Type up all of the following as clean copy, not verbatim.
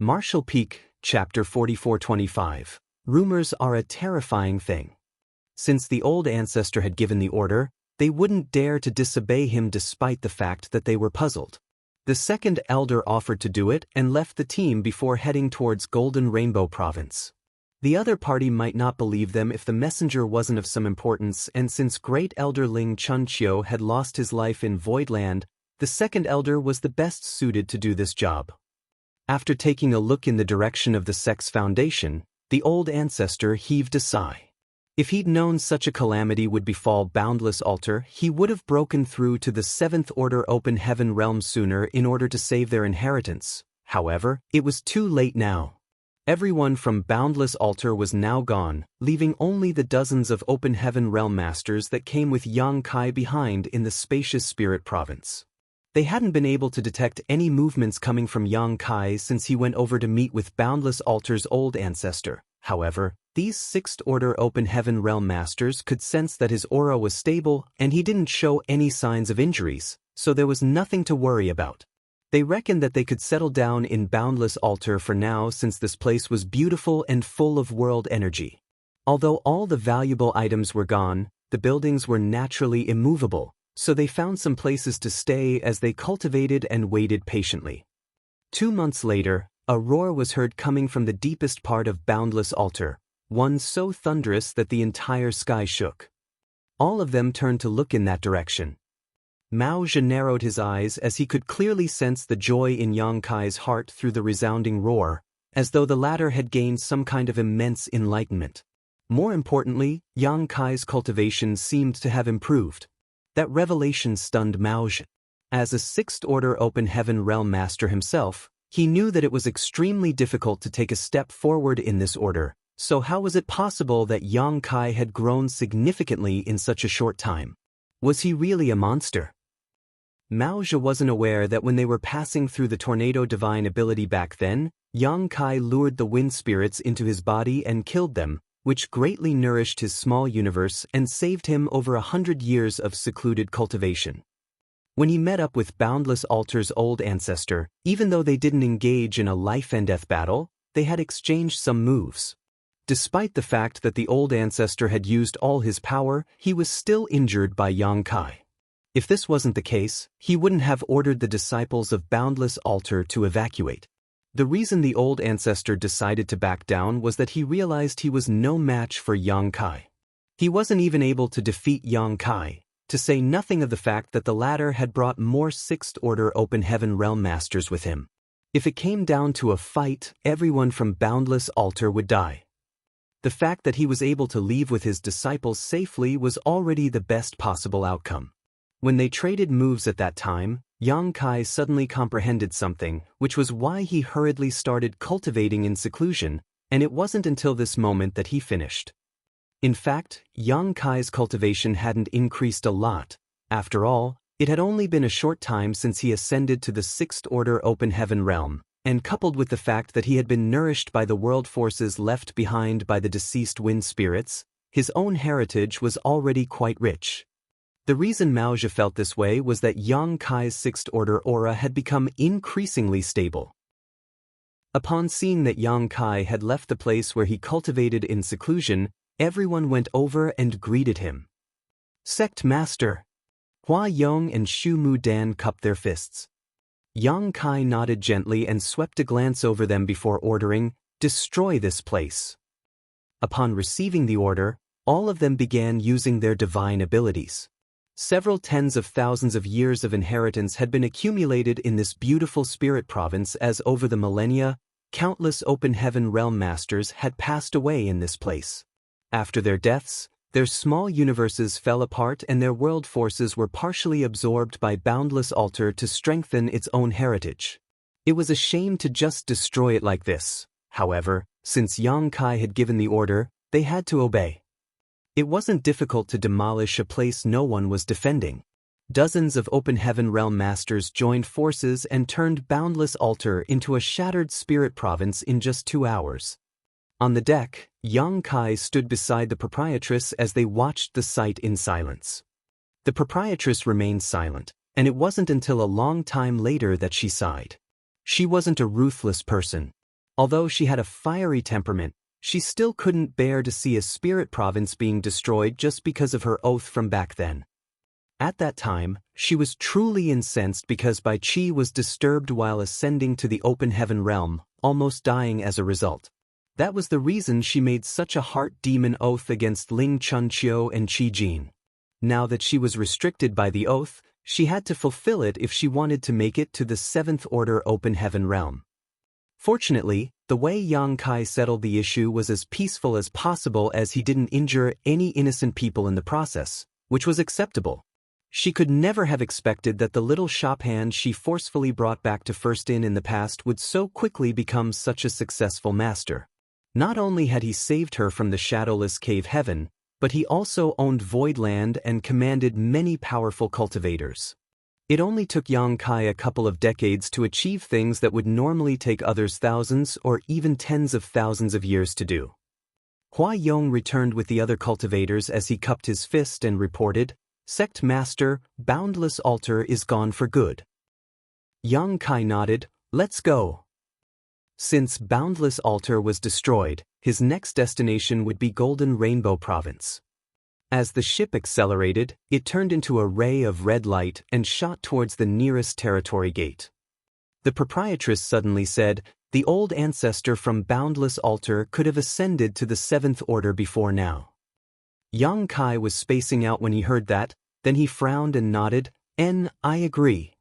Martial Peak, Chapter 4425. Rumors are a terrifying thing. Since the old ancestor had given the order, they wouldn't dare to disobey him despite the fact that they were puzzled. The second elder offered to do it and left the team before heading towards Golden Rainbow Province. The other party might not believe them if the messenger wasn't of some importance, and since Great Elder Ling Chunqiu had lost his life in Voidland, the second elder was the best suited to do this job. After taking a look in the direction of the sect's foundation, the old ancestor heaved a sigh. If he'd known such a calamity would befall Boundless Altar, he would have broken through to the Seventh Order Open Heaven realm sooner in order to save their inheritance. However, it was too late now. Everyone from Boundless Altar was now gone, leaving only the dozens of Open Heaven realm masters that came with Xianxia behind in the spacious Spirit Province. They hadn't been able to detect any movements coming from Xianxia since he went over to meet with Boundless Altar's old ancestor. However, these Sixth Order Open Heaven realm masters could sense that his aura was stable and he didn't show any signs of injuries, so there was nothing to worry about. They reckoned that they could settle down in Boundless Altar for now since this place was beautiful and full of world energy. Although all the valuable items were gone, the buildings were naturally immovable, so they found some places to stay as they cultivated and waited patiently. 2 months later, a roar was heard coming from the deepest part of Boundless Altar, one so thunderous that the entire sky shook. All of them turned to look in that direction. Mao Zhe narrowed his eyes as he could clearly sense the joy in Xianxia's heart through the resounding roar, as though the latter had gained some kind of immense enlightenment. More importantly, Xianxia's cultivation seemed to have improved. That revelation stunned Mao Zhe. As a Sixth Order Open Heaven realm master himself, he knew that it was extremely difficult to take a step forward in this order, so how was it possible that Xianxia had grown significantly in such a short time? Was he really a monster? Mao Zhe wasn't aware that when they were passing through the tornado divine ability back then, Xianxia lured the wind spirits into his body and killed them, which greatly nourished his small universe and saved him over 100 years of secluded cultivation. When he met up with Boundless Altar's old ancestor, even though they didn't engage in a life-and-death battle, they had exchanged some moves. Despite the fact that the old ancestor had used all his power, he was still injured by Xianxia. If this wasn't the case, he wouldn't have ordered the disciples of Boundless Altar to evacuate. The reason the old ancestor decided to back down was that he realized he was no match for Xianxia. He wasn't even able to defeat Xianxia, to say nothing of the fact that the latter had brought more Sixth Order Open Heaven realm masters with him. If it came down to a fight, everyone from Boundless Altar would die. The fact that he was able to leave with his disciples safely was already the best possible outcome. When they traded moves at that time, Xianxia suddenly comprehended something, which was why he hurriedly started cultivating in seclusion, and it wasn't until this moment that he finished. In fact, Xianxia's cultivation hadn't increased a lot. After all, it had only been a short time since he ascended to the Sixth Order Open Heaven realm, and coupled with the fact that he had been nourished by the world forces left behind by the deceased wind spirits, his own heritage was already quite rich. The reason Mao Zhe felt this way was that Xianxia's Sixth Order aura had become increasingly stable. Upon seeing that Xianxia had left the place where he cultivated in seclusion, everyone went over and greeted him. Sect Master! Hua Yong and Xu Mudan cupped their fists. Xianxia nodded gently and swept a glance over them before ordering, "Destroy this place." Upon receiving the order, all of them began using their divine abilities. Several tens of thousands of years of inheritance had been accumulated in this beautiful spirit province as over the millennia, countless Open Heaven realm masters had passed away in this place. After their deaths, their small universes fell apart and their world forces were partially absorbed by Boundless Altar to strengthen its own heritage. It was a shame to just destroy it like this. However, since Xianxia had given the order, they had to obey. It wasn't difficult to demolish a place no one was defending. Dozens of Open Heaven realm masters joined forces and turned Boundless Altar into a shattered spirit province in just 2 hours. On the deck, Xianxia stood beside the proprietress as they watched the sight in silence. The proprietress remained silent, and it wasn't until a long time later that she sighed. She wasn't a ruthless person. Although she had a fiery temperament, she still couldn't bear to see a spirit province being destroyed just because of her oath from back then. At that time, she was truly incensed because Bai Qi was disturbed while ascending to the open heaven realm, almost dying as a result. That was the reason she made such a heart demon oath against Ling Chunqiu and Qi Jin. Now that she was restricted by the oath, she had to fulfill it if she wanted to make it to the 7th Order open heaven realm. Fortunately, the way Yang Kai settled the issue was as peaceful as possible, as he didn't injure any innocent people in the process, which was acceptable. She could never have expected that the little shop hand she forcefully brought back to First Inn in the past would so quickly become such a successful master. Not only had he saved her from the shadowless cave heaven, but he also owned void land and commanded many powerful cultivators. It only took Yang Kai a couple of decades to achieve things that would normally take others thousands or even tens of thousands of years to do. Hua Yong returned with the other cultivators as he cupped his fist and reported, "Sect Master, Boundless Altar is gone for good." Yang Kai nodded, "Let's go." Since Boundless Altar was destroyed, his next destination would be Golden Rainbow Province. As the ship accelerated, it turned into a ray of red light and shot towards the nearest territory gate. The proprietress suddenly said, "The old ancestor from Boundless Altar could have ascended to the 7th Order before now." Yang Kai was spacing out when he heard that, then he frowned and nodded, I agree."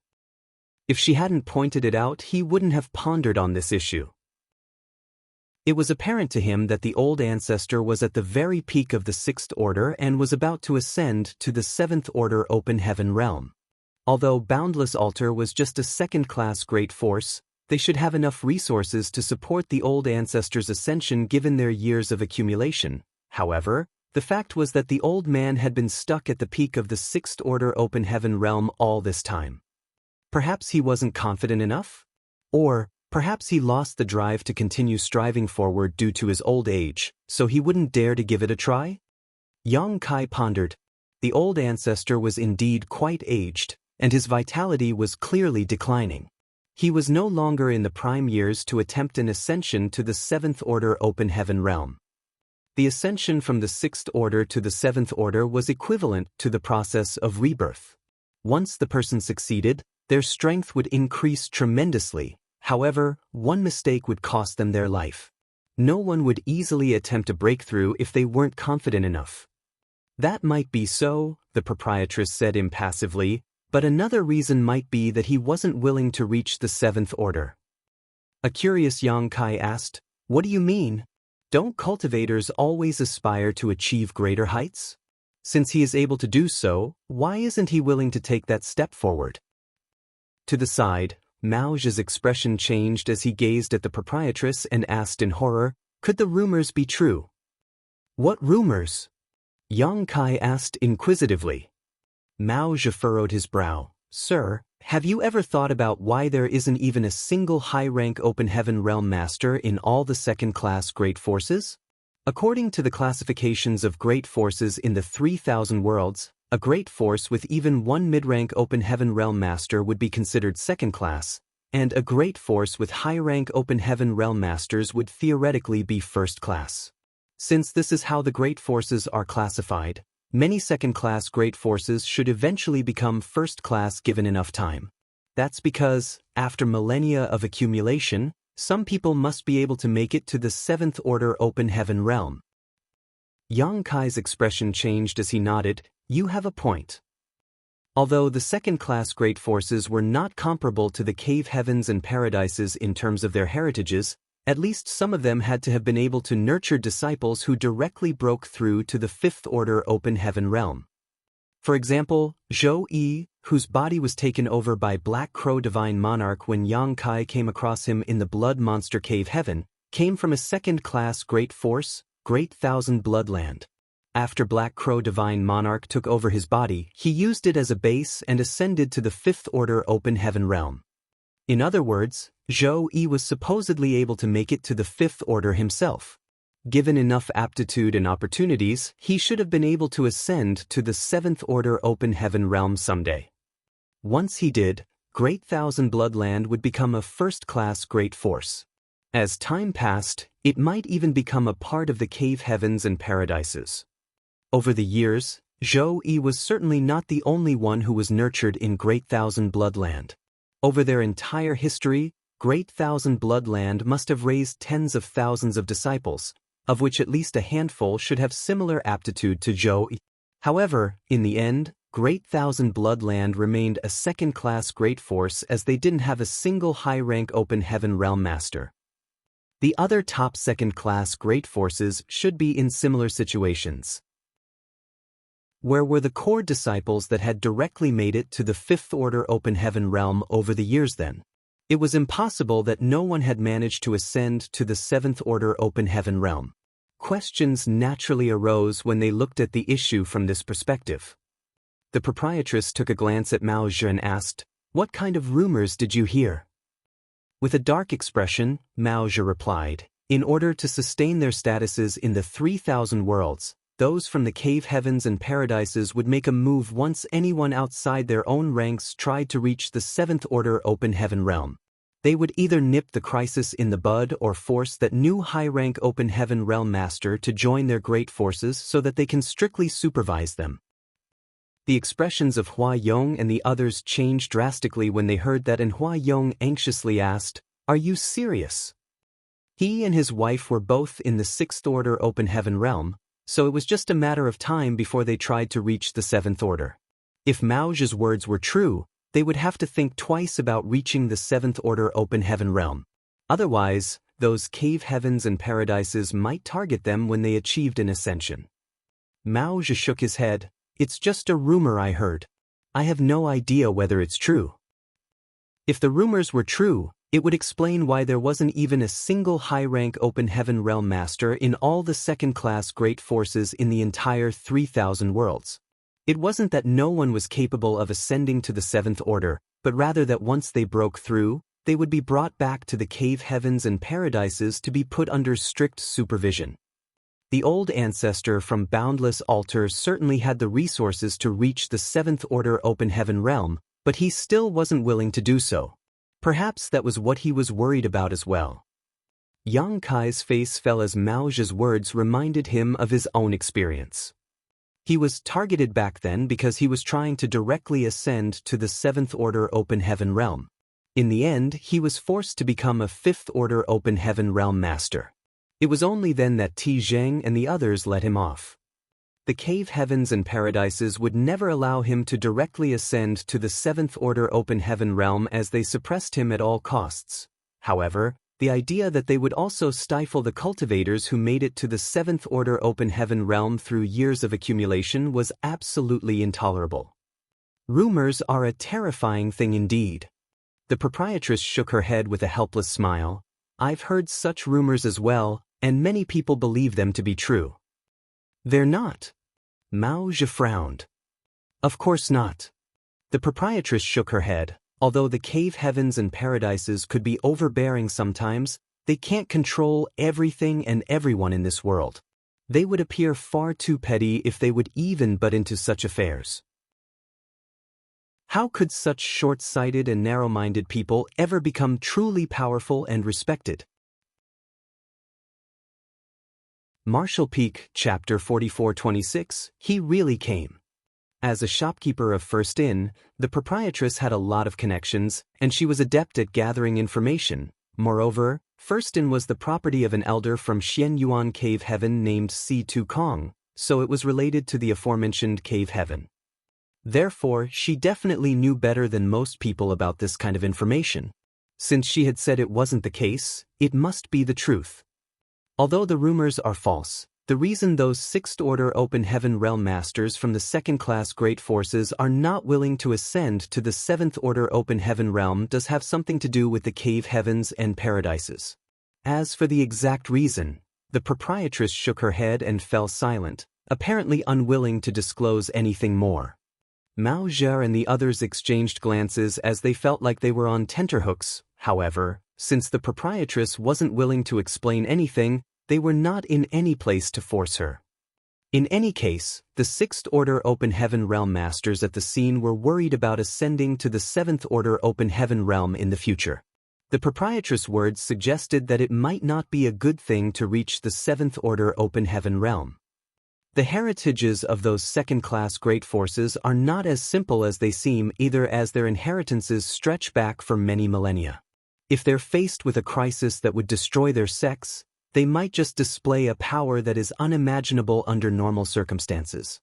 If she hadn't pointed it out, he wouldn't have pondered on this issue. It was apparent to him that the old ancestor was at the very peak of the 6th Order and was about to ascend to the 7th Order open heaven realm. Although Boundless Altar was just a second-class great force, they should have enough resources to support the old ancestor's ascension given their years of accumulation. However, the fact was that the old man had been stuck at the peak of the 6th Order open heaven realm all this time. Perhaps he wasn't confident enough? Or perhaps he lost the drive to continue striving forward due to his old age, so he wouldn't dare to give it a try? Yang Kai pondered. The old ancestor was indeed quite aged, and his vitality was clearly declining. He was no longer in the prime years to attempt an ascension to the 7th Order open heaven realm. The ascension from the 6th Order to the 7th Order was equivalent to the process of rebirth. Once the person succeeded, their strength would increase tremendously. However, one mistake would cost them their life. No one would easily attempt a breakthrough if they weren't confident enough. That might be so, the proprietress said impassively, but another reason might be that he wasn't willing to reach the 7th Order. A curious Yang Kai asked, "What do you mean? Don't cultivators always aspire to achieve greater heights? Since he is able to do so, why isn't he willing to take that step forward?" To the side, Mao Zhe's expression changed as he gazed at the proprietress and asked in horror, "Could the rumors be true?" "What rumors?" Yang Kai asked inquisitively. Mao Zhe furrowed his brow. "Sir, have you ever thought about why there isn't even a single high-rank open heaven realm master in all the second-class great forces? According to the classifications of great forces in the 3,000 worlds, a great force with even one mid-rank open heaven realm master would be considered second class, and a great force with high-rank open heaven realm masters would theoretically be first class. Since this is how the great forces are classified, many second-class great forces should eventually become first class given enough time. That's because, after millennia of accumulation, some people must be able to make it to the 7th Order open heaven realm. Yang Kai's expression changed as he nodded. "You have a point." Although the second-class great forces were not comparable to the cave heavens and paradises in terms of their heritages, at least some of them had to have been able to nurture disciples who directly broke through to the 5th Order open heaven realm. For example, Zhou Yi, whose body was taken over by Black Crow Divine Monarch when Yang Kai came across him in the Blood Monster Cave Heaven, came from a second-class great force, Great Thousand Bloodland. After Black Crow Divine Monarch took over his body, he used it as a base and ascended to the 5th Order open heaven realm. In other words, Zhou Yi was supposedly able to make it to the 5th Order himself. Given enough aptitude and opportunities, he should have been able to ascend to the 7th Order open heaven realm someday. Once he did, Great Thousand Bloodland would become a first-class great force. As time passed, it might even become a part of the cave heavens and paradises. Over the years, Zhou Yi was certainly not the only one who was nurtured in Great Thousand Bloodland. Over their entire history, Great Thousand Bloodland must have raised tens of thousands of disciples, of which at least a handful should have similar aptitude to Zhou Yi. However, in the end, Great Thousand Bloodland remained a second-class great force as they didn't have a single high-rank open heaven realm master. The other top second-class great forces should be in similar situations. Where were the core disciples that had directly made it to the Fifth Order Open Heaven realm over the years then? It was impossible that no one had managed to ascend to the Seventh Order Open Heaven realm. Questions naturally arose when they looked at the issue from this perspective. The proprietress took a glance at Mao Zhe and asked, "What kind of rumors did you hear?" With a dark expression, Mao Zhe replied, "In order to sustain their statuses in the 3,000 worlds, those from the cave heavens and paradises would make a move once anyone outside their own ranks tried to reach the Seventh Order Open Heaven realm. They would either nip the crisis in the bud or force that new high-rank Open Heaven realm master to join their great forces so that they can strictly supervise them." The expressions of Hua Yong and the others changed drastically when they heard that, and Hua Yong anxiously asked, "Are you serious?" He and his wife were both in the Sixth Order Open Heaven realm, so it was just a matter of time before they tried to reach the Seventh Order. If Mao Zhe's words were true, they would have to think twice about reaching the Seventh Order Open Heaven realm. Otherwise, those cave heavens and paradises might target them when they achieved an ascension. Mao Zhe shook his head. "It's just a rumor I heard. I have no idea whether it's true." If the rumors were true, it would explain why there wasn't even a single high-rank Open Heaven realm master in all the second-class great forces in the entire 3,000 worlds. It wasn't that no one was capable of ascending to the Seventh Order, but rather that once they broke through, they would be brought back to the cave heavens and paradises to be put under strict supervision. The old ancestor from Boundless Altar certainly had the resources to reach the Seventh Order Open Heaven realm, but he still wasn't willing to do so. Perhaps that was what he was worried about as well. Yang Kai's face fell as Mao Zhe's words reminded him of his own experience. He was targeted back then because he was trying to directly ascend to the Seventh Order Open Heaven realm. In the end, he was forced to become a Fifth Order Open Heaven realm master. It was only then that Ti Zheng and the others let him off. The cave heavens and paradises would never allow him to directly ascend to the Seventh Order Open Heaven realm as they suppressed him at all costs. However, the idea that they would also stifle the cultivators who made it to the Seventh Order Open Heaven realm through years of accumulation was absolutely intolerable. Rumors are a terrifying thing indeed. The proprietress shook her head with a helpless smile. "I've heard such rumors as well, and many people believe them to be true." "They're not." Mao Zhe frowned. "Of course not." The proprietress shook her head. Although the cave heavens and paradises could be overbearing sometimes, they can't control everything and everyone in this world. They would appear far too petty if they would even butt into such affairs. How could such short-sighted and narrow-minded people ever become truly powerful and respected? Marshall Peak, Chapter 4426, He Really Came. As a shopkeeper of First Inn, the proprietress had a lot of connections, and she was adept at gathering information. Moreover, First Inn was the property of an elder from Xianyuan Cave Heaven named Si Tu Kong, so it was related to the aforementioned Cave Heaven. Therefore, she definitely knew better than most people about this kind of information. Since she had said it wasn't the case, it must be the truth. Although the rumors are false, the reason those Sixth Order Open Heaven realm masters from the second-class great forces are not willing to ascend to the Seventh Order Open Heaven realm does have something to do with the cave heavens and paradises. As for the exact reason, the proprietress shook her head and fell silent, apparently unwilling to disclose anything more. Mao Zhe and the others exchanged glances as they felt like they were on tenterhooks. However, since the proprietress wasn't willing to explain anything, they were not in any place to force her. In any case, the Sixth Order Open Heaven realm masters at the scene were worried about ascending to the Seventh Order Open Heaven realm in the future. The proprietress' words suggested that it might not be a good thing to reach the seventh order open heaven realm. The heritages of those second-class great forces are not as simple as they seem, either, as their inheritances stretch back for many millennia. If they're faced with a crisis that would destroy their sects, they might just display a power that is unimaginable under normal circumstances.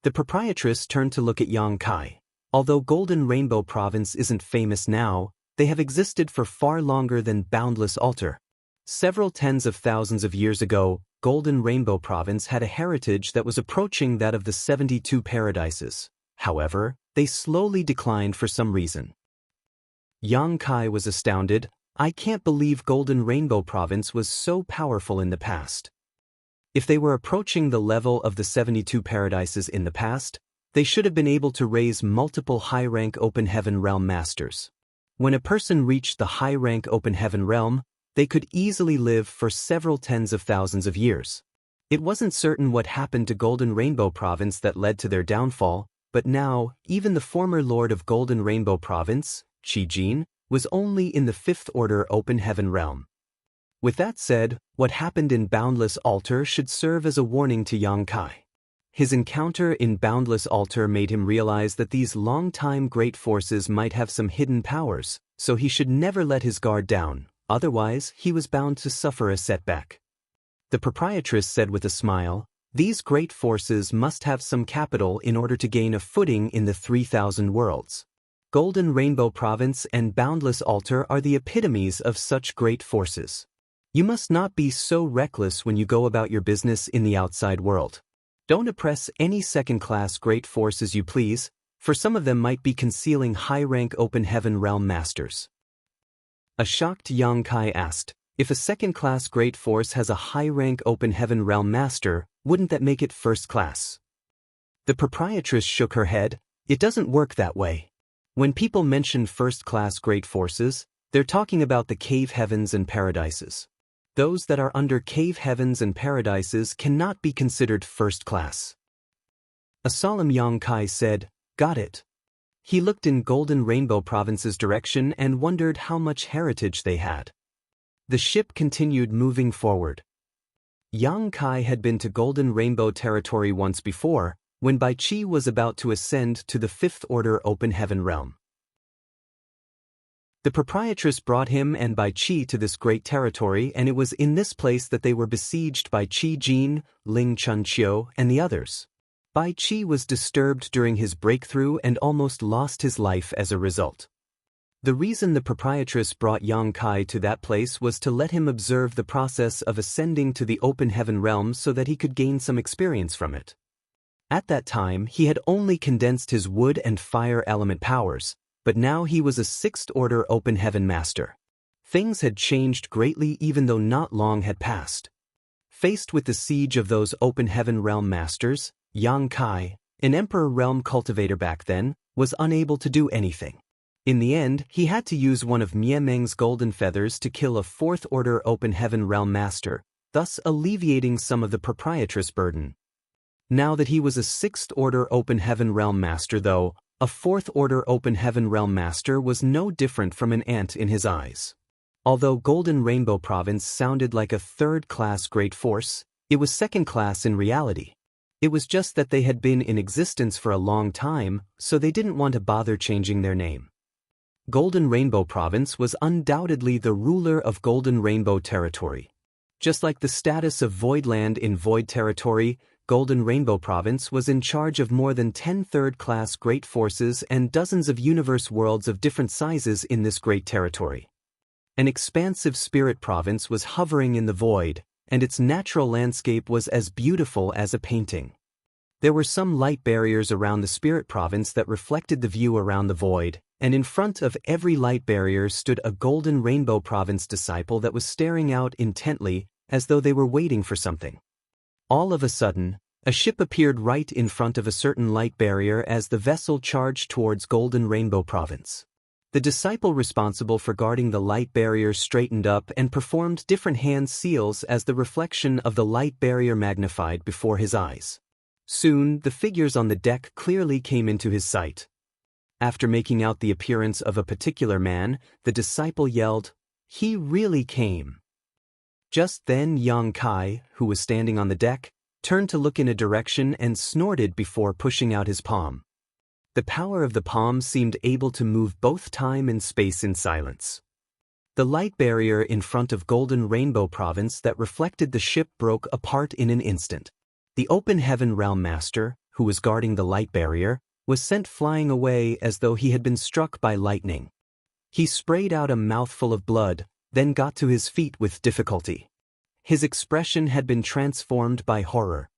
The proprietress turned to look at Xianxia. Although Golden Rainbow Province isn't famous now, they have existed for far longer than Boundless Altar. Several tens of thousands of years ago, Golden Rainbow Province had a heritage that was approaching that of the 72 Paradises. However, they slowly declined for some reason. Xianxia was astounded. I can't believe Golden Rainbow Province was so powerful in the past. If they were approaching the level of the 72 Paradises in the past, they should have been able to raise multiple high-rank Open Heaven Realm Masters. When a person reached the high-rank Open Heaven Realm, they could easily live for several tens of thousands of years. It wasn't certain what happened to Golden Rainbow Province that led to their downfall, but now, even the former Lord of Golden Rainbow Province, Qijin, was only in the fifth order Open Heaven Realm. With that said, what happened in Boundless Altar should serve as a warning to Xianxia. His encounter in Boundless Altar made him realize that these long-time great forces might have some hidden powers, so he should never let his guard down, otherwise he was bound to suffer a setback. The proprietress said with a smile, "These great forces must have some capital in order to gain a footing in the 3,000 worlds. Golden Rainbow Province and Boundless Altar are the epitomes of such great forces. You must not be so reckless when you go about your business in the outside world. Don't oppress any second-class great force as you please, for some of them might be concealing high-rank Open Heaven Realm Masters." A shocked Xianxia asked, "If a second-class great force has a high-rank Open Heaven Realm Master, wouldn't that make it first class?" The proprietress shook her head. "It doesn't work that way. When people mention first-class great forces, they're talking about the cave heavens and paradises. Those that are under cave heavens and paradises cannot be considered first class." A solemn Xianxia said, "Got it." He looked in Golden Rainbow Province's direction and wondered how much heritage they had. The ship continued moving forward. Xianxia had been to Golden Rainbow territory once before, when Bai Qi was about to ascend to the fifth order Open Heaven Realm. The proprietress brought him and Bai Qi to this great territory, and it was in this place that they were besieged by Qijin, Ling Chunqiu, and the others. Bai Qi was disturbed during his breakthrough and almost lost his life as a result. The reason the proprietress brought Xianxia to that place was to let him observe the process of ascending to the Open Heaven Realm so that he could gain some experience from it. At that time, he had only condensed his wood and fire element powers, but now he was a sixth-order Open Heaven Master. Things had changed greatly even though not long had passed. Faced with the siege of those Open Heaven Realm Masters, Xianxia, an Emperor Realm cultivator back then, was unable to do anything. In the end, he had to use one of Miemeng's golden feathers to kill a fourth-order Open Heaven Realm Master, thus alleviating some of the proprietress' burden. Now that he was a sixth-order Open Heaven Realm Master, though, a fourth-order Open Heaven Realm Master was no different from an ant in his eyes. Although Golden Rainbow Province sounded like a third-class great force, it was second-class in reality. It was just that they had been in existence for a long time, so they didn't want to bother changing their name. Golden Rainbow Province was undoubtedly the ruler of Golden Rainbow Territory. Just like the status of Voidland in Void Territory, Golden Rainbow Province was in charge of more than 10 third-class great forces and dozens of universe worlds of different sizes in this great territory. An expansive spirit province was hovering in the void, and its natural landscape was as beautiful as a painting. There were some light barriers around the spirit province that reflected the view around the void, and in front of every light barrier stood a Golden Rainbow Province disciple that was staring out intently as though they were waiting for something. All of a sudden, a ship appeared right in front of a certain light barrier as the vessel charged towards Golden Rainbow Province. The disciple responsible for guarding the light barrier straightened up and performed different hand seals as the reflection of the light barrier magnified before his eyes. Soon, the figures on the deck clearly came into his sight. After making out the appearance of a particular man, the disciple yelled, "He really came." Just then Yang Kai, who was standing on the deck, turned to look in a direction and snorted before pushing out his palm. The power of the palm seemed able to move both time and space in silence. The light barrier in front of Golden Rainbow Province that reflected the ship broke apart in an instant. The Open Heaven Realm Master, who was guarding the light barrier, was sent flying away as though he had been struck by lightning. He sprayed out a mouthful of blood, then got to his feet with difficulty. His expression had been transformed by horror.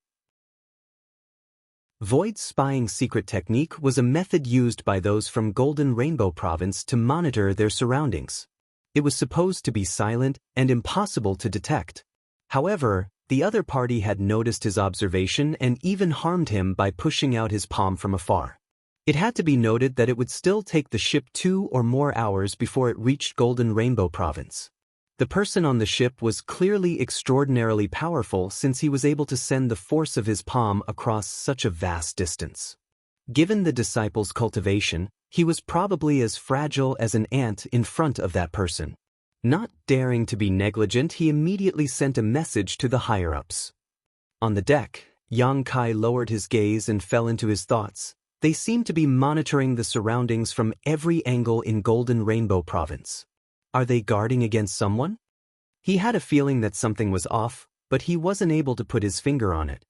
Void spying secret technique was a method used by those from Golden Rainbow Province to monitor their surroundings. It was supposed to be silent and impossible to detect. However, the other party had noticed his observation and even harmed him by pushing out his palm from afar. It had to be noted that it would still take the ship 2 or more hours before it reached Golden Rainbow Province. The person on the ship was clearly extraordinarily powerful since he was able to send the force of his palm across such a vast distance. Given the disciple's cultivation, he was probably as fragile as an ant in front of that person. Not daring to be negligent, he immediately sent a message to the higher-ups. On the deck, Yang Kai lowered his gaze and fell into his thoughts. They seemed to be monitoring the surroundings from every angle in Golden Rainbow Province. Are they guarding against someone? He had a feeling that something was off, but he wasn't able to put his finger on it.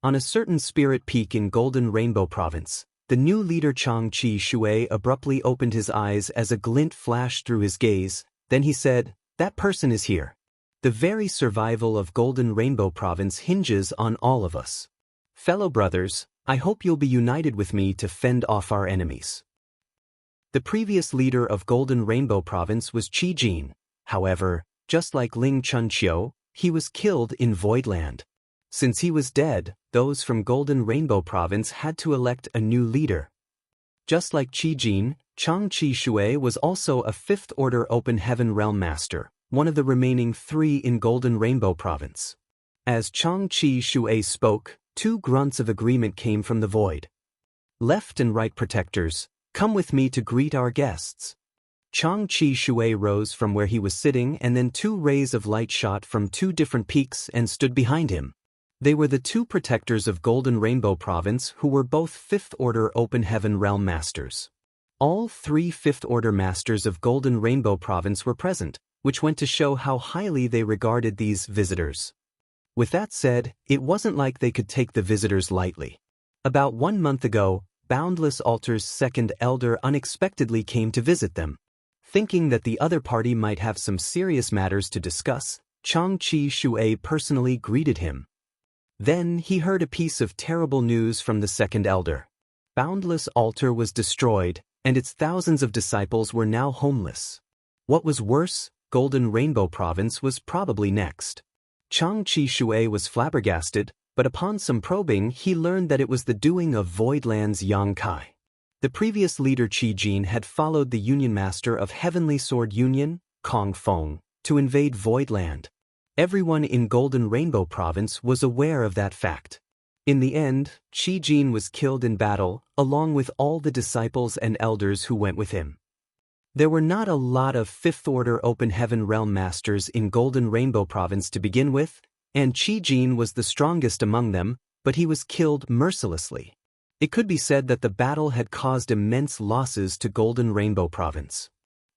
On a certain spirit peak in Golden Rainbow Province, the new leader Xianxia Shui abruptly opened his eyes as a glint flashed through his gaze. Then he said, "That person is here. The very survival of Golden Rainbow Province hinges on all of us. Fellow brothers, I hope you'll be united with me to fend off our enemies." The previous leader of Golden Rainbow Province was Qi Jin. However, just like Ling Chunqiu, he was killed in Voidland. Since he was dead, those from Golden Rainbow Province had to elect a new leader. Just like Qi Jin, Xianxia Shui was also a 5th Order Open Heaven Realm Master, one of the remaining 3 in Golden Rainbow Province. As Xianxia Shui spoke, 2 grunts of agreement came from the void. "Left and right protectors, come with me to greet our guests." Xianxia Shui rose from where he was sitting, and then 2 rays of light shot from 2 different peaks and stood behind him. They were the 2 protectors of Golden Rainbow Province who were both 5th Order Open Heaven Realm Masters. All 3 5th Order Masters of Golden Rainbow Province were present, which went to show how highly they regarded these visitors. With that said, it wasn't like they could take the visitors lightly. About 1 month ago, Boundless Altar's 2nd Elder unexpectedly came to visit them. Thinking that the other party might have some serious matters to discuss, Xianxia Shui personally greeted him. Then he heard a piece of terrible news from the 2nd Elder. Boundless Altar was destroyed, and its thousands of disciples were now homeless. What was worse, Golden Rainbow Province was probably next. Xianxia Shui was flabbergasted, but upon some probing he learned that it was the doing of Voidland's Yang Kai. The previous leader Qi Jin had followed the Union Master of Heavenly Sword Union, Kong Feng, to invade Voidland. Everyone in Golden Rainbow Province was aware of that fact. In the end, Qi Jin was killed in battle, along with all the disciples and elders who went with him. There were not a lot of 5th Order Open Heaven Realm Masters in Golden Rainbow Province to begin with, and Qi Jin was the strongest among them, but he was killed mercilessly. It could be said that the battle had caused immense losses to Golden Rainbow Province.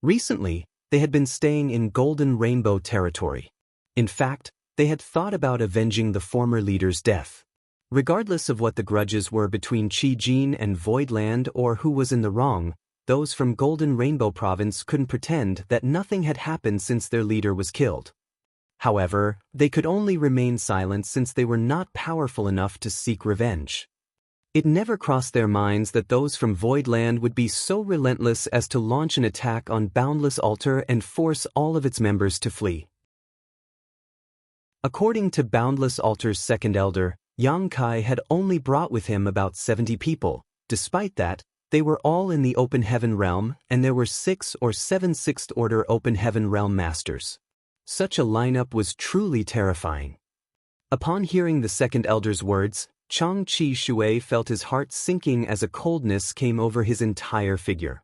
Recently, they had been staying in Golden Rainbow territory. In fact, they had thought about avenging the former leader's death. Regardless of what the grudges were between Qi Jin and Voidland or who was in the wrong, those from Golden Rainbow Province couldn't pretend that nothing had happened since their leader was killed. However, they could only remain silent since they were not powerful enough to seek revenge. It never crossed their minds that those from Voidland would be so relentless as to launch an attack on Boundless Altar and force all of its members to flee. According to Boundless Altar's 2nd Elder, Yang Kai had only brought with him about 70 people. Despite that, they were all in the Open Heaven Realm, and there were 6 or 7 6th Order Open Heaven Realm Masters. Such a lineup was truly terrifying. Upon hearing the 2nd Elder's words, Xianxia Shui felt his heart sinking as a coldness came over his entire figure.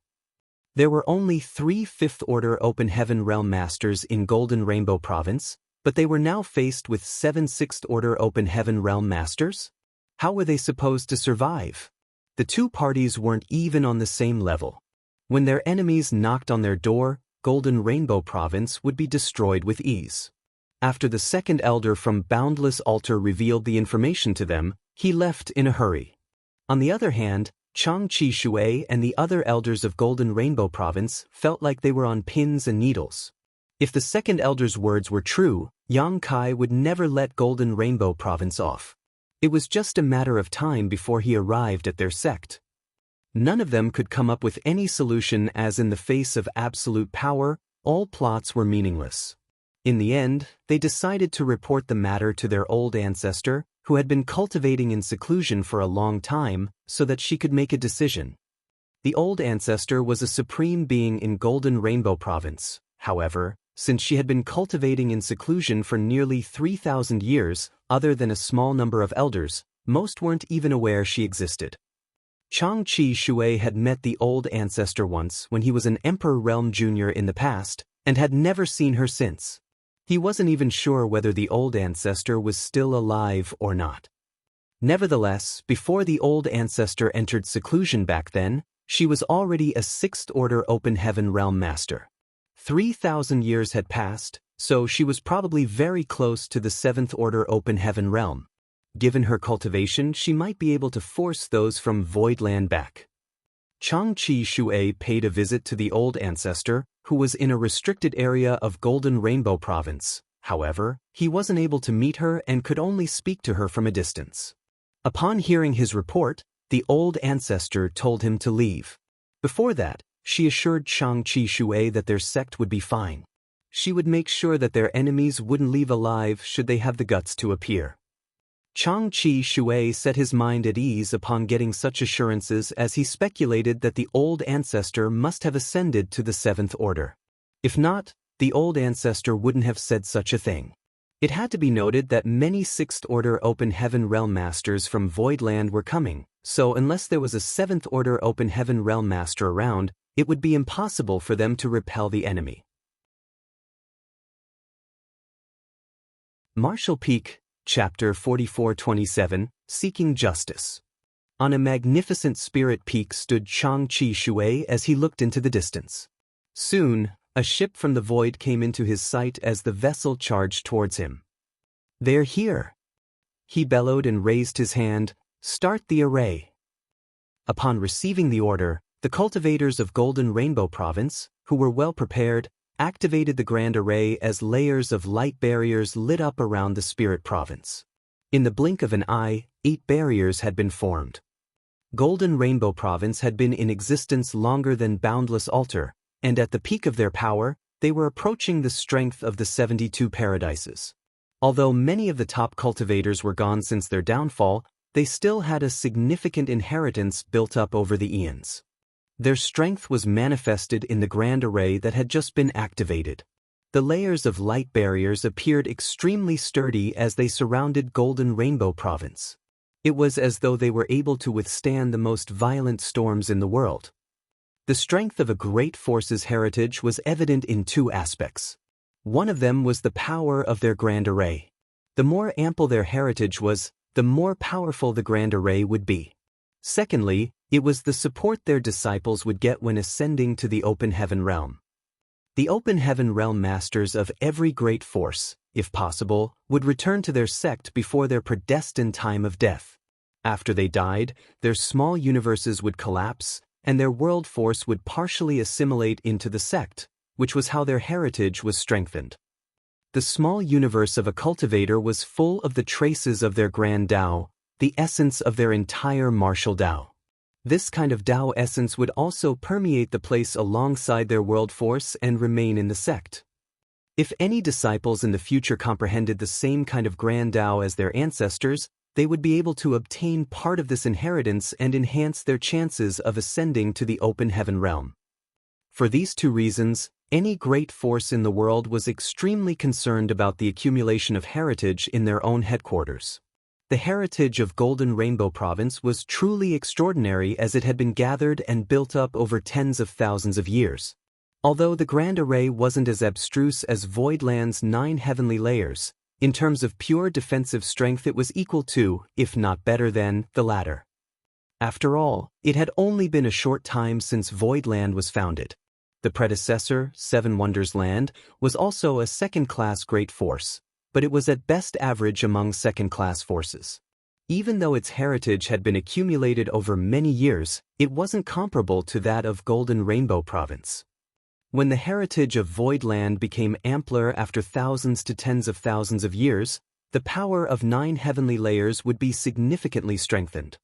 There were only 3 fifth-order Open Heaven Realm Masters in Golden Rainbow Province, but they were now faced with 7 sixth-order Open Heaven Realm Masters? How were they supposed to survive? The two parties weren't even on the same level. When their enemies knocked on their door, Golden Rainbow Province would be destroyed with ease. After the second elder from Boundless Altar revealed the information to them, he left in a hurry. On the other hand, Xianxia Shui and the other elders of Golden Rainbow Province felt like they were on pins and needles. If the second elder's words were true, Yang Kai would never let Golden Rainbow Province off. It was just a matter of time before he arrived at their sect. None of them could come up with any solution, as in the face of absolute power, all plots were meaningless. In the end, they decided to report the matter to their old ancestor, who had been cultivating in seclusion for a long time, so that she could make a decision. The old ancestor was a supreme being in Golden Rainbow Province. However, since she had been cultivating in seclusion for nearly 3,000 years, other than a small number of elders, most weren't even aware she existed. Xianxia Shui had met the old ancestor once when he was an Emperor Realm Junior in the past, and had never seen her since. He wasn't even sure whether the old ancestor was still alive or not. Nevertheless, before the old ancestor entered seclusion back then, she was already a 6th-order Open Heaven Realm Master. 3,000 years had passed, so she was probably very close to the 7th-order Open Heaven Realm. Given her cultivation, she might be able to force those from Voidland back. Xianxia Shui paid a visit to the old ancestor, who was in a restricted area of Golden Rainbow Province. However, he wasn't able to meet her and could only speak to her from a distance. Upon hearing his report, the old ancestor told him to leave. Before that, she assured Xianxia Shui that their sect would be fine. She would make sure that their enemies wouldn't leave alive should they have the guts to appear. Xianxia Shui set his mind at ease upon getting such assurances, as he speculated that the old ancestor must have ascended to the 7th order. If not, the old ancestor wouldn't have said such a thing. It had to be noted that many 6th order Open Heaven Realm Masters from Voidland were coming, so unless there was a 7th order Open Heaven Realm Master around, it would be impossible for them to repel the enemy. Martial Peak, Chapter 4427, Seeking Justice. On a magnificent spirit peak stood Xianxia Shui as he looked into the distance. Soon, a ship from the void came into his sight as the vessel charged towards him. "They're here!" He bellowed and raised his hand. "Start the array." Upon receiving the order, the cultivators of Golden Rainbow Province, who were well prepared, activated the Grand Array as layers of light barriers lit up around the Spirit Province. In the blink of an eye, 8 barriers had been formed. Golden Rainbow Province had been in existence longer than Boundless Altar, and at the peak of their power, they were approaching the strength of the 72 Paradises. Although many of the top cultivators were gone since their downfall, they still had a significant inheritance built up over the eons. Their strength was manifested in the Grand Array that had just been activated. The layers of light barriers appeared extremely sturdy as they surrounded Golden Rainbow Province. It was as though they were able to withstand the most violent storms in the world. The strength of a great force's heritage was evident in 2 aspects. One of them was the power of their Grand Array. The more ample their heritage was, the more powerful the Grand Array would be. Secondly, it was the support their disciples would get when ascending to the Open Heaven Realm. The Open Heaven Realm Masters of every great force, if possible, would return to their sect before their predestined time of death. After they died, their small universes would collapse, and their world force would partially assimilate into the sect, which was how their heritage was strengthened. The small universe of a cultivator was full of the traces of their grand Tao, the essence of their entire martial Tao. This kind of Tao essence would also permeate the place alongside their world force and remain in the sect. If any disciples in the future comprehended the same kind of grand Tao as their ancestors, they would be able to obtain part of this inheritance and enhance their chances of ascending to the Open Heaven Realm. For these 2 reasons, any great force in the world was extremely concerned about the accumulation of heritage in their own headquarters. The heritage of Golden Rainbow Province was truly extraordinary as it had been gathered and built up over tens of thousands of years. Although the Grand Array wasn't as abstruse as Voidland's 9 heavenly layers, in terms of pure defensive strength it was equal to, if not better than, the latter. After all, it had only been a short time since Voidland was founded. The predecessor, Seven Wonders Land, was also a second-class great force, but it was at best average among second-class forces. Even though its heritage had been accumulated over many years, it wasn't comparable to that of Golden Rainbow Province. When the heritage of Voidland became ampler after thousands to tens of thousands of years, the power of 9 heavenly layers would be significantly strengthened.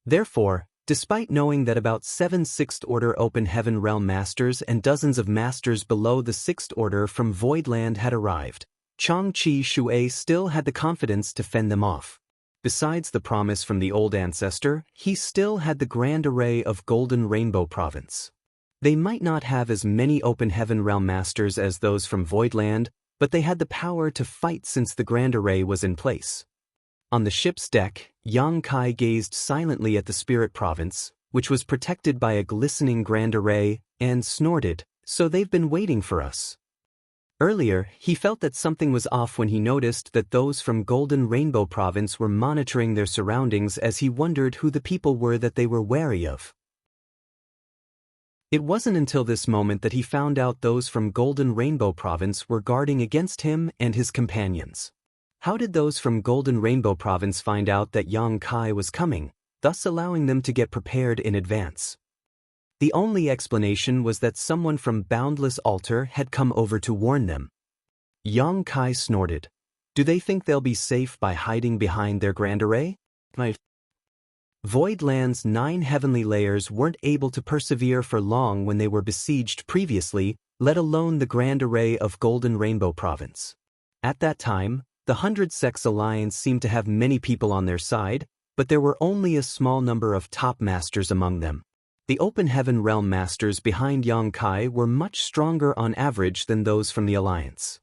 Therefore, despite knowing that about 7 Sixth Order Open Heaven Realm Masters and dozens of masters below the Sixth Order from Voidland had arrived, Xianxia Shui still had the confidence to fend them off. Besides the promise from the old ancestor, he still had the Grand Array of Golden Rainbow Province. They might not have as many Open Heaven Realm Masters as those from Voidland, but they had the power to fight since the Grand Array was in place. On the ship's deck, Yang Kai gazed silently at the Spirit Province, which was protected by a glistening Grand Array, and snorted, "So they've been waiting for us." Earlier, he felt that something was off when he noticed that those from Golden Rainbow Province were monitoring their surroundings as he wondered who the people were that they were wary of. It wasn't until this moment that he found out those from Golden Rainbow Province were guarding against him and his companions. How did those from Golden Rainbow Province find out that Yang Kai was coming, thus allowing them to get prepared in advance? The only explanation was that someone from Boundless Altar had come over to warn them. Yang Kai snorted. Do they think they'll be safe by hiding behind their Grand Array? Voidland's 9 heavenly layers weren't able to persevere for long when they were besieged previously, let alone the Grand Array of Golden Rainbow Province. At that time, the 100 Sects Alliance seemed to have many people on their side, but there were only a small number of top masters among them. The Open Heaven Realm Masters behind Yang Kai were much stronger on average than those from the Alliance.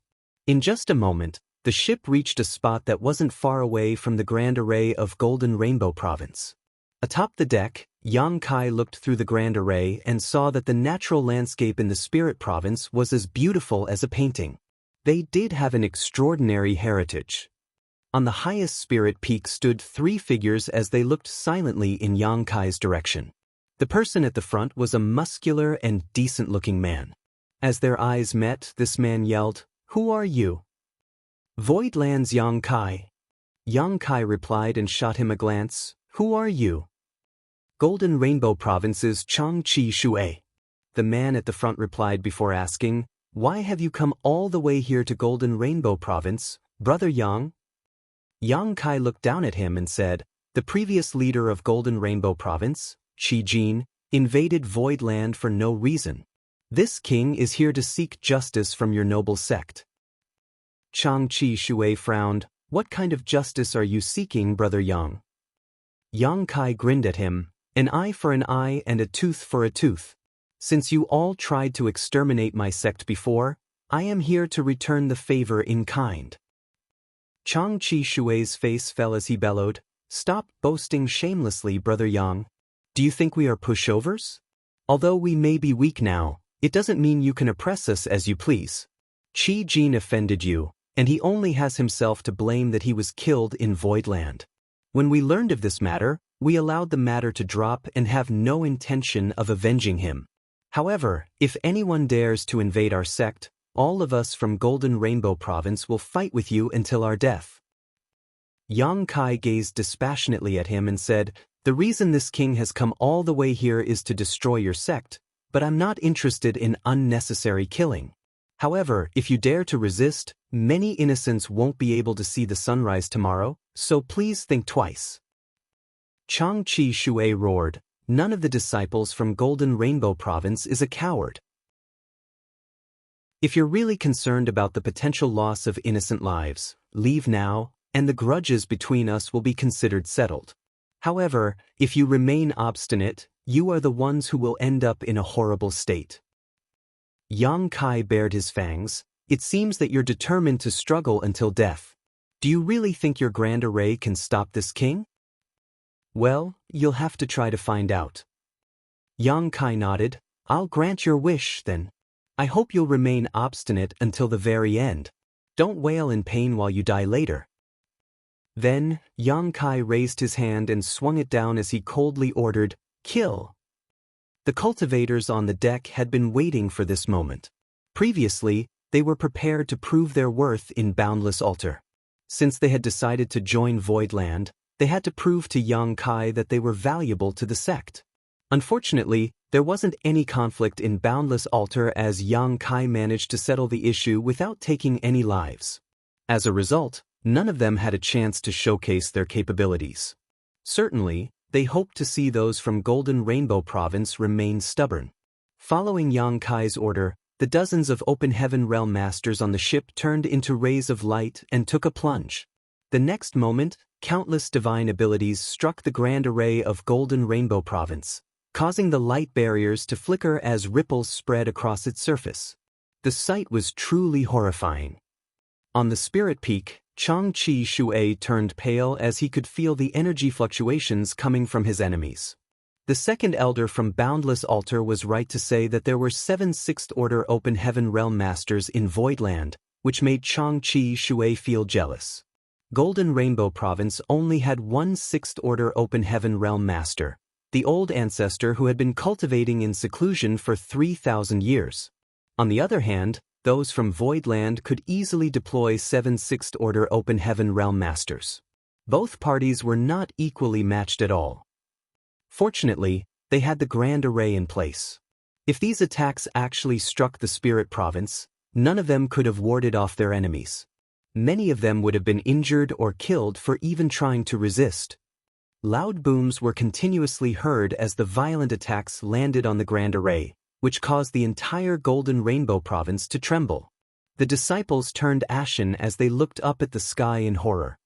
In just a moment, the ship reached a spot that wasn't far away from the Grand Array of Golden Rainbow Province. Atop the deck, Yang Kai looked through the Grand Array and saw that the natural landscape in the Spirit Province was as beautiful as a painting. They did have an extraordinary heritage. On the highest spirit peak stood 3 figures as they looked silently in Yang Kai's direction. The person at the front was a muscular and decent-looking man. As their eyes met, this man yelled, "Who are you?" "Voidland's Yang Kai." Yang Kai replied and shot him a glance, "Who are you?" "Golden Rainbow Province's Xianxia Shui." The man at the front replied before asking, "Why have you come all the way here to Golden Rainbow Province, Brother Yang?" Yang Kai looked down at him and said, "The previous leader of Golden Rainbow Province, Qi Jin, invaded Voidland for no reason. This king is here to seek justice from your noble sect." Xianxia Shui frowned. "What kind of justice are you seeking, Brother Yang?" Yang Kai grinned at him, "An eye for an eye and a tooth for a tooth. Since you all tried to exterminate my sect before, I am here to return the favor in kind." Xianxia Shui's face fell as he bellowed, "Stop boasting shamelessly, Brother Yang. Do you think we are pushovers? Although we may be weak now, it doesn't mean you can oppress us as you please. Qi Jin offended you, and he only has himself to blame that he was killed in Voidland. When we learned of this matter, we allowed the matter to drop and have no intention of avenging him. However, if anyone dares to invade our sect, all of us from Golden Rainbow Province will fight with you until our death." Yang Kai gazed dispassionately at him and said, "The reason this king has come all the way here is to destroy your sect, but I'm not interested in unnecessary killing. However, if you dare to resist, many innocents won't be able to see the sunrise tomorrow, so please think twice." Xianxia Shui roared, "None of the disciples from Golden Rainbow Province is a coward. If you're really concerned about the potential loss of innocent lives, leave now, and the grudges between us will be considered settled. However, if you remain obstinate, you are the ones who will end up in a horrible state." Yang Kai bared his fangs. "It seems that you're determined to struggle until death. Do you really think your grand array can stop this king? Well, you'll have to try to find out. Xianxia nodded. I'll grant your wish, then. I hope you'll remain obstinate until the very end. Don't wail in pain while you die later. Then, Xianxia raised his hand and swung it down as he coldly ordered, Kill! The cultivators on the deck had been waiting for this moment. Previously, they were prepared to prove their worth in Boundless Altar. Since they had decided to join Voidland, they had to prove to Xianxia that they were valuable to the sect. Unfortunately, there wasn't any conflict in Boundless Altar as Xianxia managed to settle the issue without taking any lives. As a result, none of them had a chance to showcase their capabilities. Certainly, they hoped to see those from Golden Rainbow Province remain stubborn. Following Xianxia's order, the dozens of Open Heaven Realm Masters on the ship turned into rays of light and took a plunge. The next moment, countless divine abilities struck the grand array of Golden Rainbow Province, causing the light barriers to flicker as ripples spread across its surface. The sight was truly horrifying. On the Spirit Peak, Changqi Shui turned pale as he could feel the energy fluctuations coming from his enemies. The second elder from Boundless Altar was right to say that there were 7 Sixth Order Open Heaven Realm Masters in Voidland, which made Changqi Shui feel jealous. Golden Rainbow Province only had 1 Sixth Order Open Heaven Realm Master, the old ancestor who had been cultivating in seclusion for 3,000 years. On the other hand, those from Voidland could easily deploy 7 Sixth Order Open Heaven Realm Masters. Both parties were not equally matched at all. Fortunately, they had the Grand Array in place. If these attacks actually struck the Spirit Province, none of them could have warded off their enemies. Many of them would have been injured or killed for even trying to resist. Loud booms were continuously heard as the violent attacks landed on the Grand Array, which caused the entire Golden Rainbow Province to tremble. The disciples turned ashen as they looked up at the sky in horror.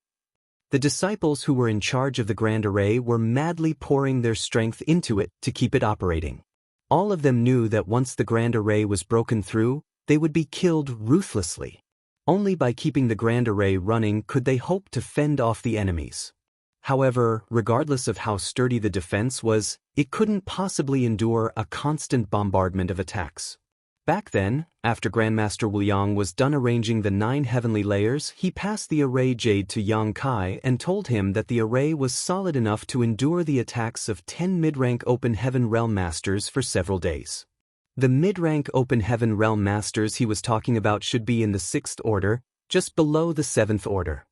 The disciples who were in charge of the Grand Array were madly pouring their strength into it to keep it operating. All of them knew that once the Grand Array was broken through, they would be killed ruthlessly. Only by keeping the Grand Array running could they hope to fend off the enemies. However, regardless of how sturdy the defense was, it couldn't possibly endure a constant bombardment of attacks. Back then, after Grandmaster Wuliang was done arranging the 9 heavenly layers, he passed the array jade to Xianxia and told him that the array was solid enough to endure the attacks of 10 mid-rank Open Heaven Realm Masters for several days. The mid-rank Open Heaven Realm Masters he was talking about should be in the 6th Order, just below the 7th Order.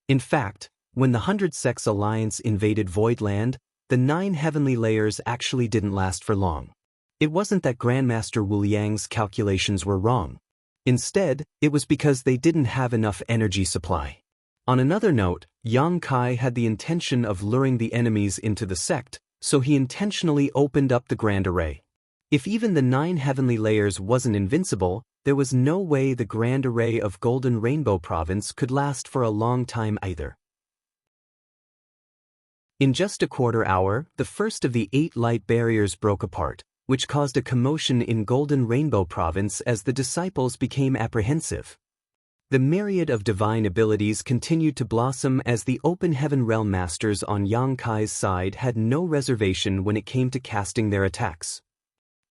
In fact, when the 100 Sects Alliance invaded Voidland, the 9 heavenly layers actually didn't last for long. It wasn't that Grandmaster Wuliang's calculations were wrong. Instead, it was because they didn't have enough energy supply. On another note, Xianxia had the intention of luring the enemies into the sect, so he intentionally opened up the Grand Array. If even the 9 heavenly layers wasn't invincible, there was no way the Grand Array of Golden Rainbow Province could last for a long time either. In just a quarter hour, the first of the 8 light barriers broke apart, which caused a commotion in Golden Rainbow Province as the disciples became apprehensive. The myriad of divine abilities continued to blossom as the Open Heaven Realm Masters on Xianxia's side had no reservation when it came to casting their attacks.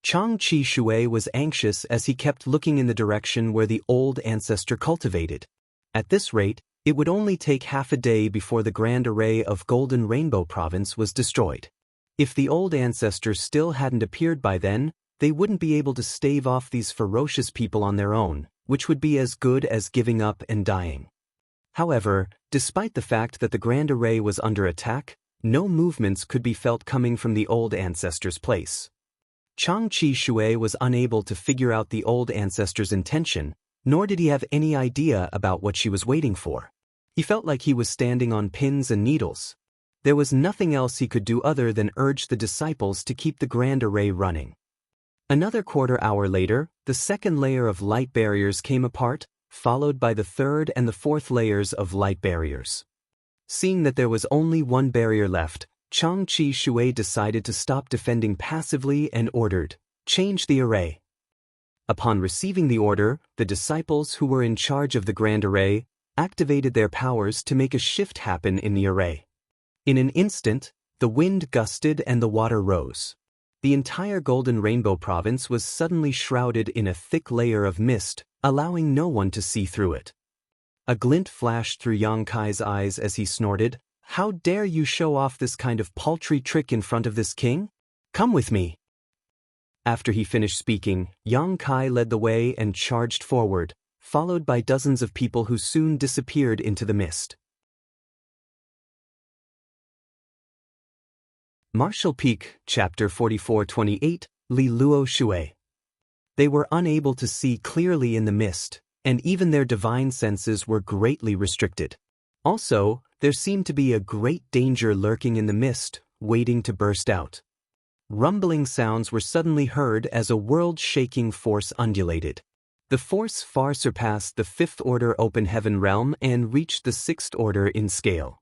Changqi Shui was anxious as he kept looking in the direction where the old ancestor cultivated. At this rate, it would only take half a day before the Grand Array of Golden Rainbow Province was destroyed. If the old ancestor still hadn't appeared by then, they wouldn't be able to stave off these ferocious people on their own, which would be as good as giving up and dying. However, despite the fact that the Grand Array was under attack, no movements could be felt coming from the old ancestor's place. Changqi Shui was unable to figure out the old ancestor's intention, nor did he have any idea about what she was waiting for. He felt like he was standing on pins and needles. There was nothing else he could do other than urge the disciples to keep the Grand Array running. Another quarter hour later, the second layer of light barriers came apart, followed by the third and the fourth layers of light barriers. Seeing that there was only one barrier left, Changqi Shui decided to stop defending passively and ordered, "Change the array." Upon receiving the order, the disciples who were in charge of the Grand Array activated their powers to make a shift happen in the array. In an instant, the wind gusted and the water rose. The entire Golden Rainbow province was suddenly shrouded in a thick layer of mist, allowing no one to see through it. A glint flashed through Xianxia's eyes as he snorted, "How dare you show off this kind of paltry trick in front of this king? Come with me." After he finished speaking, Xianxia led the way and charged forward, followed by dozens of people who soon disappeared into the mist. Martial Peak, Chapter 44-28, Li Luo Shui. They were unable to see clearly in the mist, and even their divine senses were greatly restricted. Also, there seemed to be a great danger lurking in the mist, waiting to burst out. Rumbling sounds were suddenly heard as a world-shaking force undulated. The force far surpassed the Fifth Order Open Heaven realm and reached the Sixth Order in scale.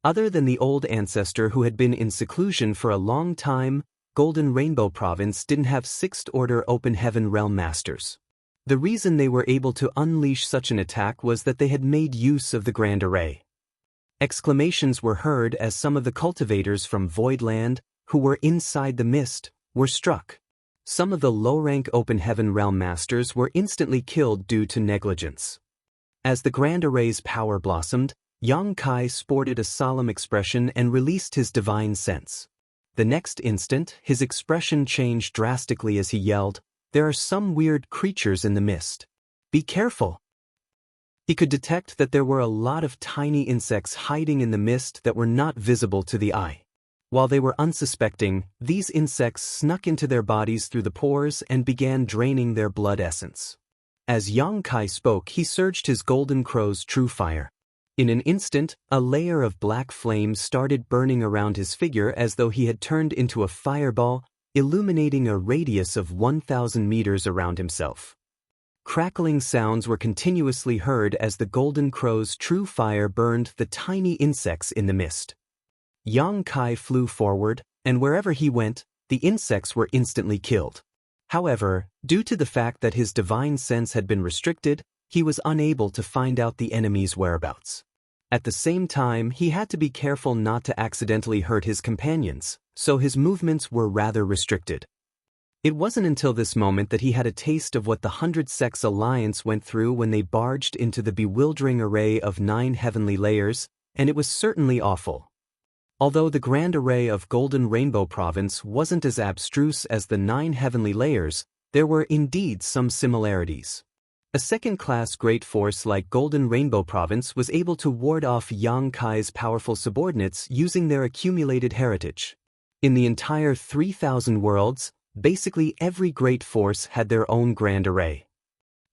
Other than the old ancestor who had been in seclusion for a long time, Golden Rainbow Province didn't have Sixth Order Open Heaven realm masters. The reason they were able to unleash such an attack was that they had made use of the Grand Array. Exclamations were heard as some of the cultivators from Voidland, who were inside the mist, were struck. Some of the low-rank Open Heaven realm masters were instantly killed due to negligence. As the Grand Array's power blossomed, Xianxia sported a solemn expression and released his divine sense. The next instant, his expression changed drastically as he yelled, "There are some weird creatures in the mist. Be careful!" He could detect that there were a lot of tiny insects hiding in the mist that were not visible to the eye. While they were unsuspecting, these insects snuck into their bodies through the pores and began draining their blood essence. As Xianxia spoke, he surged his golden crow's true fire. In an instant, a layer of black flame started burning around his figure as though he had turned into a fireball, illuminating a radius of 1,000 meters around himself. Crackling sounds were continuously heard as the golden crow's true fire burned the tiny insects in the mist. Xianxia flew forward, and wherever he went, the insects were instantly killed. However, due to the fact that his divine sense had been restricted, he was unable to find out the enemy's whereabouts. At the same time, he had to be careful not to accidentally hurt his companions, so his movements were rather restricted. It wasn't until this moment that he had a taste of what the 100 Sects Alliance went through when they barged into the bewildering array of 9 heavenly layers, and it was certainly awful. Although the Grand Array of Golden Rainbow Province wasn't as abstruse as the 9 heavenly layers, there were indeed some similarities. A second-class great force like Golden Rainbow Province was able to ward off Xianxia's powerful subordinates using their accumulated heritage. In the entire 3,000 worlds, basically every great force had their own Grand Array.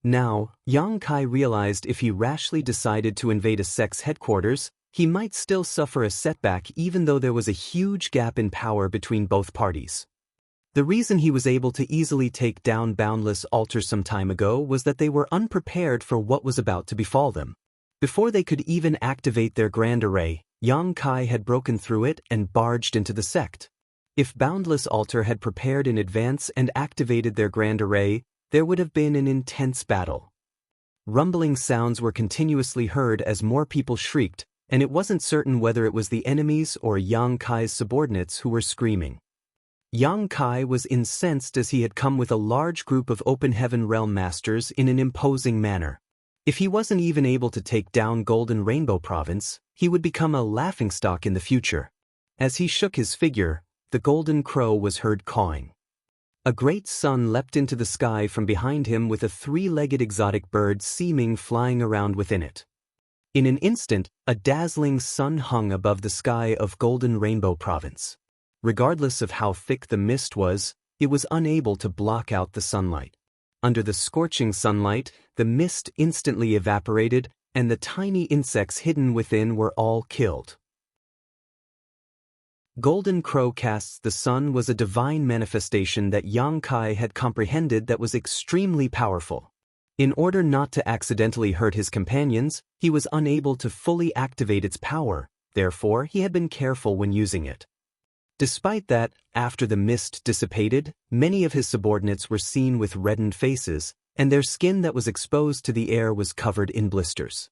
Now, Xianxia realized if he rashly decided to invade a sect's headquarters, he might still suffer a setback even though there was a huge gap in power between both parties. The reason he was able to easily take down Boundless Altar some time ago was that they were unprepared for what was about to befall them. Before they could even activate their Grand Array, Xianxia had broken through it and barged into the sect. If Boundless Altar had prepared in advance and activated their Grand Array, there would have been an intense battle. Rumbling sounds were continuously heard as more people shrieked, and it wasn't certain whether it was the enemies or Xianxia's subordinates who were screaming. Xianxia was incensed as he had come with a large group of Open Heaven realm masters in an imposing manner. If he wasn't even able to take down Golden Rainbow Province, he would become a laughingstock in the future. As he shook his figure, the golden crow was heard cawing. A great sun leapt into the sky from behind him with a 3-legged exotic bird seeming flying around within it. In an instant, a dazzling sun hung above the sky of Golden Rainbow Province. Regardless of how thick the mist was, it was unable to block out the sunlight. Under the scorching sunlight, the mist instantly evaporated, and the tiny insects hidden within were all killed. Golden Crow Casts the Sun was a divine manifestation that Xianxia had comprehended that was extremely powerful. In order not to accidentally hurt his companions, he was unable to fully activate its power, therefore he had been careful when using it. Despite that, after the mist dissipated, many of his subordinates were seen with reddened faces, and their skin that was exposed to the air was covered in blisters.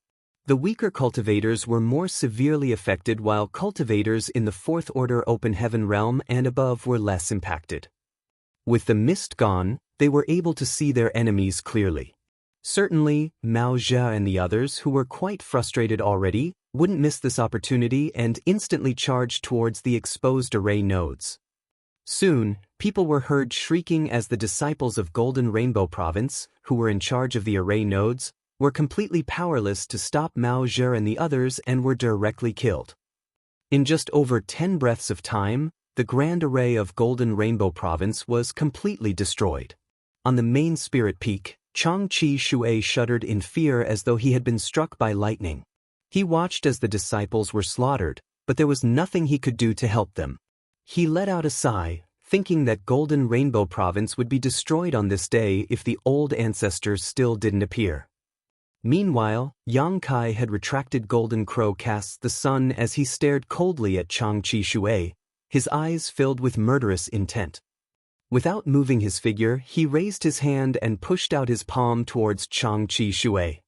The weaker cultivators were more severely affected, while cultivators in the Fourth Order Open Heaven realm and above were less impacted. With the mist gone, they were able to see their enemies clearly. Certainly, Mao Zhe and the others, who were quite frustrated already, wouldn't miss this opportunity and instantly charged towards the exposed array nodes. Soon, people were heard shrieking as the disciples of Golden Rainbow Province, who were in charge of the array nodes, were completely powerless to stop Mao Zhe and the others and were directly killed. In just over 10 breaths of time, the grand array of Golden Rainbow Province was completely destroyed. On the main spirit peak, Changqi Shui shuddered in fear as though he had been struck by lightning. He watched as the disciples were slaughtered, but there was nothing he could do to help them. He let out a sigh, thinking that Golden Rainbow Province would be destroyed on this day if the old ancestors still didn't appear. Meanwhile, Yang Kai had retracted Golden Crow casts the sun as he stared coldly at Changqi Shui, his eyes filled with murderous intent. Without moving his figure, he raised his hand and pushed out his palm towards Changqi Shui.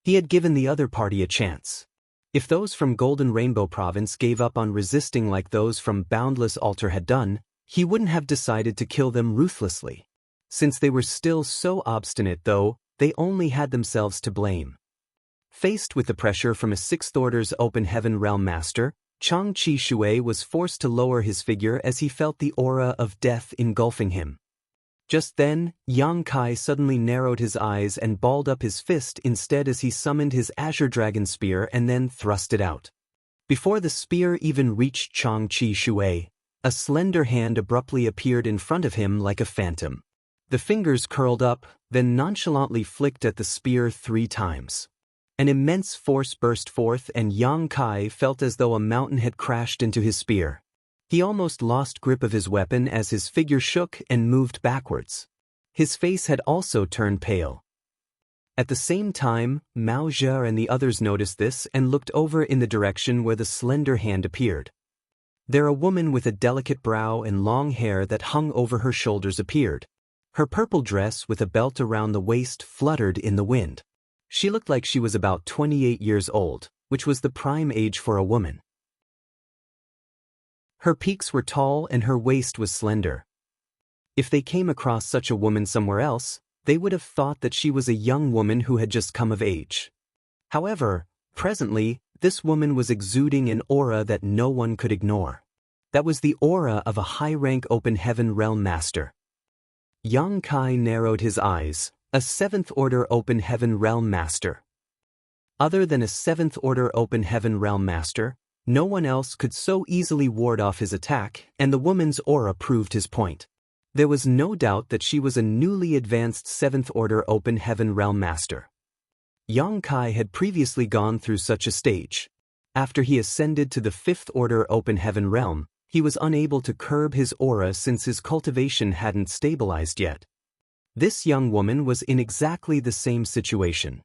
He had given the other party a chance. If those from Golden Rainbow Province gave up on resisting like those from Boundless Altar had done, he wouldn't have decided to kill them ruthlessly. Since they were still so obstinate, though, they only had themselves to blame. Faced with the pressure from a Sixth Order's Open Heaven Realm Master, Changqi Shui was forced to lower his figure as he felt the aura of death engulfing him. Just then, Yang Kai suddenly narrowed his eyes and balled up his fist instead as he summoned his Azure Dragon Spear and then thrust it out. Before the spear even reached Changqi Shui, a slender hand abruptly appeared in front of him like a phantom. The fingers curled up, then nonchalantly flicked at the spear 3 times. An immense force burst forth and Yang Kai felt as though a mountain had crashed into his spear. He almost lost grip of his weapon as his figure shook and moved backwards. His face had also turned pale. At the same time, Mao Zhe and the others noticed this and looked over in the direction where the slender hand appeared. There a woman with a delicate brow and long hair that hung over her shoulders appeared. Her purple dress with a belt around the waist fluttered in the wind. She looked like she was about 28 years old, which was the prime age for a woman. Her peaks were tall and her waist was slender. If they came across such a woman somewhere else, they would have thought that she was a young woman who had just come of age. However, presently, this woman was exuding an aura that no one could ignore. That was the aura of a high-rank Open Heaven Realm Master. Yang Kai narrowed his eyes, a 7th Order Open Heaven Realm Master. Other than a 7th Order Open Heaven Realm Master, no one else could so easily ward off his attack, and the woman's aura proved his point. There was no doubt that she was a newly advanced 7th Order Open Heaven Realm Master. Yang Kai had previously gone through such a stage. After he ascended to the 5th Order Open Heaven Realm, he was unable to curb his aura since his cultivation hadn't stabilized yet. This young woman was in exactly the same situation.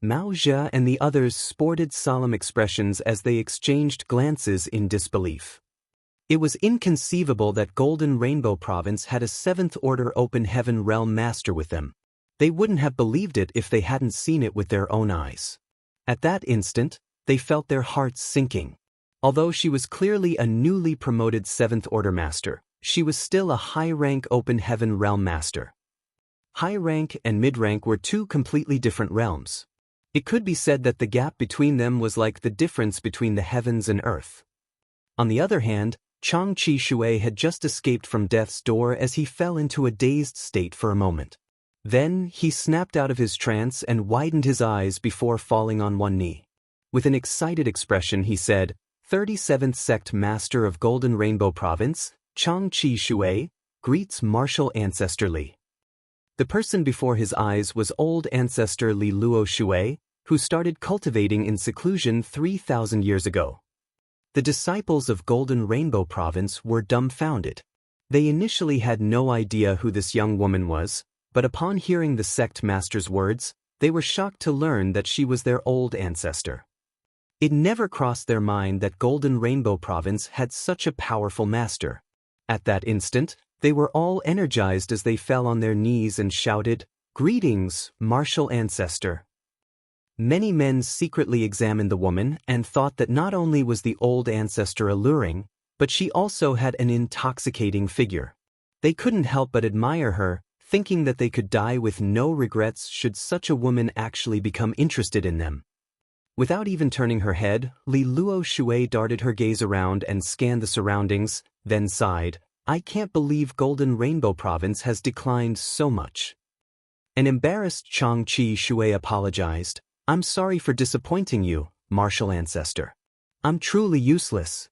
Mao Zhe and the others sported solemn expressions as they exchanged glances in disbelief. It was inconceivable that Golden Rainbow Province had a 7th Order Open Heaven Realm Master with them. They wouldn't have believed it if they hadn't seen it with their own eyes. At that instant, they felt their hearts sinking. Although she was clearly a newly promoted 7th Order Master, she was still a high-rank Open Heaven Realm Master. High rank and mid-rank were 2 completely different realms. It could be said that the gap between them was like the difference between the heavens and earth. On the other hand, Changqi Shui had just escaped from death's door as he fell into a dazed state for a moment. Then, he snapped out of his trance and widened his eyes before falling on one knee. With an excited expression he said, 37th Sect Master of Golden Rainbow Province, Changqi Shui, greets Martial Ancestor Li. The person before his eyes was old ancestor Li Luo Shui, who started cultivating in seclusion 3,000 years ago. The disciples of Golden Rainbow Province were dumbfounded. They initially had no idea who this young woman was, but upon hearing the sect master's words, they were shocked to learn that she was their old ancestor. It never crossed their mind that Golden Rainbow Province had such a powerful master. At that instant, they were all energized as they fell on their knees and shouted, "Greetings, martial ancestor." Many men secretly examined the woman and thought that not only was the old ancestor alluring, but she also had an intoxicating figure. They couldn't help but admire her, thinking that they could die with no regrets should such a woman actually become interested in them. Without even turning her head, Li Luo Shui darted her gaze around and scanned the surroundings, then sighed, "I can't believe Golden Rainbow Province has declined so much." An embarrassed Xianxia Shui apologized, "I'm sorry for disappointing you, martial ancestor. I'm truly useless."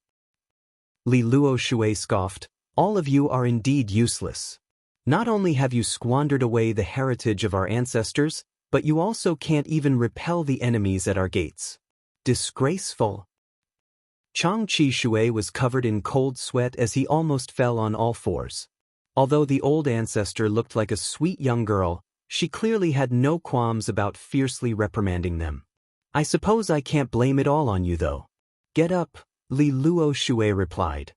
Li Luo Shui scoffed, "All of you are indeed useless. Not only have you squandered away the heritage of our ancestors, but you also can't even repel the enemies at our gates. Disgraceful." Xianxia Shui was covered in cold sweat as he almost fell on all fours. Although the old ancestor looked like a sweet young girl, she clearly had no qualms about fiercely reprimanding them. "I suppose I can't blame it all on you though." "Get up," Li Luo Shui replied.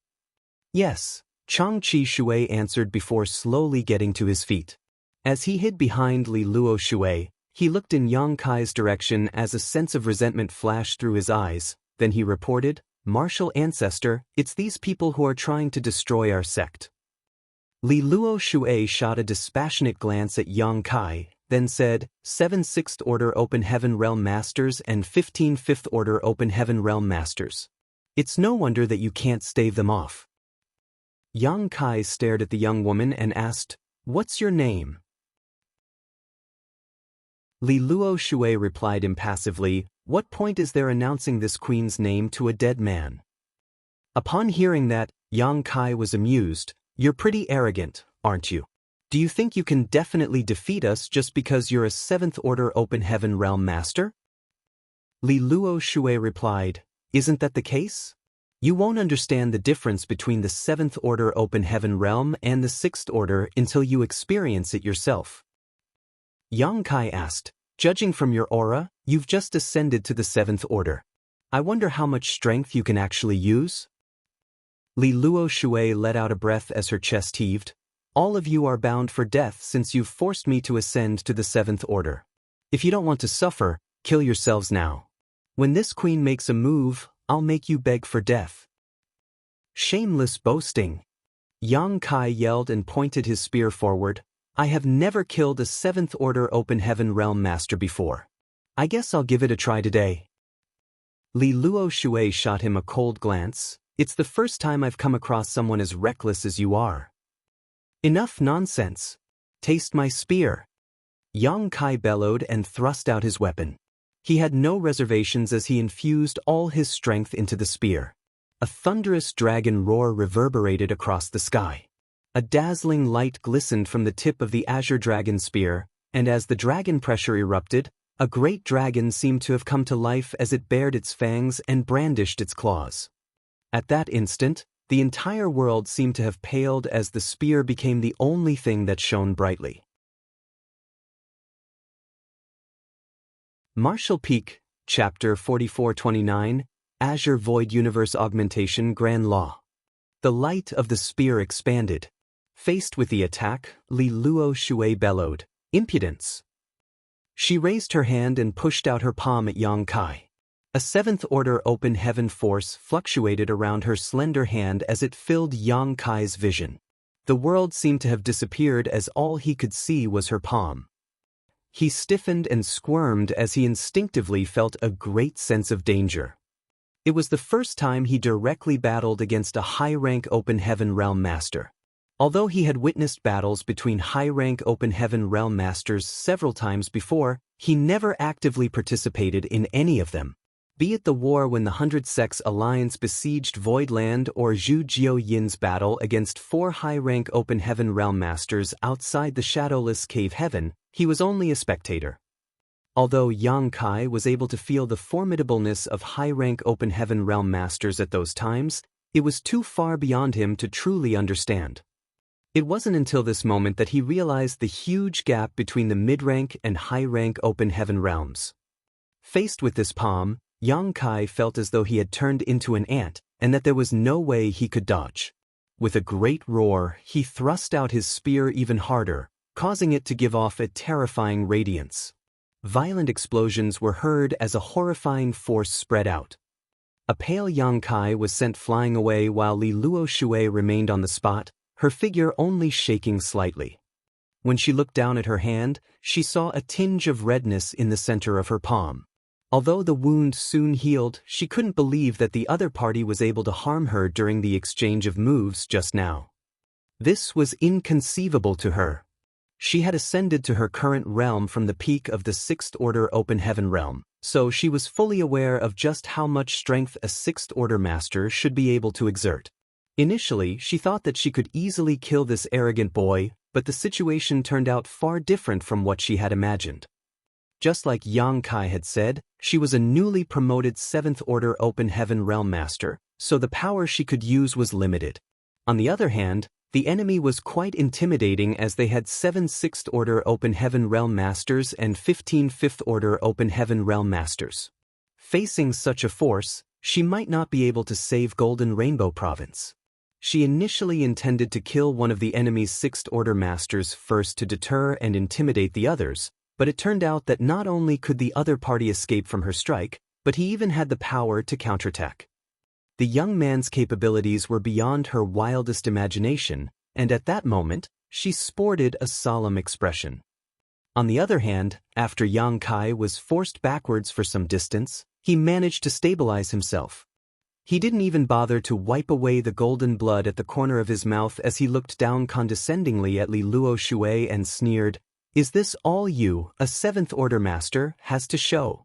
"Yes," Xianxia Shui answered before slowly getting to his feet. As he hid behind Li Luo Shui, he looked in Yang Kai's direction as a sense of resentment flashed through his eyes, then he reported, "Martial ancestor, it's these people who are trying to destroy our sect." Li Luo Shui shot a dispassionate glance at Yang Kai, then said, 7 Sixth Order Open Heaven Realm Masters and 15 Fifth Order Open Heaven Realm Masters. It's no wonder that you can't stave them off." Yang Kai stared at the young woman and asked, "What's your name?" Li Luo Shui replied impassively, "What point is there announcing this queen's name to a dead man?" Upon hearing that, Yang Kai was amused. "You're pretty arrogant, aren't you? Do you think you can definitely defeat us just because you're a 7th Order Open Heaven Realm Master?" Li Luo Shui replied, "Isn't that the case? You won't understand the difference between the 7th Order Open Heaven Realm and the 6th Order until you experience it yourself." Yang Kai asked, "Judging from your aura, you've just ascended to the 7th Order. I wonder how much strength you can actually use?" Li Luo Shui let out a breath as her chest heaved. "All of you are bound for death since you've forced me to ascend to the 7th Order. If you don't want to suffer, kill yourselves now. When this queen makes a move, I'll make you beg for death." "Shameless boasting!" Yang Kai yelled and pointed his spear forward. "I have never killed a 7th Order Open Heaven Realm Master before. I guess I'll give it a try today." Li Luo Shui shot him a cold glance. "It's the first time I've come across someone as reckless as you are." "Enough nonsense. Taste my spear." Yang Kai bellowed and thrust out his weapon. He had no reservations as he infused all his strength into the spear. A thunderous dragon roar reverberated across the sky. A dazzling light glistened from the tip of the azure dragon spear, and as the dragon pressure erupted, a great dragon seemed to have come to life as it bared its fangs and brandished its claws. At that instant, the entire world seemed to have paled as the spear became the only thing that shone brightly. Martial Peak, Chapter 4429, Azure Void Universe Augmentation Grand Law. The light of the spear expanded. Faced with the attack, Li Luo Shui bellowed, "Impudence!" She raised her hand and pushed out her palm at Yang Kai. A 7th Order Open Heaven force fluctuated around her slender hand as it filled Yang Kai's vision. The world seemed to have disappeared as all he could see was her palm. He stiffened and squirmed as he instinctively felt a great sense of danger. It was the first time he directly battled against a high-rank Open Heaven Realm Master. Although he had witnessed battles between high-rank Open Heaven Realm Masters several times before, he never actively participated in any of them. Be it the war when the 100 Sects Alliance besieged Voidland or Zhu Jiu Yin's battle against 4 high-rank Open Heaven Realm Masters outside the Shadowless Cave Heaven, he was only a spectator. Although Yang Kai was able to feel the formidableness of high-rank Open Heaven Realm Masters at those times, it was too far beyond him to truly understand. It wasn't until this moment that he realized the huge gap between the mid-rank and high-rank Open Heaven realms. Faced with this palm, Yang Kai felt as though he had turned into an ant, and that there was no way he could dodge. With a great roar, he thrust out his spear even harder, causing it to give off a terrifying radiance. Violent explosions were heard as a horrifying force spread out. A pale Yang Kai was sent flying away while Li Luo Shui remained on the spot, her figure only shaking slightly. When she looked down at her hand, she saw a tinge of redness in the center of her palm. Although the wound soon healed, she couldn't believe that the other party was able to harm her during the exchange of moves just now. This was inconceivable to her. She had ascended to her current realm from the peak of the Sixth Order Open Heaven realm, so she was fully aware of just how much strength a Sixth Order Master should be able to exert. Initially, she thought that she could easily kill this arrogant boy, but the situation turned out far different from what she had imagined. Just like Yang Kai had said, she was a newly promoted Seventh Order Open Heaven Realm Master, so the power she could use was limited. On the other hand, the enemy was quite intimidating as they had 7 Sixth Order Open Heaven Realm Masters and 15 Fifth Order Open Heaven Realm Masters. Facing such a force, she might not be able to save Golden Rainbow Province. She initially intended to kill one of the enemy's Sixth Order Masters first to deter and intimidate the others, but it turned out that not only could the other party escape from her strike, but he even had the power to counterattack. The young man's capabilities were beyond her wildest imagination, and at that moment, she sported a solemn expression. On the other hand, after Yang Kai was forced backwards for some distance, he managed to stabilize himself. He didn't even bother to wipe away the golden blood at the corner of his mouth as he looked down condescendingly at Li Luo Shui and sneered, "Is this all you, a Seventh Order Master, has to show?"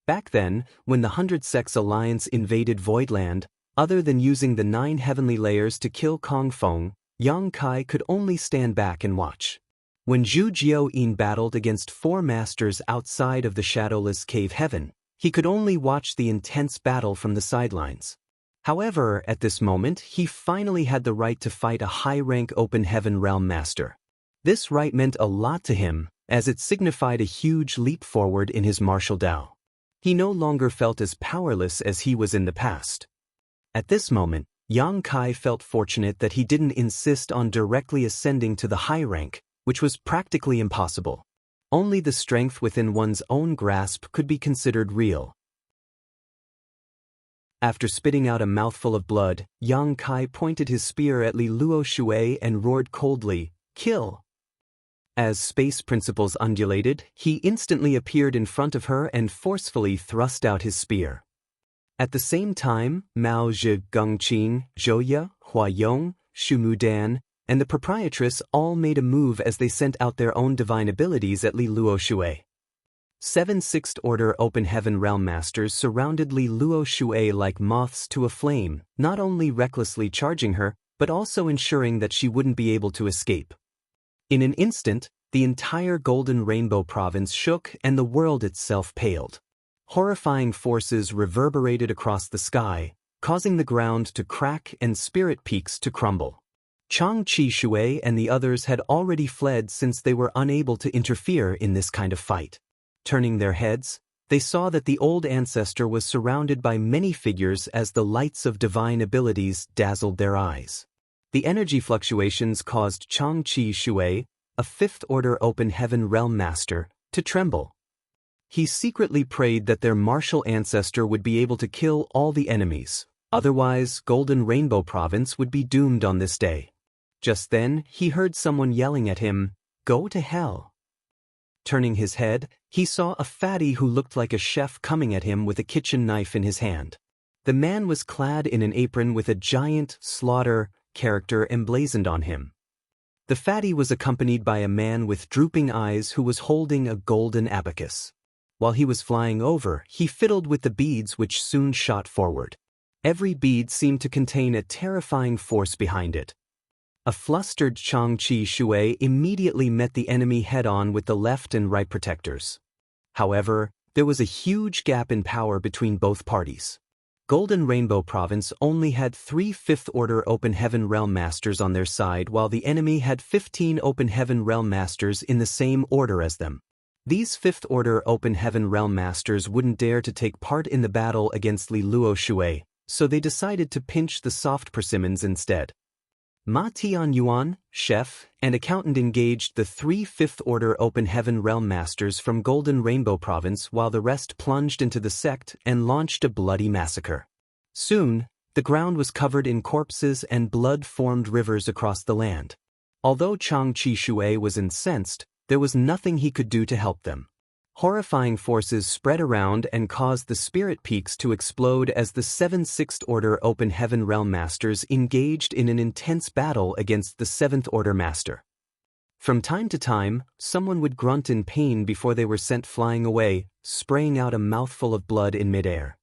Back then, when the 100 Sects Alliance invaded Voidland, other than using the 9 heavenly layers to kill Kong Feng, Yang Kai could only stand back and watch. When Zhu Jiao-yin battled against 4 masters outside of the Shadowless Cave Heaven, he could only watch the intense battle from the sidelines. However, at this moment, he finally had the right to fight a high-rank Open Heaven Realm Master. This right meant a lot to him, as it signified a huge leap forward in his martial Dao. He no longer felt as powerless as he was in the past. At this moment, Yang Kai felt fortunate that he didn't insist on directly ascending to the high rank, which was practically impossible. Only the strength within one's own grasp could be considered real. After spitting out a mouthful of blood, Yang Kai pointed his spear at Li Luo Shui and roared coldly, "Kill!" As space principles undulated, he instantly appeared in front of her and forcefully thrust out his spear. At the same time, Mao Zhi, Gengqing, Zhouya, Huayong, Shumudan, and the proprietress all made a move as they sent out their own divine abilities at Li Luo Shui. 7 Sixth Order Open Heaven Realm Masters surrounded Li Luo Shui like moths to a flame, not only recklessly charging her, but also ensuring that she wouldn't be able to escape. In an instant, the entire Golden Rainbow Province shook and the world itself paled. Horrifying forces reverberated across the sky, causing the ground to crack and spirit peaks to crumble. Chang Chi Shui and the others had already fled since they were unable to interfere in this kind of fight. Turning their heads, they saw that the old ancestor was surrounded by many figures as the lights of divine abilities dazzled their eyes. The energy fluctuations caused Chang Chi Shui, a Fifth Order Open Heaven Realm Master, to tremble. He secretly prayed that their martial ancestor would be able to kill all the enemies, otherwise Golden Rainbow Province would be doomed on this day. Just then, he heard someone yelling at him, "Go to hell." Turning his head, he saw a fatty who looked like a chef coming at him with a kitchen knife in his hand. The man was clad in an apron with a giant slaughter character emblazoned on him. The fatty was accompanied by a man with drooping eyes who was holding a golden abacus. While he was flying over, he fiddled with the beads which soon shot forward. Every bead seemed to contain a terrifying force behind it. A flustered Chang Chi Shui immediately met the enemy head-on with the left and right protectors. However, there was a huge gap in power between both parties. Golden Rainbow Province only had 3 Fifth Order Open Heaven Realm Masters on their side while the enemy had 15 Open Heaven Realm Masters in the same order as them. These Fifth Order Open Heaven Realm Masters wouldn't dare to take part in the battle against Li Luo Shui, so they decided to pinch the soft persimmons instead. Ma Tianyuan, chef, and accountant engaged the 3 fifth-order Open Heaven Realm Masters from Golden Rainbow Province while the rest plunged into the sect and launched a bloody massacre. Soon, the ground was covered in corpses and blood formed rivers across the land. Although Chang Chi Shui was incensed, there was nothing he could do to help them. Horrifying forces spread around and caused the spirit peaks to explode as the 7 Sixth-Order Open Heaven Realm Masters engaged in an intense battle against the 7th-Order Master. From time to time, someone would grunt in pain before they were sent flying away, spraying out a mouthful of blood in midair.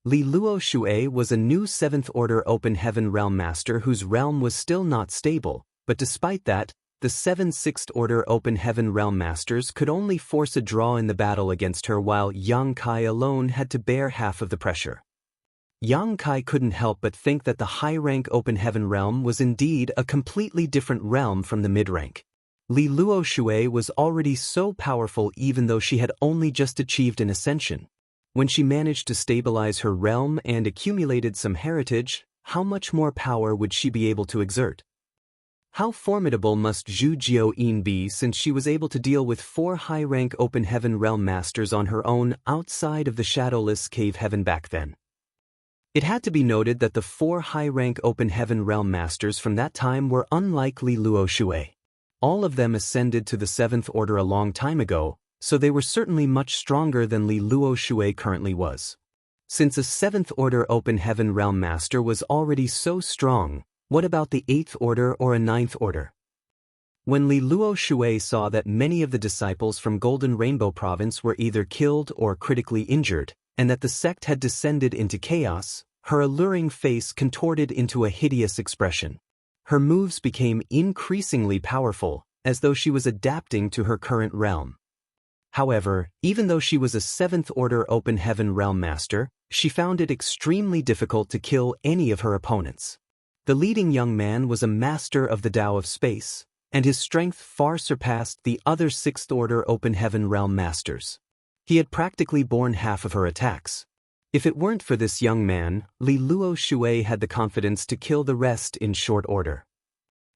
Li Luo Shui was a new 7th-Order Open Heaven Realm Master whose realm was still not stable, but despite that, the 7 Sixth-Order Open Heaven Realm Masters could only force a draw in the battle against her while Yang Kai alone had to bear half of the pressure. Yang Kai couldn't help but think that the high-rank Open Heaven realm was indeed a completely different realm from the mid-rank. Li Luo Shui was already so powerful even though she had only just achieved an ascension. When she managed to stabilize her realm and accumulated some heritage, how much more power would she be able to exert? How formidable must Zhu Jiaoyin be since she was able to deal with 4 high-rank Open Heaven Realm Masters on her own outside of the Shadowless Cave Heaven back then? It had to be noted that the 4 high-rank Open Heaven Realm Masters from that time were unlike Li Luo Shui. All of them ascended to the 7th Order a long time ago, so they were certainly much stronger than Li Luo Shui currently was. Since a 7th Order Open Heaven Realm Master was already so strong, what about the 8th Order or a 9th Order? When Li Luo Shui saw that many of the disciples from Golden Rainbow Province were either killed or critically injured, and that the sect had descended into chaos, her alluring face contorted into a hideous expression. Her moves became increasingly powerful, as though she was adapting to her current realm. However, even though she was a 7th Order Open Heaven Realm Master, she found it extremely difficult to kill any of her opponents. The leading young man was a master of the Tao of Space, and his strength far surpassed the other 6th Order Open Heaven Realm Masters. He had practically borne half of her attacks. If it weren't for this young man, Li Luo Shui had the confidence to kill the rest in short order.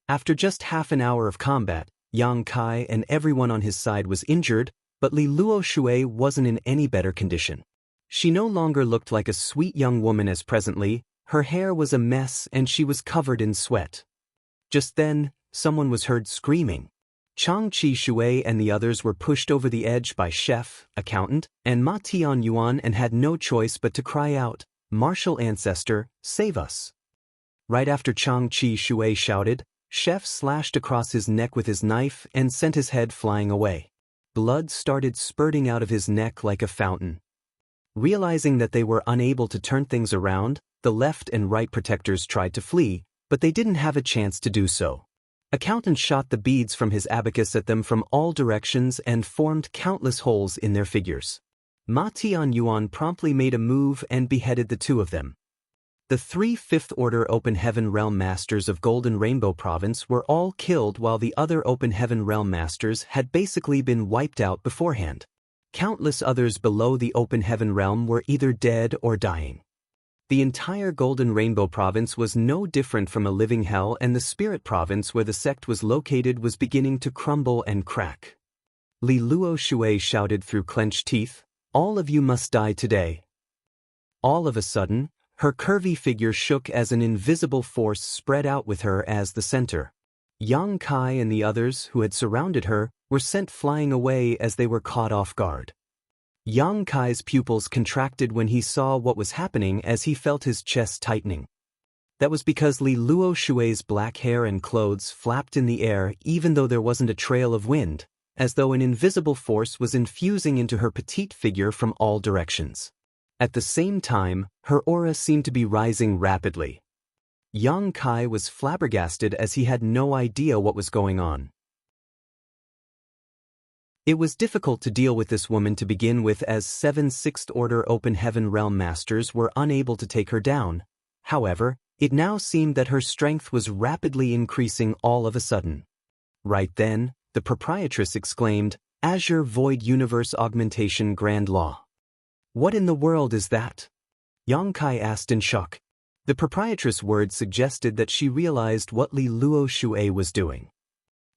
After just half an hour of combat, Yang Kai and everyone on his side was injured, but Li Luo Shui wasn't in any better condition. She no longer looked like a sweet young woman as presently. Her hair was a mess and she was covered in sweat. Just then, someone was heard screaming. Chang Chi Shui and the others were pushed over the edge by chef, accountant, and Ma Tianyuan and had no choice but to cry out, "Martial Ancestor, save us." Right after Chang Chi Shui shouted, chef slashed across his neck with his knife and sent his head flying away. Blood started spurting out of his neck like a fountain. Realizing that they were unable to turn things around, the left and right protectors tried to flee, but they didn't have a chance to do so. Accountant shot the beads from his abacus at them from all directions and formed countless holes in their figures. Ma Tianyuan promptly made a move and beheaded the 2 of them. The 3 Fifth Order Open Heaven Realm Masters of Golden Rainbow Province were all killed while the other Open Heaven Realm Masters had basically been wiped out beforehand. Countless others below the Open Heaven Realm were either dead or dying. The entire Golden Rainbow Province was no different from a living hell, and the Spirit Province where the sect was located was beginning to crumble and crack. Li Luo Shui shouted through clenched teeth, "All of you must die today." All of a sudden, her curvy figure shook as an invisible force spread out with her as the center. Yang Kai and the others who had surrounded her were sent flying away as they were caught off guard. Yang Kai's pupils contracted when he saw what was happening as he felt his chest tightening. That was because Li Luo Shui's black hair and clothes flapped in the air even though there wasn't a trail of wind, as though an invisible force was infusing into her petite figure from all directions. At the same time, her aura seemed to be rising rapidly. Yang Kai was flabbergasted as he had no idea what was going on. It was difficult to deal with this woman to begin with, as 7 Sixth Order Open Heaven Realm Masters were unable to take her down. However, it now seemed that her strength was rapidly increasing all of a sudden. Right then, the proprietress exclaimed, "Azure Void Universe Augmentation Grand Law." "What in the world is that?" Yang Kai asked in shock. The proprietress' words suggested that she realized what Li Luo Shui was doing.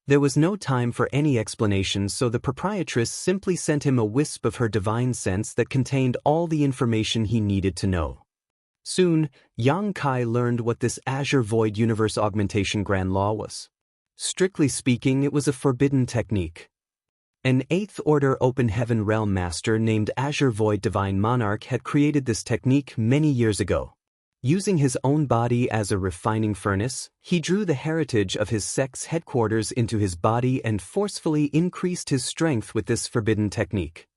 There was no time for any explanation, so the proprietress simply sent him a wisp of her divine sense that contained all the information he needed to know. Soon, Yang Kai learned what this Azure Void Universe Augmentation Grand Law was. Strictly speaking, it was a forbidden technique. An 8th Order Open Heaven Realm Master named Azure Void Divine Monarch had created this technique many years ago. Using his own body as a refining furnace, he drew the heritage of his sect's headquarters into his body and forcefully increased his strength with this forbidden technique.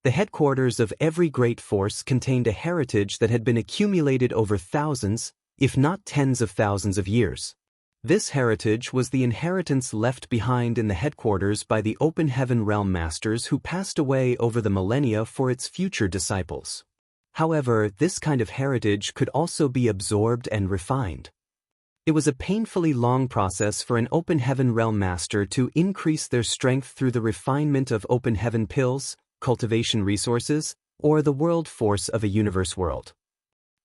The headquarters of every great force contained a heritage that had been accumulated over thousands, if not tens of thousands of years. This heritage was the inheritance left behind in the headquarters by the Open Heaven Realm Masters who passed away over the millennia for its future disciples. However, this kind of heritage could also be absorbed and refined. It was a painfully long process for an Open Heaven Realm Master to increase their strength through the refinement of Open Heaven pills, cultivation resources, or the world force of a universe world.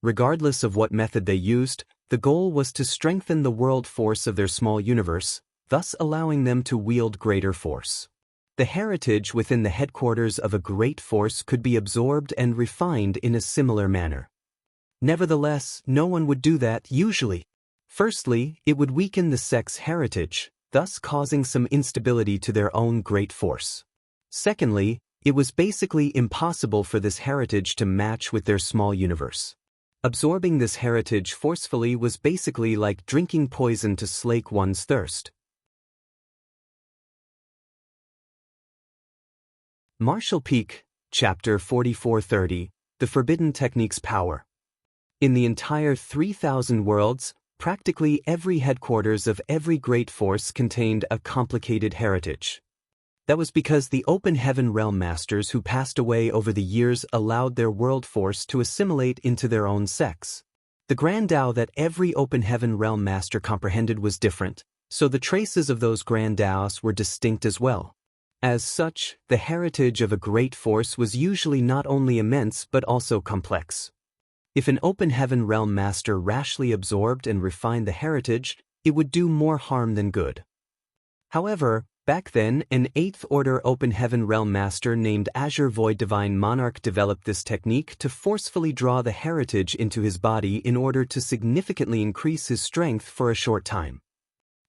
Regardless of what method they used, the goal was to strengthen the world force of their small universe, thus allowing them to wield greater force. The heritage within the headquarters of a great force could be absorbed and refined in a similar manner. Nevertheless, no one would do that usually. Firstly, it would weaken the sect's heritage, thus causing some instability to their own great force. Secondly, it was basically impossible for this heritage to match with their small universe. Absorbing this heritage forcefully was basically like drinking poison to slake one's thirst. Martial Peak, Chapter 4430, The Forbidden Technique's Power. In the entire 3,000 worlds, practically every headquarters of every great force contained a complicated heritage. That was because the Open Heaven Realm Masters who passed away over the years allowed their world force to assimilate into their own sects. The Grand Tao that every Open Heaven Realm Master comprehended was different, so the traces of those Grand Taos were distinct as well. As such, the heritage of a great force was usually not only immense but also complex. If an Open Heaven Realm Master rashly absorbed and refined the heritage, it would do more harm than good. However, back then, an 8th Order Open Heaven Realm Master named Azure Void Divine Monarch developed this technique to forcefully draw the heritage into his body in order to significantly increase his strength for a short time.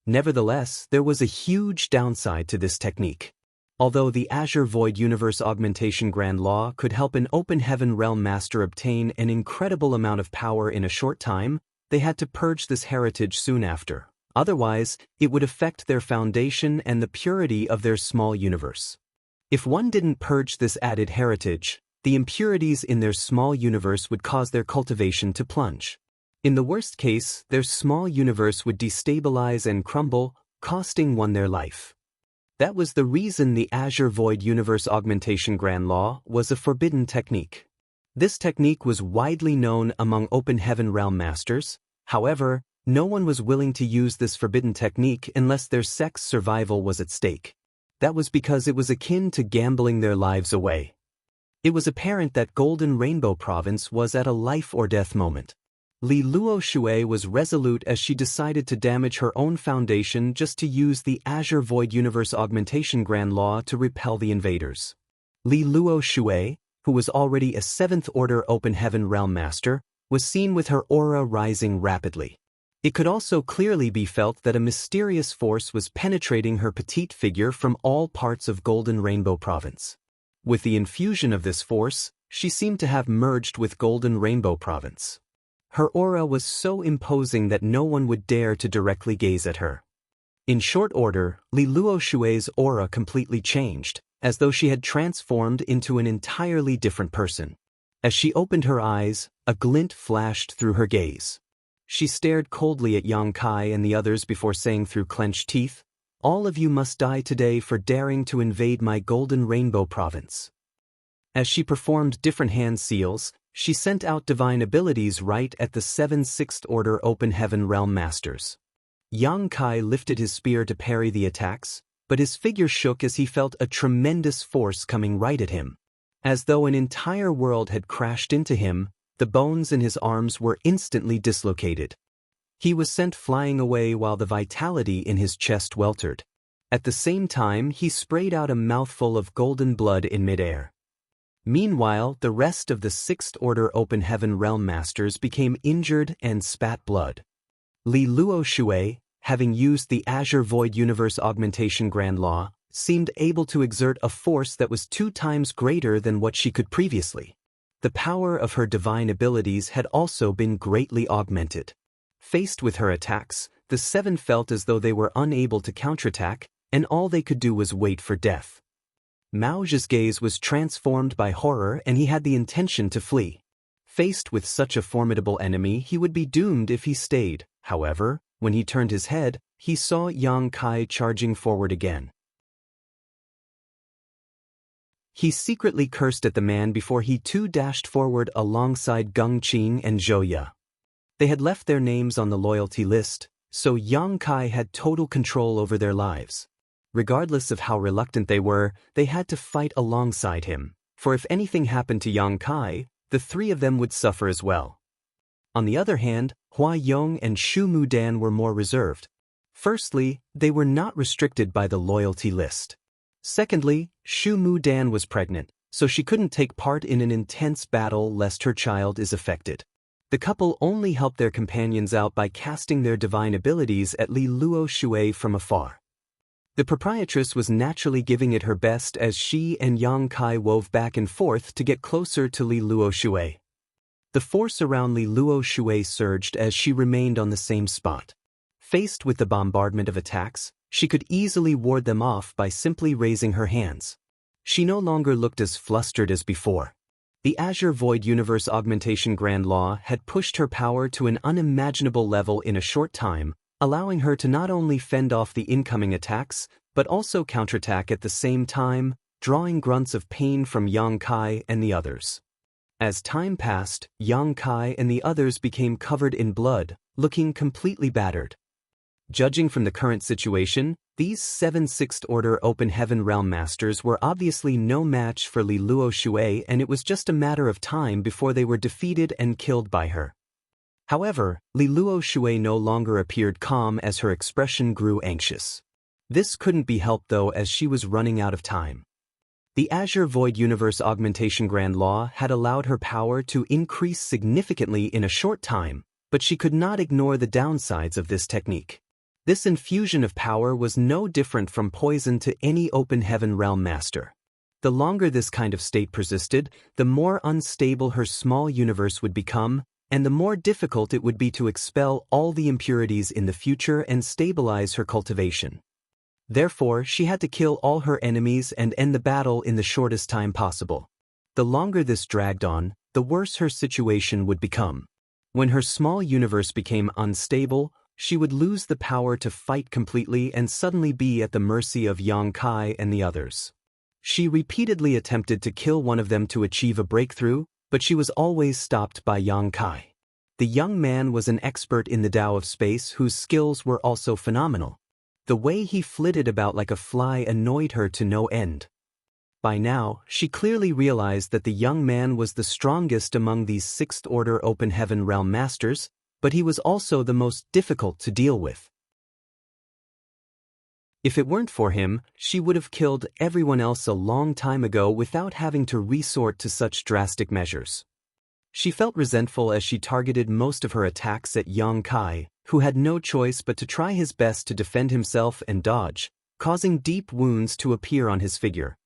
Nevertheless, there was a huge downside to this technique. Although the Azure Void Universe Augmentation Grand Law could help an Open Heaven Realm Master obtain an incredible amount of power in a short time, they had to purge this heritage soon after. Otherwise, it would affect their foundation and the purity of their small universe. If one didn't purge this added heritage, the impurities in their small universe would cause their cultivation to plunge. In the worst case, their small universe would destabilize and crumble, costing one their life. That was the reason the Azure Void Universe Augmentation Grand Law was a forbidden technique. This technique was widely known among Open Heaven Realm Masters. However, no one was willing to use this forbidden technique unless their sect's survival was at stake. That was because it was akin to gambling their lives away. It was apparent that Golden Rainbow Province was at a life-or-death moment. Li Luo Shui was resolute as she decided to damage her own foundation just to use the Azure Void Universe Augmentation Grand Law to repel the invaders. Li Luo Shui, who was already a 7th Order Open Heaven Realm Master, was seen with her aura rising rapidly. It could also clearly be felt that a mysterious force was penetrating her petite figure from all parts of Golden Rainbow Province. With the infusion of this force, she seemed to have merged with Golden Rainbow Province. Her aura was so imposing that no one would dare to directly gaze at her. In short order, Li Luo Shui's aura completely changed, as though she had transformed into an entirely different person. As she opened her eyes, a glint flashed through her gaze. She stared coldly at Yang Kai and the others before saying through clenched teeth, "All of you must die today for daring to invade my Golden Rainbow Province." As she performed different hand seals, she sent out divine abilities right at the 7 6th Order Open Heaven Realm Masters. Yang Kai lifted his spear to parry the attacks, but his figure shook as he felt a tremendous force coming right at him. As though an entire world had crashed into him, The bones in his arms were instantly dislocated. He was sent flying away while the vitality in his chest weltered. At the same time, he sprayed out a mouthful of golden blood in midair. Meanwhile, the rest of the Sixth Order Open Heaven Realm Masters became injured and spat blood. Li Luo Shui, having used the Azure Void Universe Augmentation Grand Law, seemed able to exert a force that was 2 times greater than what she could previously. The power of her divine abilities had also been greatly augmented. Faced with her attacks, the 7 felt as though they were unable to counterattack, and all they could do was wait for death. Mao Zhe's gaze was transformed by horror and he had the intention to flee. Faced with such a formidable enemy, he would be doomed if he stayed. However, when he turned his head, he saw Yang Kai charging forward again. He secretly cursed at the man before he too dashed forward alongside Geng Qing and Zhou Ye. They had left their names on the loyalty list, so Yang Kai had total control over their lives. Regardless of how reluctant they were, they had to fight alongside him, for if anything happened to Yang Kai, the 3 of them would suffer as well. On the other hand, Hua Yong and Shu Mudan were more reserved. Firstly, they were not restricted by the loyalty list. Secondly, Shu Mudan was pregnant, so she couldn't take part in an intense battle lest her child is affected. The couple only helped their companions out by casting their divine abilities at Li Luo Shui from afar. The proprietress was naturally giving it her best as she and Yang Kai wove back and forth to get closer to Li Luo Shui. The force around Li Luo Shui surged as she remained on the same spot. Faced with the bombardment of attacks, she could easily ward them off by simply raising her hands. She no longer looked as flustered as before. The Azure Void Universe Augmentation Grand Law had pushed her power to an unimaginable level in a short time, allowing her to not only fend off the incoming attacks, but also counterattack at the same time, drawing grunts of pain from Yang Kai and the others. As time passed, Yang Kai and the others became covered in blood, looking completely battered. Judging from the current situation, these 7 Sixth Order Open Heaven Realm Masters were obviously no match for Li Luo Shui, and it was just a matter of time before they were defeated and killed by her. However, Li Luo Shui no longer appeared calm as her expression grew anxious. This couldn't be helped though, as she was running out of time. The Azure Void Universe Augmentation Grand Law had allowed her power to increase significantly in a short time, but she could not ignore the downsides of this technique. This infusion of power was no different from poison to any Open Heaven Realm Master. The longer this kind of state persisted, the more unstable her small universe would become, and the more difficult it would be to expel all the impurities in the future and stabilize her cultivation. Therefore, she had to kill all her enemies and end the battle in the shortest time possible. The longer this dragged on, the worse her situation would become. When her small universe became unstable, she would lose the power to fight completely and suddenly be at the mercy of Yang Kai and the others. She repeatedly attempted to kill one of them to achieve a breakthrough, but she was always stopped by Yang Kai. The young man was an expert in the Tao of space whose skills were also phenomenal. The way he flitted about like a fly annoyed her to no end. By now, she clearly realized that the young man was the strongest among these Sixth Order Open Heaven Realm Masters, but he was also the most difficult to deal with. If it weren't for him, she would have killed everyone else a long time ago without having to resort to such drastic measures. She felt resentful as she targeted most of her attacks at Yang Kai, who had no choice but to try his best to defend himself and dodge, causing deep wounds to appear on his figure.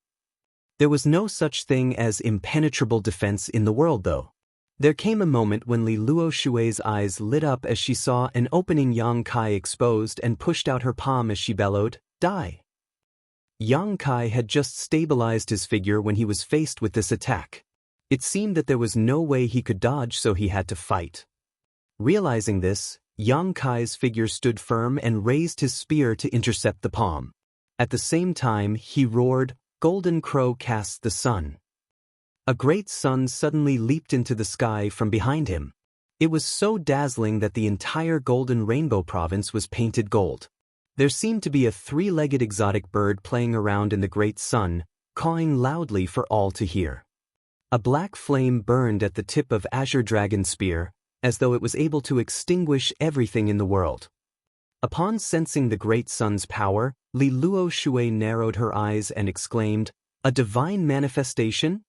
There was no such thing as impenetrable defense in the world though. There came a moment when Li Luo Shui's eyes lit up as she saw an opening Yang Kai exposed and pushed out her palm as she bellowed, "Die!" Yang Kai had just stabilized his figure when he was faced with this attack. It seemed that there was no way he could dodge, so he had to fight. Realizing this, Yang Kai's figure stood firm and raised his spear to intercept the palm. At the same time, he roared, "Golden Crow casts the sun." A great sun suddenly leaped into the sky from behind him. It was so dazzling that the entire Golden Rainbow province was painted gold. There seemed to be a 3-legged exotic bird playing around in the great sun, cawing loudly for all to hear. A black flame burned at the tip of Azure Dragon's spear, as though it was able to extinguish everything in the world. Upon sensing the great sun's power, Li Luo Shui narrowed her eyes and exclaimed, "A divine manifestation?"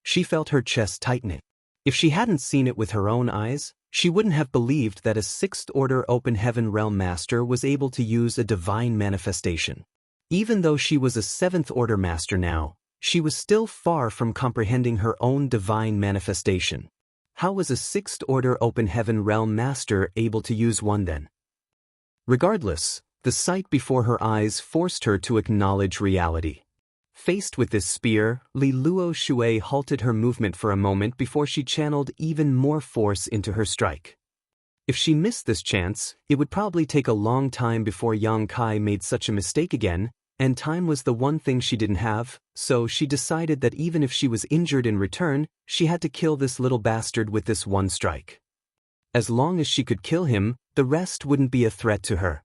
She felt her chest tightening. If she hadn't seen it with her own eyes, she wouldn't have believed that a sixth-order open heaven realm master was able to use a divine manifestation. Even though she was a seventh-order master now, she was still far from comprehending her own divine manifestation. How was a sixth-order open heaven realm master able to use one then? Regardless, the sight before her eyes forced her to acknowledge reality. Faced with this spear, Li Luo Shui halted her movement for a moment before she channeled even more force into her strike. If she missed this chance, it would probably take a long time before Yang Kai made such a mistake again, and time was the one thing she didn't have, so she decided that even if she was injured in return, she had to kill this little bastard with this one strike. As long as she could kill him, the rest wouldn't be a threat to her.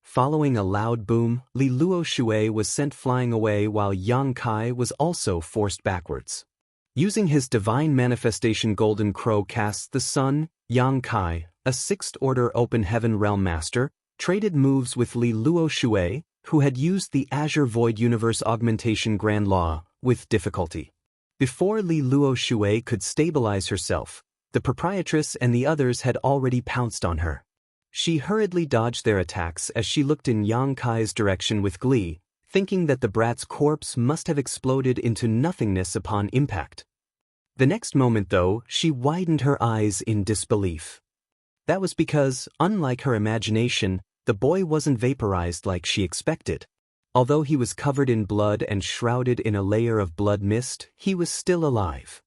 Following a loud boom, Li Luo Shui was sent flying away while Yang Kai was also forced backwards. Using his divine manifestation Golden Crow casts the sun, Yang Kai, a sixth-order open heaven realm master, traded moves with Li Luo Shui, who had used the Azure Void Universe Augmentation Grand Law, with difficulty. Before Li Luo Shui could stabilize herself, the proprietress and the others had already pounced on her. She hurriedly dodged their attacks as she looked in Yang Kai's direction with glee, thinking that the brat's corpse must have exploded into nothingness upon impact. The next moment, though, she widened her eyes in disbelief. That was because, unlike her imagination, the boy wasn't vaporized like she expected. Although he was covered in blood and shrouded in a layer of blood mist, he was still alive.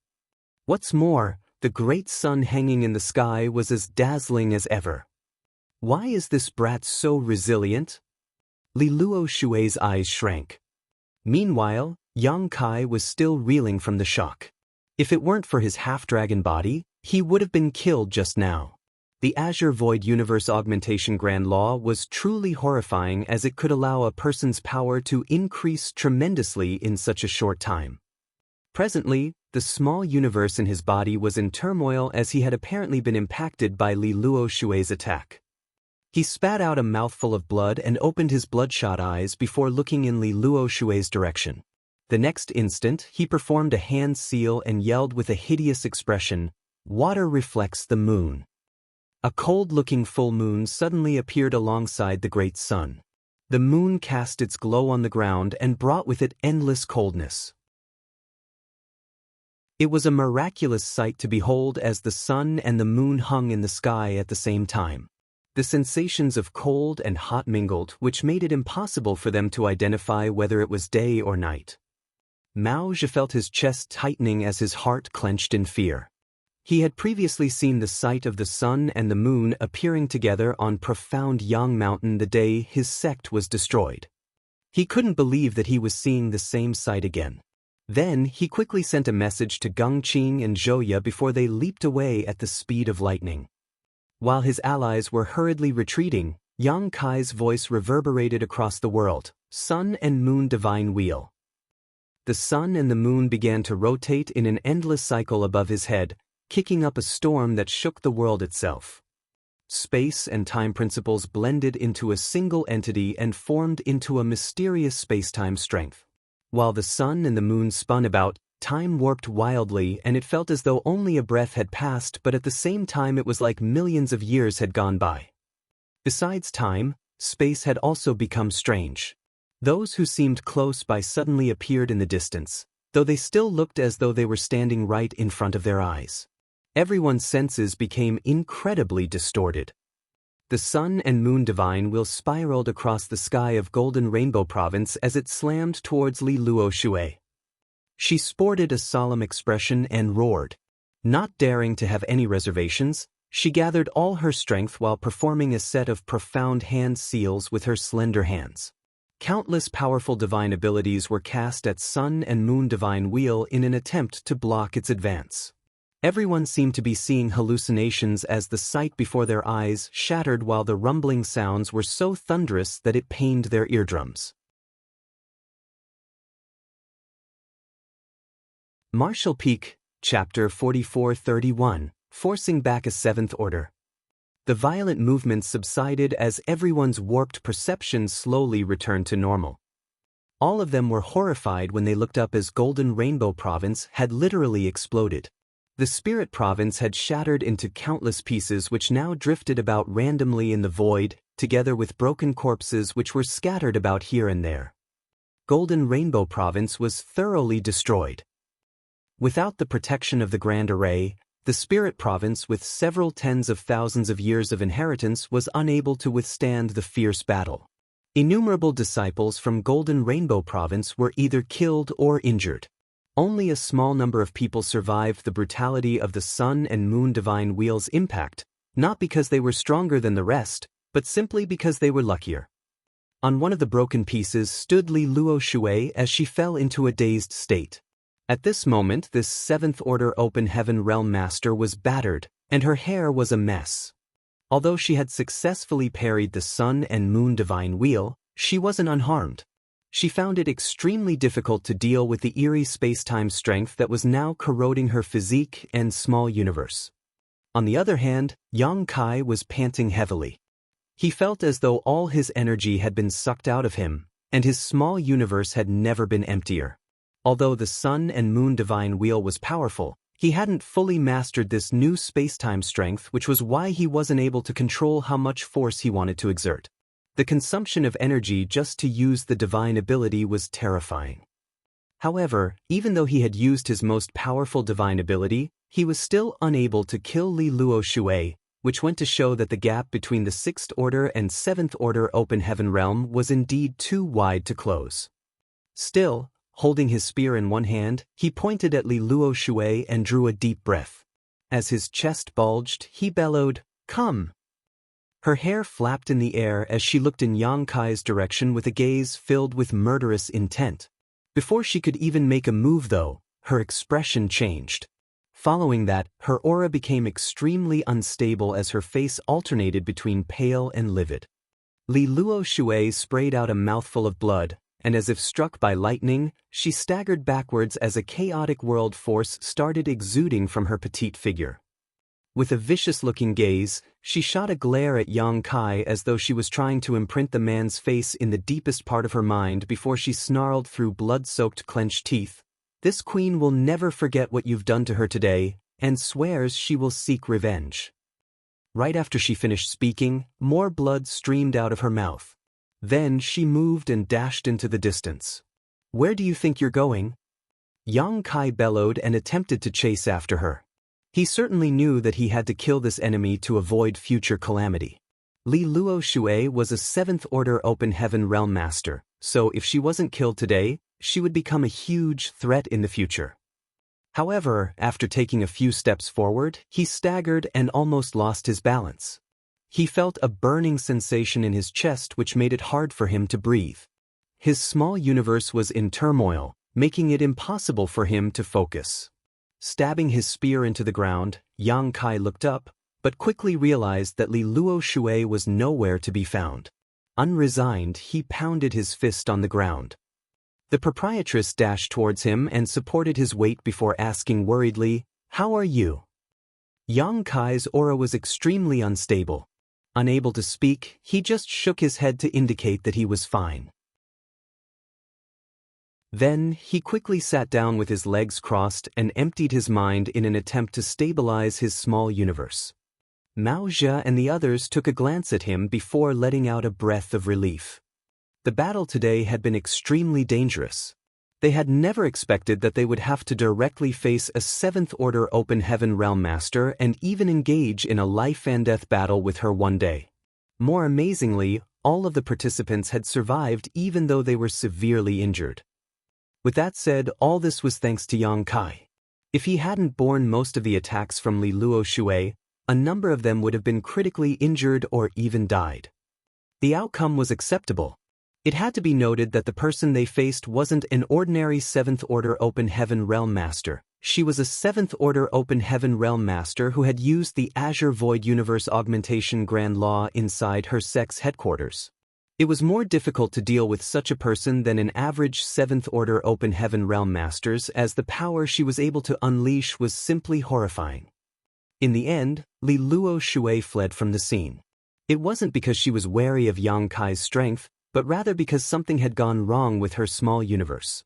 What's more, the great sun hanging in the sky was as dazzling as ever. Why is this brat so resilient? Li Luo Shui's eyes shrank. Meanwhile, Yang Kai was still reeling from the shock. If it weren't for his half-dragon body, he would have been killed just now. The Azure Void Universe Augmentation Grand Law was truly horrifying as it could allow a person's power to increase tremendously in such a short time. Presently, the small universe in his body was in turmoil as he had apparently been impacted by Li Luo Shui's attack. He spat out a mouthful of blood and opened his bloodshot eyes before looking in Li Luo Shui's direction. The next instant, he performed a hand seal and yelled with a hideous expression, "Water reflects the moon." A cold-looking full moon suddenly appeared alongside the great sun. The moon cast its glow on the ground and brought with it endless coldness. It was a miraculous sight to behold as the sun and the moon hung in the sky at the same time. The sensations of cold and hot mingled, which made it impossible for them to identify whether it was day or night. Mao Zhe felt his chest tightening as his heart clenched in fear. He had previously seen the sight of the sun and the moon appearing together on profound Yang Mountain the day his sect was destroyed. He couldn't believe that he was seeing the same sight again. Then he quickly sent a message to Gengqing and Zhouya before they leaped away at the speed of lightning. While his allies were hurriedly retreating, Yang Kai's voice reverberated across the world, "Sun and Moon Divine Wheel." The sun and the moon began to rotate in an endless cycle above his head, kicking up a storm that shook the world itself. Space and time principles blended into a single entity and formed into a mysterious space-time strength. While the sun and the moon spun about, time warped wildly and it felt as though only a breath had passed, but at the same time it was like millions of years had gone by. Besides time, space had also become strange. Those who seemed close by suddenly appeared in the distance, though they still looked as though they were standing right in front of their eyes. Everyone's senses became incredibly distorted. The sun and moon divine wheel spiraled across the sky of Golden Rainbow Province as it slammed towards Li Luo Shui. She sported a solemn expression and roared. Not daring to have any reservations, she gathered all her strength while performing a set of profound hand seals with her slender hands. Countless powerful divine abilities were cast at sun and moon divine wheel in an attempt to block its advance. Everyone seemed to be seeing hallucinations as the sight before their eyes shattered while the rumbling sounds were so thunderous that it pained their eardrums. Martial Peak, Chapter 4431, Forcing Back a Seventh Order. The violent movements subsided as everyone's warped perceptions slowly returned to normal. All of them were horrified when they looked up as Golden Rainbow Province had literally exploded. The Spirit Province had shattered into countless pieces which now drifted about randomly in the void, together with broken corpses which were scattered about here and there. Golden Rainbow Province was thoroughly destroyed. Without the protection of the Grand Array, the Spirit Province with several tens of thousands of years of inheritance was unable to withstand the fierce battle. Innumerable disciples from Golden Rainbow Province were either killed or injured. Only a small number of people survived the brutality of the Sun and Moon Divine Wheel's impact, not because they were stronger than the rest, but simply because they were luckier. On one of the broken pieces stood Li Luo Shui as she fell into a dazed state. At this moment, this Seventh Order Open Heaven Realm Master was battered, and her hair was a mess. Although she had successfully parried the Sun and Moon Divine Wheel, she wasn't unharmed. She found it extremely difficult to deal with the eerie space-time strength that was now corroding her physique and small universe. On the other hand, Yang Kai was panting heavily. He felt as though all his energy had been sucked out of him, and his small universe had never been emptier. Although the Sun and Moon Divine Wheel was powerful, he hadn't fully mastered this new space-time strength, which was why he wasn't able to control how much force he wanted to exert. The consumption of energy just to use the divine ability was terrifying. However, even though he had used his most powerful divine ability, he was still unable to kill Li Luo Shui, which went to show that the gap between the Sixth Order and Seventh Order Open Heaven Realm was indeed too wide to close. Still, holding his spear in one hand, he pointed at Li Luo Shui and drew a deep breath. As his chest bulged, he bellowed, "Come!" Her hair flapped in the air as she looked in Yang Kai's direction with a gaze filled with murderous intent. Before she could even make a move though, her expression changed. Following that, her aura became extremely unstable as her face alternated between pale and livid. Li Luo Shui sprayed out a mouthful of blood, and as if struck by lightning, she staggered backwards as a chaotic world force started exuding from her petite figure. With a vicious-looking gaze, she shot a glare at Yang Kai as though she was trying to imprint the man's face in the deepest part of her mind before she snarled through blood-soaked clenched teeth, "This queen will never forget what you've done to her today, and swears she will seek revenge." Right after she finished speaking, more blood streamed out of her mouth. Then she moved and dashed into the distance. "Where do you think you're going?" Yang Kai bellowed and attempted to chase after her. He certainly knew that he had to kill this enemy to avoid future calamity. Li Luo Shui was a Seventh Order Open Heaven Realm Master, so if she wasn't killed today, she would become a huge threat in the future. However, after taking a few steps forward, he staggered and almost lost his balance. He felt a burning sensation in his chest which made it hard for him to breathe. His small universe was in turmoil, making it impossible for him to focus. Stabbing his spear into the ground, Yang Kai looked up, but quickly realized that Li Luo Shui was nowhere to be found. Unresigned, he pounded his fist on the ground. The proprietress dashed towards him and supported his weight before asking worriedly, "How are you?" Yang Kai's aura was extremely unstable. Unable to speak, he just shook his head to indicate that he was fine. Then, he quickly sat down with his legs crossed and emptied his mind in an attempt to stabilize his small universe. Mao Zhe and the others took a glance at him before letting out a breath of relief. The battle today had been extremely dangerous. They had never expected that they would have to directly face a Seventh Order Open Heaven Realm Master and even engage in a life-and-death battle with her one day. More amazingly, all of the participants had survived even though they were severely injured. With that said, all this was thanks to Yang Kai. If he hadn't borne most of the attacks from Li Luo Shui, a number of them would have been critically injured or even died. The outcome was acceptable. It had to be noted that the person they faced wasn't an ordinary Seventh Order Open Heaven Realm Master. She was a Seventh Order Open Heaven Realm Master who had used the Azure Void Universe Augmentation Grand Law inside her sect's headquarters. It was more difficult to deal with such a person than an average 7th Order Open Heaven Realm Masters, as the power she was able to unleash was simply horrifying. In the end, Li Luo Shui fled from the scene. It wasn't because she was wary of Yang Kai's strength, but rather because something had gone wrong with her small universe.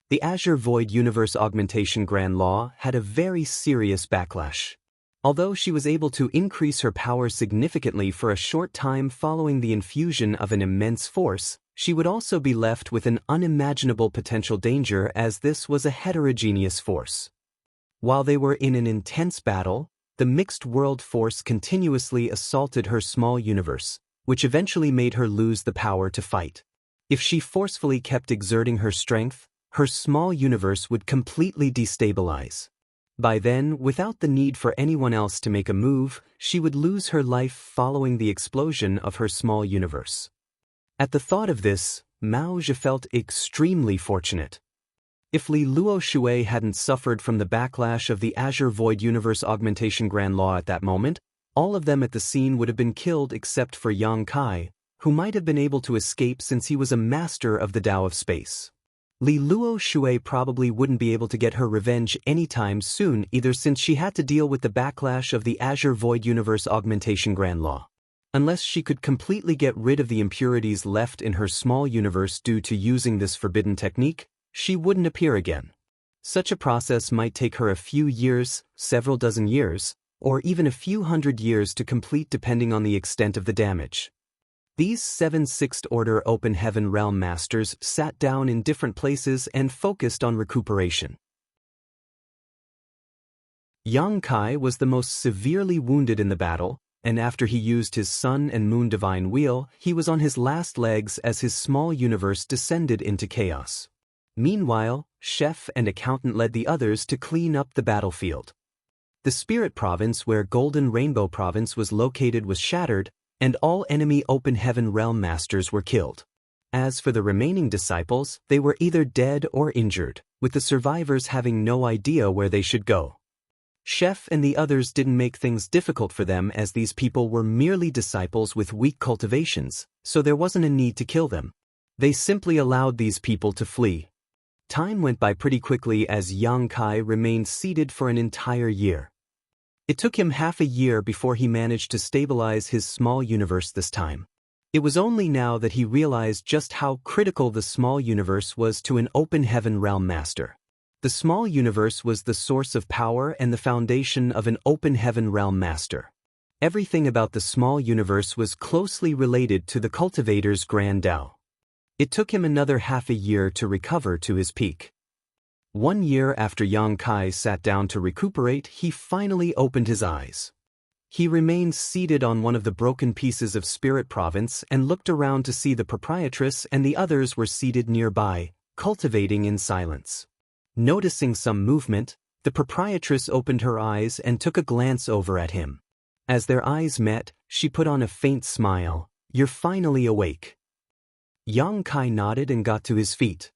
The Azure Void Universe Augmentation Grand Law had a very serious backlash. Although she was able to increase her power significantly for a short time following the infusion of an immense force, she would also be left with an unimaginable potential danger, as this was a heterogeneous force. While they were in an intense battle, the mixed world force continuously assaulted her small universe, which eventually made her lose the power to fight. If she forcefully kept exerting her strength, her small universe would completely destabilize. By then, without the need for anyone else to make a move, she would lose her life following the explosion of her small universe. At the thought of this, Mao Zhe felt extremely fortunate. If Li Luo Shui hadn't suffered from the backlash of the Azure Void Universe Augmentation Grand Law at that moment, all of them at the scene would have been killed except for Yang Kai, who might have been able to escape since he was a master of the Tao of Space. Li Luo Shui probably wouldn't be able to get her revenge anytime soon either, since she had to deal with the backlash of the Azure Void Universe Augmentation Grand Law. Unless she could completely get rid of the impurities left in her small universe due to using this forbidden technique, she wouldn't appear again. Such a process might take her a few years, several dozen years, or even a few hundred years to complete, depending on the extent of the damage. These 7 Sixth Order Open Heaven Realm Masters sat down in different places and focused on recuperation. Yang Kai was the most severely wounded in the battle, and after he used his Sun and Moon Divine Wheel, he was on his last legs as his small universe descended into chaos. Meanwhile, Chef and Accountant led the others to clean up the battlefield. The Spirit Province, where Golden Rainbow Province was located, was shattered, and all enemy Open Heaven Realm Masters were killed. As for the remaining disciples, they were either dead or injured, with the survivors having no idea where they should go. Chef and the others didn't make things difficult for them, as these people were merely disciples with weak cultivations, so there wasn't a need to kill them. They simply allowed these people to flee. Time went by pretty quickly as Yang Kai remained seated for an entire year. It took him half a year before he managed to stabilize his small universe this time. It was only now that he realized just how critical the small universe was to an Open Heaven Realm Master. The small universe was the source of power and the foundation of an Open Heaven Realm Master. Everything about the small universe was closely related to the cultivator's grand Tao. It took him another half a year to recover to his peak. 1 year after Yang Kai sat down to recuperate, he finally opened his eyes. He remained seated on one of the broken pieces of Spirit Province and looked around to see the proprietress and the others were seated nearby, cultivating in silence. Noticing some movement, the proprietress opened her eyes and took a glance over at him. As their eyes met, she put on a faint smile. "You're finally awake." Yang Kai nodded and got to his feet.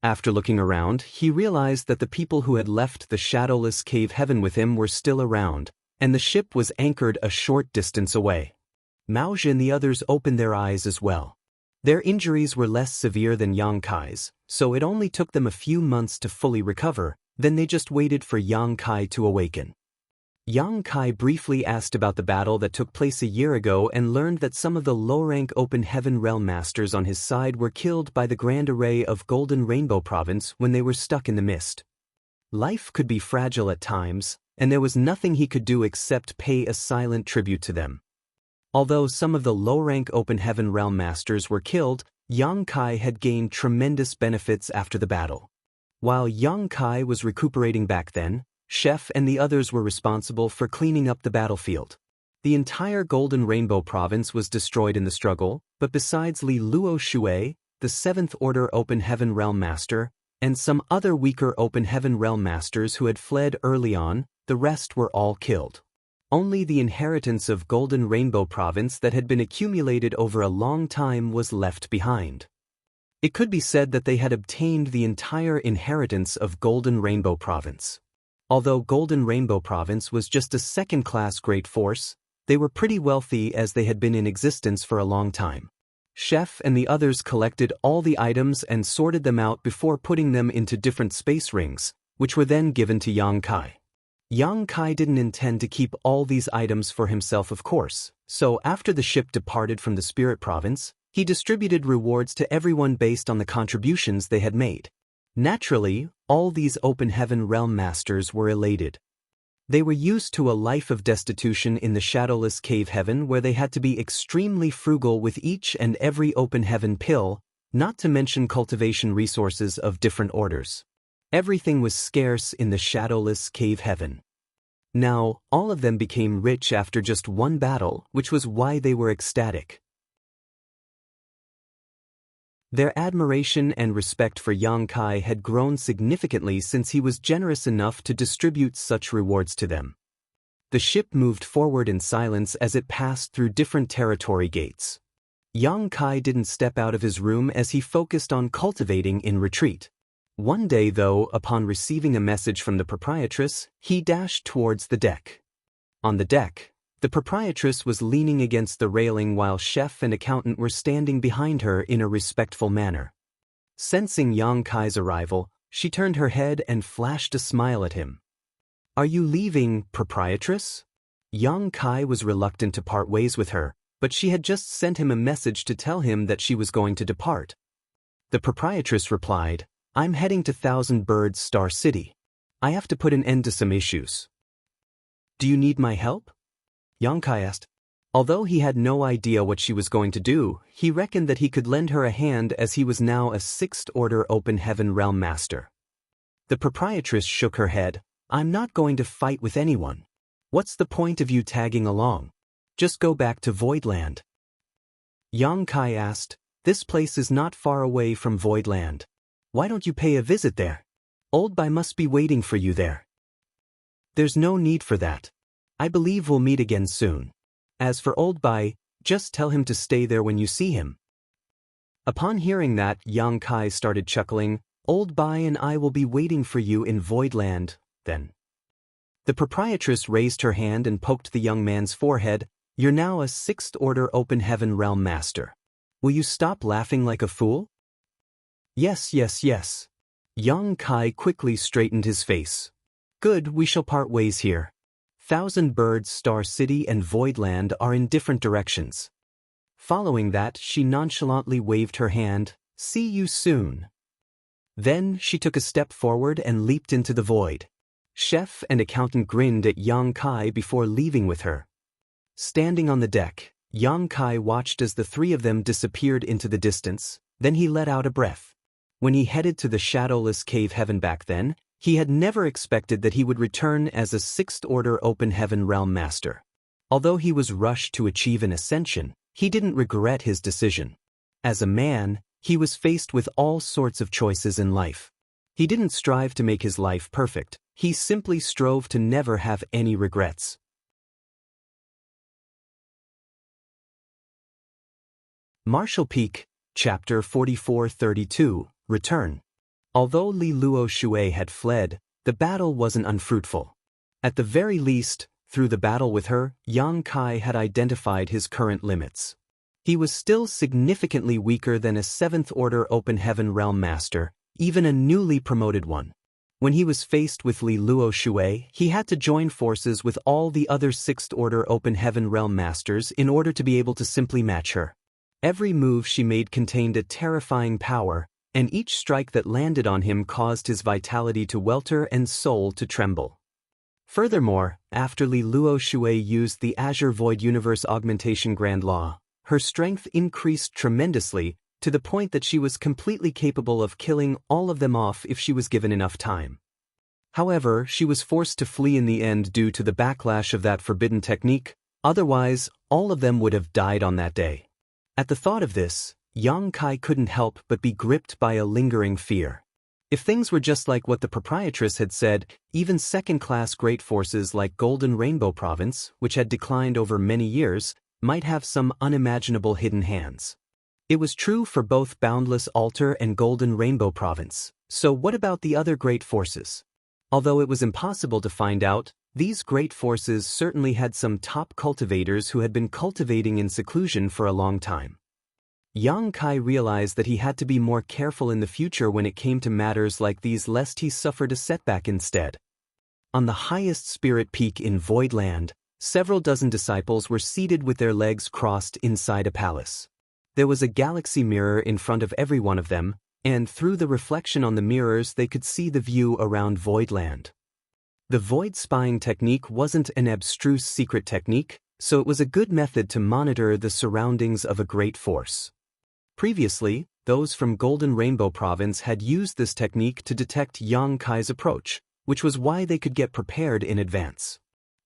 After looking around, he realized that the people who had left the shadowless cave heaven with him were still around, and the ship was anchored a short distance away. Mao Zhe and the others opened their eyes as well. Their injuries were less severe than Yang Kai's, so it only took them a few months to fully recover, then they just waited for Yang Kai to awaken. Yang Kai briefly asked about the battle that took place a year ago and learned that some of the low-rank Open Heaven Realm Masters on his side were killed by the Grand Array of Golden Rainbow Province when they were stuck in the mist. Life could be fragile at times, and there was nothing he could do except pay a silent tribute to them. Although some of the low-rank Open Heaven Realm Masters were killed, Yang Kai had gained tremendous benefits after the battle. While Yang Kai was recuperating back then, Chef and the others were responsible for cleaning up the battlefield. The entire Golden Rainbow Province was destroyed in the struggle, but besides Li Luo Shui, the 7th Order Open Heaven Realm Master, and some other weaker Open Heaven Realm Masters who had fled early on, the rest were all killed. Only the inheritance of Golden Rainbow Province that had been accumulated over a long time was left behind. It could be said that they had obtained the entire inheritance of Golden Rainbow Province. Although Golden Rainbow Province was just a second-class great force, they were pretty wealthy as they had been in existence for a long time. Chef and the others collected all the items and sorted them out before putting them into different space rings, which were then given to Yang Kai. Yang Kai didn't intend to keep all these items for himself, of course, so after the ship departed from the Spirit Province, he distributed rewards to everyone based on the contributions they had made. Naturally, all these open heaven realm masters were elated. They were used to a life of destitution in the shadowless cave heaven where they had to be extremely frugal with each and every open heaven pill, not to mention cultivation resources of different orders. Everything was scarce in the shadowless cave heaven. Now, all of them became rich after just one battle, which was why they were ecstatic. Their admiration and respect for Yang Kai had grown significantly since he was generous enough to distribute such rewards to them. The ship moved forward in silence as it passed through different territory gates. Yang Kai didn't step out of his room as he focused on cultivating in retreat. One day, though, upon receiving a message from the proprietress, he dashed towards the deck. On the deck, the proprietress was leaning against the railing while chef and accountant were standing behind her in a respectful manner. Sensing Yang Kai's arrival, she turned her head and flashed a smile at him. "Are you leaving, proprietress?" Yang Kai was reluctant to part ways with her, but she had just sent him a message to tell him that she was going to depart. The proprietress replied, "I'm heading to Thousand Birds Star City. I have to put an end to some issues." "Do you need my help?" Yang Kai asked. Although he had no idea what she was going to do, he reckoned that he could lend her a hand as he was now a 6th Order Open Heaven Realm Master. The proprietress shook her head. "I'm not going to fight with anyone. What's the point of you tagging along? Just go back to Voidland." Yang Kai asked, "This place is not far away from Voidland. Why don't you pay a visit there? Old Bai must be waiting for you there." "There's no need for that. I believe we'll meet again soon. As for Old Bai, just tell him to stay there when you see him." Upon hearing that, Yang Kai started chuckling. "Old Bai and I will be waiting for you in Voidland, then." The proprietress raised her hand and poked the young man's forehead. "You're now a 6th Order Open Heaven Realm Master. Will you stop laughing like a fool?" "Yes, yes, yes." Yang Kai quickly straightened his face. "Good, we shall part ways here. Thousand Birds Star City and Voidland are in different directions." Following that, she nonchalantly waved her hand. "See you soon." Then she took a step forward and leaped into the void. Chef and accountant grinned at Yang Kai before leaving with her. Standing on the deck, Yang Kai watched as the three of them disappeared into the distance, then he let out a breath. When he headed to the shadowless cave heaven back then, he had never expected that he would return as a 6th Order Open Heaven Realm Master. Although he was rushed to achieve an ascension, he didn't regret his decision. As a man, he was faced with all sorts of choices in life. He didn't strive to make his life perfect, he simply strove to never have any regrets. Martial Peak, Chapter 4432, Return. Although Li Luo Shui had fled, the battle wasn't unfruitful. At the very least, through the battle with her, Yang Kai had identified his current limits. He was still significantly weaker than a 7th Order Open Heaven Realm Master, even a newly promoted one. When he was faced with Li Luo Shui, he had to join forces with all the other 6th Order Open Heaven Realm Masters in order to be able to simply match her. Every move she made contained a terrifying power, and each strike that landed on him caused his vitality to welter and soul to tremble. Furthermore, after Li Luo Shui used the Azure Void Universe Augmentation Grand Law, her strength increased tremendously to the point that she was completely capable of killing all of them off if she was given enough time. However, she was forced to flee in the end due to the backlash of that forbidden technique, otherwise, all of them would have died on that day. At the thought of this, Yang Kai couldn't help but be gripped by a lingering fear. If things were just like what the proprietress had said, even second-class great forces like Golden Rainbow Province, which had declined over many years, might have some unimaginable hidden hands. It was true for both Boundless Altar and Golden Rainbow Province, so what about the other great forces? Although it was impossible to find out, these great forces certainly had some top cultivators who had been cultivating in seclusion for a long time. Yang Kai realized that he had to be more careful in the future when it came to matters like these lest he suffered a setback instead. On the highest spirit peak in Voidland, several dozen disciples were seated with their legs crossed inside a palace. There was a galaxy mirror in front of every one of them, and through the reflection on the mirrors they could see the view around Voidland. The void spying technique wasn't an abstruse secret technique, so it was a good method to monitor the surroundings of a great force. Previously, those from Golden Rainbow Province had used this technique to detect Yang Kai's approach, which was why they could get prepared in advance.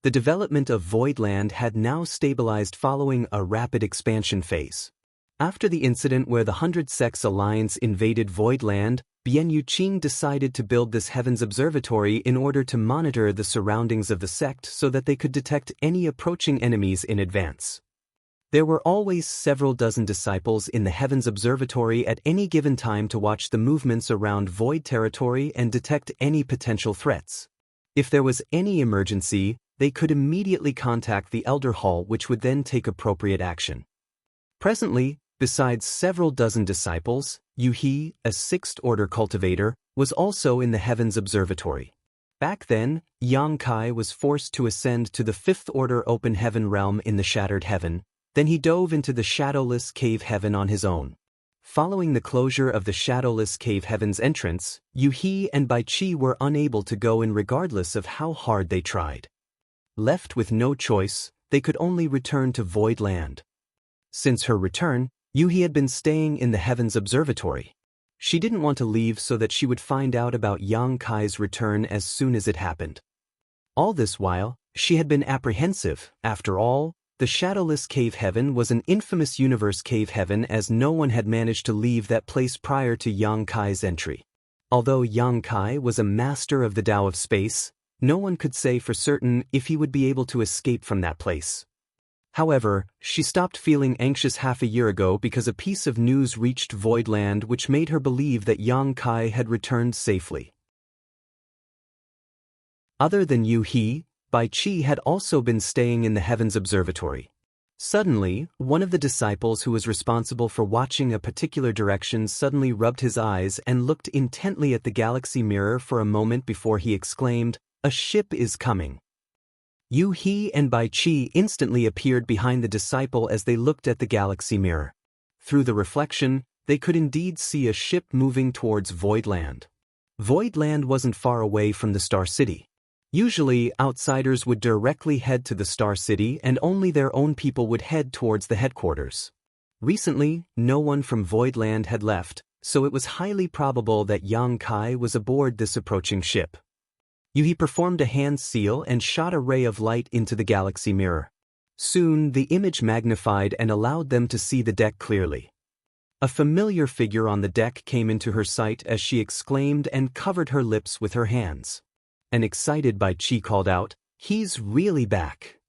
The development of Voidland had now stabilized following a rapid expansion phase. After the incident where the 100 Sects Alliance invaded Voidland, Bian Yuqing decided to build this Heavens Observatory in order to monitor the surroundings of the sect so that they could detect any approaching enemies in advance. There were always several dozen disciples in the Heavens Observatory at any given time to watch the movements around Void territory and detect any potential threats. If there was any emergency, they could immediately contact the Elder Hall, which would then take appropriate action. Presently, besides several dozen disciples, Yu He, a sixth-order cultivator, was also in the Heavens Observatory. Back then, Yang Kai was forced to ascend to the fifth-order open heaven realm in the Shattered Heaven. Then he dove into the Shadowless Cave Heaven on his own. Following the closure of the Shadowless Cave Heaven's entrance, Yu He and Bai Qi were unable to go in regardless of how hard they tried. Left with no choice, they could only return to Voidland. Since her return, Yu He had been staying in the Heavens Observatory. She didn't want to leave so that she would find out about Yang Kai's return as soon as it happened. All this while, she had been apprehensive. After all, the Shadowless Cave Heaven was an infamous universe cave heaven, as no one had managed to leave that place prior to Yang Kai's entry. Although Yang Kai was a master of the Tao of space, no one could say for certain if he would be able to escape from that place. However, she stopped feeling anxious half a year ago because a piece of news reached Voidland which made her believe that Yang Kai had returned safely. Other than Yu He, Bai Qi had also been staying in the Heavens Observatory. Suddenly, one of the disciples who was responsible for watching a particular direction suddenly rubbed his eyes and looked intently at the galaxy mirror for a moment before he exclaimed, "A ship is coming." Yu He and Bai Qi instantly appeared behind the disciple as they looked at the galaxy mirror. Through the reflection, they could indeed see a ship moving towards Voidland. Voidland wasn't far away from the Star City. Usually, outsiders would directly head to the Star City and only their own people would head towards the headquarters. Recently, no one from Voidland had left, so it was highly probable that Yang Kai was aboard this approaching ship. Yu He performed a hand seal and shot a ray of light into the galaxy mirror. Soon, the image magnified and allowed them to see the deck clearly. A familiar figure on the deck came into her sight as she exclaimed and covered her lips with her hands. An excited Bai Qi called out, "He's really back."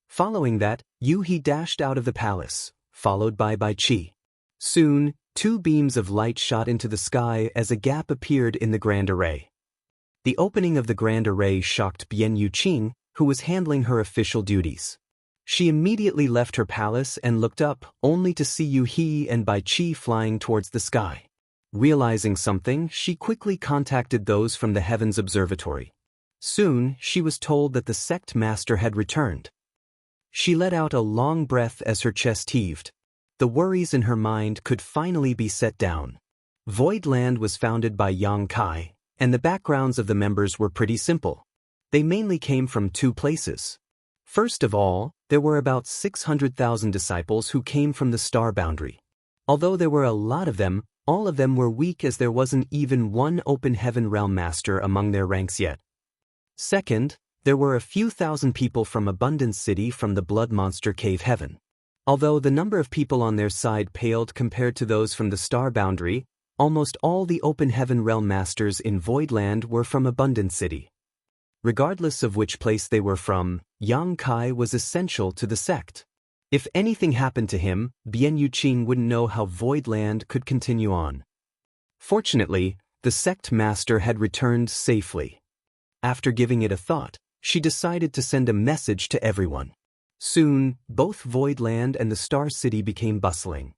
Following that, Yu He dashed out of the palace, followed by Bai Qi. Soon, two beams of light shot into the sky as a gap appeared in the Grand Array. The opening of the Grand Array shocked Bian Yuqing, who was handling her official duties. She immediately left her palace and looked up, only to see Yu He and Bai Qi flying towards the sky. Realizing something, she quickly contacted those from the Heavens Observatory. Soon, she was told that the sect master had returned. She let out a long breath as her chest heaved. The worries in her mind could finally be set down. Voidland was founded by Yang Kai, and the backgrounds of the members were pretty simple. They mainly came from two places. First of all, there were about 600,000 disciples who came from the star boundary. Although there were a lot of them, all of them were weak as there wasn't even one open heaven realm master among their ranks yet. Second, there were a few thousand people from Abundance City from the Blood Monster Cave Heaven. Although the number of people on their side paled compared to those from the star boundary, almost all the open heaven realm masters in Voidland were from Abundance City. Regardless of which place they were from, Yang Kai was essential to the sect. If anything happened to him, Bian Yuqing wouldn't know how Voidland could continue on. Fortunately, the sect master had returned safely. After giving it a thought, she decided to send a message to everyone. Soon, both Voidland and the Star City became bustling.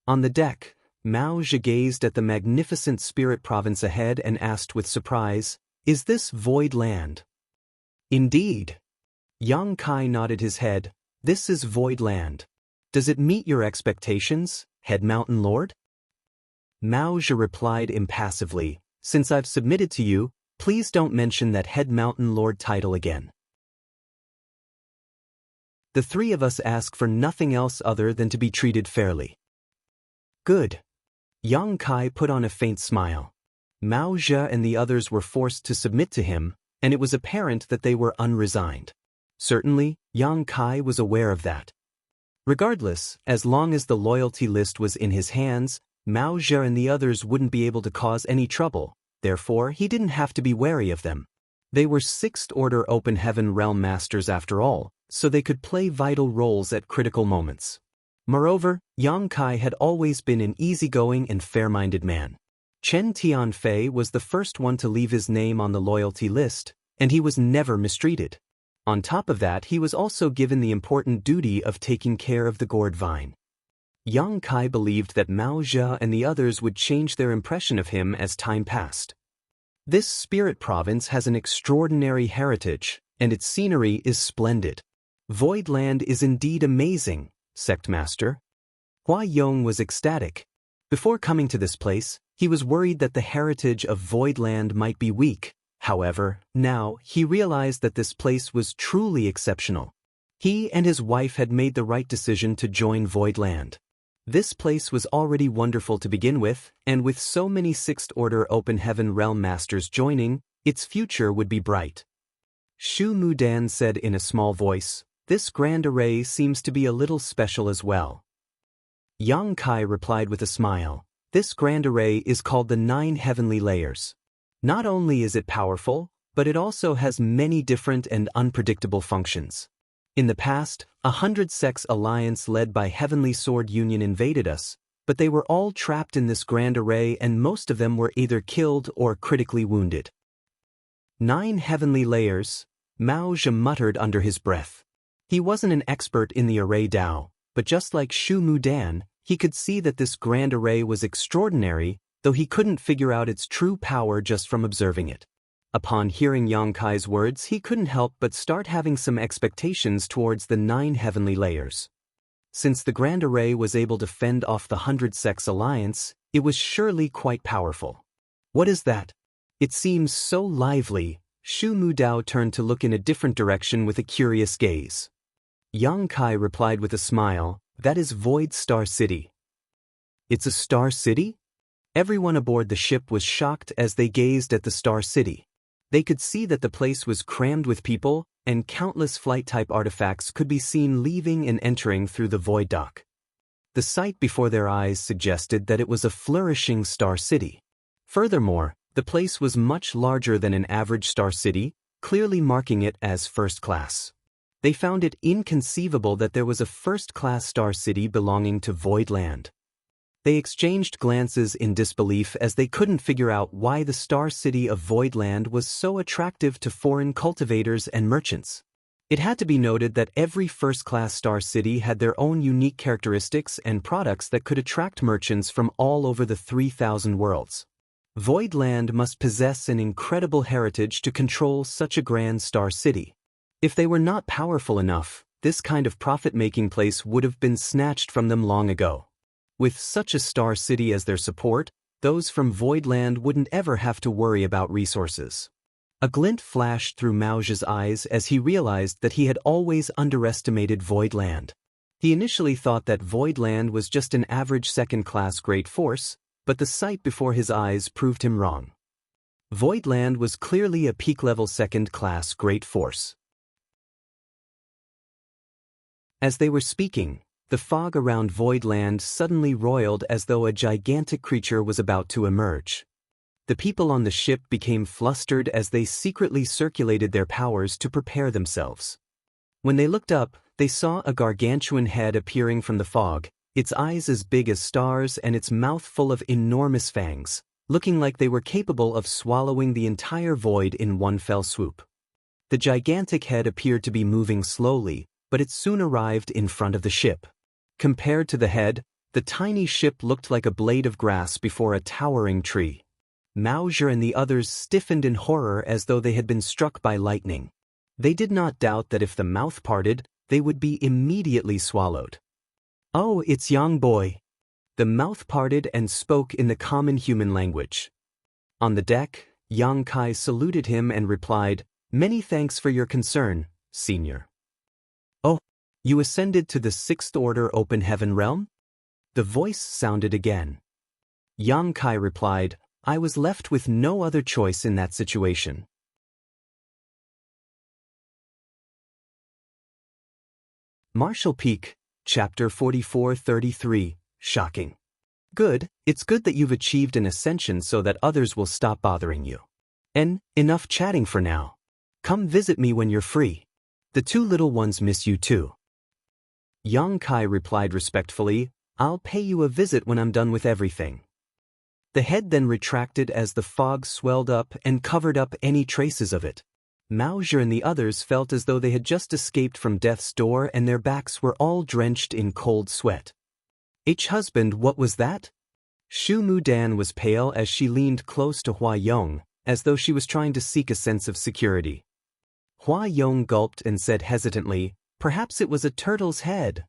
On the deck, Mao Zhe gazed at the magnificent spirit province ahead and asked with surprise, "Is this Void Land?" "Indeed." Yang Kai nodded his head. "This is Void Land. Does it meet your expectations, Head Mountain Lord?" Mao Zhe replied impassively, "Since I've submitted to you, please don't mention that Head Mountain Lord title again. The three of us ask for nothing else other than to be treated fairly." "Good." Yang Kai put on a faint smile. Mao Zhe and the others were forced to submit to him, and it was apparent that they were unresigned. Certainly, Yang Kai was aware of that. Regardless, as long as the loyalty list was in his hands, Mao Zhe and the others wouldn't be able to cause any trouble, therefore he didn't have to be wary of them. They were Sixth Order Open Heaven Realm Masters after all, so they could play vital roles at critical moments. Moreover, Yang Kai had always been an easygoing and fair-minded man. Chen Tianfei was the first one to leave his name on the loyalty list, and he was never mistreated. On top of that, he was also given the important duty of taking care of the gourd vine. Yang Kai believed that Mao Zhe and the others would change their impression of him as time passed. This spirit province has an extraordinary heritage, and its scenery is splendid. Void Land is indeed amazing, Sect Master. Hua Yong was ecstatic. Before coming to this place, he was worried that the heritage of Void Land might be weak. However, now he realized that this place was truly exceptional. He and his wife had made the right decision to join Void Land. This place was already wonderful to begin with, and with so many Sixth Order Open Heaven Realm Masters joining, its future would be bright. Shu Mudan said in a small voice, "This grand array seems to be a little special as well." Yang Kai replied with a smile, "This grand array is called the 9 Heavenly Layers. Not only is it powerful, but it also has many different and unpredictable functions. In the past, 100 sects alliance led by Heavenly Sword Union invaded us, but they were all trapped in this grand array and most of them were either killed or critically wounded." 9 Heavenly Layers, Mao Zhe muttered under his breath. He wasn't an expert in the array Dao, but just like Shu Mudan, he could see that this grand array was extraordinary, though he couldn't figure out its true power just from observing it. Upon hearing Yang Kai's words, he couldn't help but start having some expectations towards the 9 Heavenly Layers. Since the grand array was able to fend off the 100 sects alliance, it was surely quite powerful. "What is that? It seems so lively." Shu Mudao turned to look in a different direction with a curious gaze. Yang Kai replied with a smile, "That is Void Star City." "It's a star city?" Everyone aboard the ship was shocked as they gazed at the star city. They could see that the place was crammed with people, and countless flight-type artifacts could be seen leaving and entering through the void dock. The sight before their eyes suggested that it was a flourishing star city. Furthermore, the place was much larger than an average star city, clearly marking it as first class. They found it inconceivable that there was a first-class star city belonging to Void Land. They exchanged glances in disbelief as they couldn't figure out why the star city of Void Land was so attractive to foreign cultivators and merchants. It had to be noted that every first-class star city had their own unique characteristics and products that could attract merchants from all over the 3,000 worlds. Void Land must possess an incredible heritage to control such a grand star city. If they were not powerful enough, this kind of profit-making place would have been snatched from them long ago. With such a star city as their support, those from Void Land wouldn't ever have to worry about resources. A glint flashed through Mao Zhe's eyes as he realized that he had always underestimated Void Land. He initially thought that Void Land was just an average second-class great force, but the sight before his eyes proved him wrong. Void Land was clearly a peak-level second-class great force. As they were speaking, the fog around Void Land suddenly roiled as though a gigantic creature was about to emerge. The people on the ship became flustered as they secretly circulated their powers to prepare themselves. When they looked up, they saw a gargantuan head appearing from the fog, its eyes as big as stars and its mouth full of enormous fangs, looking like they were capable of swallowing the entire void in one fell swoop. The gigantic head appeared to be moving slowly, but it soon arrived in front of the ship. Compared to the head, The tiny ship looked like a blade of grass before a towering tree. Mao Zhe and the others stiffened in horror as though they had been struck by lightning. They did not doubt that if the mouth parted, they would be immediately swallowed. "Oh, it's Yang boy." The mouth parted and spoke in the common human language. On the deck, Yang Kai saluted him and replied, "Many thanks for your concern, Senior." "Oh, you ascended to the Sixth Order Open Heaven realm?" The voice sounded again. Yang Kai replied, "I was left with no other choice in that situation." Marshall Peak, Chapter 4433, Shocking. Good, it's good that you've achieved an ascension so that others will stop bothering you. And enough chatting for now. Come visit me when you're free. The two little ones miss you too. Yang Kai replied respectfully, "I'll pay you a visit when I'm done with everything." The head then retracted as the fog swelled up and covered up any traces of it. Mao Zhe and the others felt as though they had just escaped from death's door and their backs were all drenched in cold sweat. "Husband, what was that?" Shu Mudan was pale as she leaned close to Hua Yong, as though she was trying to seek a sense of security. Hua Yong gulped and said hesitantly, "Perhaps it was a turtle's head."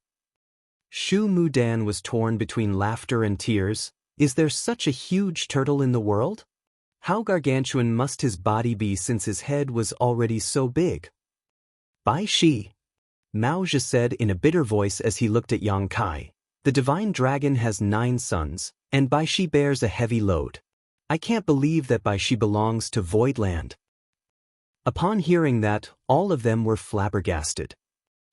Shu Mudan was torn between laughter and tears. Is there such a huge turtle in the world? How gargantuan must his body be since his head was already so big? "Bai Shi," Mao Zhe said in a bitter voice as he looked at Yang Kai. "The divine dragon has 9 sons, and Bai Shi bears a heavy load. I can't believe that Bai Shi belongs to Voidland." Upon hearing that, all of them were flabbergasted.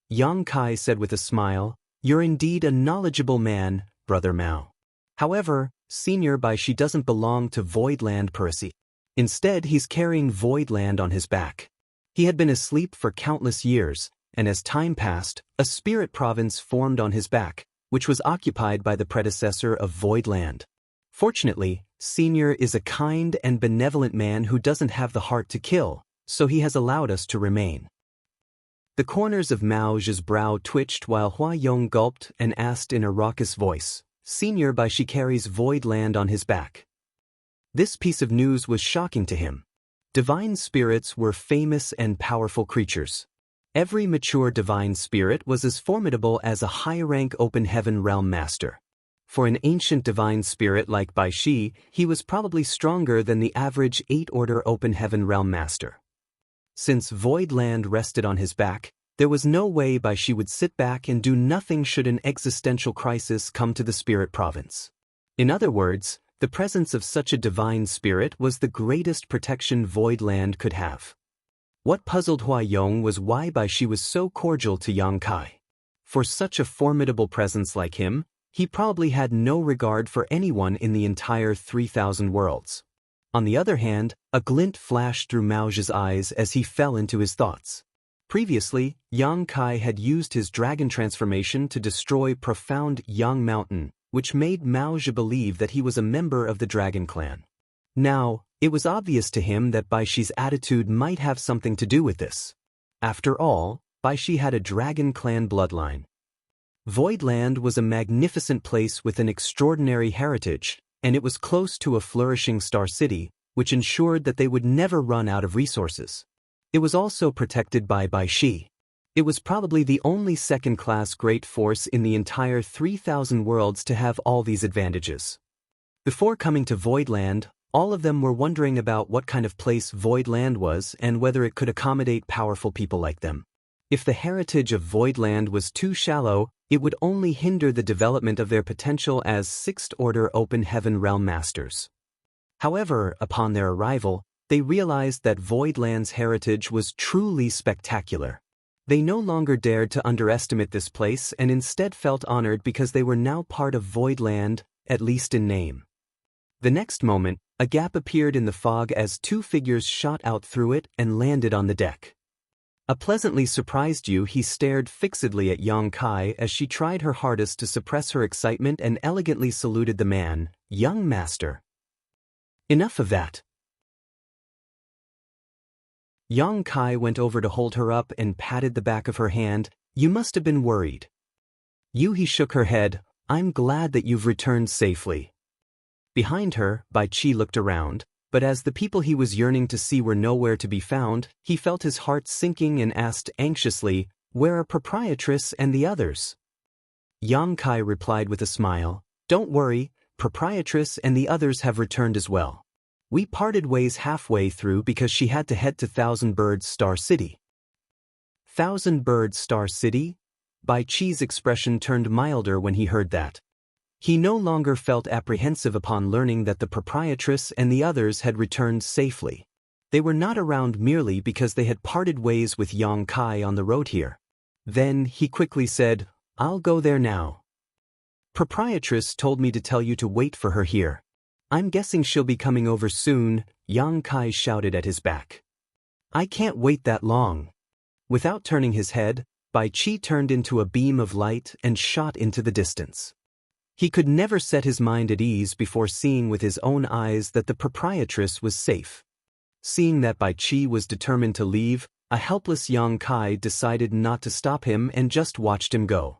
Yang Kai said with a smile, "You're indeed a knowledgeable man, Brother Mao. However, Senior Bai Shi doesn't belong to Voidland per se. Instead, he's carrying Voidland on his back. He had been asleep for countless years, and as time passed, a spirit province formed on his back, which was occupied by the predecessor of Voidland. Fortunately, Senior is a kind and benevolent man who doesn't have the heart to kill, so he has allowed us to remain." The corners of Mao Zhe's brow twitched while Hua Yong gulped and asked in a raucous voice, "Senior Bai Shi carries Voidland on his back." This piece of news was shocking to him. Divine spirits were famous and powerful creatures. Every mature divine spirit was as formidable as a high-rank open heaven realm master. For an ancient divine spirit like Bai Shi, he was probably stronger than the average 8-order open heaven realm master. Since Voidland rested on his back, there was no way Bai Shi would sit back and do nothing should an existential crisis come to the spirit province. In other words, the presence of such a divine spirit was the greatest protection Voidland could have. What puzzled Hua Yong was why Bai Shi was so cordial to Yang Kai. For such a formidable presence like him, he probably had no regard for anyone in the entire 3,000 worlds. On the other hand, a glint flashed through Mao Zhe's eyes as he fell into his thoughts. Previously, Yang Kai had used his dragon transformation to destroy profound Yang Mountain, which made Mao Zhe believe that he was a member of the Dragon Clan. Now, it was obvious to him that Bai Shi's attitude might have something to do with this. After all, Bai Shi had a Dragon Clan bloodline. Voidland was a magnificent place with an extraordinary heritage, and it was close to a flourishing star city, which ensured that they would never run out of resources. It was also protected by Bai Shi. It was probably the only second-class great force in the entire 3,000 worlds to have all these advantages. Before coming to Voidland, all of them were wondering about what kind of place Voidland was and whether it could accommodate powerful people like them. If the heritage of Voidland was too shallow, it would only hinder the development of their potential as Sixth-Order Open Heaven Realm Masters. However, upon their arrival, they realized that Voidland's heritage was truly spectacular. They no longer dared to underestimate this place and instead felt honored because they were now part of Voidland, at least in name. The next moment, a gap appeared in the fog as 2 figures shot out through it and landed on the deck. A pleasantly surprised He stared fixedly at Yang Kai as she tried her hardest to suppress her excitement and elegantly saluted the man, "Young master." "Enough of that." Yang Kai went over to hold her up and patted the back of her hand. "You must have been worried." He shook her head. I'm glad that you've returned safely. Behind her, Bai Qi looked around, but as the people he was yearning to see were nowhere to be found, he felt his heart sinking and asked anxiously, "Where are proprietress and the others?" Yang Kai replied with a smile, "Don't worry, proprietress and the others have returned as well. We parted ways halfway through because she had to head to Thousand Birds Star City." Thousand Birds Star City? Bai Qi's expression turned milder when he heard that. He no longer felt apprehensive upon learning that the proprietress and the others had returned safely. They were not around merely because they had parted ways with Yang Kai on the road here. Then he quickly said, "I'll go there now. Proprietress told me to tell you to wait for her here. I'm guessing she'll be coming over soon," Yang Kai shouted at his back. "I can't wait that long." Without turning his head, Bai Qi turned into a beam of light and shot into the distance. He could never set his mind at ease before seeing with his own eyes that the proprietress was safe. Seeing that Bai Qi was determined to leave, a helpless Yang Kai decided not to stop him and just watched him go.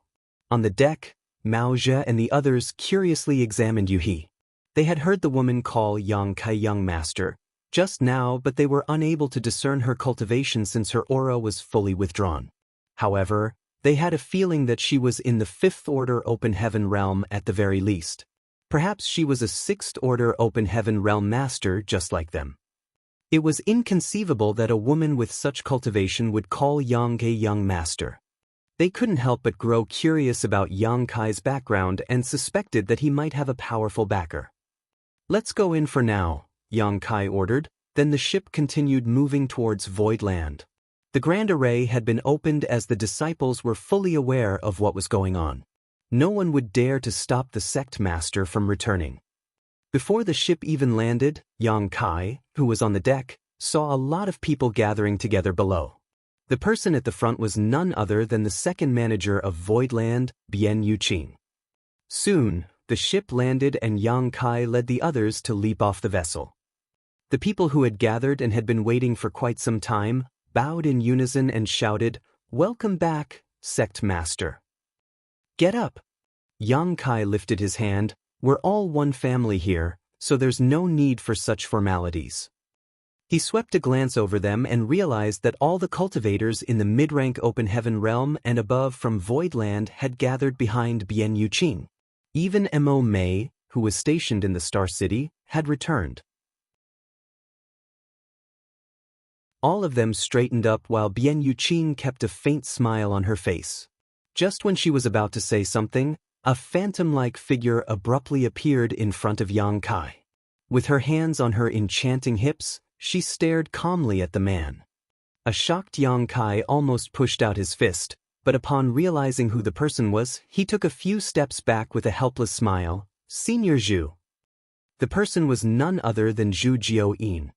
On the deck, Mao Zhe and the others curiously examined Yuhi. They had heard the woman call Yang Kai young master just now, but they were unable to discern her cultivation since her aura was fully withdrawn. However, they had a feeling that she was in the Fifth Order Open Heaven realm at the very least. Perhaps she was a Sixth Order Open Heaven realm master just like them. It was inconceivable that a woman with such cultivation would call Yang Kai young master. They couldn't help but grow curious about Yang Kai's background and suspected that he might have a powerful backer. "Let's go in for now," Yang Kai ordered, then the ship continued moving towards Void Land. The Grand Array had been opened as the disciples were fully aware of what was going on. No one would dare to stop the sect master from returning. Before the ship even landed, Yang Kai, who was on the deck, saw a lot of people gathering together below. The person at the front was none other than the second manager of Voidland, Bian Yuqing. Soon, the ship landed and Yang Kai led the others to leap off the vessel. The people who had gathered and had been waiting for quite some time bowed in unison and shouted, "Welcome back, sect master." "Get up." Yang Kai lifted his hand, "We're all one family here, so there's no need for such formalities." He swept a glance over them and realized that all the cultivators in the mid-rank Open Heaven realm and above from Voidland had gathered behind Bian Yuqing. Even Mo Mei, who was stationed in the Star City, had returned. All of them straightened up while Bian Yuqing kept a faint smile on her face. Just when she was about to say something, a phantom-like figure abruptly appeared in front of Yang Kai. With her hands on her enchanting hips, she stared calmly at the man. A shocked Yang Kai almost pushed out his fist, but upon realizing who the person was, he took a few steps back with a helpless smile. "Senior Zhu." The person was none other than Zhu Jiao-yin.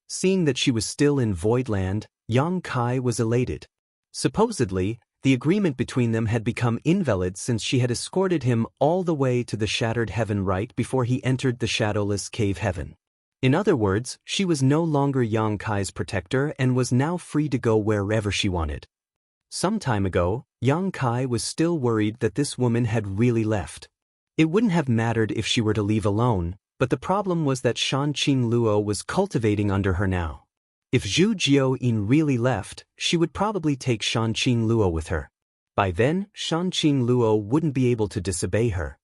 Seeing that she was still in Voidland, Yang Kai was elated. Supposedly, the agreement between them had become invalid since she had escorted him all the way to the Shattered Heaven right before he entered the Shadowless Cave Heaven. In other words, she was no longer Yang Kai's protector and was now free to go wherever she wanted. Some time ago, Yang Kai was still worried that this woman had really left. It wouldn't have mattered if she were to leave alone, but the problem was that Shanqing Luo was cultivating under her now. If Zhu Jiao-yin really left, she would probably take Shanqing Luo with her. By then, Shanqing Luo wouldn't be able to disobey her.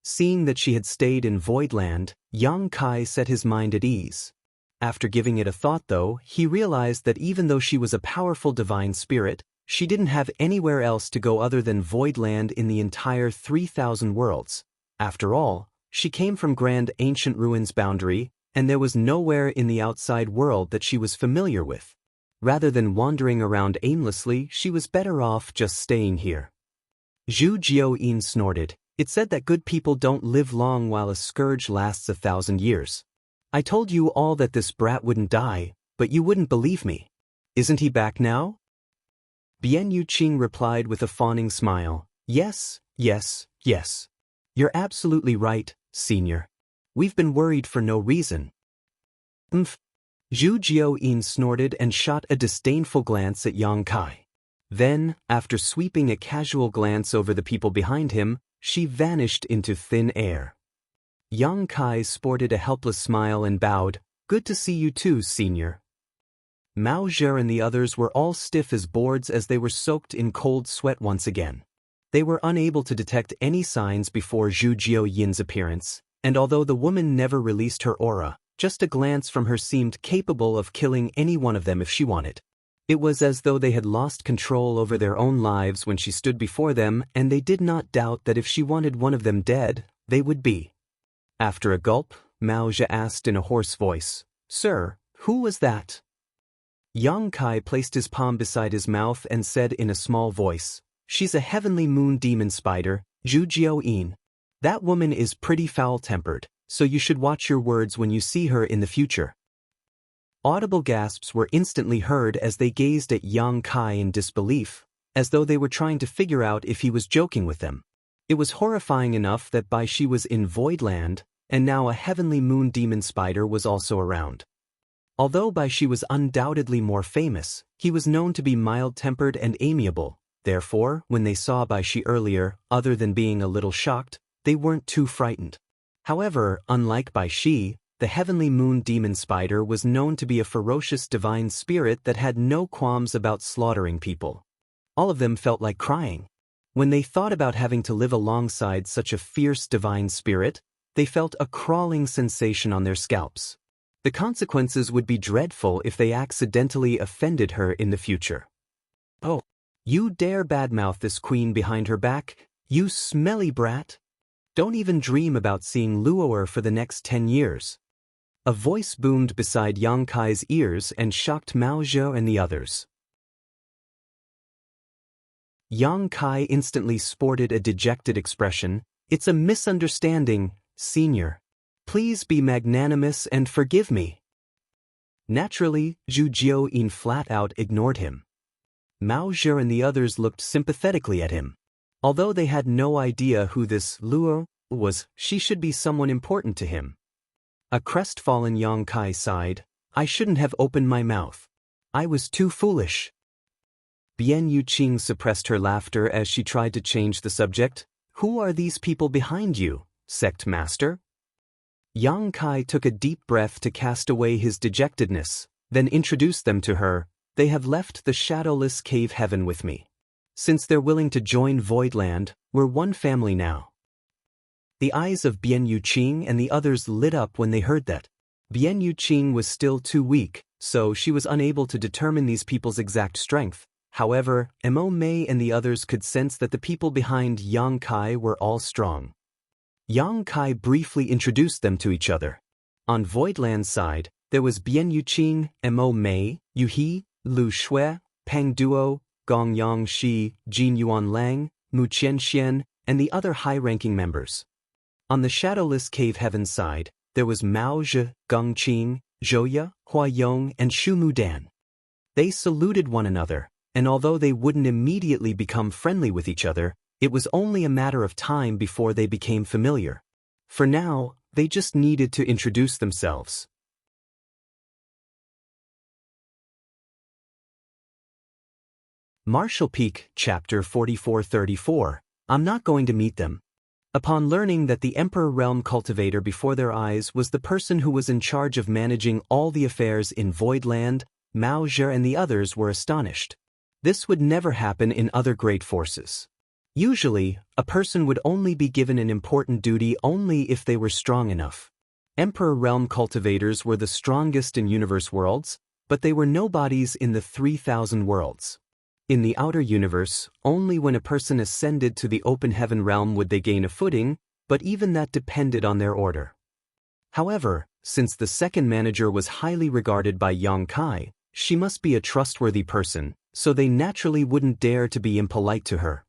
Seeing that she had stayed in Voidland, Yang Kai set his mind at ease. After giving it a thought though, he realized that even though she was a powerful divine spirit, she didn't have anywhere else to go other than Voidland in the entire 3,000 worlds. After all, she came from Grand Ancient Ruins boundary, and there was nowhere in the outside world that she was familiar with. Rather than wandering around aimlessly, she was better off just staying here. Zhu Jiao-yin snorted. "It said that good people don't live long while a scourge lasts 1,000 years. I told you all that this brat wouldn't die, but you wouldn't believe me. Isn't he back now?" Bian Yuqing replied with a fawning smile. Yes. You're absolutely right, Senior. We've been worried for no reason." "Umph." Zhu Jiao-yin snorted and shot a disdainful glance at Yang Kai. Then, after sweeping a casual glance over the people behind him, she vanished into thin air. Yang Kai sported a helpless smile and bowed. "Good to see you too, senior." Mao Zhe and the others were all stiff as boards as they were soaked in cold sweat once again. They were unable to detect any signs before Zhu Jiuyin's appearance, and although the woman never released her aura, just a glance from her seemed capable of killing any one of them if she wanted. It was as though they had lost control over their own lives when she stood before them, and they did not doubt that if she wanted one of them dead, they would be. After a gulp, Mao Zhe asked in a hoarse voice, "Sir, who was that?" Yang Kai placed his palm beside his mouth and said in a small voice, "She's a heavenly moon demon spider, Zhu Jiuyin. That woman is pretty foul-tempered, so you should watch your words when you see her in the future." Audible gasps were instantly heard as they gazed at Yang Kai in disbelief, as though they were trying to figure out if he was joking with them. It was horrifying enough that she was in Voidland, and now a heavenly moon demon spider was also around. Although she was undoubtedly more famous, he was known to be mild-tempered and amiable. Therefore, when they saw she earlier, other than being a little shocked, they weren't too frightened. However, unlike she, the heavenly moon demon spider was known to be a ferocious divine spirit that had no qualms about slaughtering people. All of them felt like crying. When they thought about having to live alongside such a fierce divine spirit, they felt a crawling sensation on their scalps. The consequences would be dreadful if they accidentally offended her in the future. "Oh, you dare badmouth this queen behind her back, you smelly brat? Don't even dream about seeing Luo'er for the next 10 years. A voice boomed beside Yang Kai's ears and shocked Mao Zhe and the others. Yang Kai instantly sported a dejected expression. "It's a misunderstanding, senior. Please be magnanimous and forgive me." Naturally, Zhu Jiuyin flat out ignored him. Mao Zhe and the others looked sympathetically at him. Although they had no idea who this Luo was, she should be someone important to him. A crestfallen Yang Kai sighed. "I shouldn't have opened my mouth. I was too foolish." Bian Yuqing suppressed her laughter as she tried to change the subject. "Who are these people behind you, sect master?" Yang Kai took a deep breath to cast away his dejectedness, then introduced them to her. "They have left the shadowless cave heaven with me. Since they're willing to join Voidland, we're one family now." The eyes of Bian Yuqing and the others lit up when they heard that. Bian Yuqing was still too weak, so she was unable to determine these people's exact strength. However, Mo Mei and the others could sense that the people behind Yang Kai were all strong. Yang Kai briefly introduced them to each other. On Voidland's side, there was Bian Yuqing, Mo Mei, Yu He, Lu Shui, Peng Duo, Gong Yang Shi, Jin Yuan Lang, Mu Qianxian, and the other high-ranking members. On the shadowless cave heaven side, there was Mao Zhe, Geng Qing, Zhou Hua Yong, and Shu Mudan. They saluted one another, and although they wouldn't immediately become friendly with each other, it was only a matter of time before they became familiar. For now, they just needed to introduce themselves. Martial Peak, Chapter 4434. I'm not going to meet them. Upon learning that the Emperor Realm cultivator before their eyes was the person who was in charge of managing all the affairs in Voidland, Mao Zhe and the others were astonished. This would never happen in other great forces. Usually, a person would only be given an important duty only if they were strong enough. Emperor Realm cultivators were the strongest in universe worlds, but they were nobodies in the 3,000 worlds. In the outer universe, only when a person ascended to the open heaven realm would they gain a footing, but even that depended on their order. However, since the second manager was highly regarded by Yang Kai, she must be a trustworthy person, so they naturally wouldn't dare to be impolite to her.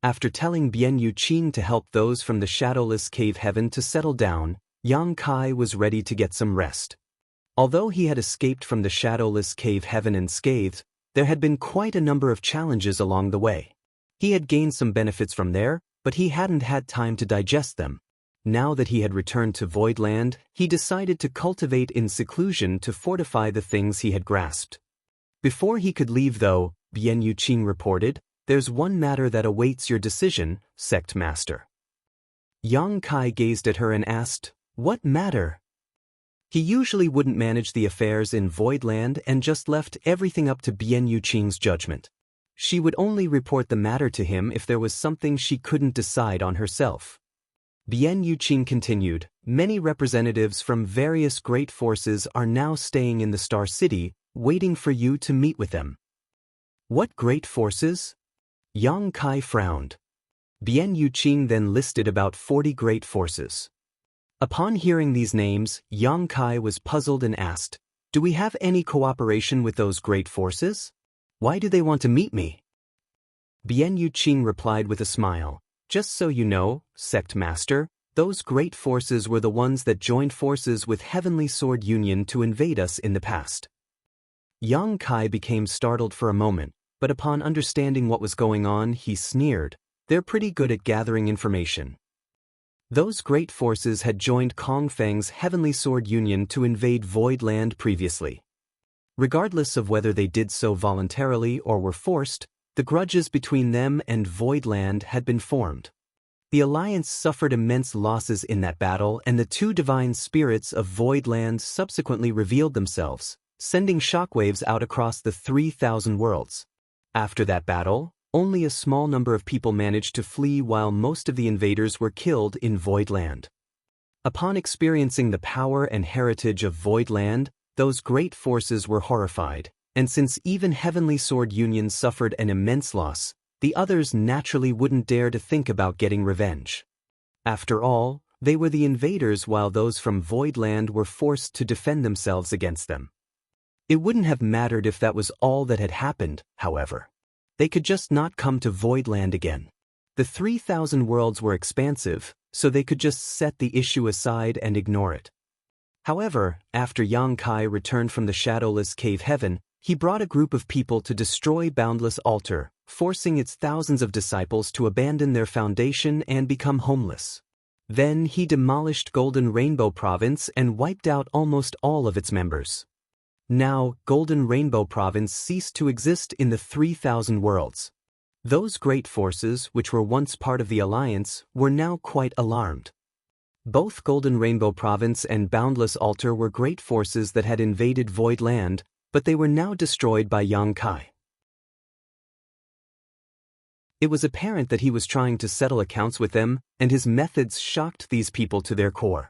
After telling Bian Yuqing to help those from the shadowless cave heaven to settle down, Yang Kai was ready to get some rest. Although he had escaped from the shadowless cave heaven unscathed, there had been quite a number of challenges along the way. He had gained some benefits from there, but he hadn't had time to digest them. Now that he had returned to Voidland, he decided to cultivate in seclusion to fortify the things he had grasped. Before he could leave though, Bian Yuqing reported, "There's one matter that awaits your decision, Sect Master." Yang Kai gazed at her and asked, "What matter?" He usually wouldn't manage the affairs in Voidland and just left everything up to Bian Yuqing's judgment. She would only report the matter to him if there was something she couldn't decide on herself. Bian Yuqing continued, "Many representatives from various great forces are now staying in the Star City, waiting for you to meet with them." "What great forces?" Yang Kai frowned. Bian Yuqing then listed about 40 great forces. Upon hearing these names, Yang Kai was puzzled and asked, "Do we have any cooperation with those great forces? Why do they want to meet me?" Bian Yuqing replied with a smile, "Just so you know, Sect Master, those great forces were the ones that joined forces with Heavenly Sword Union to invade us in the past." Yang Kai became startled for a moment, but upon understanding what was going on, he sneered, "They're pretty good at gathering information." Those great forces had joined Kong Feng's Heavenly Sword Union to invade Voidland previously. Regardless of whether they did so voluntarily or were forced, the grudges between them and Voidland had been formed. The Alliance suffered immense losses in that battle, and the two divine spirits of Voidland subsequently revealed themselves, sending shockwaves out across the 3,000 worlds. After that battle, only a small number of people managed to flee while most of the invaders were killed in Voidland. Upon experiencing the power and heritage of Voidland, those great forces were horrified, and since even Heavenly Sword Union suffered an immense loss, the others naturally wouldn't dare to think about getting revenge. After all, they were the invaders while those from Voidland were forced to defend themselves against them. It wouldn't have mattered if that was all that had happened, however. They could just not come to Voidland again. The 3,000 worlds were expansive, so they could just set the issue aside and ignore it. However, after Yang Kai returned from the Shadowless Cave Heaven, he brought a group of people to destroy Boundless Altar, forcing its thousands of disciples to abandon their foundation and become homeless. Then he demolished Golden Rainbow Province and wiped out almost all of its members. Now, Golden Rainbow Province ceased to exist in the 3,000 worlds. Those great forces, which were once part of the Alliance, were now quite alarmed. Both Golden Rainbow Province and Boundless Altar were great forces that had invaded Voidland, but they were now destroyed by Yang Kai. It was apparent that he was trying to settle accounts with them, and his methods shocked these people to their core.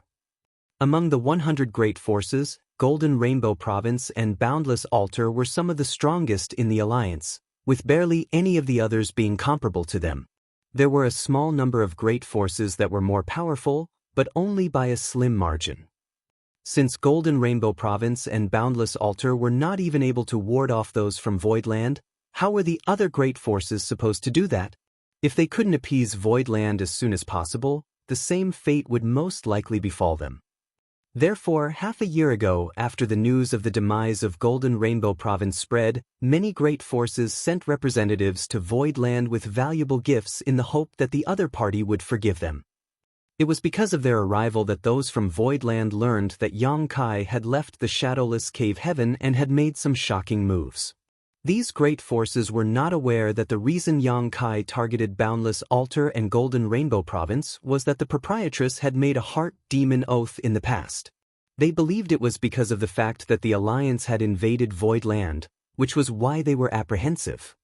Among the 100 great forces, Golden Rainbow Province and Boundless Altar were some of the strongest in the Alliance, with barely any of the others being comparable to them. There were a small number of great forces that were more powerful, but only by a slim margin. Since Golden Rainbow Province and Boundless Altar were not even able to ward off those from Voidland, how were the other great forces supposed to do that? If they couldn't appease Voidland as soon as possible, the same fate would most likely befall them. Therefore, half a year ago, after the news of the demise of Golden Rainbow Province spread, many great forces sent representatives to Voidland with valuable gifts in the hope that the other party would forgive them. It was because of their arrival that those from Voidland learned that Yang Kai had left the Shadowless Cave Heaven and had made some shocking moves. These great forces were not aware that the reason Yang Kai targeted Boundless Altar and Golden Rainbow Province was that the proprietress had made a heart demon oath in the past. They believed it was because of the fact that the Alliance had invaded Voidland, which was why they were apprehensive.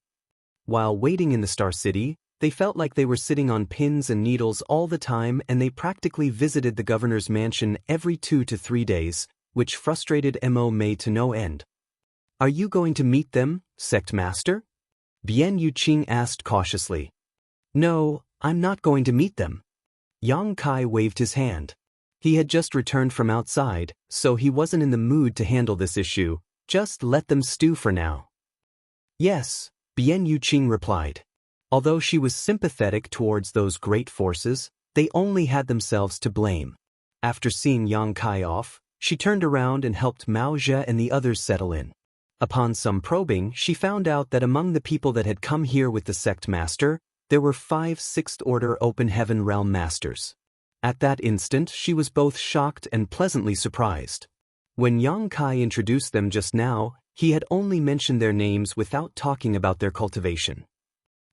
While waiting in the Star City, they felt like they were sitting on pins and needles all the time, and they practically visited the governor's mansion every 2 to 3 days, which frustrated Mo Mei to no end. "Are you going to meet them, Sect Master?" Bian Yuqing asked cautiously. "No, I'm not going to meet them." Yang Kai waved his hand. He had just returned from outside, so he wasn't in the mood to handle this issue. Just let them stew for now. "Yes," Bian Yuqing replied. Although she was sympathetic towards those great forces, they only had themselves to blame. After seeing Yang Kai off, she turned around and helped Mao Zhe and the others settle in. Upon some probing, she found out that among the people that had come here with the Sect Master, there were 5 Sixth-Order Open Heaven Realm Masters. At that instant, she was both shocked and pleasantly surprised. When Yang Kai introduced them just now, he had only mentioned their names without talking about their cultivation.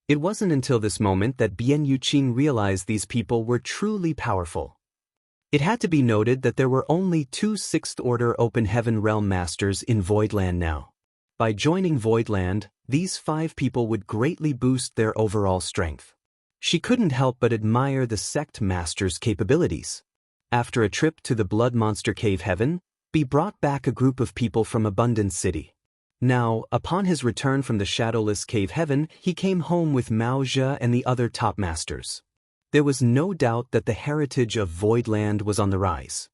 It wasn't until this moment that Bian Yuqing realized these people were truly powerful. It had to be noted that there were only 2 Sixth-Order Open Heaven Realm Masters in Voidland now. By joining Voidland, these 5 people would greatly boost their overall strength. She couldn't help but admire the sect master's capabilities. After a trip to the Blood Monster Cave Heaven, Bi brought back a group of people from Abundance City. Now, upon his return from the Shadowless Cave Heaven, he came home with Mao Zhe and the other top masters. There was no doubt that the heritage of Voidland was on the rise.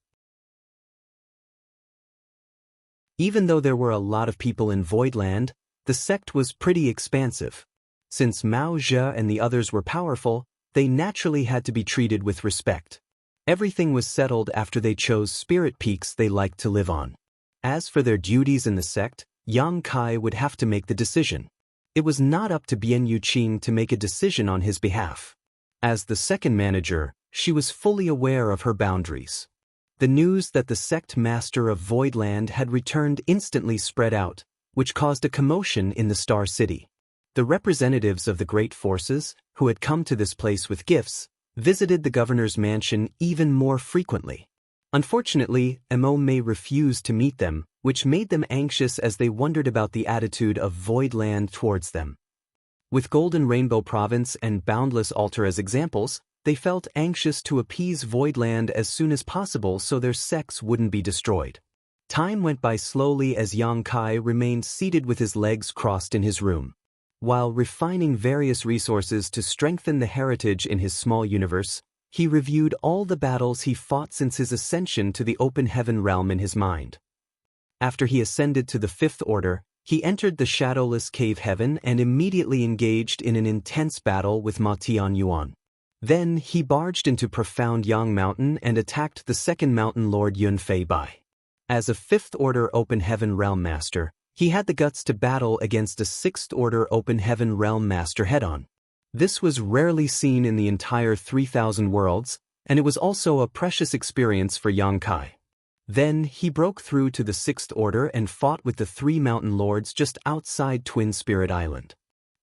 Even though there were a lot of people in Voidland, the sect was pretty expansive. Since Mao Zhe and the others were powerful, they naturally had to be treated with respect. Everything was settled after they chose spirit peaks they liked to live on. As for their duties in the sect, Yang Kai would have to make the decision. It was not up to Bian Yuqing to make a decision on his behalf. As the second manager, she was fully aware of her boundaries. The news that the sect master of Voidland had returned instantly spread out, which caused a commotion in the Star City. The representatives of the great forces, who had come to this place with gifts, visited the governor's mansion even more frequently. Unfortunately, Mo Mei refused to meet them, which made them anxious as they wondered about the attitude of Voidland towards them. With Golden Rainbow Province and Boundless Altar as examples, they felt anxious to appease Voidland as soon as possible so their sects wouldn't be destroyed. Time went by slowly as Yang Kai remained seated with his legs crossed in his room. While refining various resources to strengthen the heritage in his small universe, he reviewed all the battles he fought since his ascension to the Open Heaven realm in his mind. After he ascended to the Fifth Order, he entered the Shadowless Cave Heaven and immediately engaged in an intense battle with Ma Tianyuan. Then he barged into Profound Yang Mountain and attacked the Second Mountain Lord Yunfei Bai. As a Fifth Order Open Heaven Realm Master, he had the guts to battle against a Sixth Order Open Heaven Realm Master head-on. This was rarely seen in the entire 3,000 worlds, and it was also a precious experience for Yang Kai. Then he broke through to the Sixth Order and fought with the 3 Mountain Lords just outside Twin Spirit Island.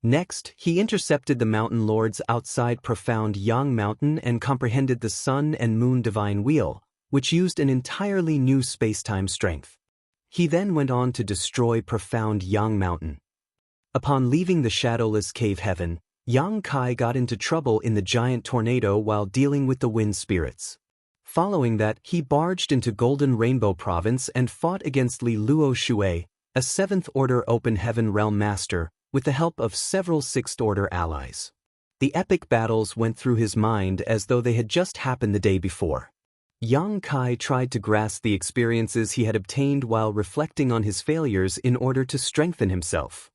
Next, he intercepted the Mountain Lords outside Profound Yang Mountain and comprehended the Sun and Moon Divine Wheel, which used an entirely new space-time strength. He then went on to destroy Profound Yang Mountain. Upon leaving the Shadowless Cave Heaven, Yang Kai got into trouble in the giant tornado while dealing with the wind spirits. Following that, he barged into Golden Rainbow Province and fought against Li Luo Shui, a 7th Order Open Heaven Realm Master, with the help of several 6th Order allies. The epic battles went through his mind as though they had just happened the day before. Yang Kai tried to grasp the experiences he had obtained while reflecting on his failures in order to strengthen himself.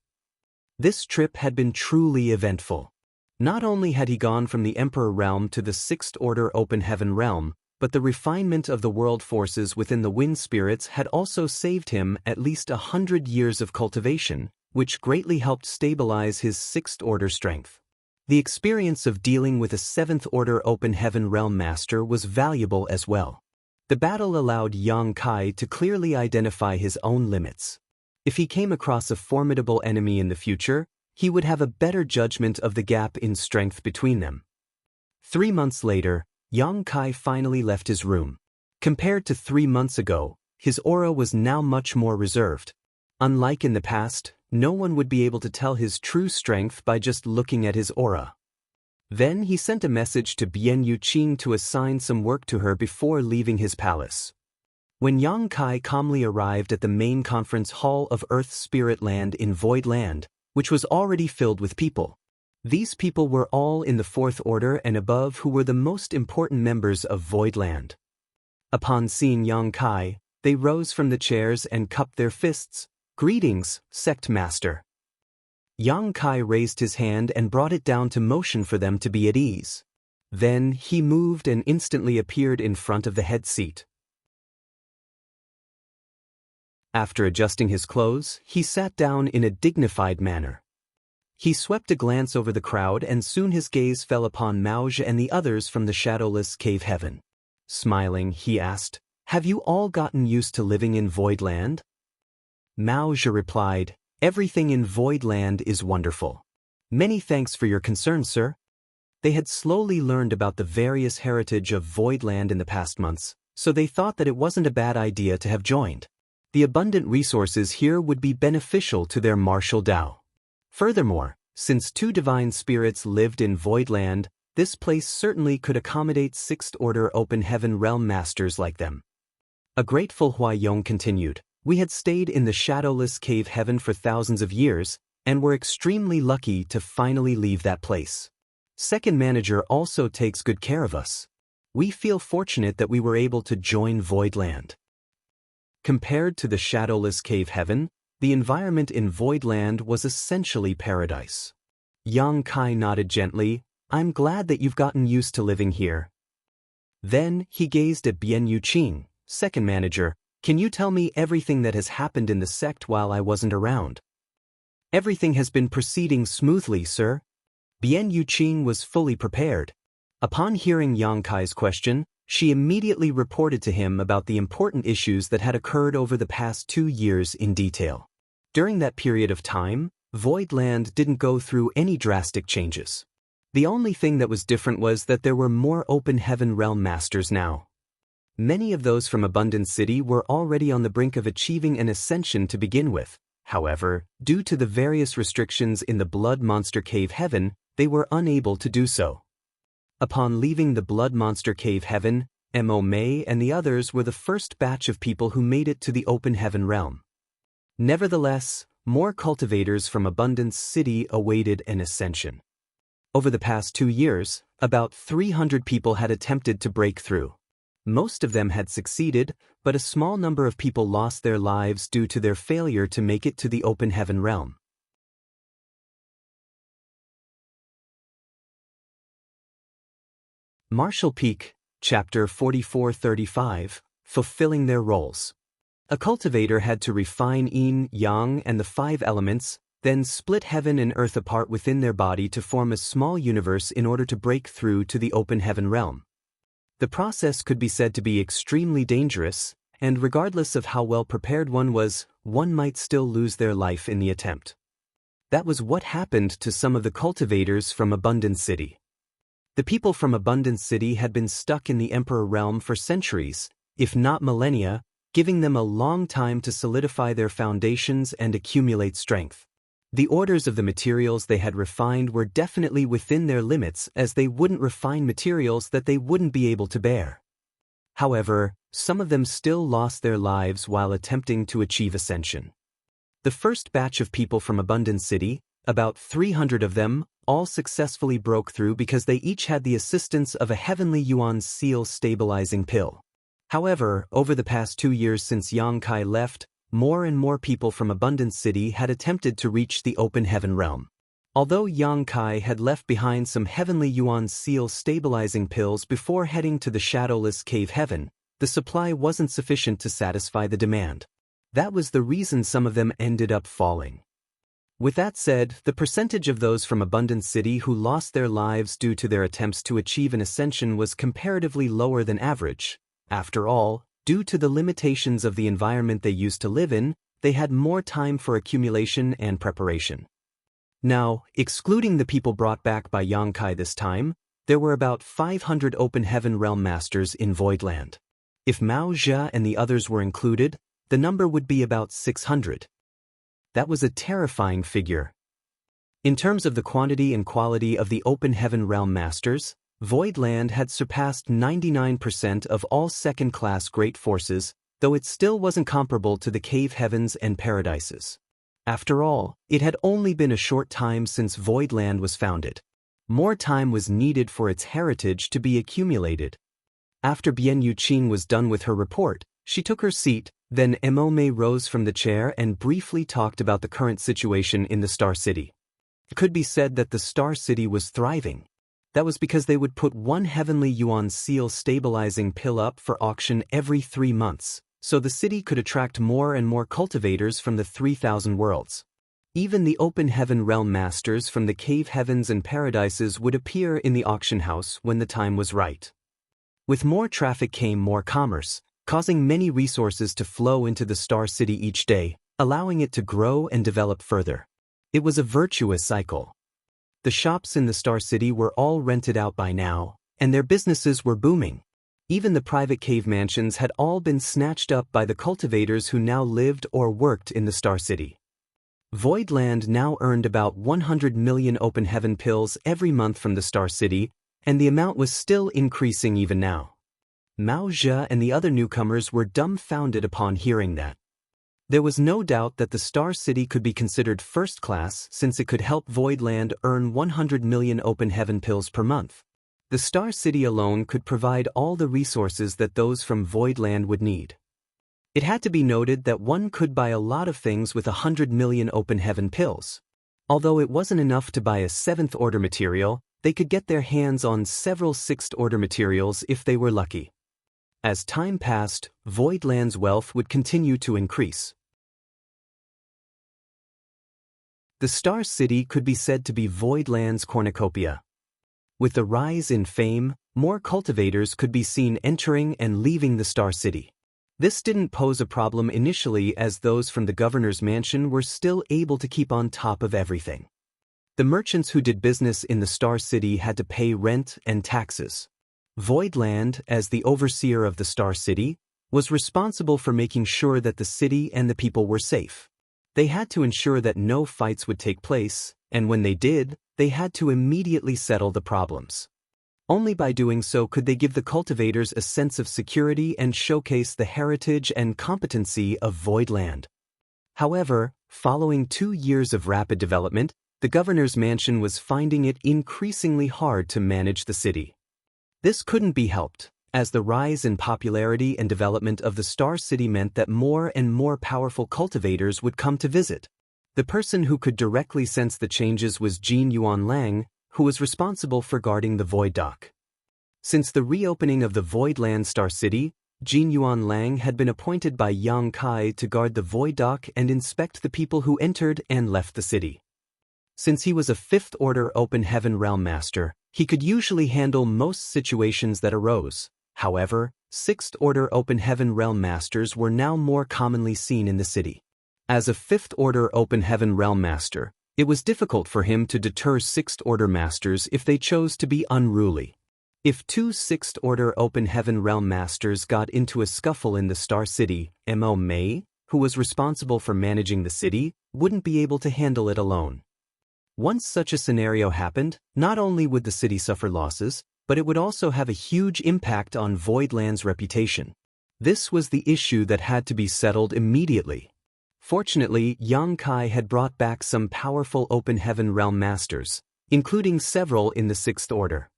This trip had been truly eventful. Not only had he gone from the Emperor Realm to the 6th Order Open Heaven Realm, but the refinement of the world forces within the wind spirits had also saved him at least 100 years of cultivation, which greatly helped stabilize his 6th Order strength. The experience of dealing with a 7th Order Open Heaven Realm Master was valuable as well. The battle allowed Yang Kai to clearly identify his own limits. If he came across a formidable enemy in the future, he would have a better judgment of the gap in strength between them. 3 months later, Yang Kai finally left his room. Compared to 3 months ago, his aura was now much more reserved. Unlike in the past, no one would be able to tell his true strength by just looking at his aura. Then he sent a message to Bian Yuqing to assign some work to her before leaving his palace. When Yang Kai calmly arrived at the main conference hall of Earth Spirit Land in Void Land, which was already filled with people. These people were all in the 4th Order and above who were the most important members of Voidland. Upon seeing Yang Kai, they rose from the chairs and cupped their fists. "Greetings, Sect Master." Yang Kai raised his hand and brought it down to motion for them to be at ease. Then he moved and instantly appeared in front of the head seat. After adjusting his clothes, he sat down in a dignified manner. He swept a glance over the crowd and soon his gaze fell upon Mao Zhe and the others from the Shadowless Cave Heaven. Smiling, he asked, "Have you all gotten used to living in Voidland?" Mao Zhe replied, "Everything in Voidland is wonderful. Many thanks for your concern, sir. They had slowly learned about the various heritage of Voidland in the past months, so they thought that it wasn't a bad idea to have joined. The abundant resources here would be beneficial to their martial Dao. Furthermore, since two divine spirits lived in Voidland, this place certainly could accommodate Sixth Order Open Heaven Realm Masters like them. A grateful Huayong continued, "We had stayed in the shadowless cave heaven for thousands of years, and were extremely lucky to finally leave that place. Second manager also takes good care of us. We feel fortunate that we were able to join Voidland." Compared to the shadowless cave heaven, the environment in Voidland was essentially paradise. Yang Kai nodded gently, "I'm glad that you've gotten used to living here." Then he gazed at Bian Yuqing, second manager. "Can you tell me everything that has happened in the sect while I wasn't around?" "Everything has been proceeding smoothly, sir." Bian Yuqing was fully prepared. Upon hearing Yang Kai's question, she immediately reported to him about the important issues that had occurred over the past 2 years in detail. During that period of time, Voidland didn't go through any drastic changes. The only thing that was different was that there were more Open Heaven Realm Masters now. Many of those from Abundant City were already on the brink of achieving an ascension to begin with. However, due to the various restrictions in the Blood Monster Cave Heaven, they were unable to do so. Upon leaving the Blood Monster Cave Heaven, Mo Mei and the others were the first batch of people who made it to the Open Heaven Realm. Nevertheless, more cultivators from Abundance City awaited an ascension. Over the past 2 years, about 300 people had attempted to break through. Most of them had succeeded, but a small number of people lost their lives due to their failure to make it to the Open Heaven Realm. Martial Peak, Chapter 4435, Fulfilling Their Roles. A cultivator had to refine yin, yang, and the 5 elements, then split heaven and earth apart within their body to form a small universe in order to break through to the Open Heaven Realm. The process could be said to be extremely dangerous, and regardless of how well prepared one was, one might still lose their life in the attempt. That was what happened to some of the cultivators from Abundant City. The people from Abundant City had been stuck in the Emperor Realm for centuries, if not millennia, giving them a long time to solidify their foundations and accumulate strength. The orders of the materials they had refined were definitely within their limits, as they wouldn't refine materials that they wouldn't be able to bear. However, some of them still lost their lives while attempting to achieve ascension. The first batch of people from Abundant City, about 300 of them, all successfully broke through because they each had the assistance of a Heavenly Yuan Seal stabilizing pill. However, over the past 2 years since Yang Kai left, more and more people from Abundant City had attempted to reach the Open Heaven Realm. Although Yang Kai had left behind some Heavenly Yuan Seal stabilizing pills before heading to the Shadowless Cave Heaven, the supply wasn't sufficient to satisfy the demand. That was the reason some of them ended up falling. With that said, the percentage of those from Abundant City who lost their lives due to their attempts to achieve an ascension was comparatively lower than average. After all, due to the limitations of the environment they used to live in, they had more time for accumulation and preparation. Now, excluding the people brought back by Yang Kai this time, there were about 500 Open Heaven Realm Masters in Voidland. If Mao Zhe and the others were included, the number would be about 600. That was a terrifying figure. In terms of the quantity and quality of the Open Heaven Realm Masters, Voidland had surpassed 99% of all second-class great forces, though it still wasn't comparable to the cave heavens and paradises. After all, it had only been a short time since Voidland was founded. More time was needed for its heritage to be accumulated. After Bian Yuqing was done with her report, she took her seat, then Mo Mei rose from the chair and briefly talked about the current situation in the Star City. It could be said that the Star City was thriving. That was because they would put one Heavenly Yuan Seal stabilizing pill up for auction every 3 months, so the city could attract more and more cultivators from the 3,000 worlds. Even the Open Heaven Realm Masters from the cave heavens and paradises would appear in the auction house when the time was right. With more traffic came more commerce, causing many resources to flow into the Star City each day, allowing it to grow and develop further. It was a virtuous cycle. The shops in the Star City were all rented out by now, and their businesses were booming. Even the private cave mansions had all been snatched up by the cultivators who now lived or worked in the Star City. Voidland now earned about 100 million open heaven pills every month from the Star City, and the amount was still increasing even now. Mao Zhe and the other newcomers were dumbfounded upon hearing that. There was no doubt that the Star City could be considered first class since it could help Voidland earn 100 million open heaven pills per month. The Star City alone could provide all the resources that those from Voidland would need. It had to be noted that one could buy a lot of things with 100 million open heaven pills. Although it wasn't enough to buy a 7th order material, they could get their hands on several 6th order materials if they were lucky. As time passed, Voidland's wealth would continue to increase. The Star City could be said to be Voidland's cornucopia. With the rise in fame, more cultivators could be seen entering and leaving the Star City. This didn't pose a problem initially as those from the governor's mansion were still able to keep on top of everything. The merchants who did business in the Star City had to pay rent and taxes. Voidland, as the overseer of the Star City, was responsible for making sure that the city and the people were safe. They had to ensure that no fights would take place, and when they did, they had to immediately settle the problems. Only by doing so could they give the cultivators a sense of security and showcase the heritage and competency of Voidland. However, following 2 years of rapid development, the governor's mansion was finding it increasingly hard to manage the city. This couldn't be helped, as the rise in popularity and development of the Star City meant that more and more powerful cultivators would come to visit. The person who could directly sense the changes was Jin Yuan Lang, who was responsible for guarding the Void Dock. Since the reopening of the Voidland Star City, Jin Yuan Lang had been appointed by Yang Kai to guard the Void Dock and inspect the people who entered and left the city. Since he was a 5th Order Open Heaven Realm Master, he could usually handle most situations that arose. However, 6th Order Open Heaven Realm Masters were now more commonly seen in the city. As a 5th Order Open Heaven Realm Master, it was difficult for him to deter 6th Order Masters if they chose to be unruly. If 2 6th Order Open Heaven Realm Masters got into a scuffle in the Star City, Mo Mei, who was responsible for managing the city, wouldn't be able to handle it alone. Once such a scenario happened, not only would the city suffer losses, but it would also have a huge impact on Voidland's reputation. This was the issue that had to be settled immediately. Fortunately, Yang Kai had brought back some powerful Open Heaven Realm Masters, including several in the 6th Order.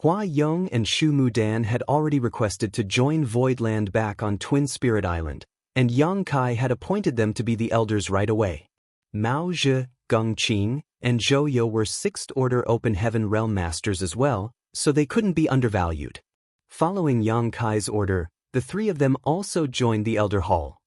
Hua Yong and Shu Mudan had already requested to join Voidland back on Twin Spirit Island, and Yang Kai had appointed them to be the elders right away. Mao Zhe, Geng Qing, and Zhou Yo were 6th Order Open Heaven Realm Masters as well, so they couldn't be undervalued. Following Yang Kai's order, the 3 of them also joined the Elder Hall.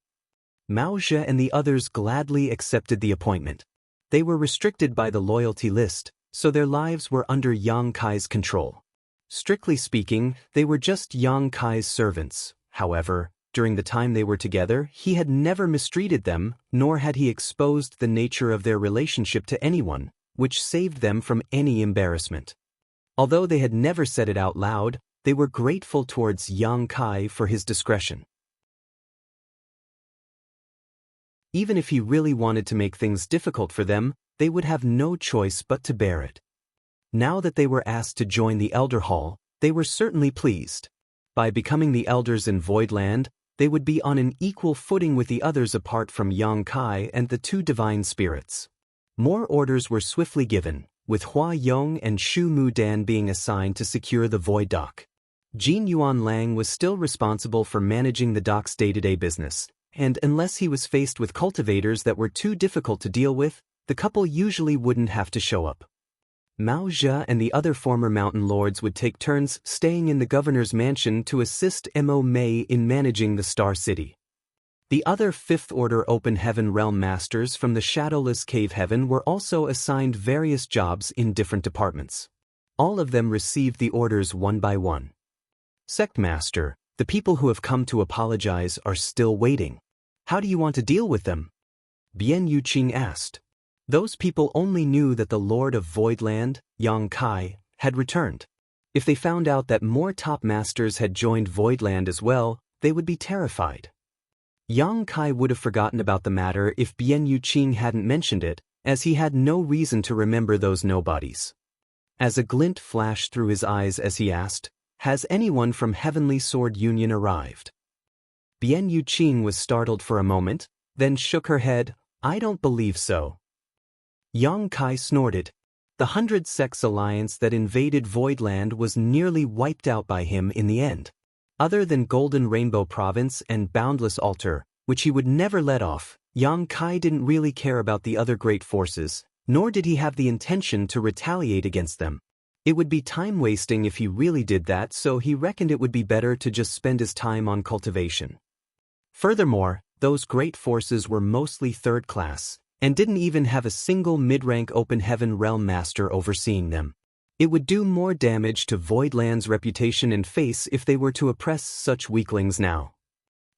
Mao Zhe and the others gladly accepted the appointment. They were restricted by the loyalty list, so their lives were under Yang Kai's control. Strictly speaking, they were just Yang Kai's servants. However, during the time they were together, he had never mistreated them, nor had he exposed the nature of their relationship to anyone, which saved them from any embarrassment. Although they had never said it out loud, they were grateful towards Yang Kai for his discretion. Even if he really wanted to make things difficult for them, they would have no choice but to bear it. Now that they were asked to join the Elder Hall, they were certainly pleased. By becoming the elders in Voidland, they would be on an equal footing with the others apart from Yang Kai and the 2 divine spirits. More orders were swiftly given, with Hua Yong and Shu Mudan being assigned to secure the Void Dock. Jin Yuan Lang was still responsible for managing the dock's day-to-day business, and unless he was faced with cultivators that were too difficult to deal with, the couple usually wouldn't have to show up. Mao Zhe and the other former mountain lords would take turns staying in the governor's mansion to assist Mo Mei in managing the Star City. The other 5th Order Open Heaven Realm Masters from the Shadowless Cave Heaven were also assigned various jobs in different departments. All of them received the orders one by one. Sect Master, the people who have come to apologize are still waiting. How do you want to deal with them? Bian Yuqing asked. Those people only knew that the Lord of Voidland, Yang Kai, had returned. If they found out that more top masters had joined Voidland as well, they would be terrified. Yang Kai would have forgotten about the matter if Bian Yuqing hadn't mentioned it, as he had no reason to remember those nobodies. As a glint flashed through his eyes as he asked, "Has anyone from Heavenly Sword Union arrived?" Bian Yuqing was startled for a moment, then shook her head. "I don't believe so." Yang Kai snorted. The 100 Sects alliance that invaded Voidland was nearly wiped out by him in the end. Other than Golden Rainbow Province and Boundless Altar, which he would never let off, Yang Kai didn't really care about the other great forces, nor did he have the intention to retaliate against them. It would be time-wasting if he really did that, so he reckoned it would be better to just spend his time on cultivation. Furthermore, those great forces were mostly third class, and didn't even have a single mid-rank Open Heaven Realm Master overseeing them. It would do more damage to Voidland's reputation and face if they were to oppress such weaklings now.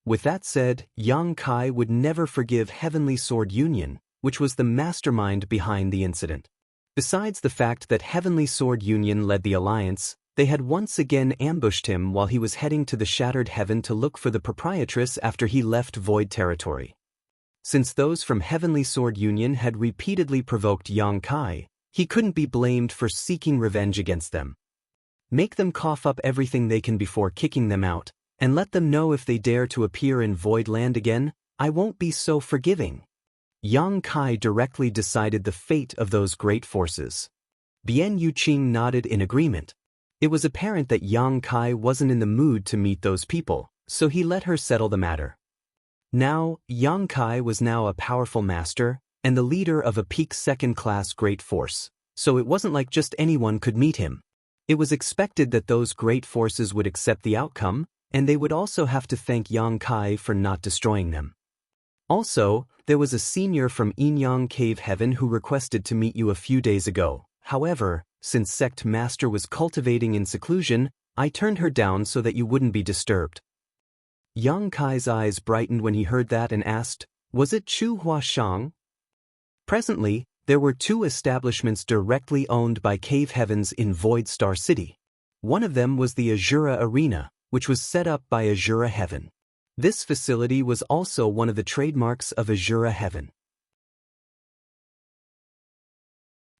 With that said, Yang Kai would never forgive Heavenly Sword Union, which was the mastermind behind the incident. Besides the fact that Heavenly Sword Union led the alliance, they had once again ambushed him while he was heading to the Shattered Heaven to look for the proprietress after he left Void territory. Since those from Heavenly Sword Union had repeatedly provoked Yang Kai, he couldn't be blamed for seeking revenge against them. Make them cough up everything they can before kicking them out, and let them know if they dare to appear in Voidland again, I won't be so forgiving. Yang Kai directly decided the fate of those great forces. Bian Yuqing nodded in agreement. It was apparent that Yang Kai wasn't in the mood to meet those people, so he let her settle the matter. Now, Yang Kai was now a powerful master, and the leader of a peak second-class great force, so it wasn't like just anyone could meet him. It was expected that those great forces would accept the outcome, and they would also have to thank Yang Kai for not destroying them. Also, there was a senior from Yinyang Cave Heaven who requested to meet you a few days ago. However, since Sect Master was cultivating in seclusion, I turned her down so that you wouldn't be disturbed. Yang Kai's eyes brightened when he heard that and asked, "Was it Chu Huashang?" Presently, there were 2 establishments directly owned by Cave Heavens in Void Star City. One of them was the Azura Arena, which was set up by Azura Heaven. This facility was also one of the trademarks of Azura Heaven.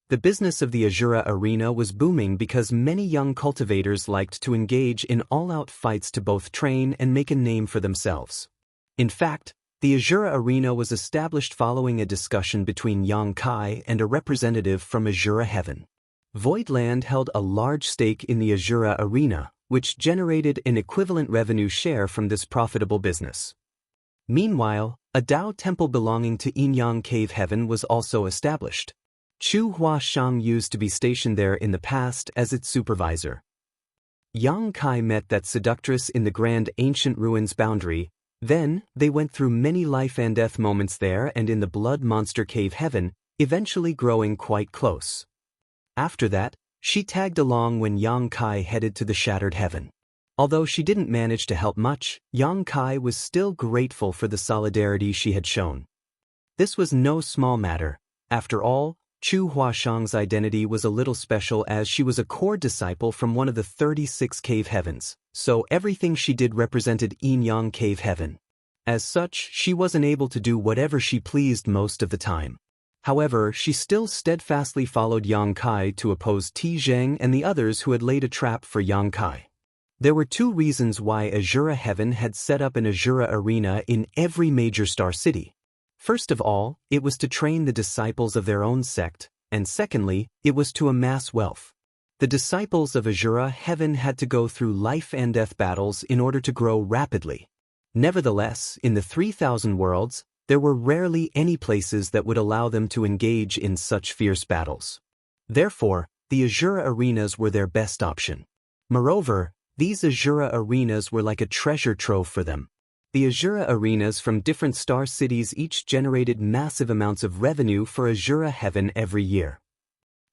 The business of the Azura Arena was booming because many young cultivators liked to engage in all-out fights to both train and make a name for themselves. In fact, the Azura Arena was established following a discussion between Yang Kai and a representative from Azura Heaven. Voidland held a large stake in the Azura Arena, which generated an equivalent revenue share from this profitable business. Meanwhile, a Dao temple belonging to Yinyang Cave Heaven was also established. Chu Huashang used to be stationed there in the past as its supervisor. Yang Kai met that seductress in the Grand Ancient Ruins boundary. Then, they went through many life and death moments there and in the Blood Monster Cave Heaven, eventually growing quite close. After that, she tagged along when Yang Kai headed to the Shattered Heaven. Although she didn't manage to help much, Yang Kai was still grateful for the solidarity she had shown. This was no small matter. After all, Chu Huashang's identity was a little special as she was a core disciple from one of the 36 Cave Heavens, so everything she did represented Yinyang Cave Heaven. As such, she wasn't able to do whatever she pleased most of the time. However, she still steadfastly followed Yang Kai to oppose Ti Zheng and the others who had laid a trap for Yang Kai. There were 2 reasons why Azura Heaven had set up an Azura Arena in every major star city. First of all, it was to train the disciples of their own sect, and secondly, it was to amass wealth. The disciples of Azura Heaven had to go through life and death battles in order to grow rapidly. Nevertheless, in the 3,000 worlds, there were rarely any places that would allow them to engage in such fierce battles. Therefore, the Azura arenas were their best option. Moreover, these Azura arenas were like a treasure trove for them. The Azura arenas from different star cities each generated massive amounts of revenue for Azura Heaven every year.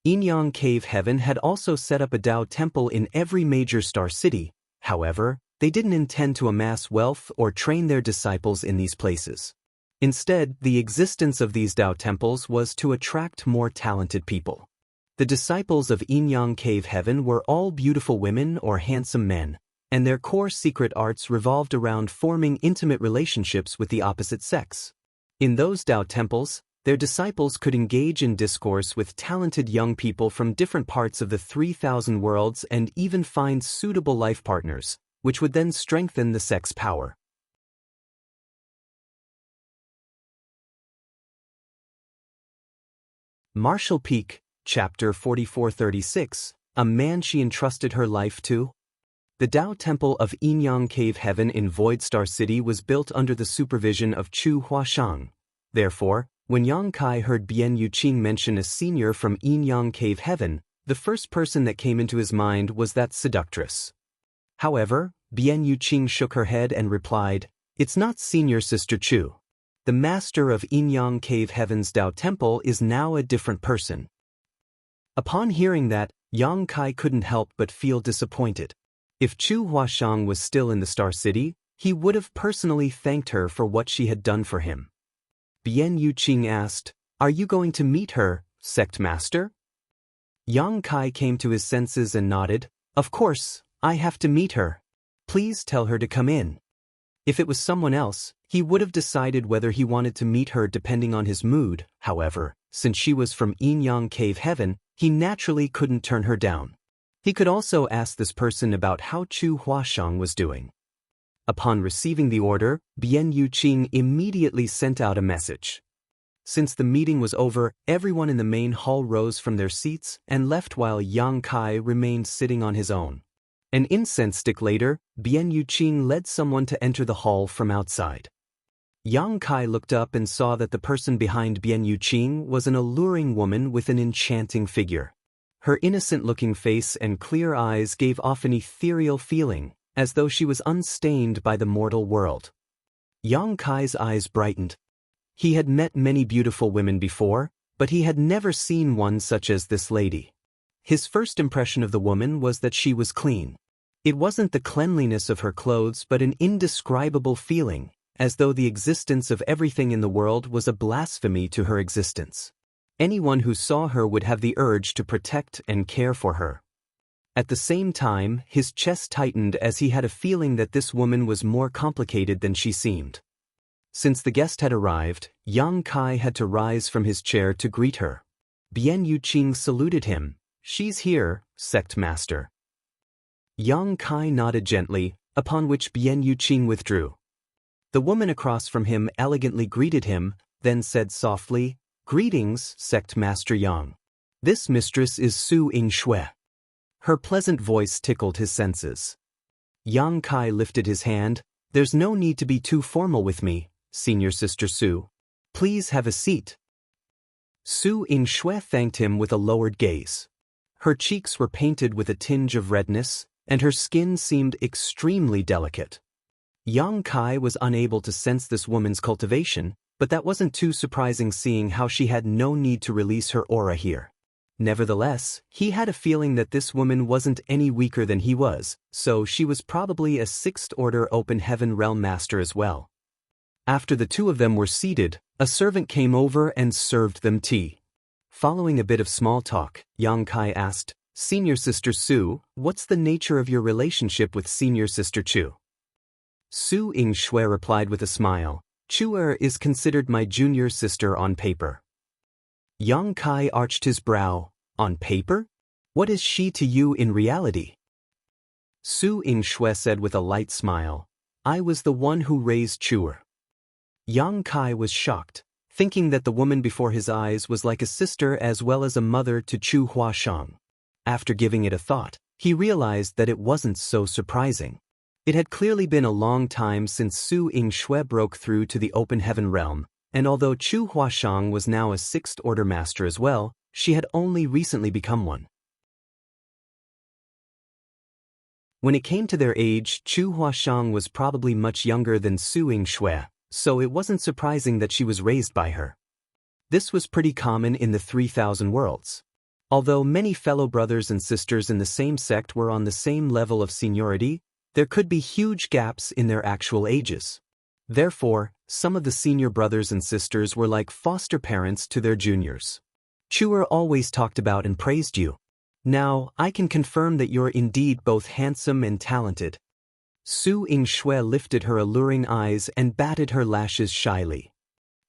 Yinyang Cave Heaven had also set up a Dao temple in every major star city. However, they didn't intend to amass wealth or train their disciples in these places. Instead, the existence of these Dao temples was to attract more talented people. The disciples of Yin Cave Heaven were all beautiful women or handsome men, and their core secret arts revolved around forming intimate relationships with the opposite sex. In those Dao temples, their disciples could engage in discourse with talented young people from different parts of the 3,000 worlds and even find suitable life partners, which would then strengthen the sect's power. Martial Peak, Chapter 4436, A Man She Entrusted Her Life To? The Dao Temple of Yin Cave Heaven in Void Star City was built under the supervision of Chu Huashang. Therefore, when Yang Kai heard Bian Yuqing mention a senior from Yin Cave Heaven, the first person that came into his mind was that seductress. However, Bian Yuqing shook her head and replied, "It's not Senior Sister Chu. The master of Yin Cave Heaven's Dao Temple is now a different person." Upon hearing that, Yang Kai couldn't help but feel disappointed. If Chu Huashang was still in the Star City, he would have personally thanked her for what she had done for him. Bian Yuqing asked, "Are you going to meet her, sect master?" Yang Kai came to his senses and nodded, "Of course, I have to meet her. Please tell her to come in." If it was someone else, he would have decided whether he wanted to meet her depending on his mood. However, since she was from Yin Cave Heaven, he naturally couldn't turn her down. He could also ask this person about how Chu Huashang was doing. Upon receiving the order, Bian Yuqing immediately sent out a message. Since the meeting was over, everyone in the main hall rose from their seats and left while Yang Kai remained sitting on his own. An incense stick later, Bian Yuqing led someone to enter the hall from outside. Yang Kai looked up and saw that the person behind Bian Yuqing was an alluring woman with an enchanting figure. Her innocent-looking face and clear eyes gave off an ethereal feeling, as though she was unstained by the mortal world. Yang Kai's eyes brightened. He had met many beautiful women before, but he had never seen one such as this lady. His first impression of the woman was that she was clean. It wasn't the cleanliness of her clothes but an indescribable feeling, as though the existence of everything in the world was a blasphemy to her existence. Anyone who saw her would have the urge to protect and care for her. At the same time, his chest tightened as he had a feeling that this woman was more complicated than she seemed. Since the guest had arrived, Yang Kai had to rise from his chair to greet her. Bian Yuqing saluted him. "She's here, sect master." Yang Kai nodded gently, upon which Bian Yuqing withdrew. The woman across from him elegantly greeted him, then said softly, "Greetings, sect master Yang. This mistress is Su Yingxue." Her pleasant voice tickled his senses. Yang Kai lifted his hand. "There's no need to be too formal with me, Senior Sister Su. Please have a seat." Su Yingxue thanked him with a lowered gaze. Her cheeks were painted with a tinge of redness, and her skin seemed extremely delicate. Yang Kai was unable to sense this woman's cultivation, but that wasn't too surprising seeing how she had no need to release her aura here. Nevertheless, he had a feeling that this woman wasn't any weaker than he was, so she was probably a 6th Order Open Heaven Realm Master as well. After the two of them were seated, a servant came over and served them tea. Following a bit of small talk, Yang Kai asked, "Senior Sister Su, what's the nature of your relationship with Senior Sister Chu?" Su Yingxue replied with a smile, "Chu is considered my junior sister on paper." Yang Kai arched his brow. "On paper? What is she to you in reality?" Su Yingxue said with a light smile, "I was the one who raised Chu." Yang Kai was shocked, thinking that the woman before his eyes was like a sister as well as a mother to Chu Huashang. After giving it a thought, he realized that it wasn't so surprising. It had clearly been a long time since Su Yingxue broke through to the Open Heaven realm, and although Chu Huashang was now a 6th Order Master as well, she had only recently become one. When it came to their age, Chu Huashang was probably much younger than Su Yingxue, so it wasn't surprising that she was raised by her. This was pretty common in the 3,000 worlds. Although many fellow brothers and sisters in the same sect were on the same level of seniority, there could be huge gaps in their actual ages. Therefore, some of the senior brothers and sisters were like foster parents to their juniors. Chuer always talked about and praised you. Now, I can confirm that you're indeed both handsome and talented. Su Yingxue lifted her alluring eyes and batted her lashes shyly.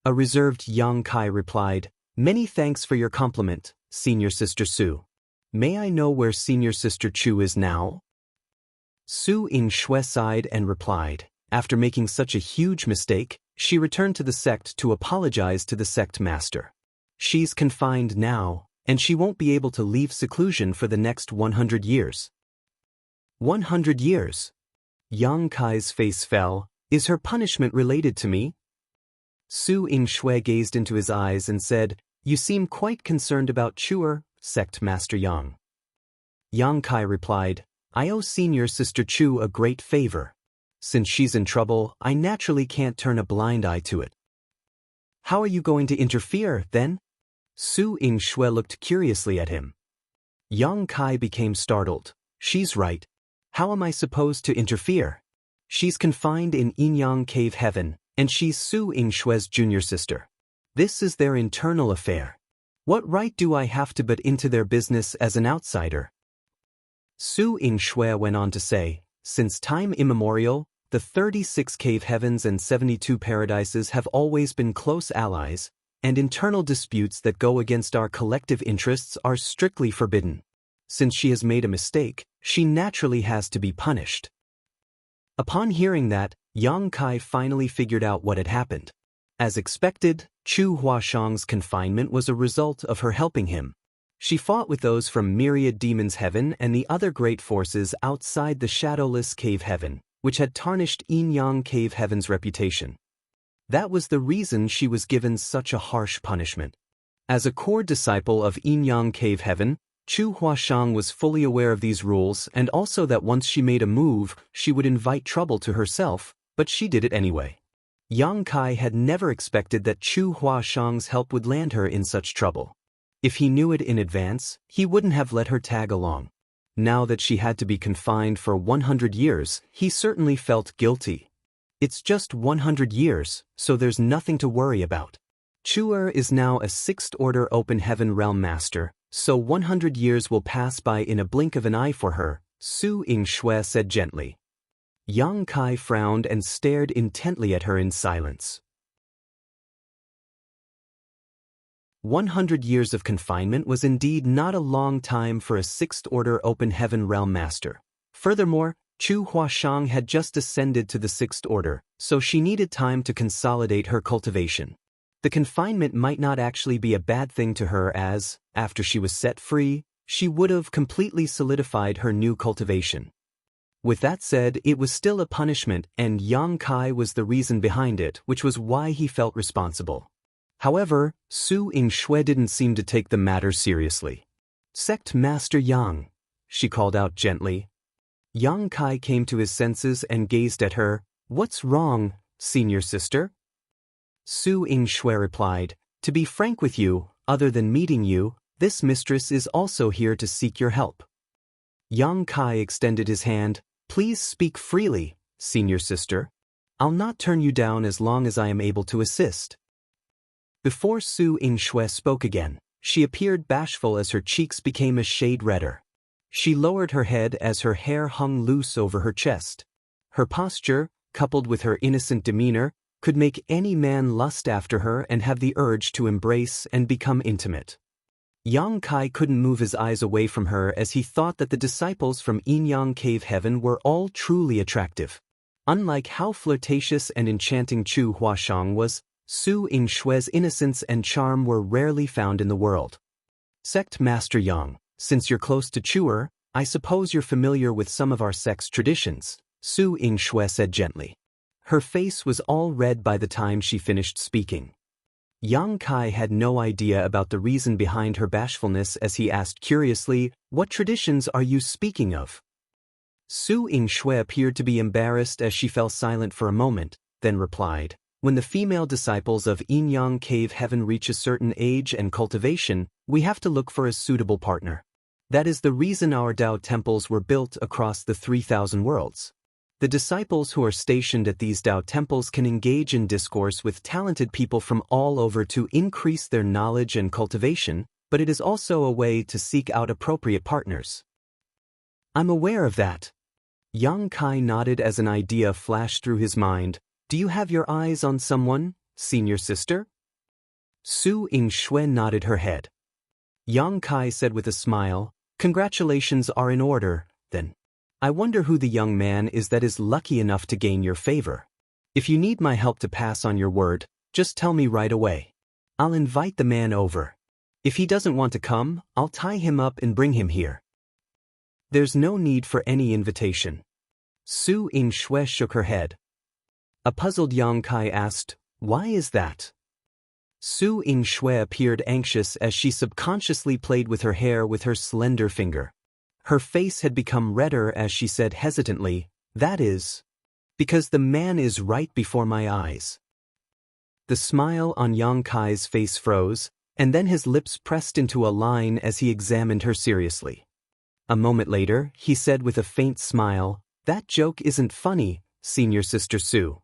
A reserved young Kai replied, "Many thanks for your compliment, senior sister Su. May I know where senior sister Chu is now?" Su Yingxue sighed and replied, after making such a huge mistake, she returned to the sect to apologize to the sect master. She's confined now, and she won't be able to leave seclusion for the next 100 years. 100 years? Yang Kai's face fell. Is her punishment related to me? Su Yingxue gazed into his eyes and said, "You seem quite concerned about Chuer, sect master Yang." Yang Kai replied, "I owe senior sister Chu a great favor. Since she's in trouble, I naturally can't turn a blind eye to it." "How are you going to interfere, then?" Su Yingxue looked curiously at him. Yang Kai became startled. "She's right. How am I supposed to interfere? She's confined in Yinyang Cave Heaven, and she's Su Yingxue's junior sister. This is their internal affair. What right do I have to butt into their business as an outsider?" Su Yingxue went on to say, "Since time immemorial, the 36 cave heavens and 72 paradises have always been close allies, and internal disputes that go against our collective interests are strictly forbidden. Since she has made a mistake, she naturally has to be punished." Upon hearing that, Yang Kai finally figured out what had happened. As expected, Chu Huashang's confinement was a result of her helping him. She fought with those from Myriad Demons Heaven and the other great forces outside the Shadowless Cave Heaven, which had tarnished Yinyang Cave Heaven's reputation. That was the reason she was given such a harsh punishment. As a core disciple of Yinyang Cave Heaven, Chu Huashang was fully aware of these rules and also that once she made a move, she would invite trouble to herself, but she did it anyway. Yang Kai had never expected that Chu Huashang's help would land her in such trouble. If he knew it in advance, he wouldn't have let her tag along. Now that she had to be confined for 100 years, he certainly felt guilty. It's just 100 years, so there's nothing to worry about. Chuer is now a 6th Order Open Heaven Realm Master, so 100 years will pass by in a blink of an eye for her, Su Yingxue said gently. Yang Kai frowned and stared intently at her in silence. 100 years of confinement was indeed not a long time for a 6th Order Open Heaven Realm Master. Furthermore, Chu Huashang had just ascended to the 6th Order, so she needed time to consolidate her cultivation. The confinement might not actually be a bad thing to her as, after she was set free, she would have completely solidified her new cultivation. With that said, it was still a punishment and Yang Kai was the reason behind it, which was why he felt responsible. However, Su Yingxue didn't seem to take the matter seriously. "Sect Master Yang," she called out gently. Yang Kai came to his senses and gazed at her. "What's wrong, senior sister?" Su Yingxue replied, "To be frank with you, other than meeting you, this mistress is also here to seek your help." Yang Kai extended his hand. "Please speak freely, senior sister. I'll not turn you down as long as I am able to assist." Before Su Yingxue spoke again, she appeared bashful as her cheeks became a shade redder. She lowered her head as her hair hung loose over her chest. Her posture, coupled with her innocent demeanor, could make any man lust after her and have the urge to embrace and become intimate. Yang Kai couldn't move his eyes away from her as he thought that the disciples from Yinyang Cave Heaven were all truly attractive. Unlike how flirtatious and enchanting Chu Huashang was, Su Yingxue's innocence and charm were rarely found in the world. "Sect Master Yang, since you're close to Chuer, I suppose you're familiar with some of our sect's traditions," Su Yingxue said gently. Her face was all red by the time she finished speaking. Yang Kai had no idea about the reason behind her bashfulness as he asked curiously, "What traditions are you speaking of?" Su Yingxue appeared to be embarrassed as she fell silent for a moment, then replied, "When the female disciples of Yinyang Cave Heaven reach a certain age and cultivation, we have to look for a suitable partner. That is the reason our Dao temples were built across the 3,000 worlds. The disciples who are stationed at these Tao temples can engage in discourse with talented people from all over to increase their knowledge and cultivation, but it is also a way to seek out appropriate partners. I'm aware of that. Yang Kai nodded as an idea flashed through his mind. Do you have your eyes on someone, senior sister? Su Yingxue nodded her head. Yang Kai said with a smile, Congratulations are in order, then. I wonder who the young man is that is lucky enough to gain your favor. If you need my help to pass on your word, just tell me right away. I'll invite the man over. If he doesn't want to come, I'll tie him up and bring him here. There's no need for any invitation. Su Yingxue shook her head. A puzzled Yang Kai asked, Why is that? Su Yingxue appeared anxious as she subconsciously played with her hair with her slender finger. Her face had become redder as she said hesitantly, That is, because the man is right before my eyes. The smile on Yang Kai's face froze, and then his lips pressed into a line as he examined her seriously. A moment later, he said with a faint smile, That joke isn't funny, senior sister Su.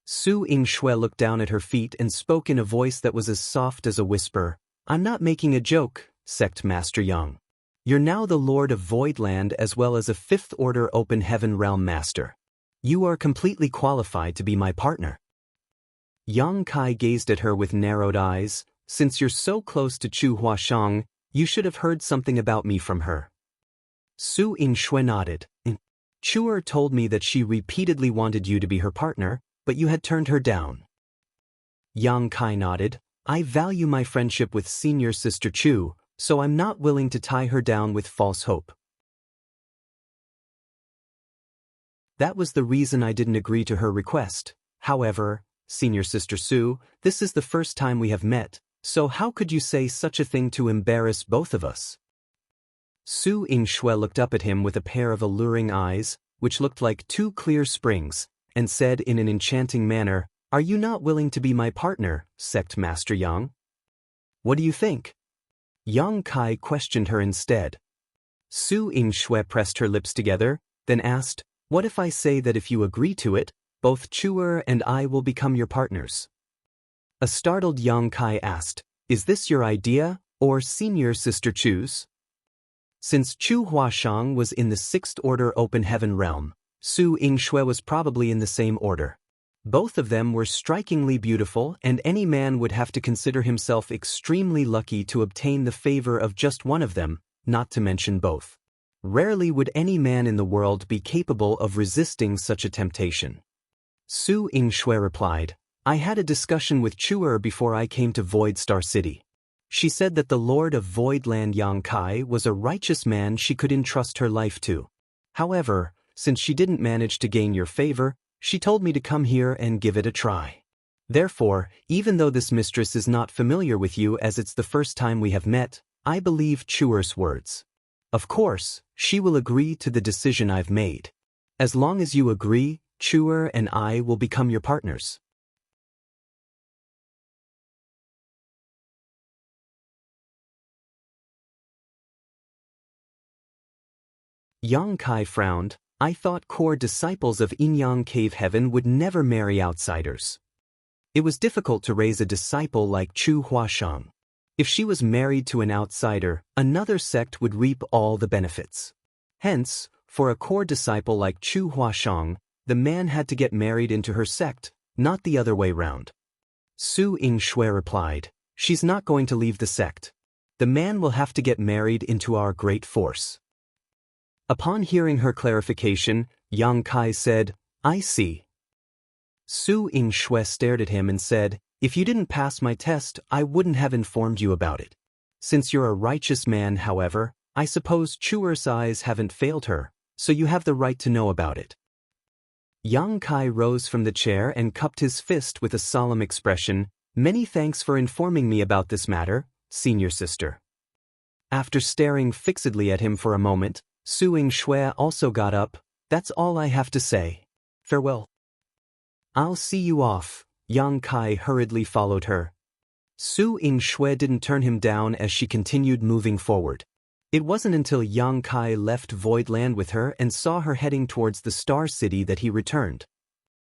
Su Yingxue looked down at her feet and spoke in a voice that was as soft as a whisper, I'm not making a joke, Sect Master Yang. You're now the Lord of Voidland as well as a Fifth Order Open Heaven Realm Master. You are completely qualified to be my partner. Yang Kai gazed at her with narrowed eyes. Since you're so close to Chu Huashang, you should have heard something about me from her. Su Yingxue nodded. Chuer told me that she repeatedly wanted you to be her partner, but you had turned her down. Yang Kai nodded. I value my friendship with senior sister Chu, so I'm not willing to tie her down with false hope. That was the reason I didn't agree to her request. However, senior sister Su, this is the first time we have met, so how could you say such a thing to embarrass both of us? Su Yingxue looked up at him with a pair of alluring eyes, which looked like two clear springs, and said in an enchanting manner, Are you not willing to be my partner, Sect Master Yang? What do you think? Yang Kai questioned her instead. Su Yingxue pressed her lips together, then asked, What if I say that if you agree to it, both Chuer and I will become your partners? A startled Yang Kai asked, Is this your idea, or senior sister Chu's? Since Chu Huashang was in the Sixth Order Open Heaven Realm, Su Yingxue was probably in the same order. Both of them were strikingly beautiful, and any man would have to consider himself extremely lucky to obtain the favor of just one of them, not to mention both. Rarely would any man in the world be capable of resisting such a temptation. Su Yingxue replied, I had a discussion with Chuer before I came to Void Star City. She said that the Lord of Voidland Yang Kai was a righteous man she could entrust her life to. However, since she didn't manage to gain your favor, she told me to come here and give it a try. Therefore, even though this mistress is not familiar with you as it's the first time we have met, I believe Chuer's words. Of course, she will agree to the decision I've made. As long as you agree, Chuer and I will become your partners. Yang Kai frowned. I thought core disciples of Yinyang Cave Heaven would never marry outsiders. It was difficult to raise a disciple like Chu Huashang. If she was married to an outsider, another sect would reap all the benefits. Hence, for a core disciple like Chu Huashang, the man had to get married into her sect, not the other way round. Su Yingxue replied, She's not going to leave the sect. The man will have to get married into our great force. Upon hearing her clarification, Yang Kai said, I see. Su Yingxue stared at him and said, If you didn't pass my test, I wouldn't have informed you about it. Since you're a righteous man, however, I suppose Chuer's eyes haven't failed her, so you have the right to know about it. Yang Kai rose from the chair and cupped his fist with a solemn expression, Many thanks for informing me about this matter, senior sister. After staring fixedly at him for a moment, Su Yingxue also got up. That's all I have to say. Farewell. I'll see you off. Yang Kai hurriedly followed her. Su Yingxue didn't turn him down as she continued moving forward. It wasn't until Yang Kai left Voidland with her and saw her heading towards the Star City that he returned.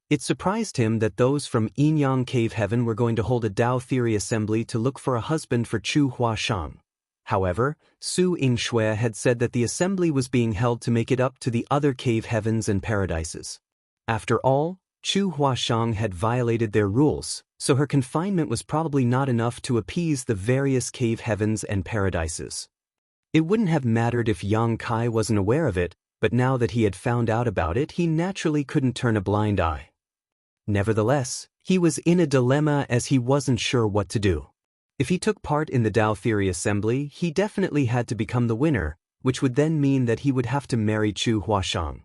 It surprised him that those from Yinyang Cave Heaven were going to hold a Dao Theory assembly to look for a husband for Chu Huashang. However, Su Yingxue had said that the assembly was being held to make it up to the other cave heavens and paradises. After all, Chu Huashang had violated their rules, so her confinement was probably not enough to appease the various cave heavens and paradises. It wouldn't have mattered if Yang Kai wasn't aware of it, but now that he had found out about it, he naturally couldn't turn a blind eye. Nevertheless, he was in a dilemma as he wasn't sure what to do. If he took part in the Dao Theory assembly, he definitely had to become the winner, which would then mean that he would have to marry Chu Huashang.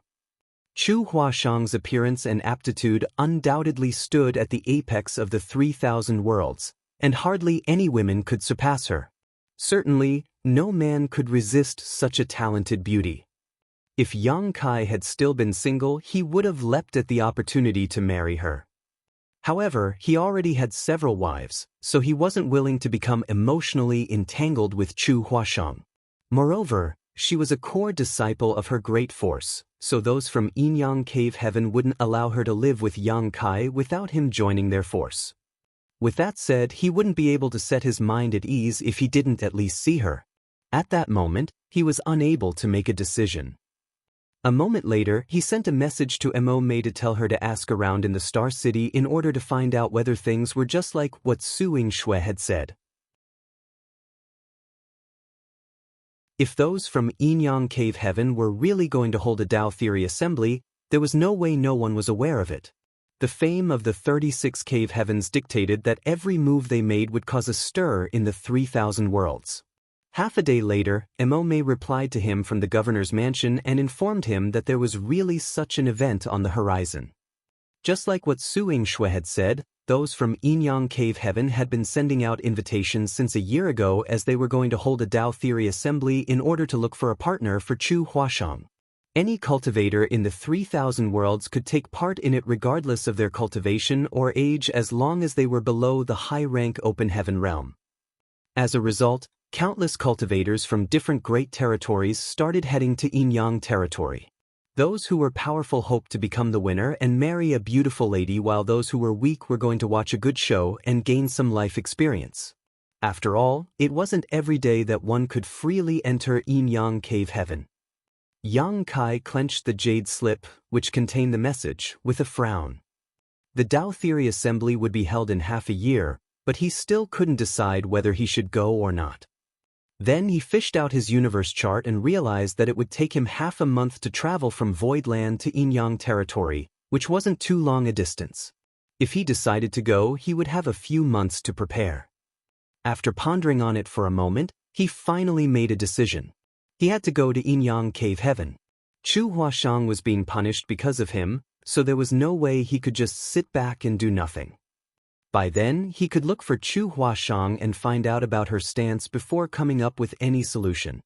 Chu Huashang's appearance and aptitude undoubtedly stood at the apex of the 3,000 worlds, and hardly any women could surpass her. Certainly, no man could resist such a talented beauty. If Yang Kai had still been single, he would have leapt at the opportunity to marry her. However, he already had several wives, so he wasn't willing to become emotionally entangled with Chu Huashang. Moreover, she was a core disciple of her great force, so those from Yinyang Cave Heaven wouldn't allow her to live with Yang Kai without him joining their force. With that said, he wouldn't be able to set his mind at ease if he didn't at least see her. At that moment, he was unable to make a decision. A moment later, he sent a message to Mo Mei to tell her to ask around in the Star City in order to find out whether things were just like what Su Yingxue had said. If those from Yinyang Cave Heaven were really going to hold a Dao Theory assembly, there was no way no one was aware of it. The fame of the 36 cave heavens dictated that every move they made would cause a stir in the 3,000 worlds. Half a day later, Mo Mei replied to him from the governor's mansion and informed him that there was really such an event on the horizon. Just like what Su Yingxue had said, those from Yinyang Cave Heaven had been sending out invitations since a year ago as they were going to hold a Dao Theory assembly in order to look for a partner for Chu Huashang. Any cultivator in the 3,000 worlds could take part in it regardless of their cultivation or age as long as they were below the high-rank open heaven realm. As a result, countless cultivators from different great territories started heading to Yinyang territory. Those who were powerful hoped to become the winner and marry a beautiful lady, while those who were weak were going to watch a good show and gain some life experience. After all, it wasn't every day that one could freely enter Yinyang Cave Heaven. Yang Kai clenched the jade slip, which contained the message, with a frown. The Dao Theory assembly would be held in half a year, but he still couldn't decide whether he should go or not. Then he fished out his universe chart and realized that it would take him half a month to travel from Voidland to Yinyang territory, which wasn't too long a distance. If he decided to go, he would have a few months to prepare. After pondering on it for a moment, he finally made a decision. He had to go to Yinyang Cave Heaven. Chu Huashang was being punished because of him, so there was no way he could just sit back and do nothing. By then, he could look for Chu Huashang and find out about her stance before coming up with any solution.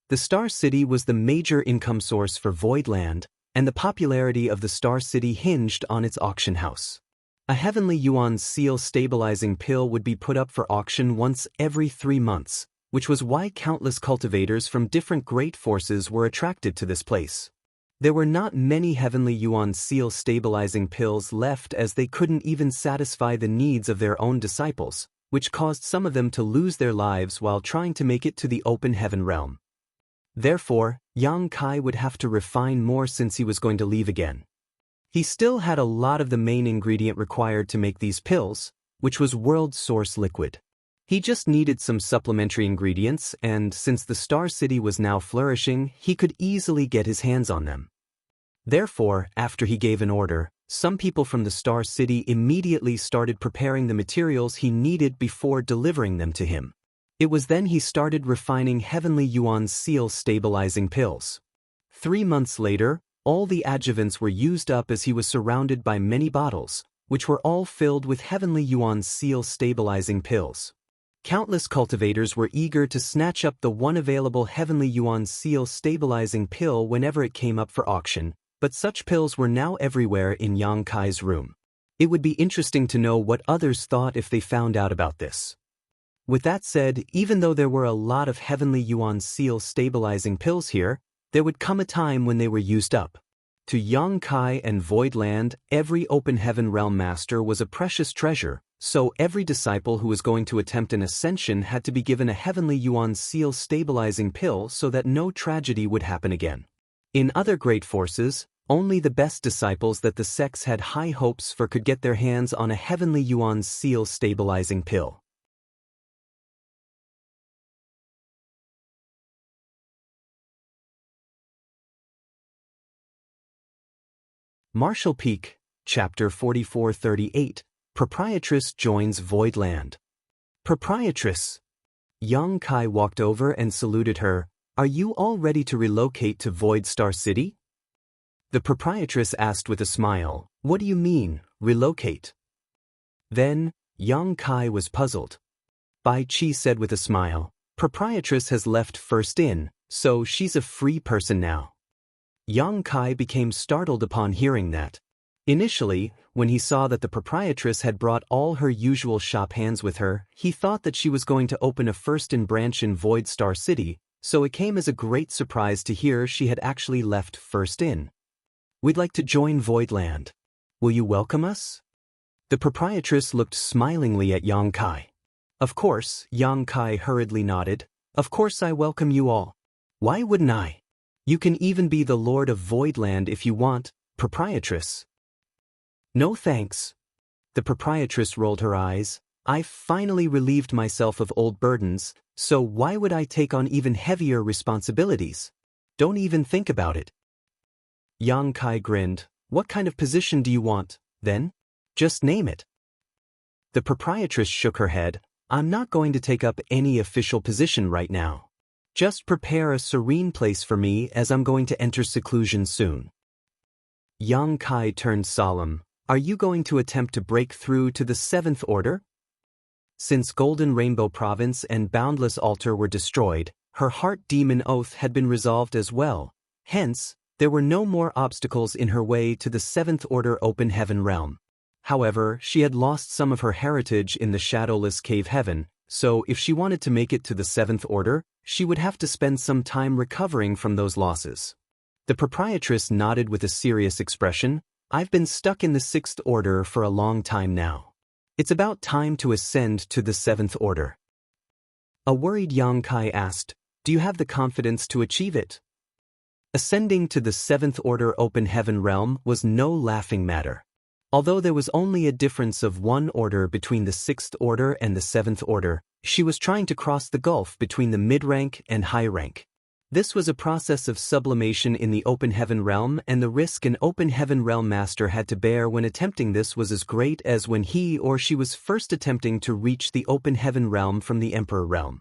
The Star City was the major income source for Voidland, and the popularity of the Star City hinged on its auction house. A Heavenly Yuan Seal stabilizing pill would be put up for auction once every 3 months, which was why countless cultivators from different great forces were attracted to this place. There were not many Heavenly Yuan Seal stabilizing pills left, as they couldn't even satisfy the needs of their own disciples, which caused some of them to lose their lives while trying to make it to the open heaven realm. Therefore, Yang Kai would have to refine more since he was going to leave again. He still had a lot of the main ingredient required to make these pills, which was world source liquid. He just needed some supplementary ingredients, and since the Star City was now flourishing, he could easily get his hands on them. Therefore, after he gave an order, some people from the Star City immediately started preparing the materials he needed before delivering them to him. It was then he started refining Heavenly Yuan Seal stabilizing pills. 3 months later, all the adjuvants were used up as he was surrounded by many bottles, which were all filled with Heavenly Yuan Seal stabilizing pills. Countless cultivators were eager to snatch up the one available Heavenly Yuan Seal stabilizing pill whenever it came up for auction, but such pills were now everywhere in Yang Kai's room. It would be interesting to know what others thought if they found out about this. With that said, even though there were a lot of heavenly yuan seal stabilizing pills here, there would come a time when they were used up. To Yang Kai and Voidland, every open heaven realm master was a precious treasure, so every disciple who was going to attempt an ascension had to be given a heavenly yuan seal stabilizing pill so that no tragedy would happen again. In other great forces, only the best disciples that the sects had high hopes for could get their hands on a heavenly yuan seal stabilizing pill. Martial Peak, Chapter 4438, Proprietress Joins Voidland. Proprietress. Yang Kai walked over and saluted her. Are you all ready to relocate to Void Star City? The proprietress asked with a smile. What do you mean, relocate? Then, Yang Kai was puzzled. Bai Chi said with a smile. Proprietress has left first in, so she's a free person now. Yang Kai became startled upon hearing that. Initially, when he saw that the proprietress had brought all her usual shop hands with her, he thought that she was going to open a first-in branch in Void Star City, so it came as a great surprise to hear she had actually left first in. We'd like to join Voidland. Will you welcome us? The proprietress looked smilingly at Yang Kai. Of course, Yang Kai hurriedly nodded. Of course I welcome you all. Why wouldn't I? You can even be the Lord of Voidland if you want, proprietress. No thanks. The proprietress rolled her eyes. I've finally relieved myself of old burdens, so why would I take on even heavier responsibilities? Don't even think about it. Yang Kai grinned. What kind of position do you want, then? Just name it. The proprietress shook her head. I'm not going to take up any official position right now. Just prepare a serene place for me as I'm going to enter seclusion soon. Yang Kai turned solemn. Are you going to attempt to break through to the Seventh Order? Since Golden Rainbow Province and Boundless Altar were destroyed, her heart demon oath had been resolved as well. Hence, there were no more obstacles in her way to the Seventh Order Open Heaven realm. However, she had lost some of her heritage in the Shadowless Cave Heaven, so if she wanted to make it to the Seventh Order, she would have to spend some time recovering from those losses. The proprietress nodded with a serious expression. I've been stuck in the Sixth Order for a long time now. It's about time to ascend to the Seventh Order. A worried Yang Kai asked, do you have the confidence to achieve it? Ascending to the Seventh Order Open Heaven realm was no laughing matter. Although there was only a difference of one order between the Sixth Order and the Seventh Order, she was trying to cross the gulf between the mid-rank and high rank. This was a process of sublimation in the Open Heaven realm, and the risk an Open Heaven realm master had to bear when attempting this was as great as when he or she was first attempting to reach the Open Heaven realm from the Emperor realm.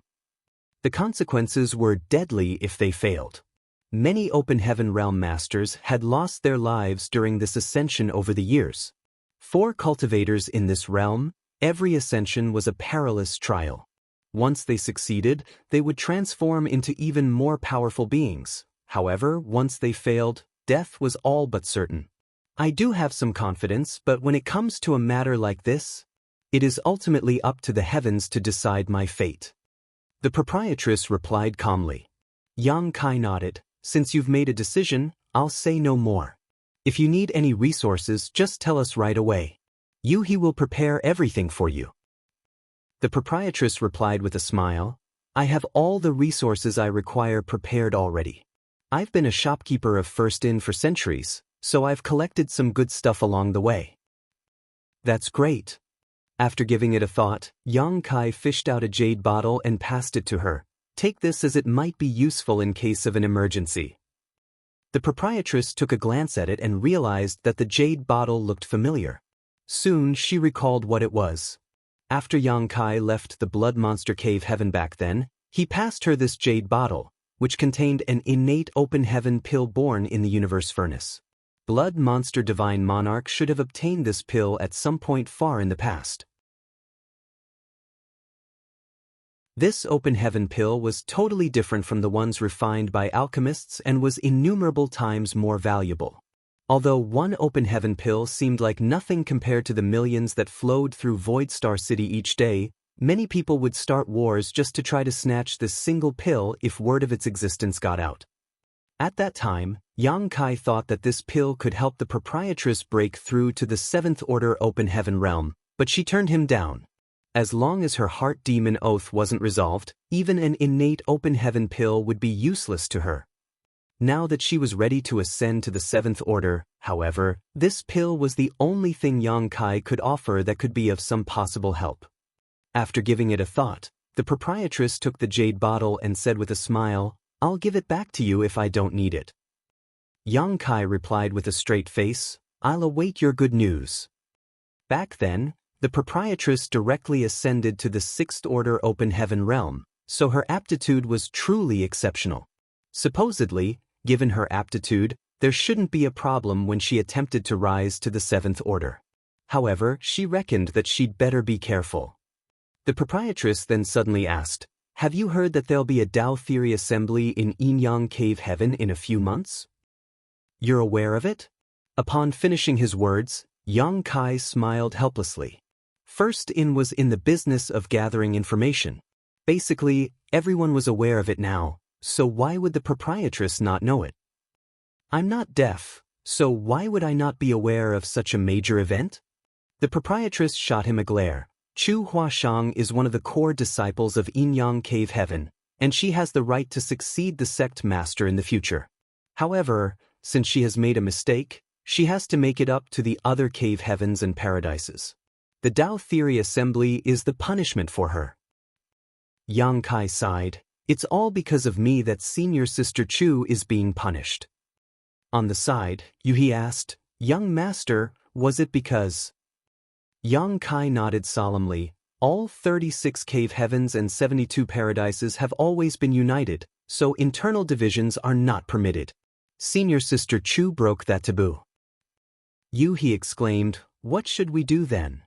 The consequences were deadly if they failed. Many Open Heaven realm masters had lost their lives during this ascension over the years. For cultivators in this realm, every ascension was a perilous trial. Once they succeeded, they would transform into even more powerful beings. However, once they failed, death was all but certain. I do have some confidence, but when it comes to a matter like this, it is ultimately up to the heavens to decide my fate. The proprietress replied calmly. Yang Kai nodded. Since you've made a decision, I'll say no more. If you need any resources, just tell us right away. He will prepare everything for you. The proprietress replied with a smile. I have all the resources I require prepared already. I've been a shopkeeper of First In for centuries, so I've collected some good stuff along the way. That's great. After giving it a thought, Yang Kai fished out a jade bottle and passed it to her. Take this as it might be useful in case of an emergency. The proprietress took a glance at it and realized that the jade bottle looked familiar. Soon she recalled what it was. After Yang Kai left the Blood Monster Cave Heaven back then, he passed her this jade bottle, which contained an innate open heaven pill born in the universe furnace. Blood Monster Divine Monarch should have obtained this pill at some point far in the past. This open heaven pill was totally different from the ones refined by alchemists and was innumerable times more valuable. Although one open heaven pill seemed like nothing compared to the millions that flowed through Void Star City each day, Many people would start wars just to try to snatch this single pill if word of its existence got out. At that time, Yang Kai thought that this pill could help the proprietress break through to the 7th Order Open Heaven realm, but she turned him down. As long as her heart demon oath wasn't resolved, even an innate Open Heaven pill would be useless to her. Now that she was ready to ascend to the 7th Order, however, this pill was the only thing Yang Kai could offer that could be of some possible help. After giving it a thought, the proprietress took the jade bottle and said with a smile, "I'll give it back to you if I don't need it." Yang Kai replied with a straight face, "I'll await your good news." Back then, the proprietress directly ascended to the 6th Order Open Heaven realm, so her aptitude was truly exceptional. Supposedly, given her aptitude, there shouldn't be a problem when she attempted to rise to the 7th Order. However, she reckoned that she'd better be careful. The proprietress then suddenly asked, "Have you heard that there'll be a Tao Theory assembly in Yin Cave Heaven in a few months? You're aware of it?" Upon finishing his words, Yang Kai smiled helplessly. First In was in the business of gathering information. Basically, everyone was aware of it now, so why would the proprietress not know it? "I'm not deaf, so why would I not be aware of such a major event?" The proprietress shot him a glare. Chu Huashang is one of the core disciples of Yin Cave Heaven, and she has the right to succeed the sect master in the future. However, since she has made a mistake, she has to make it up to the other cave heavens and paradises. The Tao Theory assembly is the punishment for her. Yang Kai sighed, "It's all because of me that senior sister Chu is being punished." On the side, Yuhi asked, "Young master, was it because?" Yang Kai nodded solemnly. All 36 cave heavens and 72 paradises have always been united, so internal divisions are not permitted. Senior sister Chu broke that taboo. Yuhi exclaimed, "What should we do then?"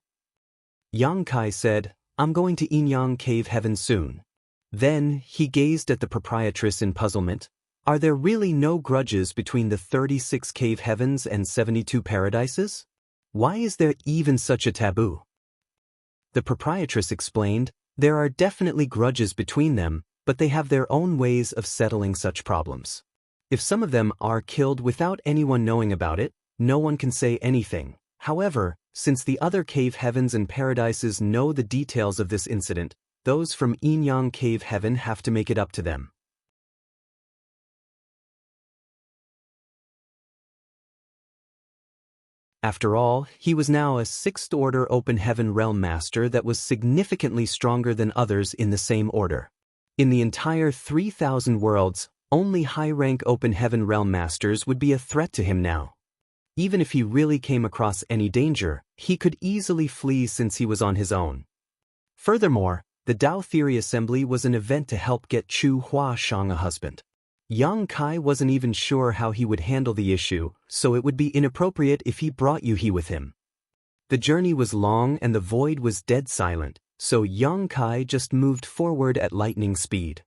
Yang Kai said, "I'm going to Yin Cave Heaven soon." Then, he gazed at the proprietress in puzzlement. Are there really no grudges between the 36 cave heavens and 72 paradises? Why is there even such a taboo? The proprietress explained, there are definitely grudges between them, but they have their own ways of settling such problems. If some of them are killed without anyone knowing about it, no one can say anything. However, since the other cave heavens and paradises know the details of this incident, those from Yin Cave Heaven have to make it up to them. After all, he was now a 6th Order Open Heaven Realm Master that was significantly stronger than others in the same order. In the entire 3,000 worlds, only high-rank Open Heaven Realm Masters would be a threat to him now. Even if he really came across any danger, he could easily flee since he was on his own. Furthermore, the Tao Theory Assembly was an event to help get Chu Huashang a husband. Yang Kai wasn't even sure how he would handle the issue, so it would be inappropriate if he brought Yuhi with him. The journey was long and the void was dead silent, so Yang Kai just moved forward at lightning speed.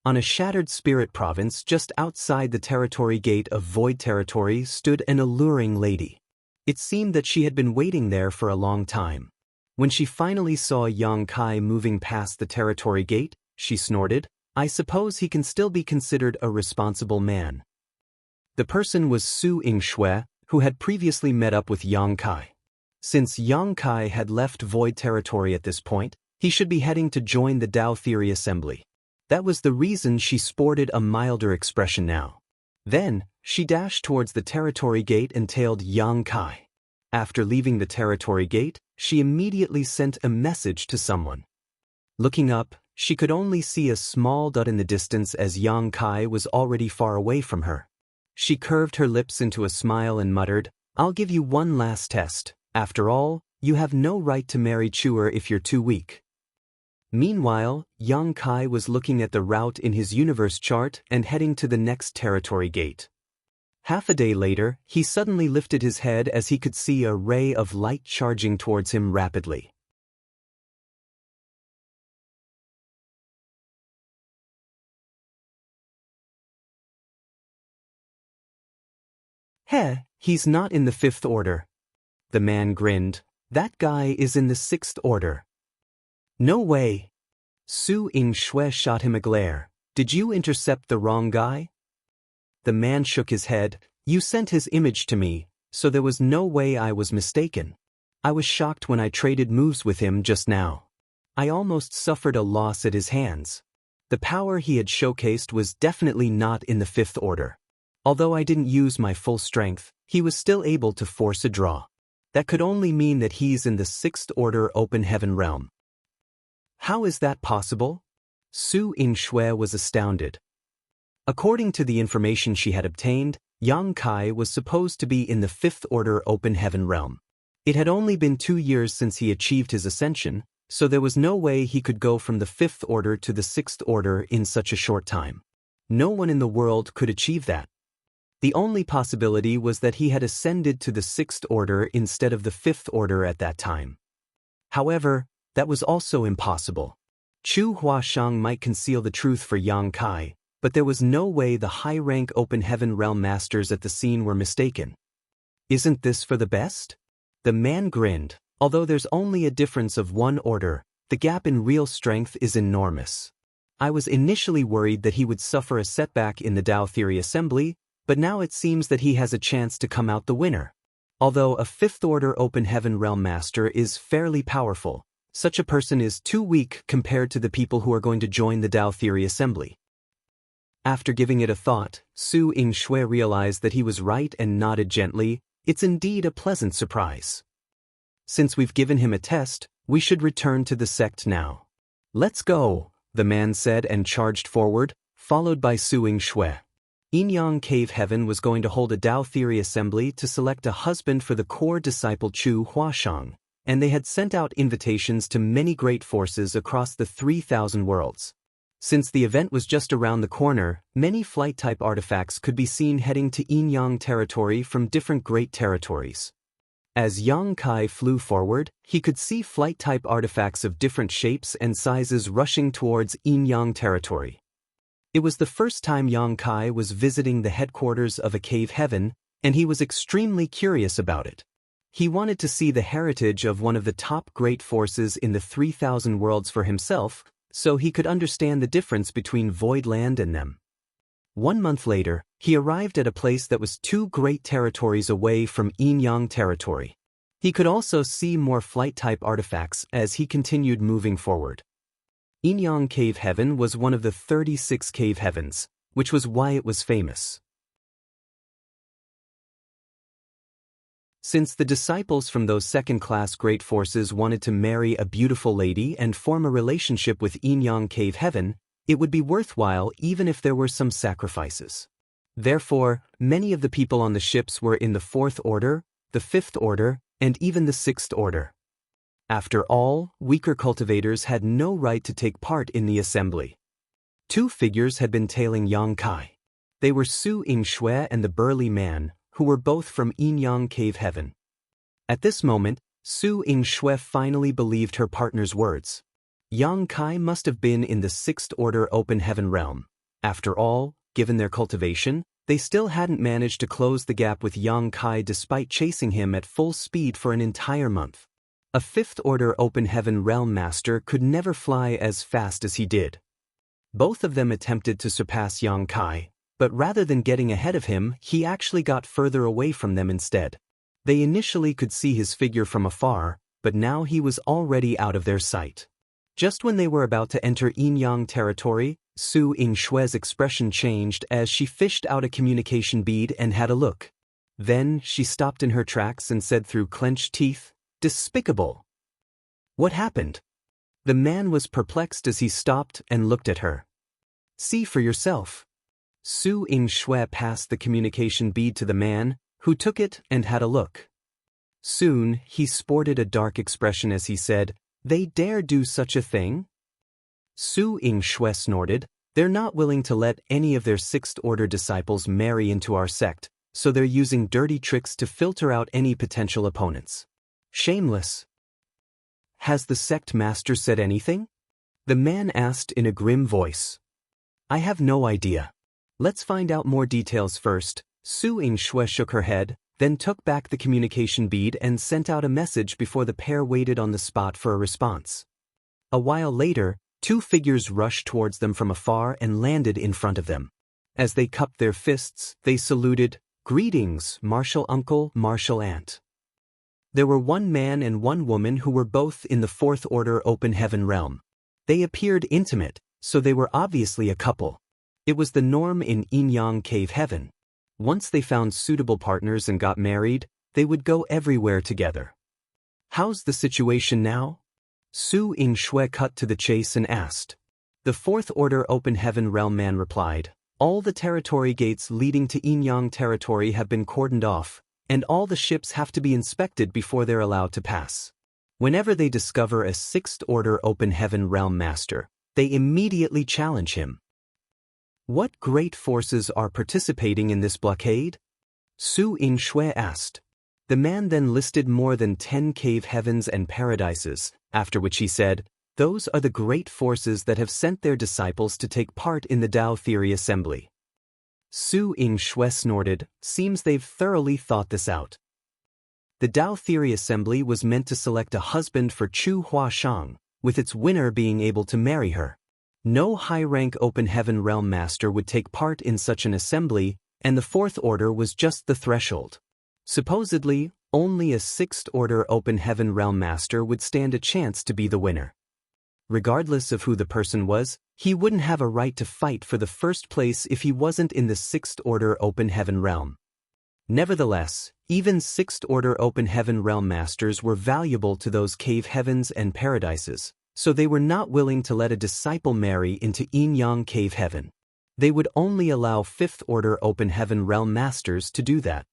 On a shattered spirit province just outside the territory gate of Void Territory stood an alluring lady. It seemed that she had been waiting there for a long time. When she finally saw Yang Kai moving past the territory gate, she snorted, "I suppose he can still be considered a responsible man." The person was Su Yingxue, who had previously met up with Yang Kai. Since Yang Kai had left Void Territory at this point, he should be heading to join the Tao Theory Assembly. That was the reason she sported a milder expression now. Then, she dashed towards the territory gate and tailed Yang Kai. After leaving the territory gate, she immediately sent a message to someone. Looking up, she could only see a small dot in the distance as Yang Kai was already far away from her. She curved her lips into a smile and muttered, "I'll give you one last test. After all, you have no right to marry Chuer if you're too weak." Meanwhile, Yang Kai was looking at the route in his universe chart and heading to the next territory gate. Half a day later, he suddenly lifted his head as he could see a ray of light charging towards him rapidly. "Heh, he's not in the 5th Order." The man grinned. "That guy is in the 6th Order." No way. Su Yingxue shot him a glare. Did you intercept the wrong guy? The man shook his head. You sent his image to me, so there was no way I was mistaken. I was shocked when I traded moves with him just now. I almost suffered a loss at his hands. The power he had showcased was definitely not in the fifth order. Although I didn't use my full strength, he was still able to force a draw. That could only mean that he's in the sixth order open heaven realm. How is that possible? Su Yingxue was astounded. According to the information she had obtained, Yang Kai was supposed to be in the fifth order open heaven realm. It had only been 2 years since he achieved his ascension, so there was no way he could go from the fifth order to the sixth order in such a short time. No one in the world could achieve that. The only possibility was that he had ascended to the sixth order instead of the fifth order at that time. However, that was also impossible. Chu Huashang might conceal the truth for Yang Kai, but there was no way the high-rank open heaven realm masters at the scene were mistaken. Isn't this for the best? The man grinned. Although there's only a difference of 1 order, the gap in real strength is enormous. I was initially worried that he would suffer a setback in the Dao Theory Assembly, but now it seems that he has a chance to come out the winner. Although a fifth order open heaven realm master is fairly powerful, such a person is too weak compared to the people who are going to join the Dao Theory Assembly. After giving it a thought, Su Yingxue realized that he was right and nodded gently. It's indeed a pleasant surprise. Since we've given him a test, we should return to the sect now. Let's go, the man said and charged forward, followed by Su Yingxue. Yinyang Cave Heaven was going to hold a Dao Theory Assembly to select a husband for the core disciple Chu Huashang, and they had sent out invitations to many great forces across the 3,000 worlds. Since the event was just around the corner, many flight-type artifacts could be seen heading to Yinyang territory from different great territories. As Yang Kai flew forward, he could see flight-type artifacts of different shapes and sizes rushing towards Yinyang territory. It was the first time Yang Kai was visiting the headquarters of a cave heaven, and he was extremely curious about it. He wanted to see the heritage of one of the top great forces in the 3,000 worlds for himself, so he could understand the difference between Voidland and them. 1 month later, he arrived at a place that was 2 great territories away from Yinyang territory. He could also see more flight-type artifacts as he continued moving forward. Yinyang Cave Heaven was one of the 36 cave heavens, which was why it was famous. Since the disciples from those second-class great forces wanted to marry a beautiful lady and form a relationship with Yinyang Cave Heaven, it would be worthwhile even if there were some sacrifices. Therefore, many of the people on the ships were in the 4th order, the 5th order, and even the 6th order. After all, weaker cultivators had no right to take part in the assembly. 2 figures had been tailing Yang Kai. They were Su Yingxue and the burly man, who were both from Yinyang Cave Heaven. At this moment, Su Yingxue finally believed her partner's words. Yang Kai must have been in the 6th order open heaven realm. After all, given their cultivation, they still hadn't managed to close the gap with Yang Kai despite chasing him at full speed for an entire month. A 5th order open heaven realm master could never fly as fast as he did. Both of them attempted to surpass Yang Kai, but rather than getting ahead of him, he actually got further away from them instead. They initially could see his figure from afar, but now he was already out of their sight. Just when they were about to enter Yinyang territory, Su Yingxue's expression changed as she fished out a communication bead and had a look. Then she stopped in her tracks and said through clenched teeth, "Despicable." What happened? The man was perplexed as he stopped and looked at her. "See for yourself." Su Yingxue passed the communication bead to the man, who took it and had a look. Soon, he sported a dark expression as he said, "They dare do such a thing?" Su Yingxue snorted. "They're not willing to let any of their 6th order disciples marry into our sect, so they're using dirty tricks to filter out any potential opponents. Shameless." "Has the sect master said anything?" the man asked in a grim voice. "I have no idea. Let's find out more details first." Su Yingxue shook her head, then took back the communication bead and sent out a message before the pair waited on the spot for a response. A while later, two figures rushed towards them from afar and landed in front of them. As they cupped their fists, they saluted, "Greetings, martial uncle, martial aunt." There were one man and one woman who were both in the Fourth Order Open Heaven realm. They appeared intimate, so they were obviously a couple. It was the norm in Yin-Yang Cave Heaven. Once they found suitable partners and got married, they would go everywhere together. "How's the situation now?" Su Ying-Shui cut to the chase and asked. The Fourth Order Open Heaven realm man replied, "All the territory gates leading to Yin-Yang territory have been cordoned off, and all the ships have to be inspected before they're allowed to pass. Whenever they discover a Sixth Order Open Heaven realm master, they immediately challenge him." "What great forces are participating in this blockade?" Su Ying-Shui asked. The man then listed more than 10 cave heavens and paradises, after which he said, "Those are the great forces that have sent their disciples to take part in the Tao Theory Assembly." Su Ying-Shui snorted, "Seems they've thoroughly thought this out." The Tao Theory Assembly was meant to select a husband for Chu Huashang, with its winner being able to marry her. No high-rank Open Heaven realm master would take part in such an assembly, and the Fourth Order was just the threshold. Supposedly, only a Sixth Order Open Heaven realm master would stand a chance to be the winner. Regardless of who the person was, he wouldn't have a right to fight for the first place if he wasn't in the Sixth Order Open Heaven realm. Nevertheless, even Sixth Order Open Heaven realm masters were valuable to those cave heavens and paradises, so they were not willing to let a disciple marry into Yin-Yang Cave Heaven. They would only allow Fifth Order Open Heaven realm masters to do that.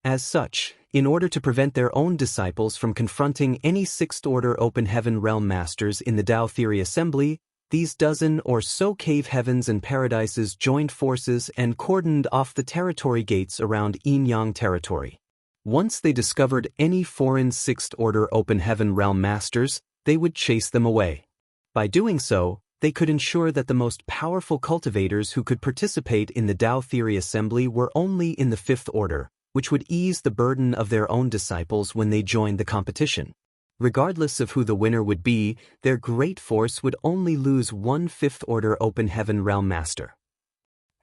As such, in order to prevent their own disciples from confronting any Sixth Order Open Heaven realm masters in the Tao Theory Assembly, these dozen or so cave heavens and paradises joined forces and cordoned off the territory gates around Yin-Yang territory. Once they discovered any foreign Sixth Order Open Heaven realm masters, they would chase them away. By doing so, they could ensure that the most powerful cultivators who could participate in the Tao Theory Assembly were only in the Fifth Order, which would ease the burden of their own disciples when they joined the competition. Regardless of who the winner would be, their great force would only lose one Fifth Order Open Heaven realm master.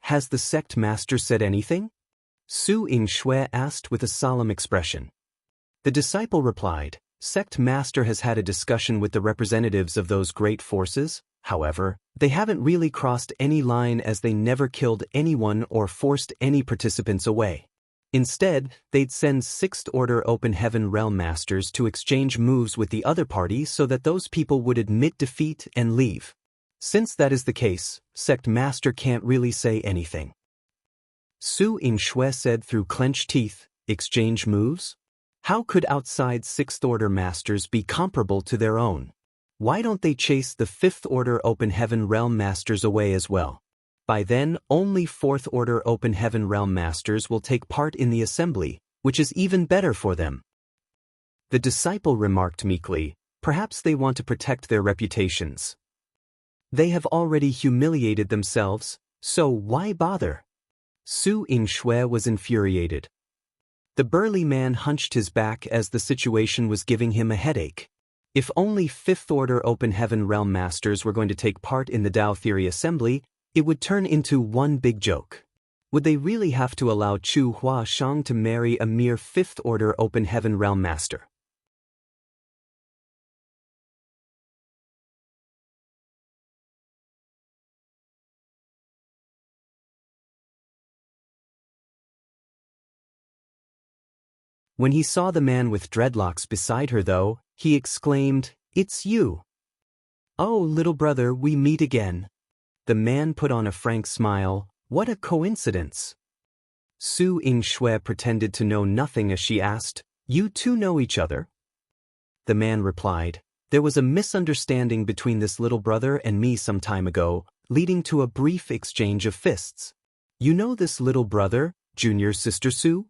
"Has the sect master said anything?" Su Ying-Shui asked with a solemn expression. The disciple replied, "Sect master has had a discussion with the representatives of those great forces. However, they haven't really crossed any line as they never killed anyone or forced any participants away. Instead, they'd send Sixth Order Open Heaven realm masters to exchange moves with the other party so that those people would admit defeat and leave. Since that is the case, sect master can't really say anything." Su Ying-Shui said through clenched teeth, "Exchange moves? How could outside Sixth Order masters be comparable to their own? Why don't they chase the Fifth Order Open Heaven realm masters away as well? By then, only Fourth Order Open Heaven realm masters will take part in the assembly, which is even better for them." The disciple remarked meekly, "Perhaps they want to protect their reputations. They have already humiliated themselves, so why bother?" Su Ying-Shui was infuriated. The burly man hunched his back as the situation was giving him a headache. If only Fifth Order Open Heaven realm masters were going to take part in the Tao Theory Assembly, it would turn into one big joke. Would they really have to allow Chu Huashang to marry a mere Fifth Order Open Heaven realm master? When he saw the man with dreadlocks beside her though, he exclaimed, "It's you! Oh, little brother, we meet again." The man put on a frank smile. "What a coincidence." Su Ying-Shui pretended to know nothing as she asked, "You two know each other?" The man replied, "There was a misunderstanding between this little brother and me some time ago, leading to a brief exchange of fists. You know this little brother, junior sister Su?"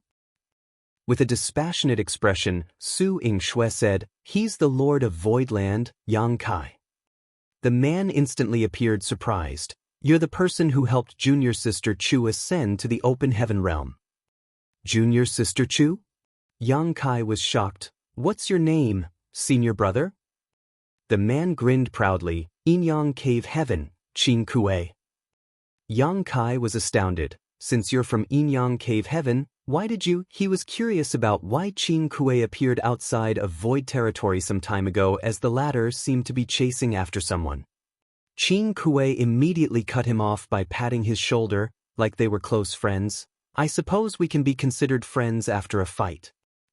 With a dispassionate expression, Su Ying-Shui said, "He's the Lord of Voidland, Yang Kai." The man instantly appeared surprised. "You're the person who helped junior sister Chu ascend to the Open Heaven realm." "Junior sister Chu? Yang Kai was shocked. What's your name, senior brother? The man grinned proudly. Inyang Cave Heaven, Qin Kuei. Yang Kai was astounded. Since you're from Inyang Cave Heaven, why did you? He was curious about why Qin Kuei appeared outside of Void Territory some time ago, as the latter seemed to be chasing after someone. Qin Kuei immediately cut him off by patting his shoulder, like they were close friends. I suppose we can be considered friends after a fight.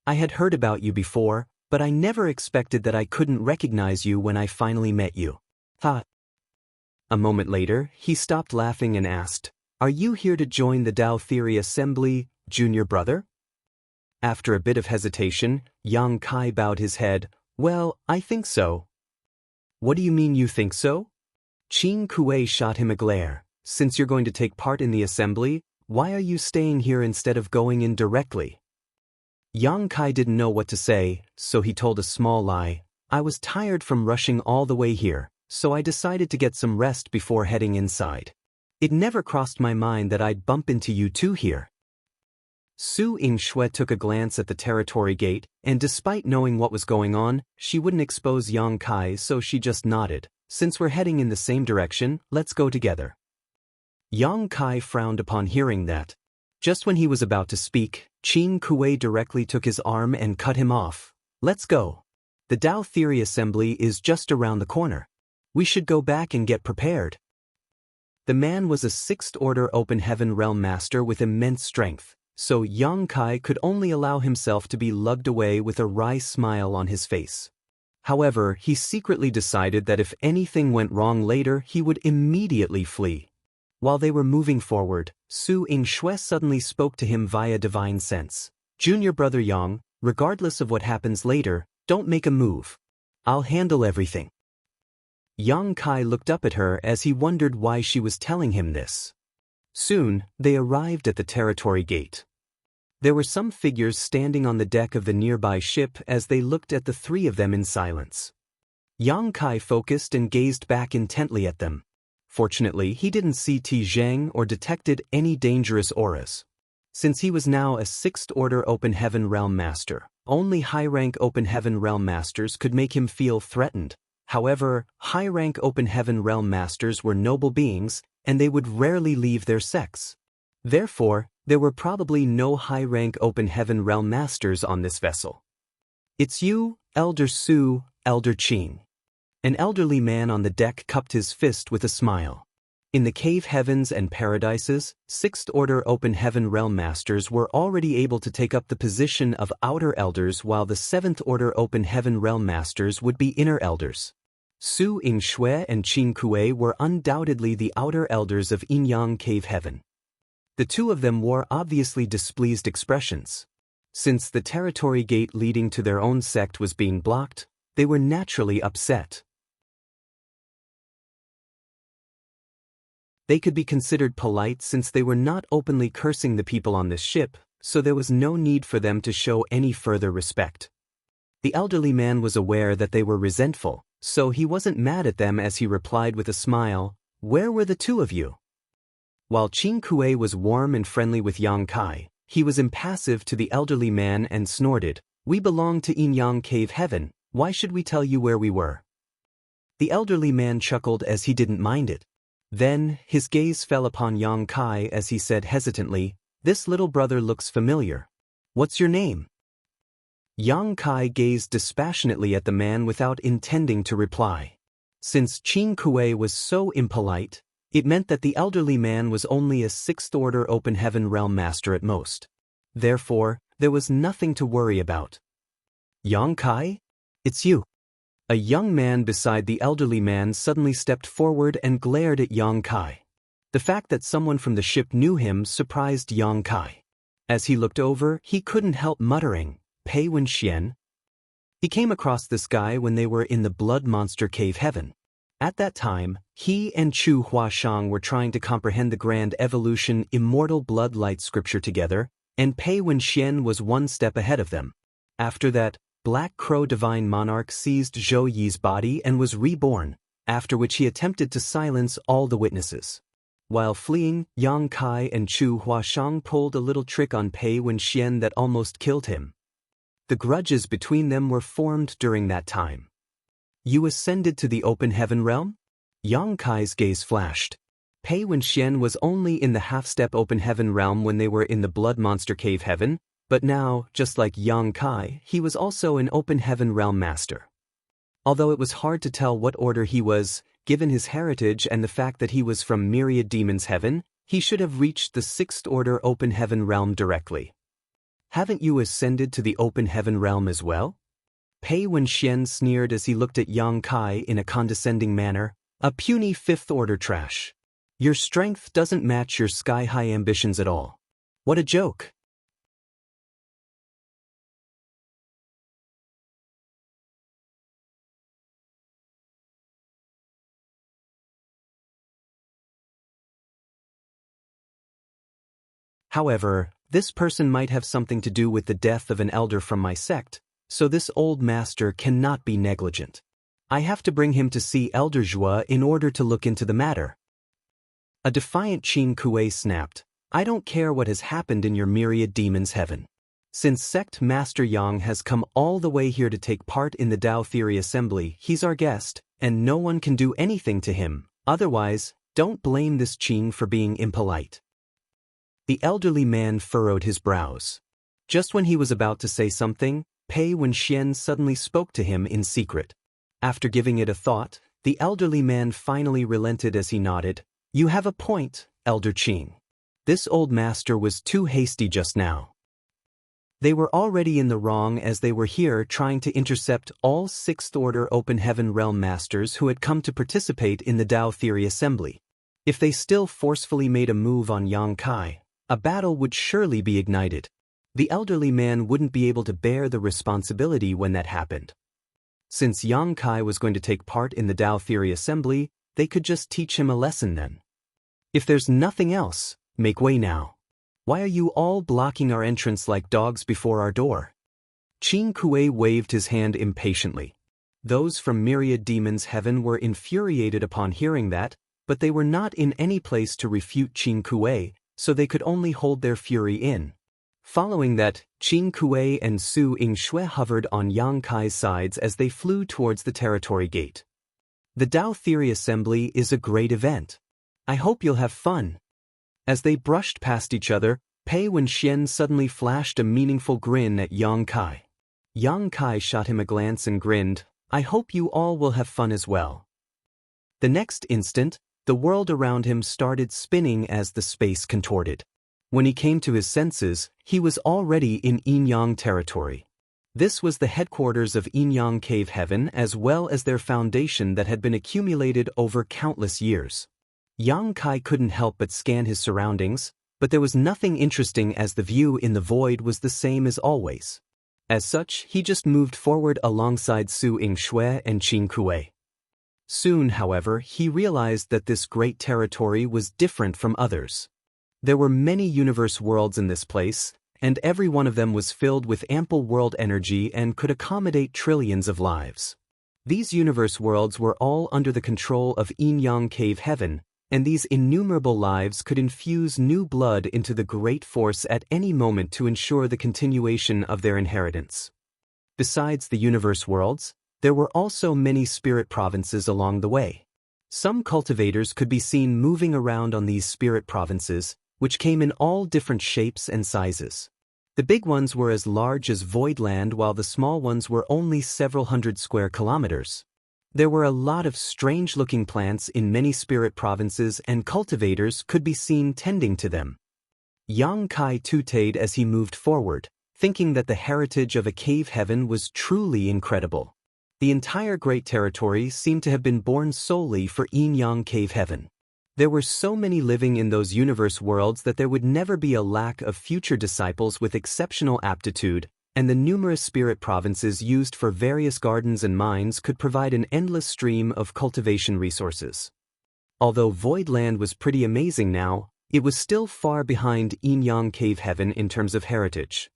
I had heard about you before, but I never expected that I couldn't recognize you when I finally met you. Ha. A moment later, he stopped laughing and asked, Are you here to join the Tao Theory Assembly, junior brother? After a bit of hesitation, Yang Kai bowed his head. Well, I think so. What do you mean you think so? Qin Kuei shot him a glare. Since you're going to take part in the assembly, why are you staying here instead of going in directly? Yang Kai didn't know what to say, so he told a small lie. I was tired from rushing all the way here, so I decided to get some rest before heading inside. It never crossed my mind that I'd bump into you two here. Su Yingxue took a glance at the territory gate, and despite knowing what was going on, she wouldn't expose Yang Kai, so she just nodded. Since we're heading in the same direction, let's go together. Yang Kai frowned upon hearing that. Just when he was about to speak, Qin Kuei directly took his arm and cut him off. Let's go. The Tao Theory Assembly is just around the corner. We should go back and get prepared. The man was a Sixth Order Open Heaven Realm Master with immense strength, so Yang Kai could only allow himself to be lugged away with a wry smile on his face. However, he secretly decided that if anything went wrong later, he would immediately flee. While they were moving forward, Su Yingxue suddenly spoke to him via divine sense. Junior brother Yang, regardless of what happens later, don't make a move. I'll handle everything. Yang Kai looked up at her as he wondered why she was telling him this. Soon, they arrived at the territory gate. There were some figures standing on the deck of the nearby ship as they looked at the three of them in silence. Yang Kai focused and gazed back intently at them. Fortunately, he didn't see Ti Zheng or detected any dangerous auras. Since he was now a Sixth Order Open Heaven Realm Master, only high-rank Open Heaven Realm Masters could make him feel threatened. However, high-rank Open Heaven Realm Masters were noble beings, and they would rarely leave their sects. Therefore, there were probably no high-rank Open Heaven Realm Masters on this vessel. It's you, Elder Su, Elder Qin. An elderly man on the deck cupped his fist with a smile. In the cave heavens and paradises, Sixth Order Open Heaven Realm Masters were already able to take up the position of outer elders, while the Seventh Order Open Heaven Realm Masters would be inner elders. Su Yingxue and Qin Kuei were undoubtedly the outer elders of Inyang Cave Heaven. The two of them wore obviously displeased expressions. Since the territory gate leading to their own sect was being blocked, they were naturally upset. They could be considered polite since they were not openly cursing the people on this ship, so there was no need for them to show any further respect. The elderly man was aware that they were resentful, so he wasn't mad at them as he replied with a smile, Where were the two of you? While Qin Kuei was warm and friendly with Yang Kai, he was impassive to the elderly man and snorted, We belong to Inyang Cave Heaven, why should we tell you where we were? The elderly man chuckled as he didn't mind it. Then, his gaze fell upon Yang Kai as he said hesitantly, This little brother looks familiar. What's your name? Yang Kai gazed dispassionately at the man without intending to reply. Since Qin Kuei was so impolite, it meant that the elderly man was only a Sixth Order Open Heaven Realm Master at most. Therefore, there was nothing to worry about. Yang Kai? It's you. A young man beside the elderly man suddenly stepped forward and glared at Yang Kai. The fact that someone from the ship knew him surprised Yang Kai. As he looked over, he couldn't help muttering, Pei Wenxian. He came across this guy when they were in the Blood Monster Cave Heaven. At that time, he and Chu Huashang were trying to comprehend the Grand Evolution Immortal Blood Light scripture together, and Pei Wenxian was one step ahead of them. After that, Black Crow Divine Monarch seized Zhou Yi's body and was reborn, after which he attempted to silence all the witnesses. While fleeing, Yang Kai and Chu Huashang pulled a little trick on Pei Wenxian that almost killed him. the grudges between them were formed during that time. You ascended to the open heaven realm? Yang Kai's gaze flashed. Pei Wenxian was only in the half-step open heaven realm when they were in the blood monster cave heaven, but now, just like Yang Kai, he was also an open heaven realm master. Although it was hard to tell what order he was, given his heritage and the fact that he was from Myriad Demons Heaven, he should have reached the 6th order open heaven realm directly. Haven't you ascended to the open heaven realm as well? Pei Wenxian sneered as he looked at Yang Kai in a condescending manner, a puny 5th order trash. Your strength doesn't match your sky-high ambitions at all. What a joke. However, this person might have something to do with the death of an elder from my sect, so this old master cannot be negligent. I have to bring him to see Elder Zhua in order to look into the matter. A defiant Qin Kuei snapped, I don't care what has happened in your Myriad Demons Heaven. Since Sect Master Yang has come all the way here to take part in the Tao Theory Assembly, he's our guest, and no one can do anything to him. Otherwise, don't blame this Qin for being impolite. The elderly man furrowed his brows. Just when he was about to say something, Pei Wenxian suddenly spoke to him in secret. After giving it a thought, the elderly man finally relented as he nodded. You have a point, Elder Qin. This old master was too hasty just now. They were already in the wrong as they were here trying to intercept all 6th order open heaven realm masters who had come to participate in the Tao Theory Assembly. If they still forcefully made a move on Yang Kai, a battle would surely be ignited. The elderly man wouldn't be able to bear the responsibility when that happened. Since Yang Kai was going to take part in the Tao Theory Assembly, they could just teach him a lesson then. If there's nothing else, make way now. Why are you all blocking our entrance like dogs before our door? Qin Kuei waved his hand impatiently. Those from Myriad Demons Heaven were infuriated upon hearing that, but they were not in any place to refute Qin Kuei, so they could only hold their fury in. Following that, Qin Kuei and Su Yingxue hovered on Yang Kai's sides as they flew towards the territory gate. The Tao Theory Assembly is a great event. I hope you'll have fun. As they brushed past each other, Pei Wenxian suddenly flashed a meaningful grin at Yang Kai. Yang Kai shot him a glance and grinned, I hope you all will have fun as well. The next instant, the world around him started spinning as the space contorted. When he came to his senses, he was already in Yinyang territory. This was the headquarters of Yinyang Cave Heaven as well as their foundation that had been accumulated over countless years. Yang Kai couldn't help but scan his surroundings, but there was nothing interesting as the view in the void was the same as always. As such, he just moved forward alongside Su Yingxue and Qin Kuei. Soon, however, he realized that this great territory was different from others. There were many universe worlds in this place, and every one of them was filled with ample world energy and could accommodate trillions of lives. These universe worlds were all under the control of Yinyang Cave Heaven, and these innumerable lives could infuse new blood into the great force at any moment to ensure the continuation of their inheritance. Besides the universe worlds, there were also many spirit provinces along the way. Some cultivators could be seen moving around on these spirit provinces, which came in all different shapes and sizes. The big ones were as large as Voidland while the small ones were only several hundred square kilometers. There were a lot of strange-looking plants in many spirit provinces and cultivators could be seen tending to them. Yang Kai tutayed as he moved forward, thinking that the heritage of a cave heaven was truly incredible. The entire great territory seemed to have been born solely for Yinyang Cave Heaven. There were so many living in those universe worlds that there would never be a lack of future disciples with exceptional aptitude, and the numerous spirit provinces used for various gardens and mines could provide an endless stream of cultivation resources. Although Voidland was pretty amazing now, it was still far behind Yinyang Cave Heaven in terms of heritage.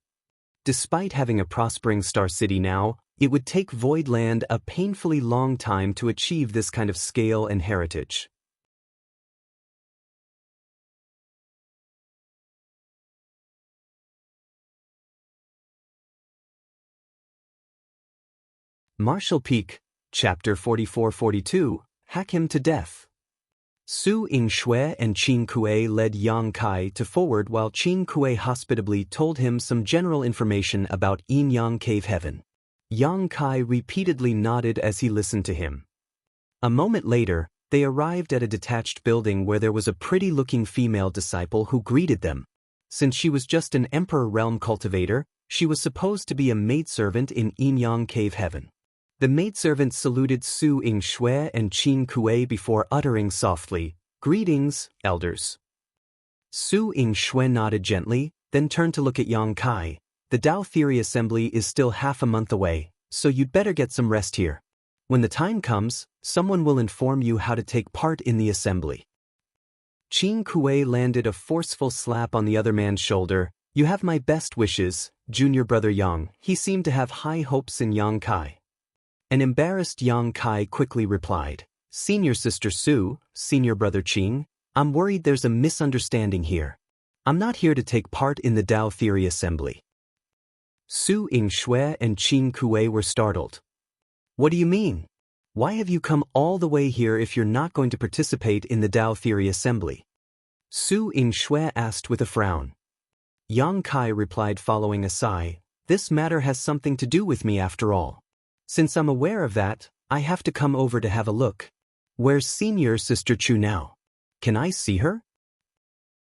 Despite having a prospering star city now, it would take Voidland a painfully long time to achieve this kind of scale and heritage. Martial Peak, Chapter 44-42, Hack Him to Death. Su Yingxue and Qin Kuei led Yang Kai to forward while Qin Kuei hospitably told him some general information about Yin Yang Cave Heaven. Yang Kai repeatedly nodded as he listened to him. A moment later, they arrived at a detached building where there was a pretty-looking female disciple who greeted them. Since she was just an Emperor Realm cultivator, she was supposed to be a maidservant in Yin Yang Cave Heaven. The maidservant saluted Su Yingxue and Qin Kuei before uttering softly, "Greetings, elders." Su Yingxue nodded gently, then turned to look at Yang Kai. "The Dao Theory Assembly is still half a month away, so you'd better get some rest here. When the time comes, someone will inform you how to take part in the assembly." Qin Kuei landed a forceful slap on the other man's shoulder. "You have my best wishes, junior brother Yang." He seemed to have high hopes in Yang Kai. An embarrassed Yang Kai quickly replied, "Senior sister Su, senior brother Qing, I'm worried there's a misunderstanding here. I'm not here to take part in the Dao Theory Assembly." Su Yingxue and Qin Kuei were startled. "What do you mean? Why have you come all the way here if you're not going to participate in the Dao Theory Assembly?" Su Yingxue asked with a frown. Yang Kai replied following a sigh, "This matter has something to do with me after all. Since I'm aware of that, I have to come over to have a look. Where's senior sister Chu now? Can I see her?"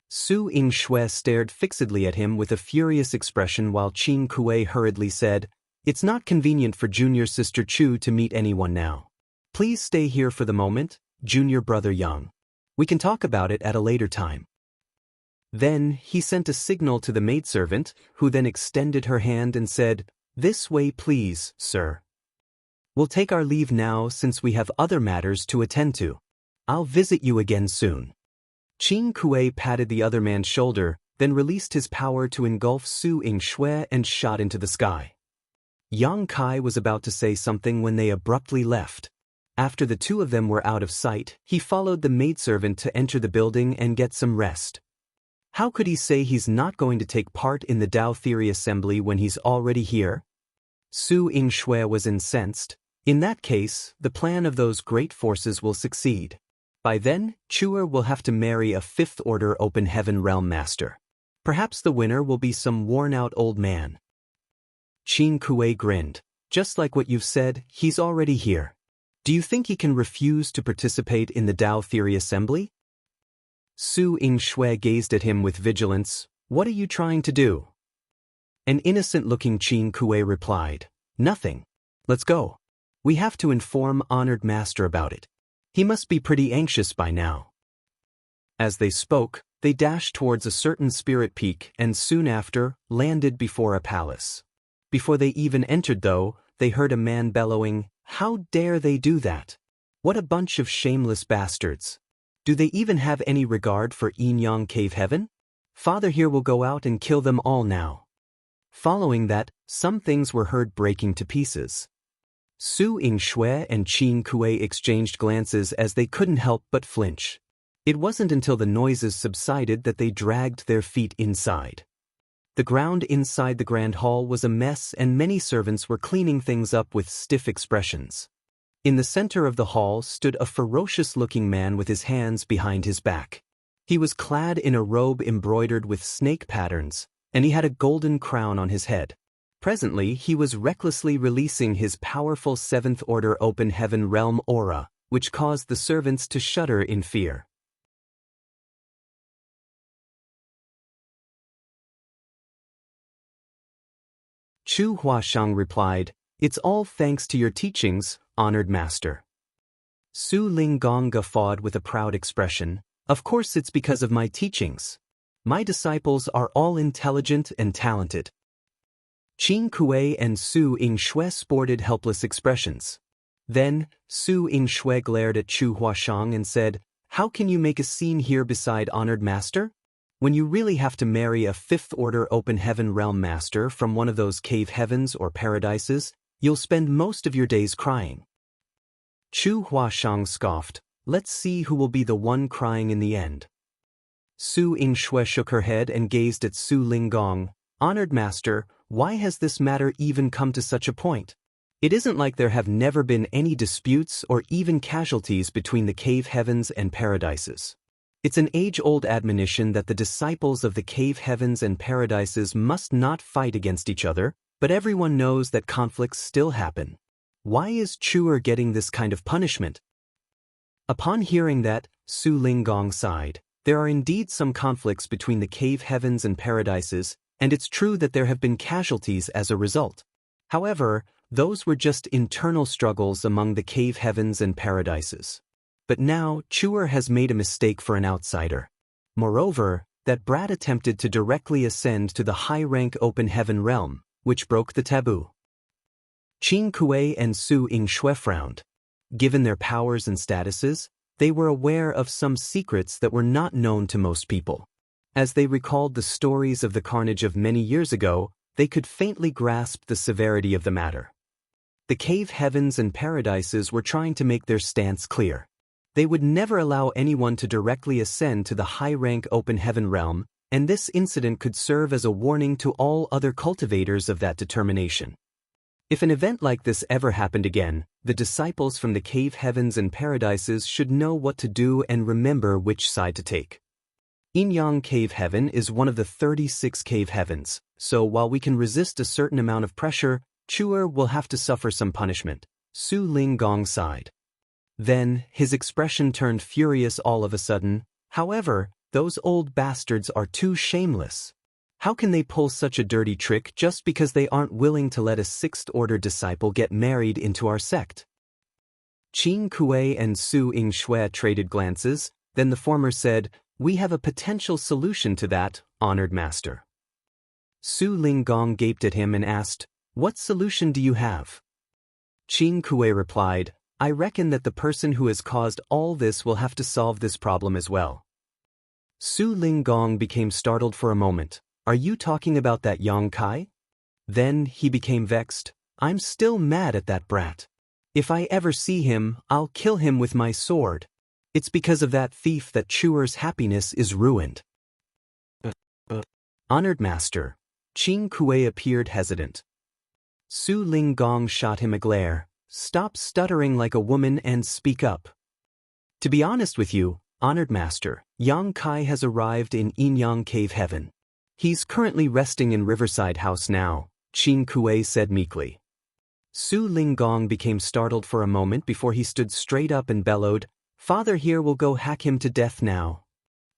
Su Yingxue stared fixedly at him with a furious expression while Qin Kuei hurriedly said, "It's not convenient for junior sister Chu to meet anyone now. Please stay here for the moment, junior brother Yang. We can talk about it at a later time." Then he sent a signal to the maidservant, who then extended her hand and said, "This way please, sir. We'll take our leave now since we have other matters to attend to. I'll visit you again soon." Qin Kuei patted the other man's shoulder, then released his power to engulf Su Yingxue and shot into the sky. Yang Kai was about to say something when they abruptly left. After the two of them were out of sight, he followed the maidservant to enter the building and get some rest. How could he say he's not going to take part in the Dao Theory Assembly when he's already here? Su Yingxue was incensed. In that case, the plan of those great forces will succeed. By then, Chuer will have to marry a Fifth Order Open Heaven Realm Master. Perhaps the winner will be some worn-out old man. Qin Kuei grinned. "Just like what you've said, he's already here. Do you think he can refuse to participate in the Dao Theory Assembly?" Su Yingxue gazed at him with vigilance. "What are you trying to do?" An innocent-looking Qin Kuei replied, "Nothing. Let's go. We have to inform Honored Master about it. He must be pretty anxious by now." As they spoke, they dashed towards a certain spirit peak and soon after, landed before a palace. Before they even entered though, they heard a man bellowing, "How dare they do that? What a bunch of shameless bastards. Do they even have any regard for Yin Yang Cave Heaven? Father here will go out and kill them all now." Following that, some things were heard breaking to pieces. Su Yingxue and Qin Kuei exchanged glances as they couldn't help but flinch. It wasn't until the noises subsided that they dragged their feet inside. The ground inside the grand hall was a mess and many servants were cleaning things up with stiff expressions. In the center of the hall stood a ferocious-looking man with his hands behind his back. He was clad in a robe embroidered with snake patterns, and he had a golden crown on his head. Presently, he was recklessly releasing his powerful Seventh Order Open Heaven Realm aura, which caused the servants to shudder in fear. Chu Huashang replied, "It's all thanks to your teachings, Honored Master." Su Linggong guffawed with a proud expression, "Of course it's because of my teachings. My disciples are all intelligent and talented." Qin Kuei and Su Yingxue sported helpless expressions. Then, Su Yingxue glared at Chu Huashang and said, "How can you make a scene here beside Honored Master? When you really have to marry a Fifth Order Open Heaven Realm Master from one of those cave heavens or paradises, you'll spend most of your days crying." Chu Huashang scoffed, "Let's see who will be the one crying in the end." Su Yingxue shook her head and gazed at Su Linggong. "Honored Master, why has this matter even come to such a point? It isn't like there have never been any disputes or even casualties between the cave heavens and paradises. It's an age-old admonition that the disciples of the cave heavens and paradises must not fight against each other, but everyone knows that conflicts still happen. Why is Chuer getting this kind of punishment? Upon hearing that, Su Linggong sighed. There are indeed some conflicts between the cave heavens and paradises, and it's true that there have been casualties as a result. However, those were just internal struggles among the cave heavens and paradises. But now, Chuer has made a mistake for an outsider. Moreover, that brat attempted to directly ascend to the high-rank open heaven realm, which broke the taboo. Qin Kuei and Su Yingxue frowned. Given their powers and statuses, they were aware of some secrets that were not known to most people. As they recalled the stories of the carnage of many years ago, they could faintly grasp the severity of the matter. The cave heavens and paradises were trying to make their stance clear. They would never allow anyone to directly ascend to the high-rank open heaven realm, and this incident could serve as a warning to all other cultivators of that determination. If an event like this ever happened again, the disciples from the cave heavens and paradises should know what to do and remember which side to take. Yinyang Cave Heaven is one of the 36 cave heavens, so while we can resist a certain amount of pressure, Chuer will have to suffer some punishment. Su Linggong sighed. Then, his expression turned furious all of a sudden. However, those old bastards are too shameless. How can they pull such a dirty trick just because they aren't willing to let a sixth-order disciple get married into our sect? Qin Kuei and Su Yingxue traded glances, then the former said, "We have a potential solution to that, honored master." Su Linggong gaped at him and asked, "What solution do you have?" Qin Kuei replied, "I reckon that the person who has caused all this will have to solve this problem as well." Su Linggong became startled for a moment. "Are you talking about that Yang Kai?" Then he became vexed. "I'm still mad at that brat. If I ever see him, I'll kill him with my sword. It's because of that thief that Chuer's happiness is ruined." Honored master. Qin Kuei appeared hesitant. Su Linggong shot him a glare. "Stop stuttering like a woman and speak up." "To be honest with you, honored master, Yang Kai has arrived in Yinyang Cave Heaven. He's currently resting in Riverside House now," Qin Kuei said meekly. Su Linggong became startled for a moment before he stood straight up and bellowed, "Father here will go hack him to death now."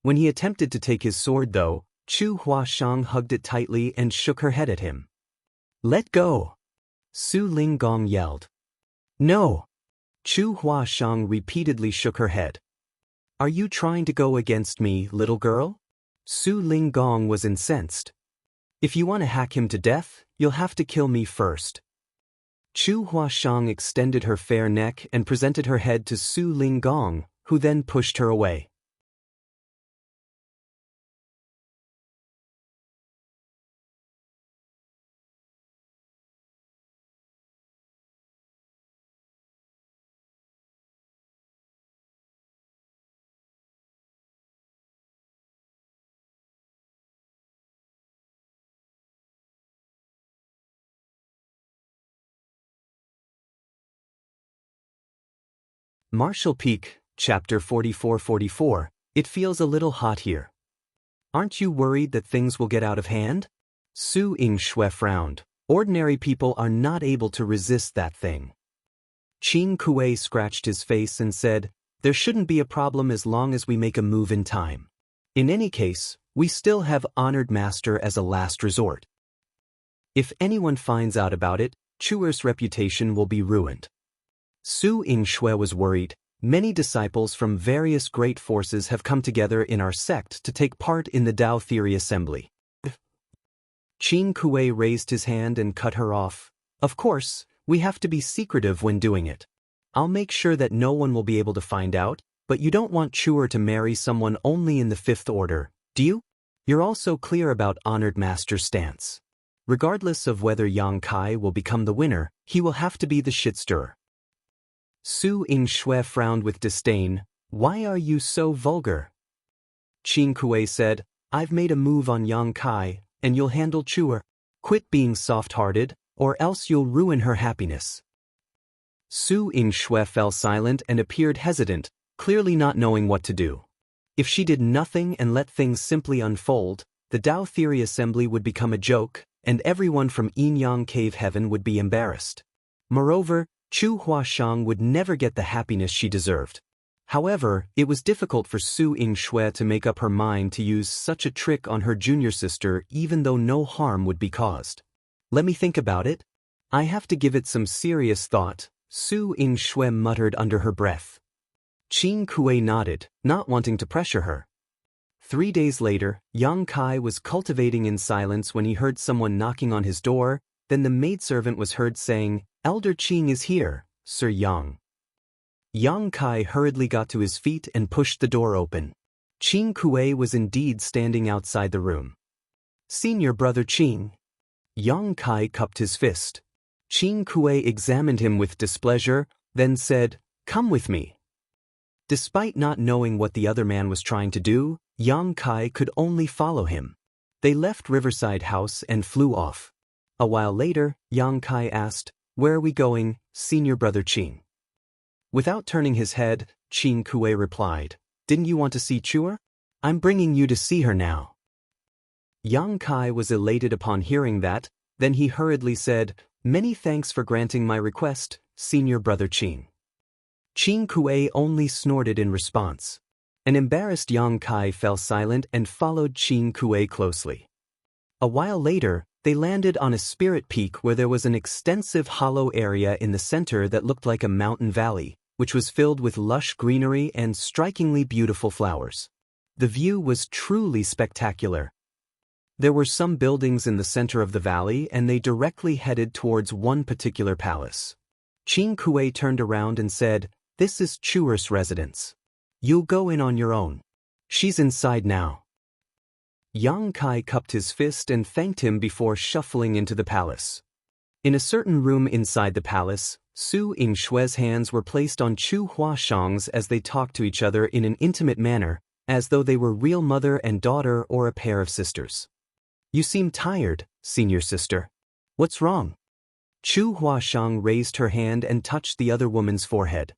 When he attempted to take his sword though, Chu Huashang hugged it tightly and shook her head at him. "Let go!" Su Linggong yelled. "No!" Chu Huashang repeatedly shook her head. "Are you trying to go against me, little girl?" Su Linggong was incensed. "If you want to hack him to death, you'll have to kill me first." Chu Huashang extended her fair neck and presented her head to Su Linggong, who then pushed her away. Marshall Peak, Chapter 4444, It feels a little hot here. Aren't you worried that things will get out of hand? Su Yingxue frowned. Ordinary people are not able to resist that thing. Qin Kuei scratched his face and said, "There shouldn't be a problem as long as we make a move in time. In any case, we still have honored master as a last resort. If anyone finds out about it, Chuer's reputation will be ruined." Su Yingxue was worried. Many disciples from various great forces have come together in our sect to take part in the Tao Theory Assembly. Qin Kuei raised his hand and cut her off. "Of course, we have to be secretive when doing it. I'll make sure that no one will be able to find out, but you don't want Chuer to marry someone only in the fifth order, do you? You're also clear about honored master's stance. Regardless of whether Yang Kai will become the winner, he will have to be the shit-stirrer." Su Yingxue frowned with disdain. "Why are you so vulgar?" Qin Kuei said, "I've made a move on Yang Kai, and you'll handle Chuer. Quit being soft-hearted, or else you'll ruin her happiness." Su Yingxue fell silent and appeared hesitant, clearly not knowing what to do. If she did nothing and let things simply unfold, the Tao Theory Assembly would become a joke, and everyone from Yin-Yang Cave Heaven would be embarrassed. Moreover, Chu Huashang would never get the happiness she deserved. However, it was difficult for Su Yingxue to make up her mind to use such a trick on her junior sister even though no harm would be caused. Let me think about it. I have to give it some serious thought, Su Yingxue muttered under her breath. Qin Kuei nodded, not wanting to pressure her. 3 days later, Yang Kai was cultivating in silence when he heard someone knocking on his door. Then the maidservant was heard saying, "Elder Qing is here, Sir Yang." Yang Kai hurriedly got to his feet and pushed the door open. Qin Kuei was indeed standing outside the room. "Senior brother Qing." Yang Kai cupped his fist. Qin Kuei examined him with displeasure, then said, "Come with me." Despite not knowing what the other man was trying to do, Yang Kai could only follow him. They left Riverside House and flew off. A while later, Yang Kai asked, "Where are we going, senior brother Qing?" Without turning his head, Qin Kuei replied, "Didn't you want to see Chua? I'm bringing you to see her now." Yang Kai was elated upon hearing that, then he hurriedly said, "Many thanks for granting my request, senior brother Qing." Qin Kuei only snorted in response. An embarrassed Yang Kai fell silent and followed Qin Kuei closely. A while later, they landed on a spirit peak where there was an extensive hollow area in the center that looked like a mountain valley, which was filled with lush greenery and strikingly beautiful flowers. The view was truly spectacular. There were some buildings in the center of the valley and they directly headed towards one particular palace. Qin Kuei turned around and said, "This is Chuer's residence. You'll go in on your own. She's inside now." Yang Kai cupped his fist and thanked him before shuffling into the palace. In a certain room inside the palace, Su Yingxue's hands were placed on Chu Huashang's as they talked to each other in an intimate manner, as though they were real mother and daughter or a pair of sisters. "You seem tired, senior sister. What's wrong?" Chu Huashang raised her hand and touched the other woman's forehead.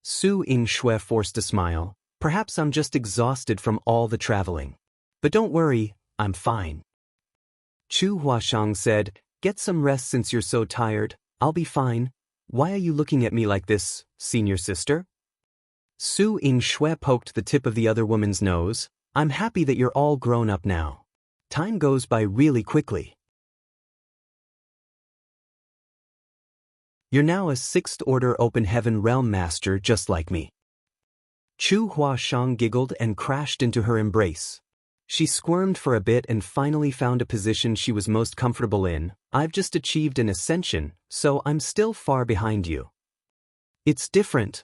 Su Yingxue forced a smile. "Perhaps I'm just exhausted from all the traveling. But don't worry, I'm fine." Chu Huashang said, "Get some rest since you're so tired. I'll be fine. Why are you looking at me like this, senior sister?" Su Yingxue poked the tip of the other woman's nose. "I'm happy that you're all grown up now. Time goes by really quickly. You're now a 6th Order Open Heaven Realm Master just like me." Chu Huashang giggled and crashed into her embrace. She squirmed for a bit and finally found a position she was most comfortable in. "I've just achieved an ascension, so I'm still far behind you." "It's different."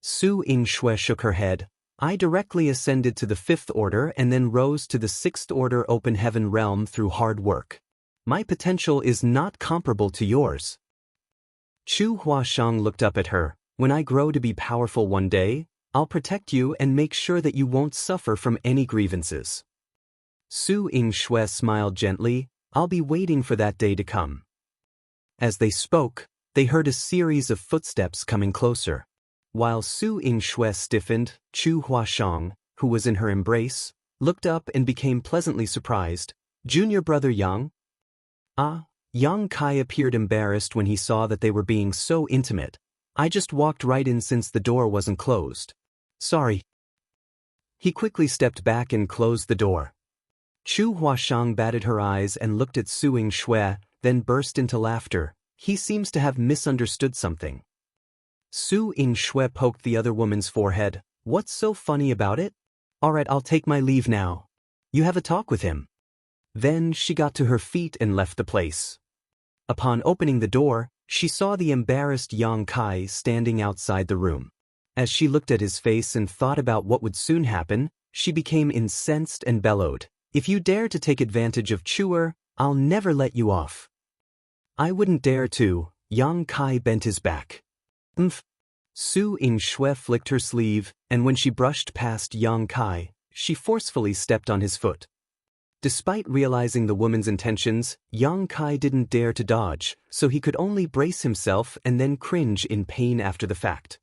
Su Yingxue shook her head. "I directly ascended to the 5th Order and then rose to the 6th Order Open Heaven Realm through hard work. My potential is not comparable to yours." Chu Huashang looked up at her. "When I grow to be powerful one day, I'll protect you and make sure that you won't suffer from any grievances." Su Yingxue smiled gently. "I'll be waiting for that day to come." As they spoke, they heard a series of footsteps coming closer. While Su Yingxue stiffened, Chu Huashang, who was in her embrace, looked up and became pleasantly surprised. "Junior brother Yang?" "Ah." Yang Kai appeared embarrassed when he saw that they were being so intimate. "I just walked right in since the door wasn't closed. Sorry." He quickly stepped back and closed the door. Chu Huashang batted her eyes and looked at Su Yingxue, then burst into laughter. "He seems to have misunderstood something." Su Yingxue poked the other woman's forehead. "What's so funny about it? Alright, I'll take my leave now. You have a talk with him." Then she got to her feet and left the place. Upon opening the door, she saw the embarrassed Yang Kai standing outside the room. As she looked at his face and thought about what would soon happen, she became incensed and bellowed, "If you dare to take advantage of Chuer, I'll never let you off." "I wouldn't dare to." Yang Kai bent his back. "Umph." Su Yingxue flicked her sleeve, and when she brushed past Yang Kai, she forcefully stepped on his foot. Despite realizing the woman's intentions, Yang Kai didn't dare to dodge, so he could only brace himself and then cringe in pain after the fact.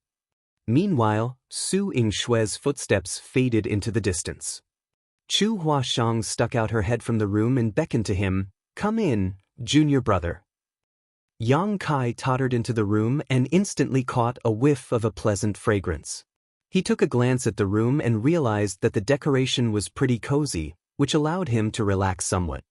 Meanwhile, Su Yingshue's footsteps faded into the distance. Chu Huashang stuck out her head from the room and beckoned to him, "Come in, junior brother." Yang Kai tottered into the room and instantly caught a whiff of a pleasant fragrance. He took a glance at the room and realized that the decoration was pretty cozy, which allowed him to relax somewhat.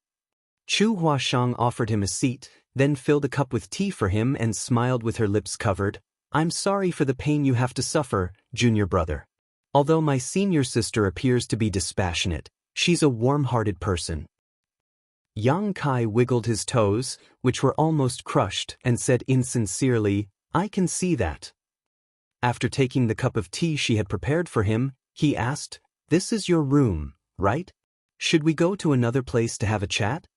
Chu Huashang offered him a seat, then filled a cup with tea for him and smiled with her lips covered. "I'm sorry for the pain you have to suffer, junior brother. Although my senior sister appears to be dispassionate, she's a warm-hearted person." Yang Kai wiggled his toes, which were almost crushed, and said insincerely, "I can see that." After taking the cup of tea she had prepared for him, he asked, "This is your room, right? Should we go to another place to have a chat?"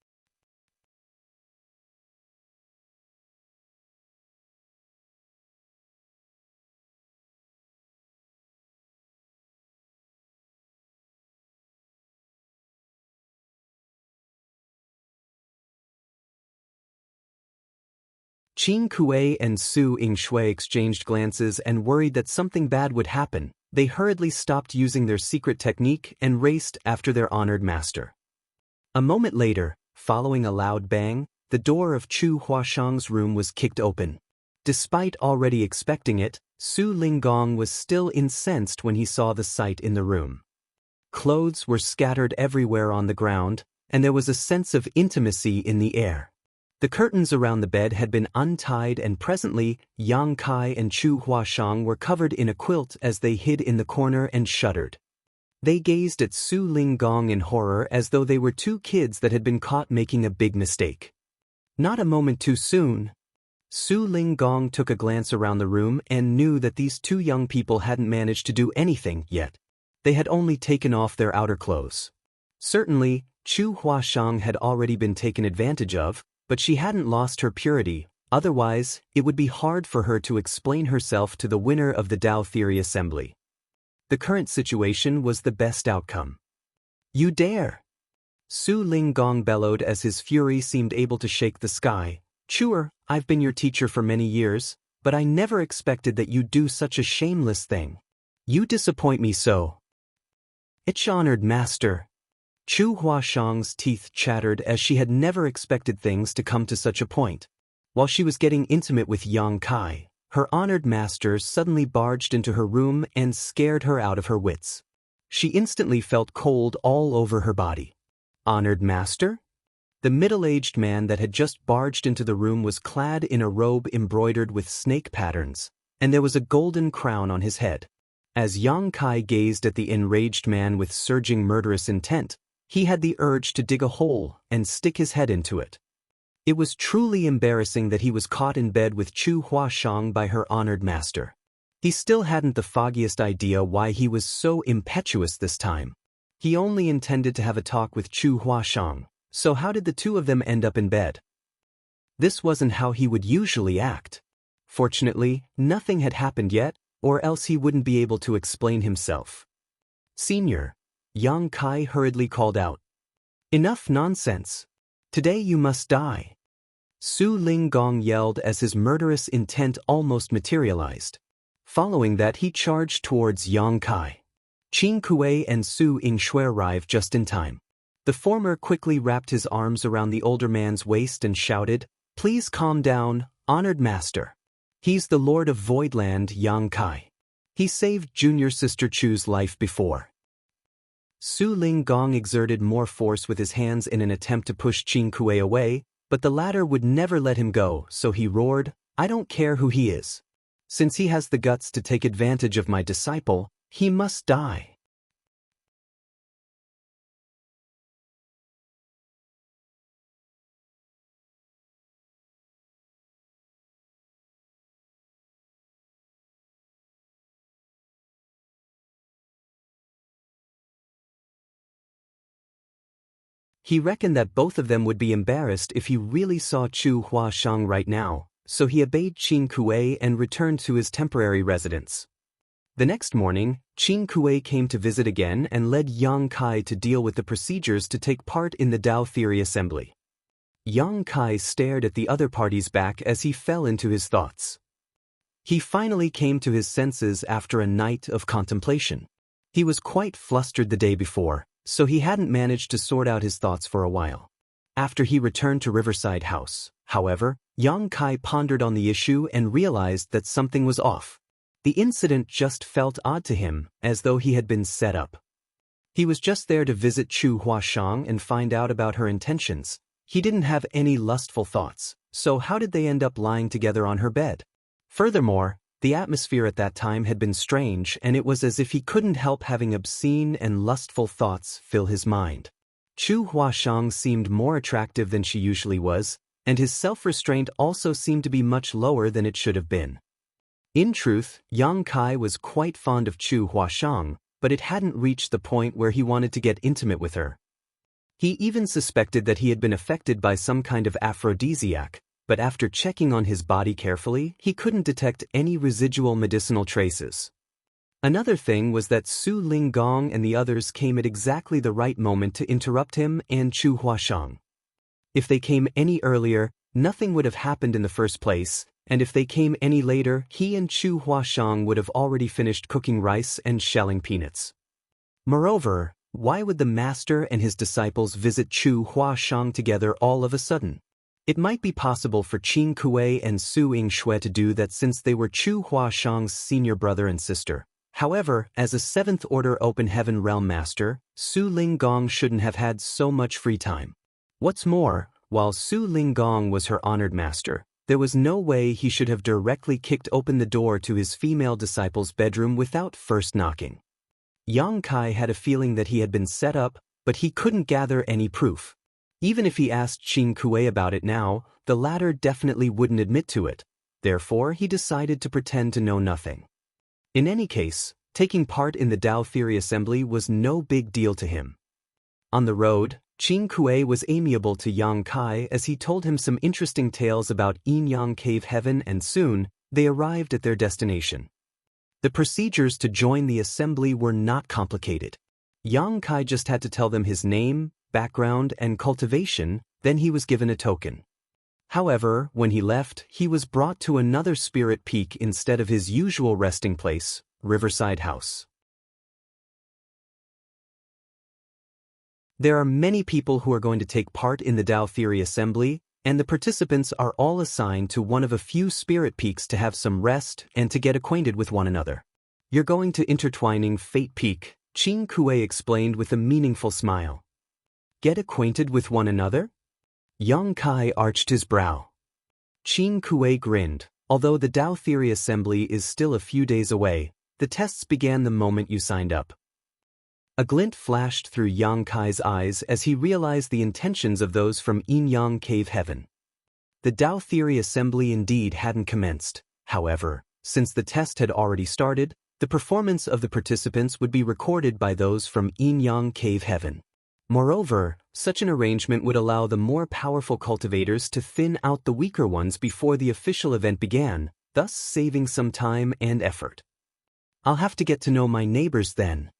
Qin Kuei and Su Yingshui exchanged glances and worried that something bad would happen. They hurriedly stopped using their secret technique and raced after their honored master. A moment later, following a loud bang, the door of Chu Huashang's room was kicked open. Despite already expecting it, Su Linggong was still incensed when he saw the sight in the room. Clothes were scattered everywhere on the ground, and there was a sense of intimacy in the air. The curtains around the bed had been untied and presently, Yang Kai and Chu Huashang were covered in a quilt as they hid in the corner and shuddered. They gazed at Su Linggong in horror as though they were two kids that had been caught making a big mistake. Not a moment too soon. Su Linggong took a glance around the room and knew that these two young people hadn't managed to do anything yet. They had only taken off their outer clothes. Certainly, Chu Huashang had already been taken advantage of, but she hadn't lost her purity, otherwise, it would be hard for her to explain herself to the winner of the Tao Theory Assembly. The current situation was the best outcome. "You dare!" Su Linggong bellowed as his fury seemed able to shake the sky. "Chuer, I've been your teacher for many years, but I never expected that you'd do such a shameless thing. You disappoint me so." "It's honored master." Chu Huashang's teeth chattered as she had never expected things to come to such a point. While she was getting intimate with Yang Kai, her honored master suddenly barged into her room and scared her out of her wits. She instantly felt cold all over her body. "Honored master?" The middle-aged man that had just barged into the room was clad in a robe embroidered with snake patterns, and there was a golden crown on his head. As Yang Kai gazed at the enraged man with surging murderous intent, he had the urge to dig a hole and stick his head into it. It was truly embarrassing that he was caught in bed with Chu Huashang by her honored master. He still hadn't the foggiest idea why he was so impetuous this time. He only intended to have a talk with Chu Huashang, so how did the two of them end up in bed? This wasn't how he would usually act. Fortunately, nothing had happened yet, or else he wouldn't be able to explain himself. "Senior," Yang Kai hurriedly called out. "Enough nonsense. Today you must die." Su Linggong yelled as his murderous intent almost materialized. Following that he charged towards Yang Kai. Qin Kuei and Su Yingshui arrived just in time. The former quickly wrapped his arms around the older man's waist and shouted, "Please calm down, honored master. He's the Lord of Voidland, Yang Kai. He saved junior sister Chu's life before." Su Linggong exerted more force with his hands in an attempt to push Qin Kuei away, but the latter would never let him go, so he roared, "I don't care who he is. Since he has the guts to take advantage of my disciple, he must die." He reckoned that both of them would be embarrassed if he really saw Chu Huashang right now, so he obeyed Qin Kuei and returned to his temporary residence. The next morning, Qin Kuei came to visit again and led Yang Kai to deal with the procedures to take part in the Tao Theory Assembly. Yang Kai stared at the other party's back as he fell into his thoughts. He finally came to his senses after a night of contemplation. He was quite flustered the day before, so he hadn't managed to sort out his thoughts for a while. After he returned to Riverside House, however, Yang Kai pondered on the issue and realized that something was off. The incident just felt odd to him, as though he had been set up. He was just there to visit Chu Huashang and find out about her intentions. He didn't have any lustful thoughts, so how did they end up lying together on her bed? Furthermore, the atmosphere at that time had been strange, and it was as if he couldn't help having obscene and lustful thoughts fill his mind. Chu Huashang seemed more attractive than she usually was, and his self-restraint also seemed to be much lower than it should have been. In truth, Yang Kai was quite fond of Chu Huashang, but it hadn't reached the point where he wanted to get intimate with her. He even suspected that he had been affected by some kind of aphrodisiac, but after checking on his body carefully, he couldn't detect any residual medicinal traces. Another thing was that Su Linggong and the others came at exactly the right moment to interrupt him and Chu Huashang. If they came any earlier, nothing would have happened in the first place, and if they came any later, he and Chu Huashang would have already finished cooking rice and shelling peanuts. Moreover, why would the master and his disciples visit Chu Huashang together all of a sudden? It might be possible for Qin Kuei and Su Yingxue to do that since they were Chu Huashang's senior brother and sister. However, as a 7th Order Open Heaven Realm Master, Su Linggong shouldn't have had so much free time. What's more, while Su Linggong was her honored master, there was no way he should have directly kicked open the door to his female disciple's bedroom without first knocking. Yang Kai had a feeling that he had been set up, but he couldn't gather any proof. Even if he asked Qin Kuei about it now, the latter definitely wouldn't admit to it. Therefore, he decided to pretend to know nothing. In any case, taking part in the Tao Theory Assembly was no big deal to him. On the road, Qin Kuei was amiable to Yang Kai as he told him some interesting tales about Yin Yang Cave Heaven, and soon, they arrived at their destination. The procedures to join the assembly were not complicated. Yang Kai just had to tell them his name, background, and cultivation, then he was given a token. However, when he left, he was brought to another spirit peak instead of his usual resting place, Riverside House. There are many people who are going to take part in the Tao Theory Assembly, and the participants are all assigned to one of a few spirit peaks to have some rest and to get acquainted with one another. You're going to Intertwining Fate Peak, Qin Kuei explained with a meaningful smile. Get acquainted with one another? Yang Kai arched his brow. Qin Kuei grinned. Although the Tao Theory Assembly is still a few days away, the tests began the moment you signed up. A glint flashed through Yang Kai's eyes as he realized the intentions of those from Yin Yang Cave Heaven. The Tao Theory Assembly indeed hadn't commenced. However, since the test had already started, the performance of the participants would be recorded by those from Yin Yang Cave Heaven. Moreover, such an arrangement would allow the more powerful cultivators to thin out the weaker ones before the official event began, thus saving some time and effort. I'll have to get to know my neighbors then.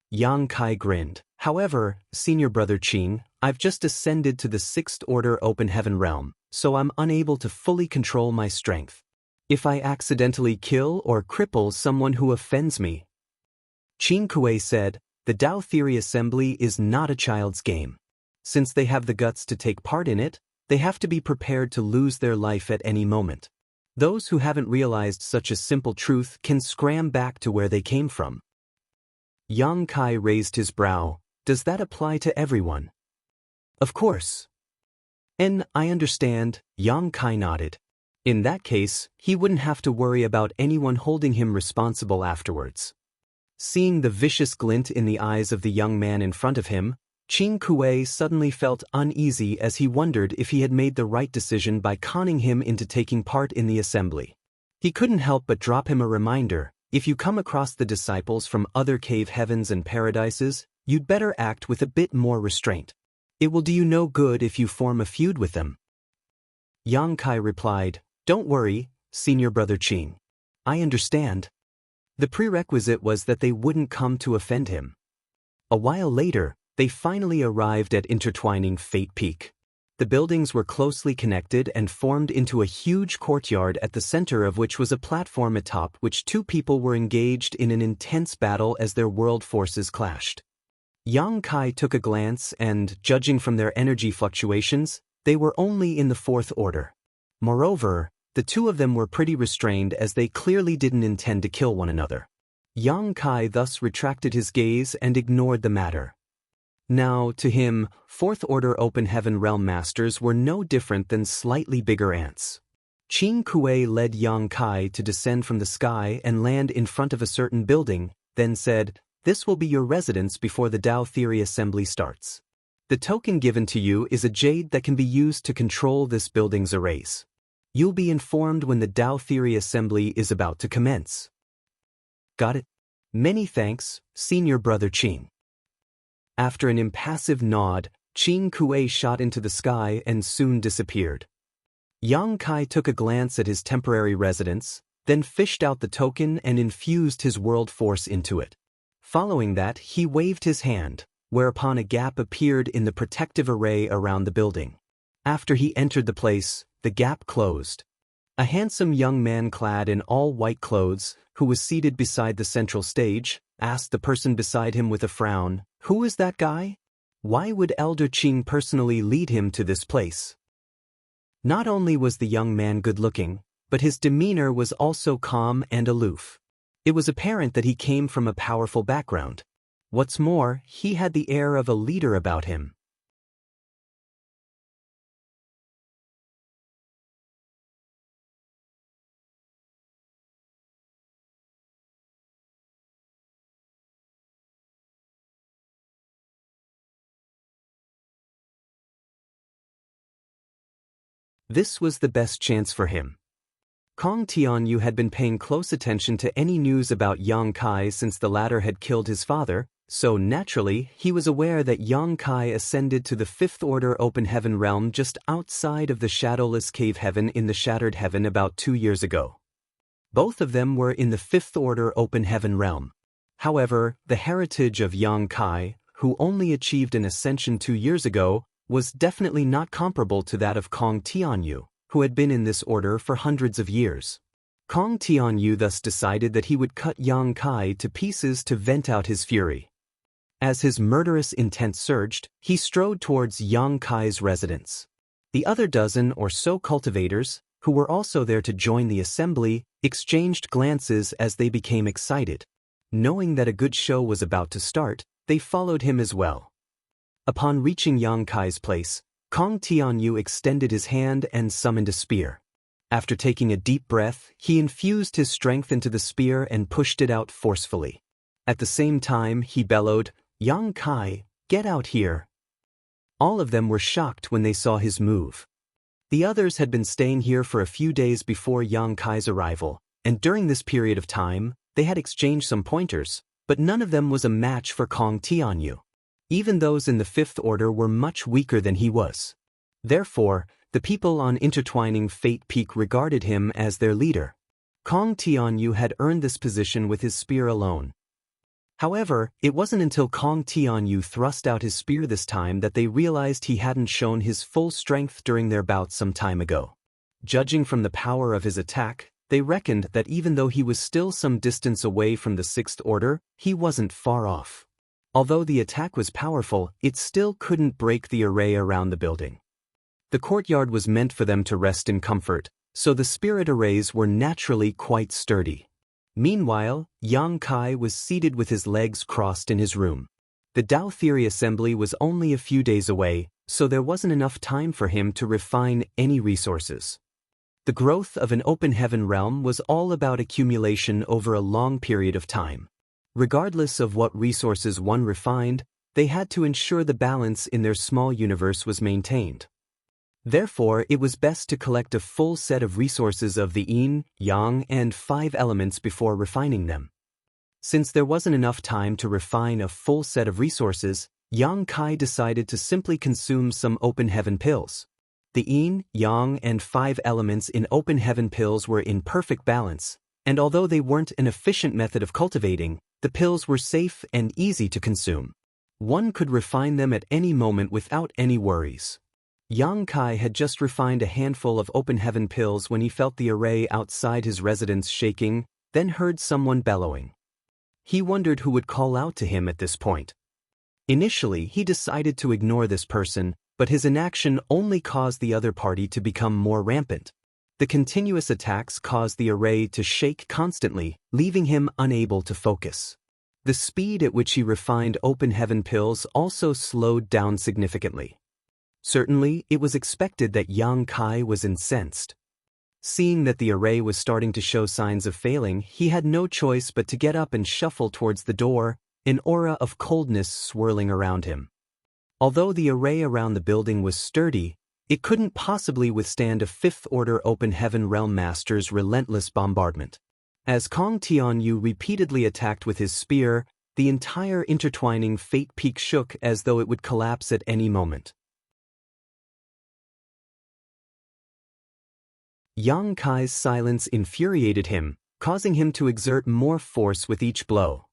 Yang Kai grinned. However, senior brother Qin, I've just ascended to the 6th Order Open Heaven Realm, so I'm unable to fully control my strength. If I accidentally kill or cripple someone who offends me. Qin Kuei said, the Tao Theory Assembly is not a child's game. Since they have the guts to take part in it, they have to be prepared to lose their life at any moment. Those who haven't realized such a simple truth can scram back to where they came from. Yang Kai raised his brow. Does that apply to everyone? Of course. And I understand, Yang Kai nodded. In that case, he wouldn't have to worry about anyone holding him responsible afterwards. Seeing the vicious glint in the eyes of the young man in front of him, Qin Kuei suddenly felt uneasy as he wondered if he had made the right decision by conning him into taking part in the assembly. He couldn't help but drop him a reminder. If you come across the disciples from other cave heavens and paradises, you'd better act with a bit more restraint. It will do you no good if you form a feud with them. Yang Kai replied, Don't worry, senior brother Qin. I understand. The prerequisite was that they wouldn't come to offend him. A while later, they finally arrived at intertwining Fate Peak. The buildings were closely connected and formed into a huge courtyard at the center of which was a platform atop which two people were engaged in an intense battle as their world forces clashed. Yang Kai took a glance and, judging from their energy fluctuations, they were only in the fourth order. Moreover, the two of them were pretty restrained as they clearly didn't intend to kill one another. Yang Kai thus retracted his gaze and ignored the matter. Now, to him, Fourth Order Open Heaven Realm Masters were no different than slightly bigger ants. Qing Kuei led Yang Kai to descend from the sky and land in front of a certain building, then said, "This will be your residence before the Tao Theory Assembly starts. The token given to you is a jade that can be used to control this building's arrays. You'll be informed when the Tao Theory Assembly is about to commence." "Got it. Many thanks, Senior Brother Qing." After an impassive nod, Qing Kuei shot into the sky and soon disappeared. Yang Kai took a glance at his temporary residence, then fished out the token and infused his world force into it. Following that, he waved his hand, whereupon a gap appeared in the protective array around the building. After he entered the place, the gap closed. A handsome young man clad in all white clothes, who was seated beside the central stage, asked the person beside him with a frown, "Who is that guy? Why would Elder Qing personally lead him to this place?" Not only was the young man good-looking, but his demeanor was also calm and aloof. It was apparent that he came from a powerful background. What's more, he had the air of a leader about him. This was the best chance for him. Kong Tianyu had been paying close attention to any news about Yang Kai since the latter had killed his father, so naturally he was aware that Yang Kai ascended to the Fifth Order Open Heaven realm just outside of the Shadowless Cave Heaven in the Shattered Heaven about 2 years ago. Both of them were in the Fifth Order Open Heaven realm. However, the heritage of Yang Kai, who only achieved an ascension 2 years ago, was definitely not comparable to that of Kong Tianyu, who had been in this order for hundreds of years. Kong Tianyu thus decided that he would cut Yang Kai to pieces to vent out his fury. As his murderous intent surged, he strode towards Yang Kai's residence. The other dozen or so cultivators, who were also there to join the assembly, exchanged glances as they became excited. Knowing that a good show was about to start, they followed him as well. Upon reaching Yang Kai's place, Kong Tianyu extended his hand and summoned a spear. After taking a deep breath, he infused his strength into the spear and pushed it out forcefully. At the same time, he bellowed, "Yang Kai, get out here." All of them were shocked when they saw his move. The others had been staying here for a few days before Yang Kai's arrival, and during this period of time, they had exchanged some pointers, but none of them was a match for Kong Tianyu. Even those in the Fifth Order were much weaker than he was. Therefore, the people on intertwining Fate Peak regarded him as their leader. Kong Tianyu had earned this position with his spear alone. However, it wasn't until Kong Tianyu thrust out his spear this time that they realized he hadn't shown his full strength during their bout some time ago. Judging from the power of his attack, they reckoned that even though he was still some distance away from the Sixth Order, he wasn't far off. Although the attack was powerful, it still couldn't break the array around the building. The courtyard was meant for them to rest in comfort, so the spirit arrays were naturally quite sturdy. Meanwhile, Yang Kai was seated with his legs crossed in his room. The Tao Theory Assembly was only a few days away, so there wasn't enough time for him to refine any resources. The growth of an open heaven realm was all about accumulation over a long period of time. Regardless of what resources one refined, they had to ensure the balance in their small universe was maintained. Therefore, it was best to collect a full set of resources of the yin, yang, and 5 elements before refining them. Since there wasn't enough time to refine a full set of resources, Yang Kai decided to simply consume some open heaven pills. The yin, yang, and 5 elements in open heaven pills were in perfect balance, and although they weren't an efficient method of cultivating, the pills were safe and easy to consume. One could refine them at any moment without any worries. Xianxia had just refined a handful of open heaven pills when he felt the array outside his residence shaking, then heard someone bellowing. He wondered who would call out to him at this point. Initially, he decided to ignore this person, but his inaction only caused the other party to become more rampant. The continuous attacks caused the array to shake constantly, leaving him unable to focus. The speed at which he refined open heaven pills also slowed down significantly. Certainly, it was expected that Xianxia was incensed. Seeing that the array was starting to show signs of failing, he had no choice but to get up and shuffle towards the door, an aura of coldness swirling around him. Although the array around the building was sturdy, it couldn't possibly withstand a fifth-order open heaven realm master's relentless bombardment. As Kong Tianyu repeatedly attacked with his spear, the entire intertwining fate peak shook as though it would collapse at any moment. Xianxia's silence infuriated him, causing him to exert more force with each blow.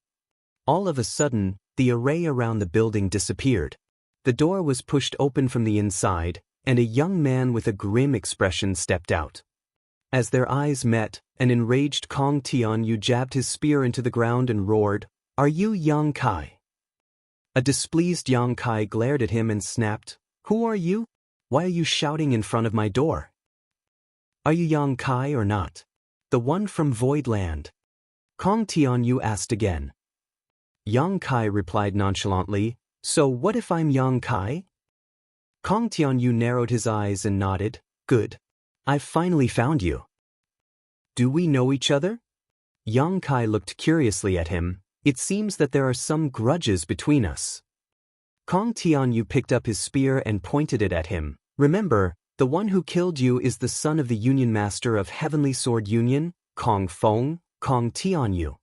All of a sudden, the array around the building disappeared. The door was pushed open from the inside, and a young man with a grim expression stepped out. As their eyes met, an enraged Kong Tianyu jabbed his spear into the ground and roared, "Are you Xianxia?" A displeased Xianxia glared at him and snapped, "Who are you? Why are you shouting in front of my door? Are you Xianxia or not? The one from Voidland?" Kong Tianyu asked again. Xianxia replied nonchalantly, "So what if I'm Xianxia?" Kong Tianyu narrowed his eyes and nodded, "Good. I've finally found you. Do we know each other?" Xianxia looked curiously at him. "It seems that there are some grudges between us." Kong Tianyu picked up his spear and pointed it at him. "Remember, the one who killed you is the son of the Union Master of Heavenly Sword Union, Kong Feng, Kong Tianyu."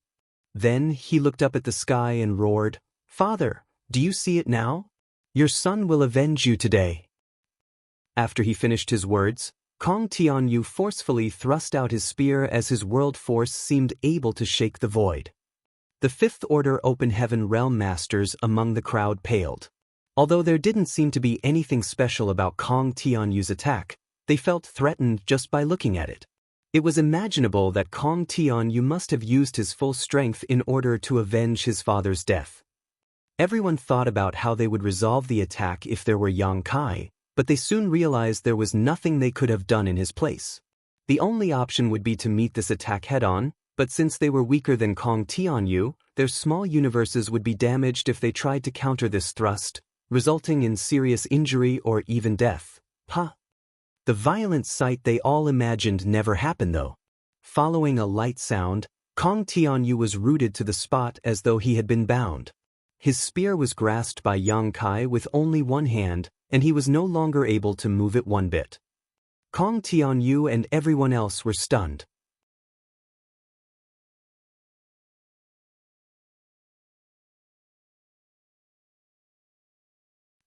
Then he looked up at the sky and roared, "Father, do you see it now? Your son will avenge you today." After he finished his words, Kong Tianyu forcefully thrust out his spear as his world force seemed able to shake the void. The fifth-order open heaven realm masters among the crowd paled. Although there didn't seem to be anything special about Kong Tianyu's attack, they felt threatened just by looking at it. It was imaginable that Kong Tianyu must have used his full strength in order to avenge his father's death. Everyone thought about how they would resolve the attack if there were Xianxia, but they soon realized there was nothing they could have done in his place. The only option would be to meet this attack head-on, but since they were weaker than Kong Tianyu, their small universes would be damaged if they tried to counter this thrust, resulting in serious injury or even death. The violent sight they all imagined never happened though. Following a light sound, Kong Tianyu was rooted to the spot as though he had been bound. His spear was grasped by Xianxia with only one hand, and he was no longer able to move it one bit. Kong Tianyu and everyone else were stunned.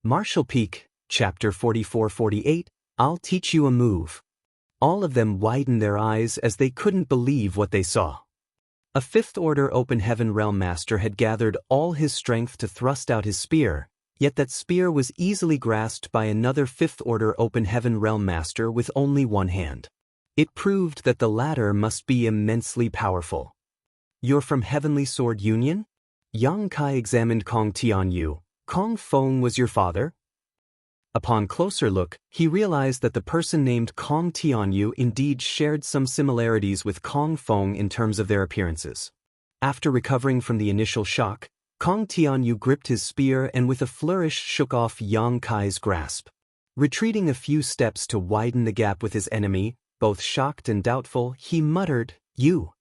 Martial Peak, Chapter 44-48, I'll teach you a move. All of them widened their eyes as they couldn't believe what they saw. A fifth-order open heaven realm master had gathered all his strength to thrust out his spear, yet that spear was easily grasped by another fifth-order open heaven realm master with only one hand. It proved that the latter must be immensely powerful. "You're from Heavenly Sword Union?" Xianxia examined Kong Tianyu. "Kong Feng was your father?" Upon closer look, he realized that the person named Kong Tianyu indeed shared some similarities with Kong Feng in terms of their appearances. After recovering from the initial shock, Kong Tianyu gripped his spear and with a flourish shook off Xianxia's grasp. Retreating a few steps to widen the gap with his enemy, both shocked and doubtful, he muttered, "You."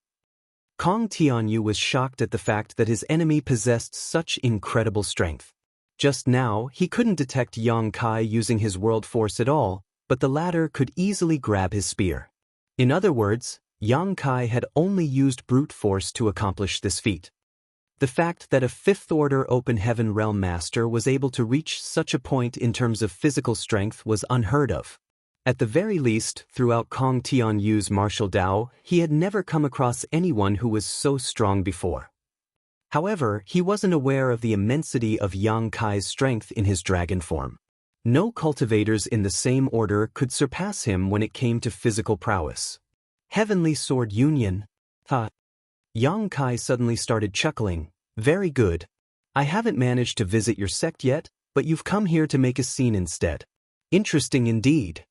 Kong Tianyu was shocked at the fact that his enemy possessed such incredible strength. Just now, he couldn't detect Xianxia using his world force at all, but the latter could easily grab his spear. In other words, Xianxia had only used brute force to accomplish this feat. The fact that a fifth-order open heaven realm master was able to reach such a point in terms of physical strength was unheard of. At the very least, throughout Kong Tianyu's martial Dao, he had never come across anyone who was so strong before. However, he wasn't aware of the immensity of Yang Kai's strength in his dragon form. No cultivators in the same order could surpass him when it came to physical prowess. Heavenly Sword Union? Ha! Yang Kai suddenly started chuckling. Very good. I haven't managed to visit your sect yet, but you've come here to make a scene instead. Interesting indeed.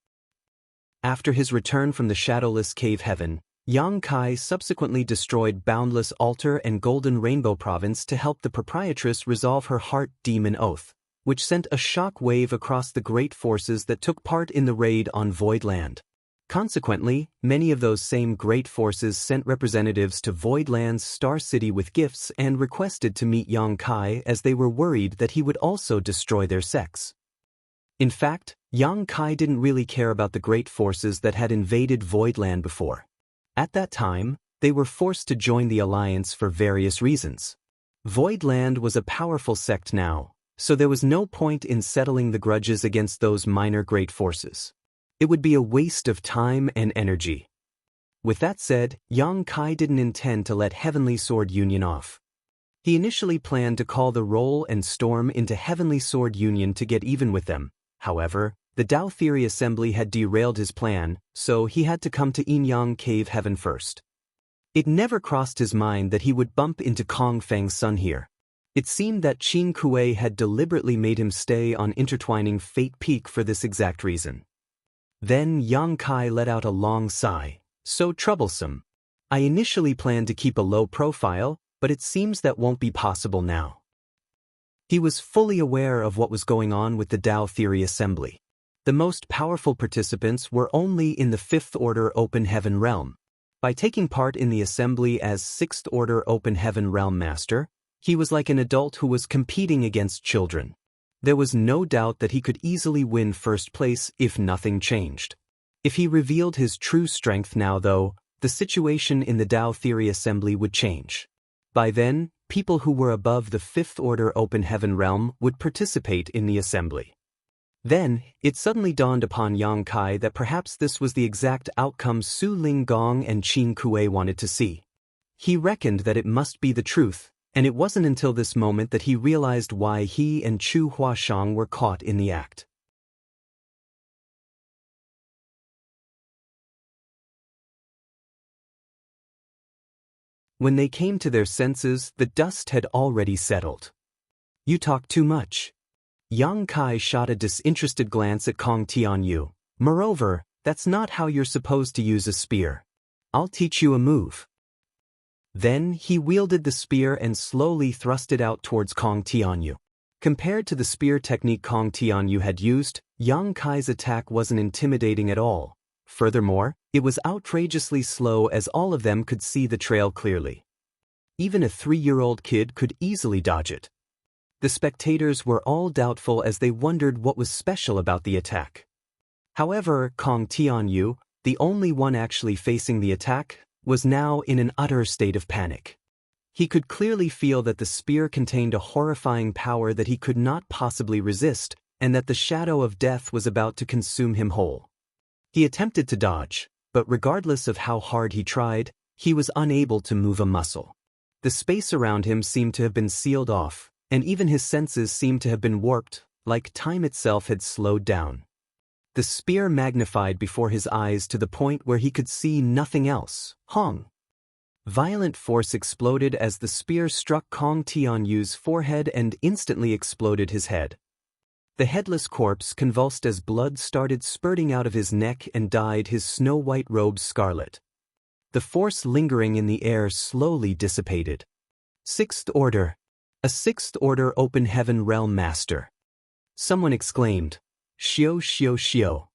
After his return from the shadowless cave heaven, Yang Kai subsequently destroyed Boundless Altar and Golden Rainbow Province to help the proprietress resolve her heart demon oath, which sent a shock wave across the great forces that took part in the raid on Void Land. Consequently, many of those same great forces sent representatives to Void Land's Star City with gifts and requested to meet Yang Kai as they were worried that he would also destroy their sects. In fact, Yang Kai didn't really care about the great forces that had invaded Void Land before. At that time, they were forced to join the alliance for various reasons. Void Land was a powerful sect now, so there was no point in settling the grudges against those minor great forces. It would be a waste of time and energy. With that said, Yang Kai didn't intend to let Heavenly Sword Union off. He initially planned to call the roll and storm into Heavenly Sword Union to get even with them. However, the Dao Theory Assembly had derailed his plan, so he had to come to Yin-Yang Cave Heaven first. It never crossed his mind that he would bump into Kong Feng's son here. It seemed that Qin Kuei had deliberately made him stay on intertwining Fate Peak for this exact reason. Then Yang Kai let out a long sigh. So troublesome. I initially planned to keep a low profile, but it seems that won't be possible now. He was fully aware of what was going on with the Dao Theory Assembly. The most powerful participants were only in the Fifth Order Open Heaven Realm. By taking part in the assembly as Sixth Order Open Heaven Realm Master, he was like an adult who was competing against children. There was no doubt that he could easily win first place if nothing changed. If he revealed his true strength now though, the situation in the Dao Theory Assembly would change. By then, people who were above the Fifth Order Open Heaven Realm would participate in the assembly. Then, it suddenly dawned upon Yang Kai that perhaps this was the exact outcome Su Ling Gong and Qin Kuei wanted to see. He reckoned that it must be the truth, and it wasn't until this moment that he realized why he and Chu Huashang were caught in the act. When they came to their senses, the dust had already settled. You talk too much. Yang Kai shot a disinterested glance at Kong Tianyu. Moreover, that's not how you're supposed to use a spear. I'll teach you a move. Then he wielded the spear and slowly thrust it out towards Kong Tianyu. Compared to the spear technique Kong Tianyu had used, Yang Kai's attack wasn't intimidating at all. Furthermore, it was outrageously slow as all of them could see the trail clearly. Even a 3-year-old kid could easily dodge it. The spectators were all doubtful as they wondered what was special about the attack. However, Kong Tianyu, the only one actually facing the attack, was now in an utter state of panic. He could clearly feel that the spear contained a horrifying power that he could not possibly resist, and that the shadow of death was about to consume him whole. He attempted to dodge, but regardless of how hard he tried, he was unable to move a muscle. The space around him seemed to have been sealed off, and even his senses seemed to have been warped, like time itself had slowed down. The spear magnified before his eyes to the point where he could see nothing else. Hong! Violent force exploded as the spear struck Kong Tianyu's forehead and instantly exploded his head. The headless corpse convulsed as blood started spurting out of his neck and dyed his snow-white robes scarlet. The force lingering in the air slowly dissipated. Sixth Order. A Sixth Order Open Heaven Realm Master. Someone exclaimed, Xiao Xiao Xiao.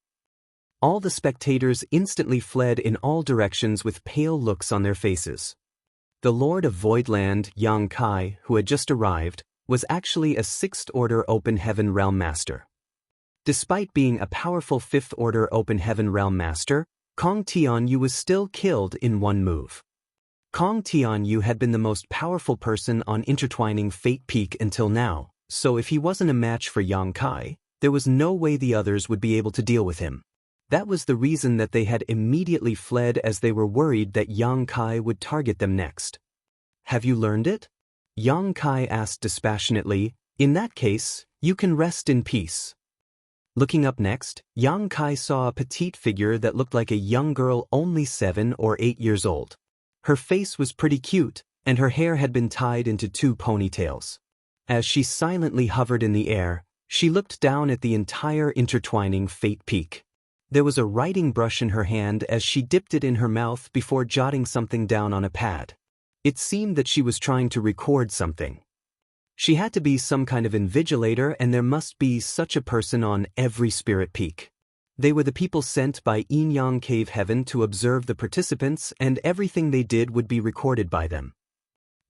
All the spectators instantly fled in all directions with pale looks on their faces. The Lord of Voidland, Yang Kai, who had just arrived, was actually a Sixth Order Open Heaven Realm Master. Despite being a powerful Fifth Order Open Heaven Realm Master, Kong Tianyu was still killed in one move. Kong Tianyu had been the most powerful person on intertwining Fate Peak until now, so if he wasn't a match for Yang Kai, there was no way the others would be able to deal with him. That was the reason that they had immediately fled, as they were worried that Yang Kai would target them next. Have you learned it? Yang Kai asked dispassionately. In that case, you can rest in peace. Looking up next, Yang Kai saw a petite figure that looked like a young girl only 7 or 8 years old. Her face was pretty cute, and her hair had been tied into 2 ponytails. As she silently hovered in the air, she looked down at the entire intertwining fate peak. There was a writing brush in her hand as she dipped it in her mouth before jotting something down on a pad. It seemed that she was trying to record something. She had to be some kind of invigilator, and there must be such a person on every spirit peak. They were the people sent by Yin Yang Cave Heaven to observe the participants, and everything they did would be recorded by them.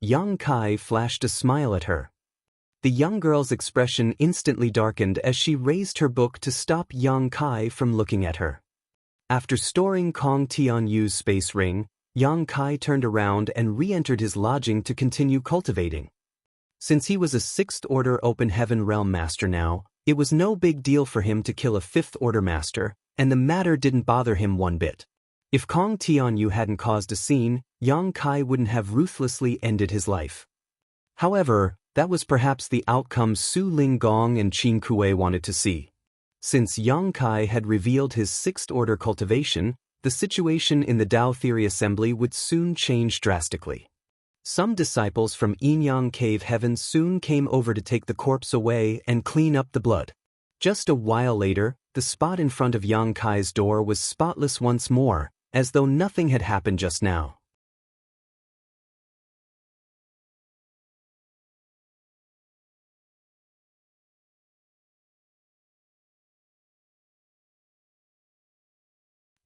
Yang Kai flashed a smile at her. The young girl's expression instantly darkened as she raised her book to stop Yang Kai from looking at her. After storing Kong Tianyu's space ring, Yang Kai turned around and re-entered his lodging to continue cultivating. Since he was a 6th Order Open Heaven Realm Master now, it was no big deal for him to kill a 5th Order Master, and the matter didn't bother him one bit. If Kong Tianyu hadn't caused a scene, Yang Kai wouldn't have ruthlessly ended his life. However, that was perhaps the outcome Su Linggong and Qin Kuei wanted to see. Since Yang Kai had revealed his 6th Order cultivation, the situation in the Dao Theory Assembly would soon change drastically. Some disciples from Yin Yang Cave Heaven soon came over to take the corpse away and clean up the blood. Just a while later, the spot in front of Yang Kai's door was spotless once more, as though nothing had happened just now.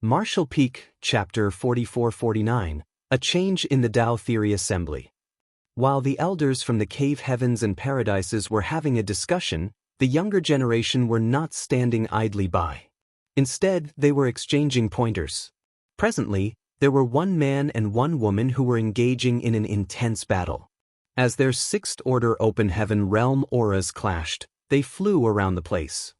Martial Peak, Chapter 44-49, A Change in the Dao Theory Assembly. While the elders from the cave heavens and paradises were having a discussion, the younger generation were not standing idly by. Instead, they were exchanging pointers. Presently, there were 1 man and 1 woman who were engaging in an intense battle. As their 6th Order Open Heaven realm auras clashed, they flew around the place.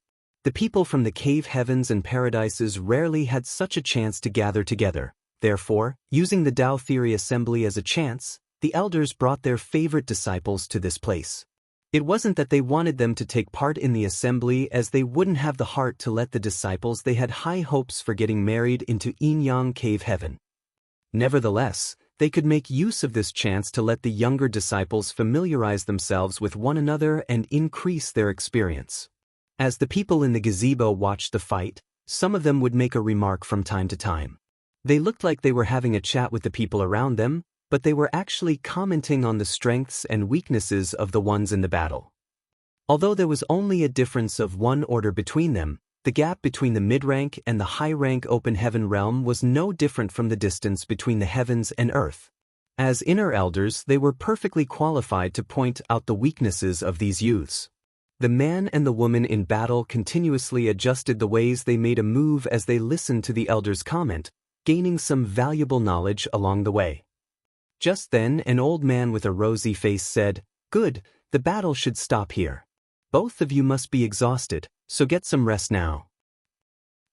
The people from the cave heavens and paradises rarely had such a chance to gather together. Therefore, using the Dao Theory Assembly as a chance, the elders brought their favorite disciples to this place. It wasn't that they wanted them to take part in the assembly, as they wouldn't have the heart to let the disciples they had high hopes for getting married into Yin Yang Cave Heaven. Nevertheless, they could make use of this chance to let the younger disciples familiarize themselves with one another and increase their experience. As the people in the gazebo watched the fight, some of them would make a remark from time to time. They looked like they were having a chat with the people around them, but they were actually commenting on the strengths and weaknesses of the ones in the battle. Although there was only a difference of 1 order between them, the gap between the mid-rank and the high-rank Open Heaven realm was no different from the distance between the heavens and earth. As inner elders, they were perfectly qualified to point out the weaknesses of these youths. The man and the woman in battle continuously adjusted the ways they made a move as they listened to the elders' comment, gaining some valuable knowledge along the way. Just then, an old man with a rosy face said, "Good, the battle should stop here. Both of you must be exhausted, so get some rest now."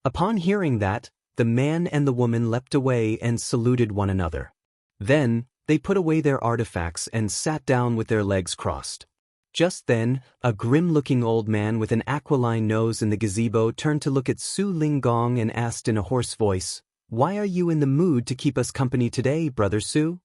Upon hearing that, the man and the woman leapt away and saluted one another. Then, they put away their artifacts and sat down with their legs crossed. Just then, a grim-looking old man with an aquiline nose in the gazebo turned to look at Su Linggong and asked in a hoarse voice, "Why are you in the mood to keep us company today, Brother Su?"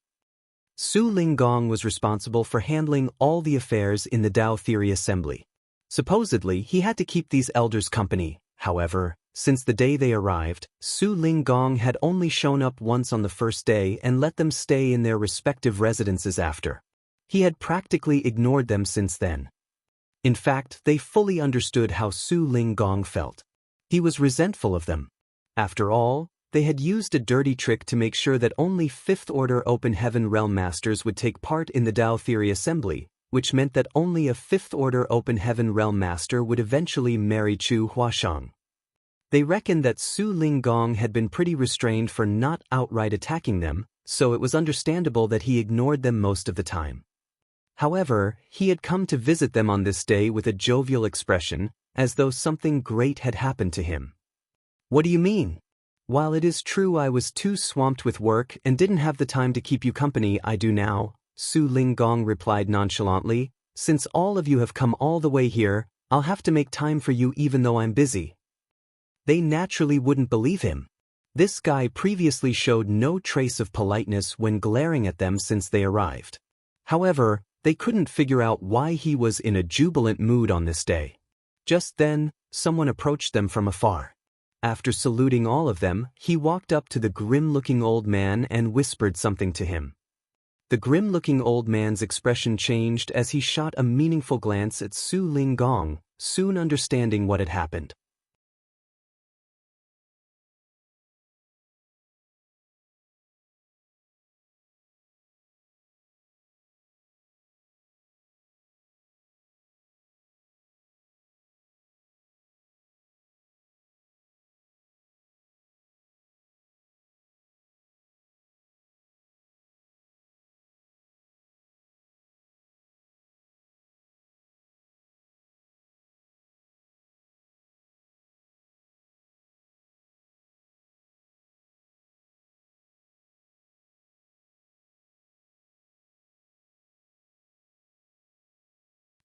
Su Linggong was responsible for handling all the affairs in the Dao Theory Assembly. Supposedly, he had to keep these elders company. However, since the day they arrived, Su Linggong had only shown up once on the first day and let them stay in their respective residences after. He had practically ignored them since then. In fact, they fully understood how Su Linggong felt. He was resentful of them. After all, they had used a dirty trick to make sure that only 5th Order Open Heaven Realm Masters would take part in the Dao Theory Assembly, which meant that only a 5th Order Open Heaven Realm Master would eventually marry Chu Huashang. They reckoned that Su Linggong had been pretty restrained for not outright attacking them, so it was understandable that he ignored them most of the time. However, he had come to visit them on this day with a jovial expression, as though something great had happened to him. What do you mean? While it is true I was too swamped with work and didn't have the time to keep you company, I do now, Su Linggong replied nonchalantly. Since all of you have come all the way here, I'll have to make time for you even though I'm busy. They naturally wouldn't believe him. This guy previously showed no trace of politeness when glaring at them since they arrived. However, they couldn't figure out why he was in a jubilant mood on this day. Just then, someone approached them from afar. After saluting all of them, he walked up to the grim-looking old man and whispered something to him. The grim-looking old man's expression changed as he shot a meaningful glance at Su Linggong, soon understanding what had happened.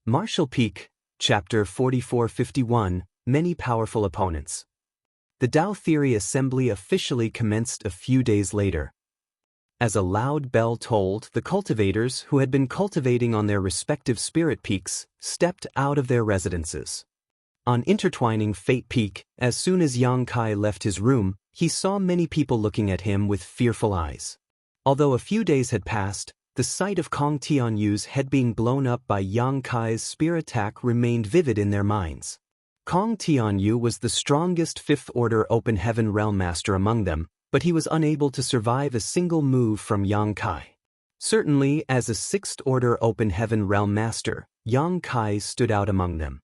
Martial Peak, Chapter 4451, Many Powerful Opponents. The Tao Theory Assembly officially commenced a few days later. As a loud bell tolled, the cultivators who had been cultivating on their respective spirit peaks stepped out of their residences. On intertwining Fate Peak, as soon as Yang Kai left his room, he saw many people looking at him with fearful eyes. Although a few days had passed, the sight of Kong Tianyu's head being blown up by Yang Kai's spear attack remained vivid in their minds. Kong Tianyu was the strongest Fifth Order Open Heaven Realm Master among them, but he was unable to survive a single move from Yang Kai. Certainly, as a Sixth Order Open Heaven Realm Master, Yang Kai stood out among them.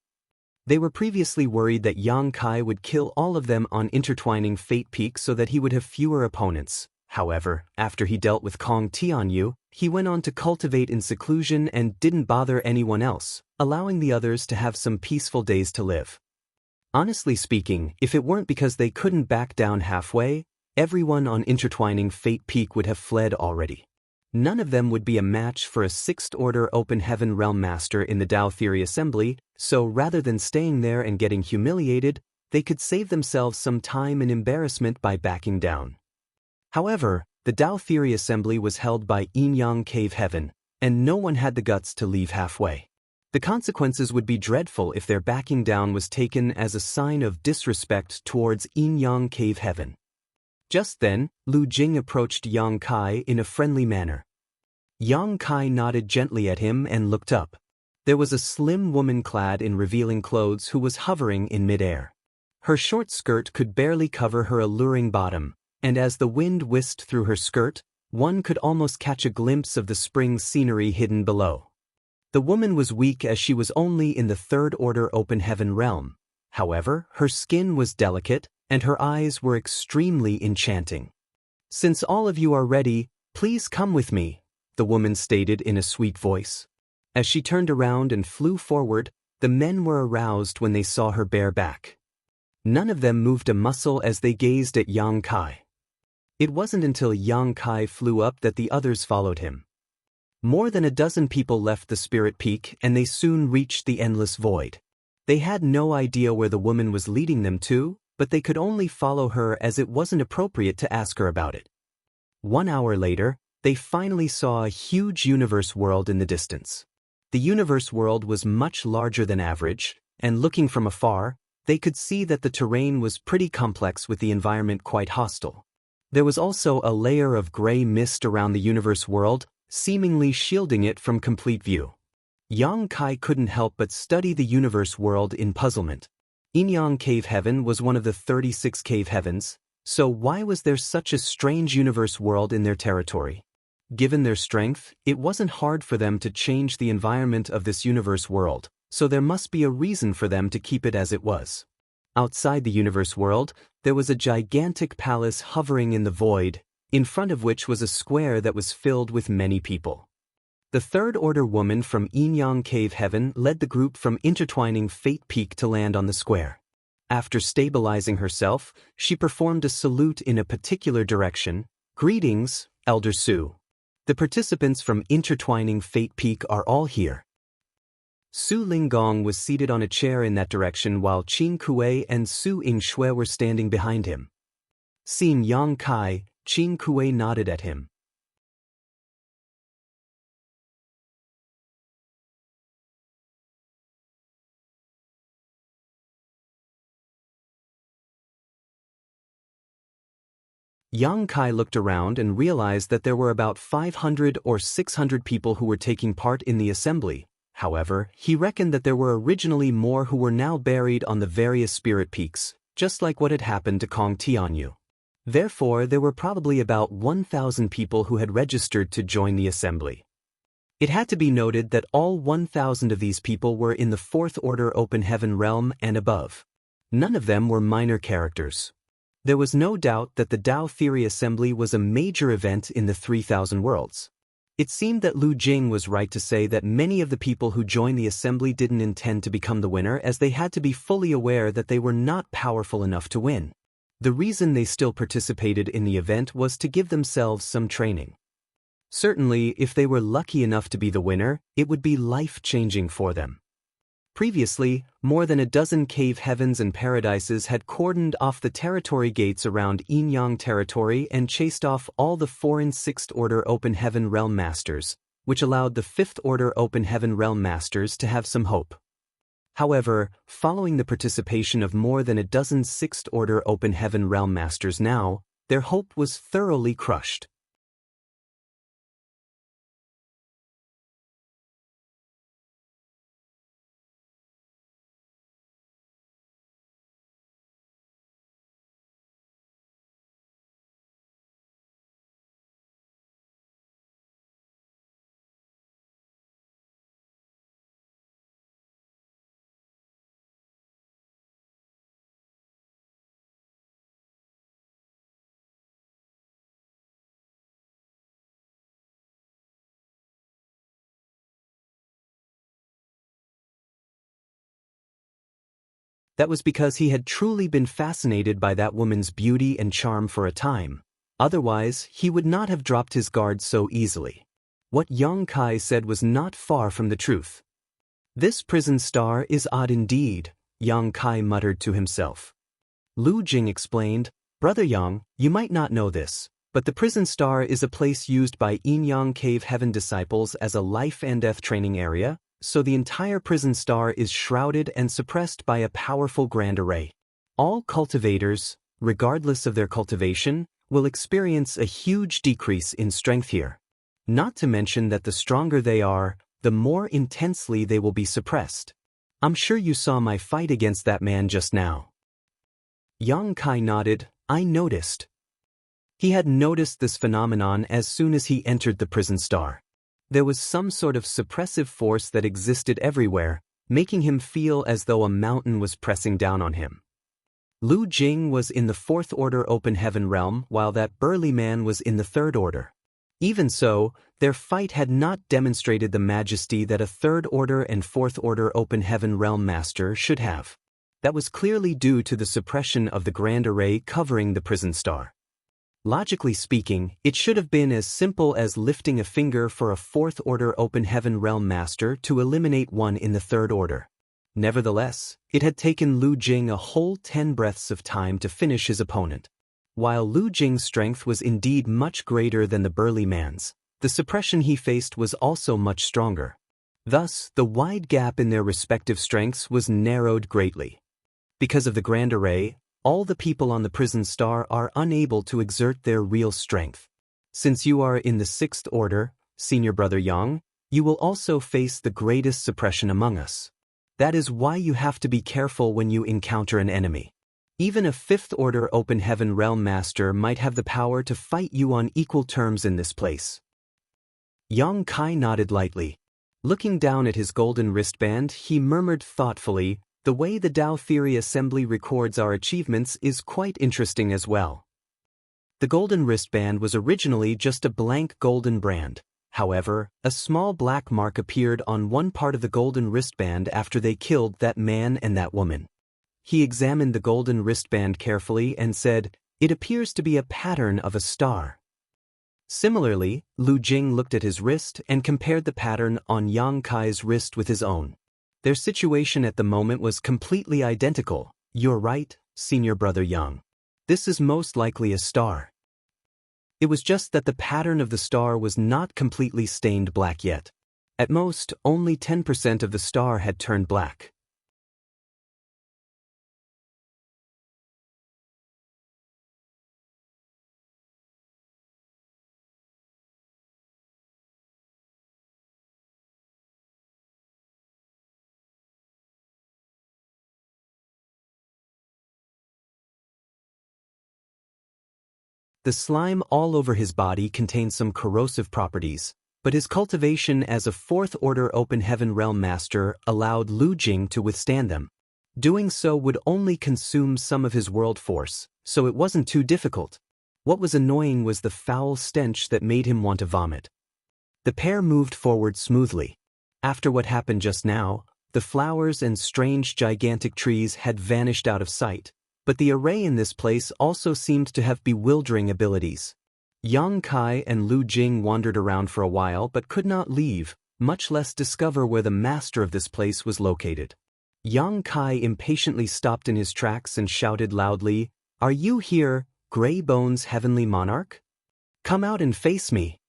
They were previously worried that Yang Kai would kill all of them on intertwining Fate Peak so that he would have fewer opponents. However, after he dealt with Kong Tianyu, he went on to cultivate in seclusion and didn't bother anyone else, allowing the others to have some peaceful days to live. Honestly speaking, if it weren't because they couldn't back down halfway, everyone on intertwining Fate Peak would have fled already. None of them would be a match for a Sixth Order Open Heaven Realm Master in the Tao Theory Assembly, so rather than staying there and getting humiliated, they could save themselves some time and embarrassment by backing down. However, the Tao Theory Assembly was held by Yin Yang Cave Heaven, and no one had the guts to leave halfway. The consequences would be dreadful if their backing down was taken as a sign of disrespect towards Yin Yang Cave Heaven. Just then, Lu Jing approached Yang Kai in a friendly manner. Yang Kai nodded gently at him and looked up. There was a slim woman clad in revealing clothes who was hovering in midair. Her short skirt could barely cover her alluring bottom, and as the wind whisked through her skirt, one could almost catch a glimpse of the spring scenery hidden below. The woman was weak as she was only in the Third Order Open Heaven realm. However, her skin was delicate, and her eyes were extremely enchanting. "Since all of you are ready, please come with me," the woman stated in a sweet voice. As she turned around and flew forward, the men were aroused when they saw her bare back. None of them moved a muscle as they gazed at Yang Kai. It wasn't until Yang Kai flew up that the others followed him. More than a dozen people left the Spirit Peak and they soon reached the endless void. They had no idea where the woman was leading them to, but they could only follow her as it wasn't appropriate to ask her about it. 1 hour later, they finally saw a huge universe world in the distance. The universe world was much larger than average, and looking from afar, they could see that the terrain was pretty complex with the environment quite hostile. There was also a layer of gray mist around the universe world, seemingly shielding it from complete view. Yang Kai couldn't help but study the universe world in puzzlement. Yin Yang Cave Heaven was one of the 36 cave heavens, so why was there such a strange universe world in their territory? Given their strength, it wasn't hard for them to change the environment of this universe world, so there must be a reason for them to keep it as it was. Outside the universe world, there was a gigantic palace hovering in the void, in front of which was a square that was filled with many people. The Third Order woman from Yin Yang Cave Heaven led the group from intertwining Fate Peak to land on the square. After stabilizing herself, she performed a salute in a particular direction. "Greetings, Elder Su. The participants from Intertwining Fate Peak are all here." Su Linggong was seated on a chair in that direction while Qin Kuei and Su Yingshui were standing behind him. Seeing Yang Kai, Qin Kuei nodded at him. Yang Kai looked around and realized that there were about 500 or 600 people who were taking part in the assembly. However, he reckoned that there were originally more who were now buried on the various spirit peaks, just like what had happened to Kong Tianyu. Therefore, there were probably about 1,000 people who had registered to join the assembly. It had to be noted that all 1,000 of these people were in the Fourth Order Open Heaven realm and above. None of them were minor characters. There was no doubt that the Tao Theory Assembly was a major event in the 3,000 worlds. It seemed that Lu Jing was right to say that many of the people who joined the assembly didn't intend to become the winner, as they had to be fully aware that they were not powerful enough to win. The reason they still participated in the event was to give themselves some training. Certainly, if they were lucky enough to be the winner, it would be life-changing for them. Previously, more than a dozen cave heavens and paradises had cordoned off the territory gates around Yin-Yang territory and chased off all the foreign Sixth Order Open Heaven Realm Masters, which allowed the Fifth Order Open Heaven Realm Masters to have some hope. However, following the participation of more than a dozen Sixth Order Open Heaven Realm Masters now, their hope was thoroughly crushed. That was because he had truly been fascinated by that woman's beauty and charm for a time. Otherwise, he would not have dropped his guard so easily. What Yang Kai said was not far from the truth. "This prison star is odd indeed," Yang Kai muttered to himself. Lu Jing explained, "Brother Yang, you might not know this, but the prison star is a place used by Yin-Yang Cave Heaven disciples as a life and death training area, so the entire prison star is shrouded and suppressed by a powerful grand array. All cultivators, regardless of their cultivation, will experience a huge decrease in strength here. Not to mention that the stronger they are, the more intensely they will be suppressed. I'm sure you saw my fight against that man just now." Yang Kai nodded. "I noticed." He had noticed this phenomenon as soon as he entered the prison star. There was some sort of suppressive force that existed everywhere, making him feel as though a mountain was pressing down on him. Lu Jing was in the Fourth Order Open Heaven realm, while that burly man was in the Third Order. Even so, their fight had not demonstrated the majesty that a Third Order and Fourth Order Open Heaven realm master should have. That was clearly due to the suppression of the grand array covering the prison star. Logically speaking, it should have been as simple as lifting a finger for a Fourth Order Open Heaven Realm Master to eliminate one in the Third Order. Nevertheless, it had taken Lu Jing a whole 10 breaths of time to finish his opponent. While Lu Jing's strength was indeed much greater than the burly man's, the suppression he faced was also much stronger. Thus, the wide gap in their respective strengths was narrowed greatly. Because of the grand array, all the people on the prison star are unable to exert their real strength. Since you are in the Sixth Order, Senior Brother Yang, you will also face the greatest suppression among us. That is why you have to be careful when you encounter an enemy. Even a Fifth Order Open Heaven Realm Master might have the power to fight you on equal terms in this place." Yang Kai nodded lightly. Looking down at his golden wristband, he murmured thoughtfully, "The way the Tao Theory Assembly records our achievements is quite interesting as well." The golden wristband was originally just a blank golden brand. However, a small black mark appeared on one part of the golden wristband after they killed that man and that woman. he examined the golden wristband carefully and said, "It appears to be a pattern of a star." Similarly, Lu Jing looked at his wrist and compared the pattern on Yang Kai's wrist with his own. Their situation at the moment was completely identical. "You're right, senior brother Yang. This is most likely a star." It was just that the pattern of the star was not completely stained black yet. At most, only 10% of the star had turned black. The slime all over his body contained some corrosive properties, but his cultivation as a fourth-order open heaven realm master allowed Lu Jing to withstand them. Doing so would only consume some of his world force, so it wasn't too difficult. What was annoying was the foul stench that made him want to vomit. The pair moved forward smoothly. After what happened just now, the flowers and strange gigantic trees had vanished out of sight. But the array in this place also seemed to have bewildering abilities. Yang Kai and Lu Jing wandered around for a while but could not leave, much less discover where the master of this place was located. Yang Kai impatiently stopped in his tracks and shouted loudly, "Are you here, Grey Bones Heavenly Monarch? Come out and face me."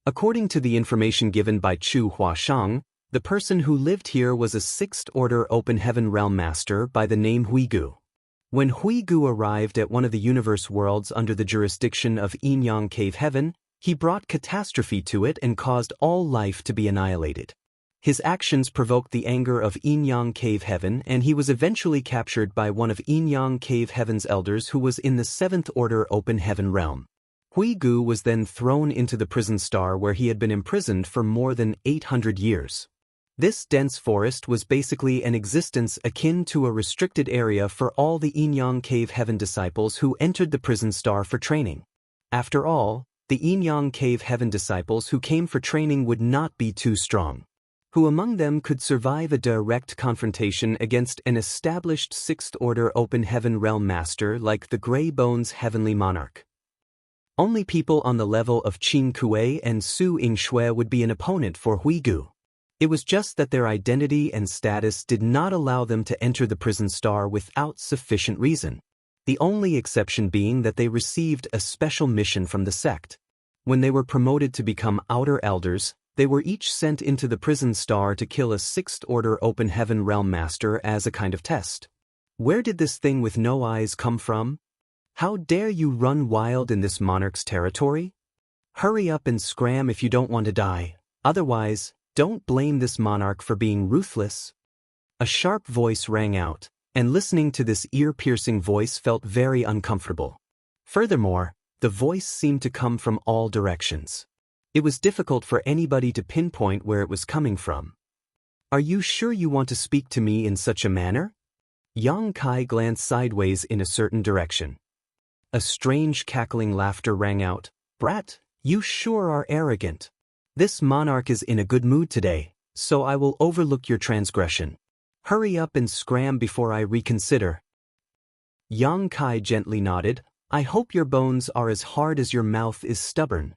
According to the information given by Chu Huashang, the person who lived here was a sixth-order open heaven realm master by the name Huigu. When Huigu arrived at one of the universe worlds under the jurisdiction of Yin-Yang Cave Heaven, he brought catastrophe to it and caused all life to be annihilated. His actions provoked the anger of Yin-Yang Cave Heaven, and he was eventually captured by one of Yin-Yang Cave Heaven's elders who was in the seventh-order open heaven realm. Huigu was then thrown into the prison star where he had been imprisoned for more than 800 years. This dense forest was basically an existence akin to a restricted area for all the Yin-Yang Cave Heaven disciples who entered the prison star for training. After all, the Yin-Yang Cave Heaven disciples who came for training would not be too strong. Who among them could survive a direct confrontation against an established sixth-order open heaven realm master like the Grey Bones Heavenly Monarch? Only people on the level of Qin Kuei and Su Yingshui would be an opponent for Huigu. It was just that their identity and status did not allow them to enter the prison star without sufficient reason, the only exception being that they received a special mission from the sect. When they were promoted to become outer elders, they were each sent into the prison star to kill a sixth-order open heaven realm master as a kind of test. Where did this thing with no eyes come from? How dare you run wild in this monarch's territory? Hurry up and scram if you don't want to die, otherwise, don't blame this monarch for being ruthless. A sharp voice rang out, and listening to this ear-piercing voice felt very uncomfortable. Furthermore, the voice seemed to come from all directions. It was difficult for anybody to pinpoint where it was coming from. "Are you sure you want to speak to me in such a manner?" Yang Kai glanced sideways in a certain direction. A strange cackling laughter rang out. "Brat, you sure are arrogant. This monarch is in a good mood today, so I will overlook your transgression. Hurry up and scram before I reconsider." Yang Kai gently nodded. "I hope your bones are as hard as your mouth is stubborn."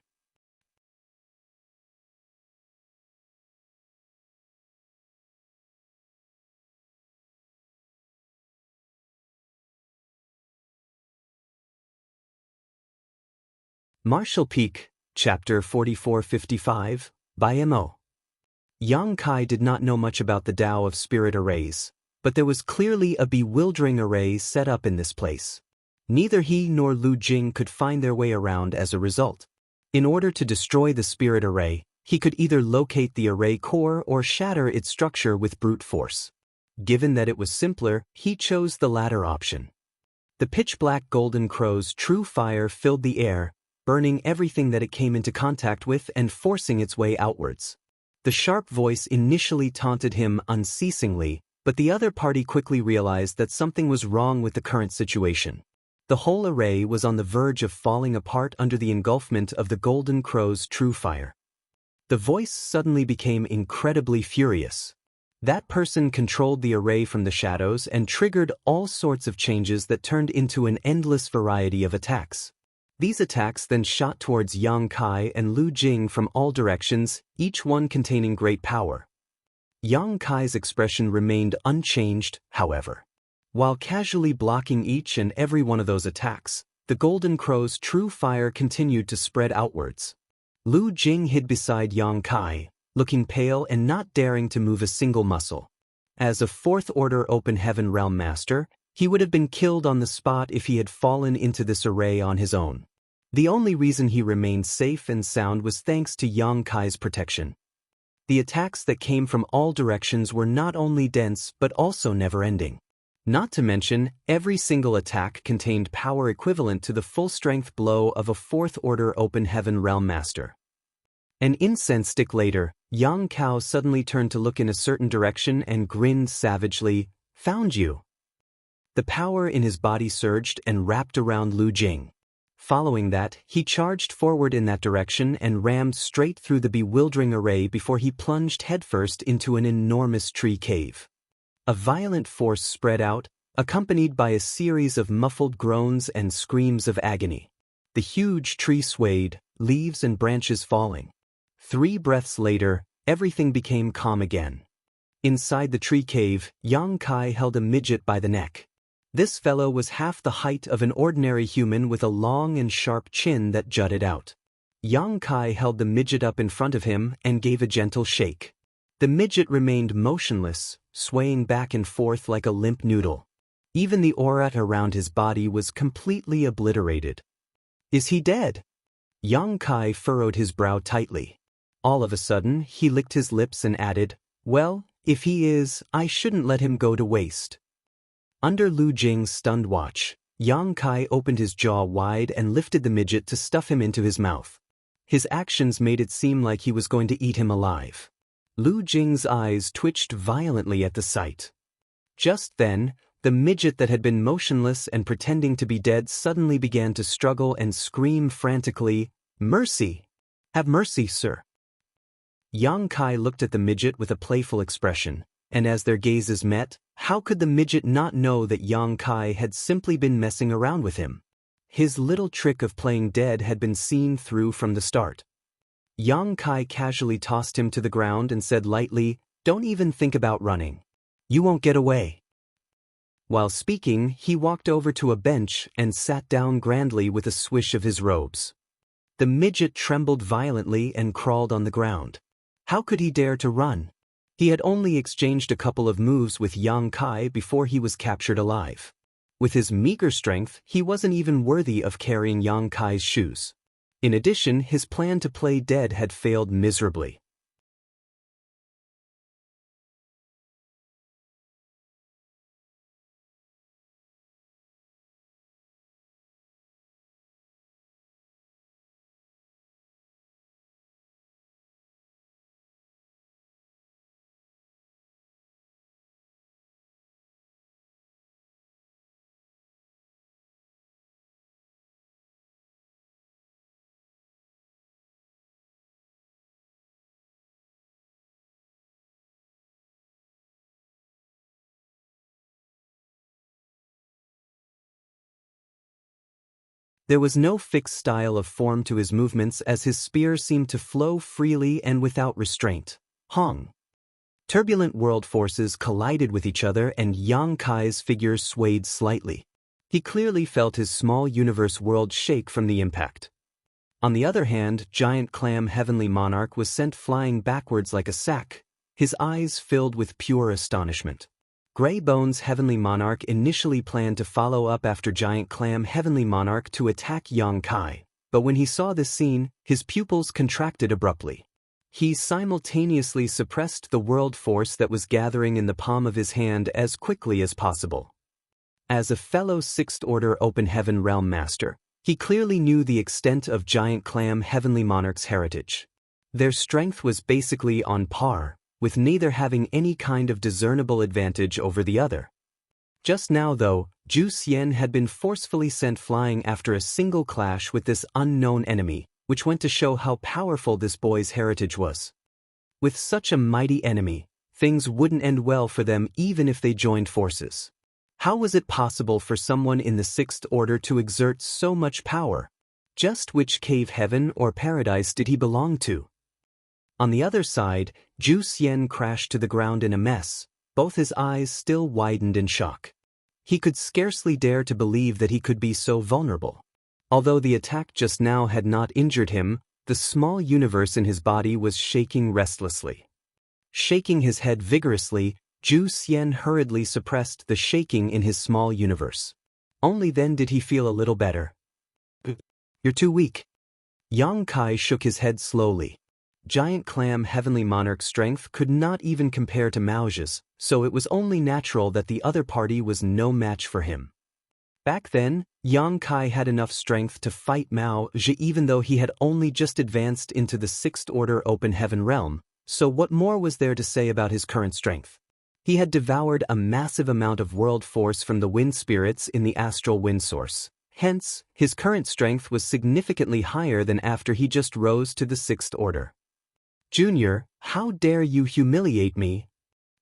Martial Peak, Chapter 4455, by M.O. Yang Kai did not know much about the Tao of Spirit arrays, but there was clearly a bewildering array set up in this place. Neither he nor Lu Jing could find their way around as a result. In order to destroy the spirit array, he could either locate the array core or shatter its structure with brute force. Given that it was simpler, he chose the latter option. The pitch-black golden crow's true fire filled the air, burning everything that it came into contact with and forcing its way outwards. The sharp voice initially taunted him unceasingly, but the other party quickly realized that something was wrong with the current situation. The whole array was on the verge of falling apart under the engulfment of the golden crow's true fire. The voice suddenly became incredibly furious. That person controlled the array from the shadows and triggered all sorts of changes that turned into an endless variety of attacks. These attacks then shot towards Yang Kai and Lu Jing from all directions, each one containing great power. Yang Kai's expression remained unchanged, however. While casually blocking each and every one of those attacks, the Golden Crow's true fire continued to spread outwards. Lu Jing hid beside Yang Kai, looking pale and not daring to move a single muscle. As a fourth-order Open Heaven Realm Master, he would have been killed on the spot if he had fallen into this array on his own. The only reason he remained safe and sound was thanks to Yang Kai's protection. The attacks that came from all directions were not only dense but also never-ending. Not to mention, every single attack contained power equivalent to the full-strength blow of a fourth-order Open Heaven Realm Master. An incense stick later, Yang Kao suddenly turned to look in a certain direction and grinned savagely, "Found you." The power in his body surged and wrapped around Lu Jing. Following that, he charged forward in that direction and rammed straight through the bewildering array before he plunged headfirst into an enormous tree cave. A violent force spread out, accompanied by a series of muffled groans and screams of agony. The huge tree swayed, leaves and branches falling. 3 breaths later, everything became calm again. Inside the tree cave, Yang Kai held a midget by the neck. This fellow was half the height of an ordinary human with a long and sharp chin that jutted out. Yang Kai held the midget up in front of him and gave a gentle shake. The midget remained motionless, swaying back and forth like a limp noodle. Even the aura around his body was completely obliterated. "Is he dead?" Yang Kai furrowed his brow tightly. All of a sudden, he licked his lips and added, "Well, if he is, I shouldn't let him go to waste." Under Lu Jing's stunned watch, Yang Kai opened his jaw wide and lifted the midget to stuff him into his mouth. His actions made it seem like he was going to eat him alive. Lu Jing's eyes twitched violently at the sight. Just then, the midget that had been motionless and pretending to be dead suddenly began to struggle and scream frantically, "Mercy! Have mercy, sir!" Yang Kai looked at the midget with a playful expression, and as their gazes met, how could the midget not know that Yang Kai had simply been messing around with him? His little trick of playing dead had been seen through from the start. Yang Kai casually tossed him to the ground and said lightly, "Don't even think about running. You won't get away." While speaking, he walked over to a bench and sat down grandly with a swish of his robes. The midget trembled violently and crawled on the ground. How could he dare to run? He had only exchanged a couple of moves with Yang Kai before he was captured alive. With his meager strength, he wasn't even worthy of carrying Yang Kai's shoes. In addition, his plan to play dead had failed miserably. There was no fixed style of form to his movements as his spear seemed to flow freely and without restraint. Hong. Turbulent world forces collided with each other and Yang Kai's figure swayed slightly. He clearly felt his small universe world shake from the impact. On the other hand, Giant Clam Heavenly Monarch was sent flying backwards like a sack, his eyes filled with pure astonishment. Grey Bones Heavenly Monarch initially planned to follow up after Giant Clam Heavenly Monarch to attack Yang Kai, but when he saw this scene, his pupils contracted abruptly. He simultaneously suppressed the world force that was gathering in the palm of his hand as quickly as possible. As a fellow 6th Order Open Heaven Realm Master, he clearly knew the extent of Giant Clam Heavenly Monarch's heritage. Their strength was basically on par, with neither having any kind of discernible advantage over the other. Just now, though, Zhu Xian had been forcefully sent flying after a single clash with this unknown enemy, which went to show how powerful this boy's heritage was. With such a mighty enemy, things wouldn't end well for them even if they joined forces. How was it possible for someone in the Sixth Order to exert so much power? Just which cave heaven or paradise did he belong to? On the other side, Zhu Xian crashed to the ground in a mess, both his eyes still widened in shock. He could scarcely dare to believe that he could be so vulnerable. Although the attack just now had not injured him, the small universe in his body was shaking restlessly. Shaking his head vigorously, Zhu Xian hurriedly suppressed the shaking in his small universe. Only then did he feel a little better. "You're too weak." Yang Kai shook his head slowly. Giant Clam Heavenly Monarch's strength could not even compare to Mao's, so it was only natural that the other party was no match for him. Back then, Yang Kai had enough strength to fight Mao Zhi even though he had only just advanced into the Sixth Order Open Heaven realm, so what more was there to say about his current strength? He had devoured a massive amount of world force from the wind spirits in the astral wind source. Hence, his current strength was significantly higher than after he just rose to the Sixth Order. "Junior, how dare you humiliate me?"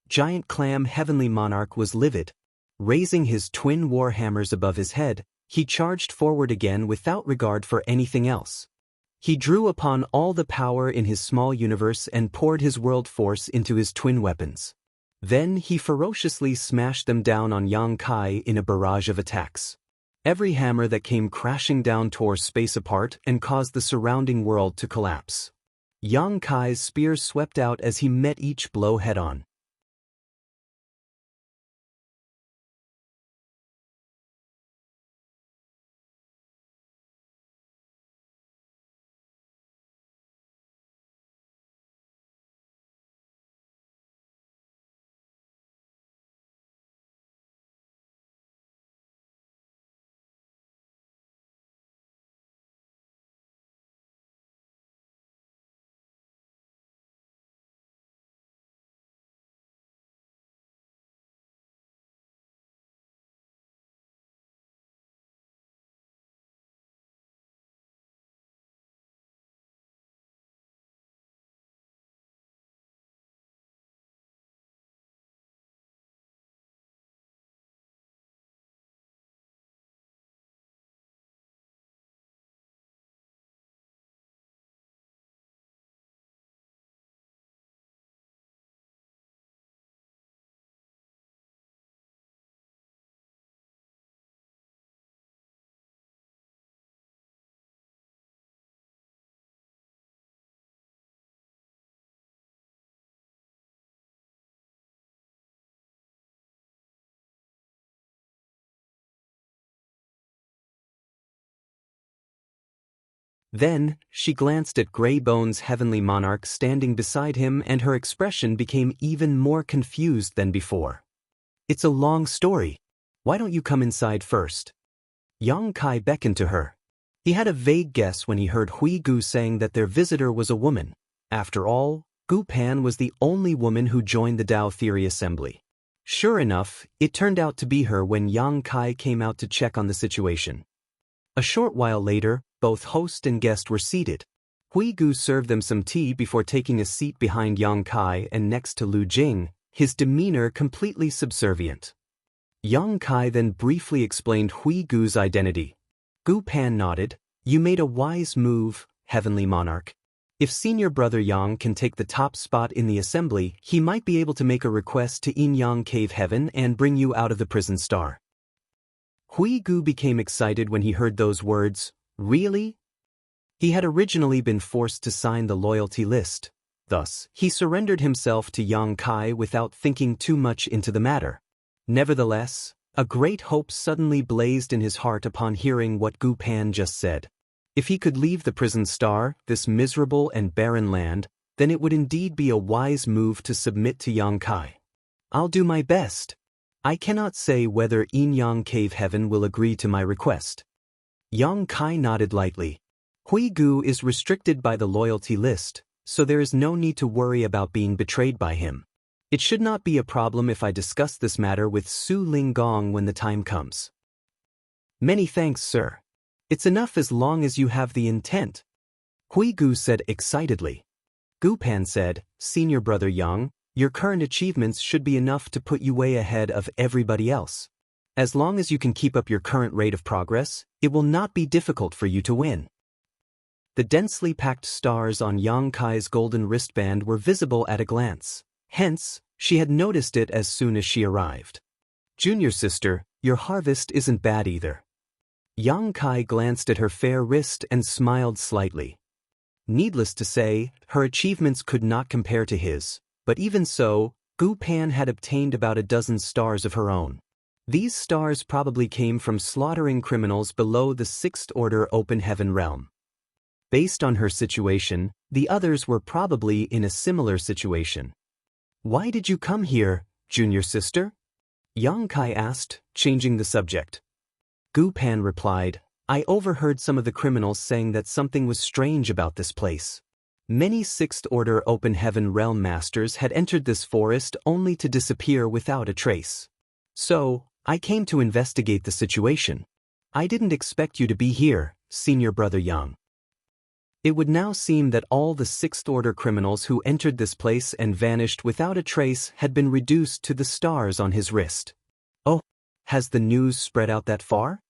Giant Clam Heavenly Monarch was livid. Raising his twin war hammers above his head, he charged forward again without regard for anything else. He drew upon all the power in his small universe and poured his world force into his twin weapons. Then he ferociously smashed them down on Yang Kai in a barrage of attacks. Every hammer that came crashing down tore space apart and caused the surrounding world to collapse. Yang Kai's spears swept out as he met each blow head-on. Then, she glanced at Greybone's Heavenly Monarch standing beside him and her expression became even more confused than before. "It's a long story. Why don't you come inside first?" Yang Kai beckoned to her. He had a vague guess when he heard Hui Gu saying that their visitor was a woman. After all, Gu Pan was the only woman who joined the Tao Theory Assembly. Sure enough, it turned out to be her when Yang Kai came out to check on the situation. A short while later, both host and guest were seated. Hui Gu served them some tea before taking a seat behind Yang Kai and next to Lu Jing, his demeanor completely subservient. Yang Kai then briefly explained Hui Gu's identity. Gu Pan nodded. "You made a wise move, Heavenly Monarch. If Senior Brother Yang can take the top spot in the assembly, he might be able to make a request to Yin Yang Cave Heaven and bring you out of the prison star." Hui Gu became excited when he heard those words. Really? He had originally been forced to sign the loyalty list. Thus, he surrendered himself to Yang Kai without thinking too much into the matter. Nevertheless, a great hope suddenly blazed in his heart upon hearing what Gu Pan just said. If he could leave the prison star, this miserable and barren land, then it would indeed be a wise move to submit to Yang Kai. "I'll do my best. I cannot say whether Yin Yang Cave Heaven will agree to my request." Yang Kai nodded lightly. Hui Gu is restricted by the loyalty list, so there is no need to worry about being betrayed by him. It should not be a problem if I discuss this matter with Su Linggong when the time comes. "Many thanks, sir. It's enough as long as you have the intent," Hui Gu said excitedly. Gu Pan said, "Senior Brother Yang, Your current achievements should be enough to put you way ahead of everybody else. As long as you can keep up your current rate of progress, it will not be difficult for you to win. The densely packed stars on Yang Kai's golden wristband were visible at a glance. Hence, she had noticed it as soon as she arrived. Junior sister, your harvest isn't bad either. Yang Kai glanced at her fair wrist and smiled slightly. Needless to say, her achievements could not compare to his, but even so, Gu Pan had obtained about a dozen stars of her own. These stars probably came from slaughtering criminals below the Sixth Order Open Heaven realm. Based on her situation, the others were probably in a similar situation. Why did you come here, junior sister? Yang Kai asked, changing the subject. Gu Pan replied, I overheard some of the criminals saying that something was strange about this place. Many Sixth Order Open Heaven realm masters had entered this forest only to disappear without a trace. So, I came to investigate the situation. I didn't expect you to be here, senior brother Yang. It would now seem that all the Sixth Order criminals who entered this place and vanished without a trace had been reduced to the stars on his wrist. Oh, has the news spread out that far?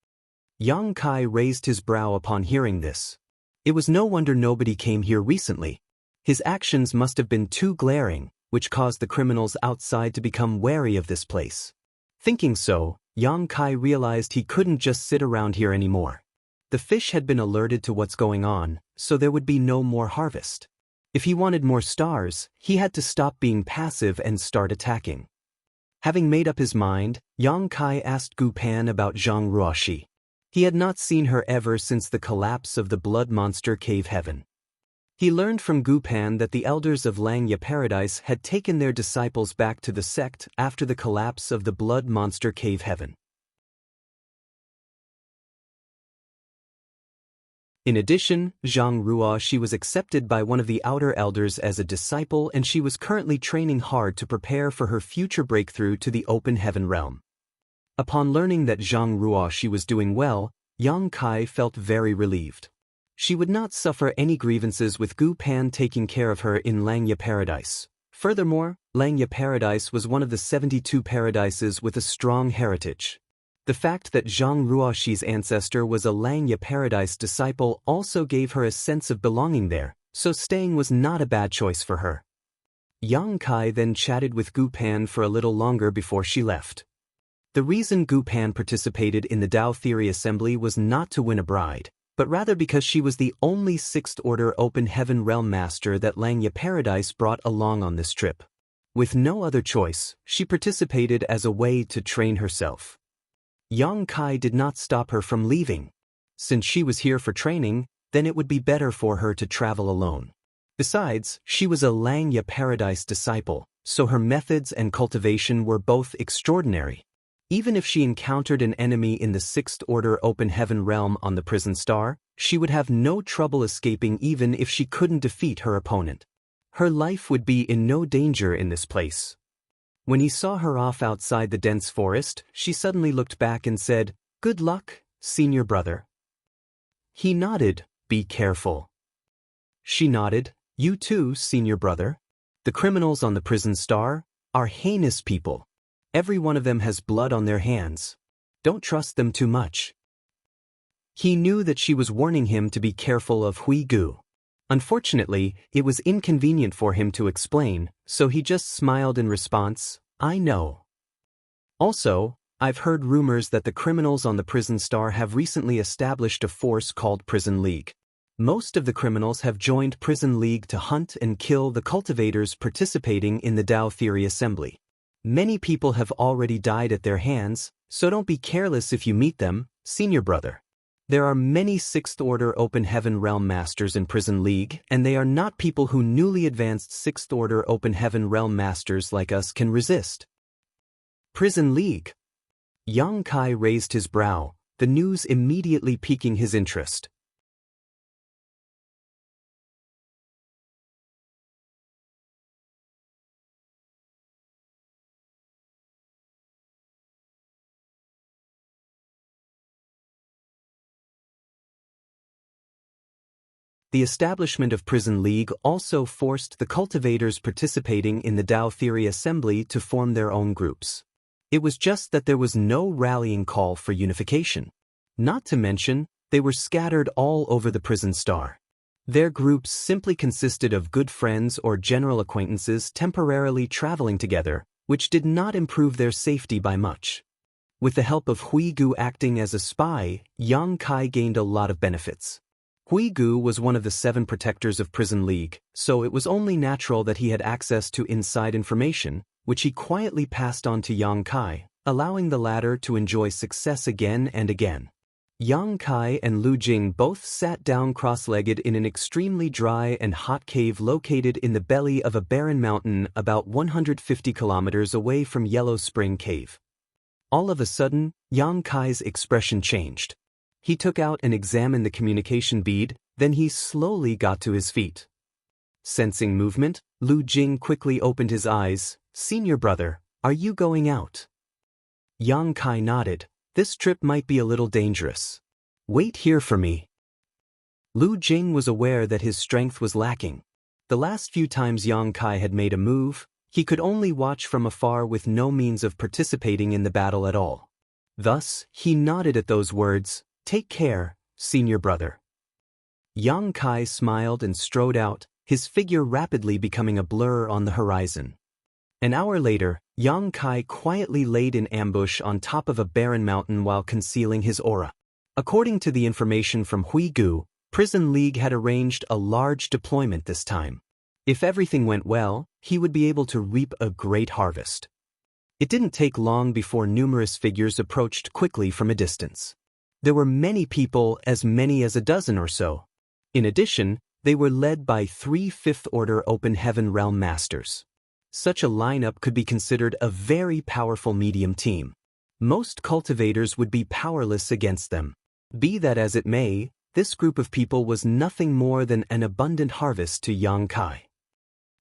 Yang Kai raised his brow upon hearing this. It was no wonder nobody came here recently. His actions must have been too glaring, which caused the criminals outside to become wary of this place. Thinking so, Yang Kai realized he couldn't just sit around here anymore. The fish had been alerted to what's going on, so there would be no more harvest. If he wanted more stars, he had to stop being passive and start attacking. Having made up his mind, Yang Kai asked Gu Pan about Zhang Ruoxi. He had not seen her ever since the collapse of the Blood Monster Cave Heaven. He learned from Gu Pan that the elders of Xianxia Paradise had taken their disciples back to the sect after the collapse of the Blood Monster Cave Heaven. In addition, Zhang Ruoxi was accepted by one of the outer elders as a disciple, and she was currently training hard to prepare for her future breakthrough to the Open Heaven realm. Upon learning that Zhang Ruoxi was doing well, Yang Kai felt very relieved. She would not suffer any grievances with Gu Pan taking care of her in Xianxia Paradise. Furthermore, Xianxia Paradise was one of the 72 paradises with a strong heritage. The fact that Zhang Ruoxi's ancestor was a Xianxia Paradise disciple also gave her a sense of belonging there, so staying was not a bad choice for her. Yang Kai then chatted with Gu Pan for a little longer before she left. The reason Gu Pan participated in the Dao Theory Assembly was not to win a bride, but rather because she was the only Sixth Order Open Heaven realm master that Xianxia Paradise brought along on this trip. With no other choice, she participated as a way to train herself. Yang Kai did not stop her from leaving. Since she was here for training, then it would be better for her to travel alone. Besides, she was a Xianxia Paradise disciple, so her methods and cultivation were both extraordinary. Even if she encountered an enemy in the Sixth Order Open Heaven realm on the Prison Star, she would have no trouble escaping even if she couldn't defeat her opponent. Her life would be in no danger in this place. When he saw her off outside the dense forest, she suddenly looked back and said, "Good luck, senior brother." He nodded, "Be careful." She nodded, "You too, senior brother." The criminals on the Prison Star are heinous people. Every one of them has blood on their hands. Don't trust them too much. He knew that she was warning him to be careful of Hui Gu. Unfortunately, it was inconvenient for him to explain, so he just smiled in response, "I know." Also, I've heard rumors that the criminals on the Prison Star have recently established a force called Prison League. Most of the criminals have joined Prison League to hunt and kill the cultivators participating in the Dao Theory Assembly. Many people have already died at their hands, so don't be careless if you meet them, senior brother. There are many Sixth Order Open Heaven realm masters in Prison League, and they are not people who newly advanced Sixth Order Open Heaven realm masters like us can resist. Prison League. Yang Kai raised his brow, the news immediately piquing his interest. The establishment of Prison League also forced the cultivators participating in the Dao Theory Assembly to form their own groups. It was just that there was no rallying call for unification. Not to mention, they were scattered all over the prison star. Their groups simply consisted of good friends or general acquaintances temporarily traveling together, which did not improve their safety by much. With the help of Huigu acting as a spy, Yang Kai gained a lot of benefits. Huigu was one of the 7 protectors of Prison League, so it was only natural that he had access to inside information, which he quietly passed on to Yang Kai, allowing the latter to enjoy success again and again. Yang Kai and Lu Jing both sat down cross-legged in an extremely dry and hot cave located in the belly of a barren mountain about 150 kilometers away from Yellow Spring Cave. All of a sudden, Yang Kai's expression changed. He took out and examined the communication bead, then he slowly got to his feet. Sensing movement, Lu Jing quickly opened his eyes. "Senior brother, are you going out?" Yang Kai nodded. "This trip might be a little dangerous. Wait here for me." Lu Jing was aware that his strength was lacking. The last few times Yang Kai had made a move, he could only watch from afar with no means of participating in the battle at all. Thus, he nodded at those words. "Take care, senior brother." Yang Kai smiled and strode out, his figure rapidly becoming a blur on the horizon. An hour later, Yang Kai quietly laid in ambush on top of a barren mountain while concealing his aura. According to the information from Huigu, Prison League had arranged a large deployment this time. If everything went well, he would be able to reap a great harvest. It didn't take long before numerous figures approached quickly from a distance. There were many people, as many as a dozen or so. In addition, they were led by 3 fifth-order Open Heaven Realm Masters. Such a lineup could be considered a very powerful medium team. Most cultivators would be powerless against them. Be that as it may, this group of people was nothing more than an abundant harvest to Yang Kai.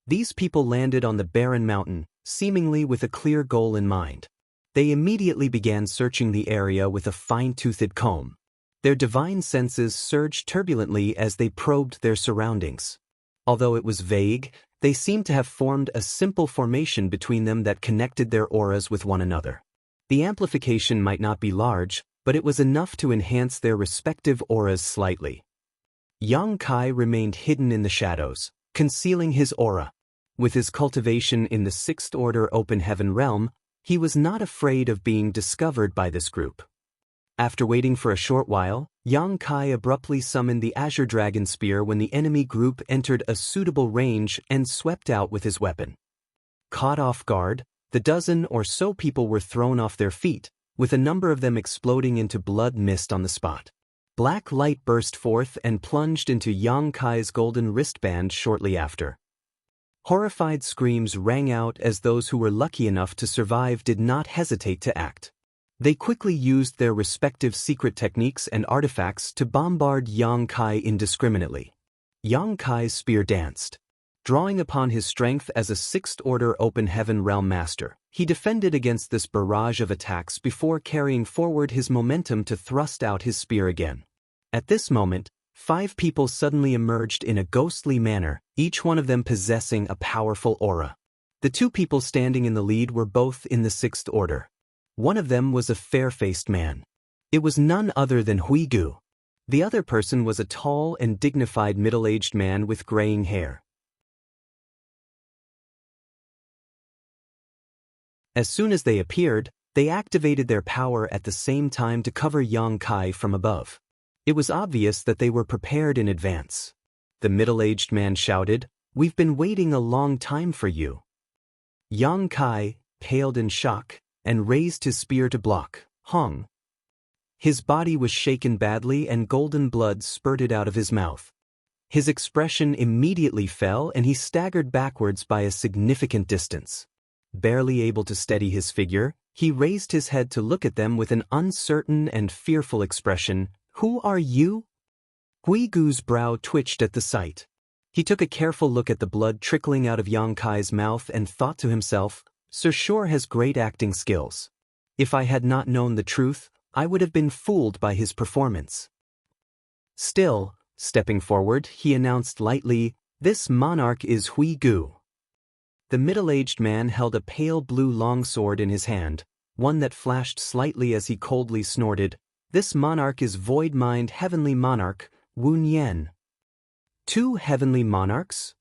These people landed on the barren mountain, seemingly with a clear goal in mind. They immediately began searching the area with a fine-toothed comb. Their divine senses surged turbulently as they probed their surroundings. Although it was vague, they seemed to have formed a simple formation between them that connected their auras with one another. The amplification might not be large, but it was enough to enhance their respective auras slightly. Yang Kai remained hidden in the shadows, concealing his aura. With his cultivation in the 6th Order Open Heaven Realm, he was not afraid of being discovered by this group. After waiting for a short while, Yang Kai abruptly summoned the Azure Dragon Spear when the enemy group entered a suitable range and swept out with his weapon. Caught off guard, the dozen or so people were thrown off their feet, with a number of them exploding into blood mist on the spot. Black light burst forth and plunged into Yang Kai's golden wristband shortly after. Horrified screams rang out as those who were lucky enough to survive did not hesitate to act. They quickly used their respective secret techniques and artifacts to bombard Yang Kai indiscriminately. Yang Kai's spear danced. Drawing upon his strength as a 6th Order Open Heaven Realm Master, he defended against this barrage of attacks before carrying forward his momentum to thrust out his spear again. At this moment, 5 people suddenly emerged in a ghostly manner, each one of them possessing a powerful aura. The 2 people standing in the lead were both in the 6th Order. One of them was a fair-faced man. It was none other than Huigu. The other person was a tall and dignified middle-aged man with graying hair. As soon as they appeared, they activated their power at the same time to cover Yang Kai from above. It was obvious that they were prepared in advance. The middle-aged man shouted, "We've been waiting a long time for you." Yang Kai, paled in shock, and raised his spear to block. Hong. His body was shaken badly and golden blood spurted out of his mouth. His expression immediately fell and he staggered backwards by a significant distance. Barely able to steady his figure, he raised his head to look at them with an uncertain and fearful expression. "Who are you?" Huigu's brow twitched at the sight. He took a careful look at the blood trickling out of Yang Kai's mouth and thought to himself, "Sir Shore has great acting skills. If I had not known the truth, I would have been fooled by his performance." Still, Stepping forward, he announced lightly, "This monarch is Hui Gu." The middle-aged man held a pale blue longsword in his hand, one that flashed slightly as he coldly snorted, "This monarch is void-mind heavenly monarch, Wu Nian." Two heavenly monarchs?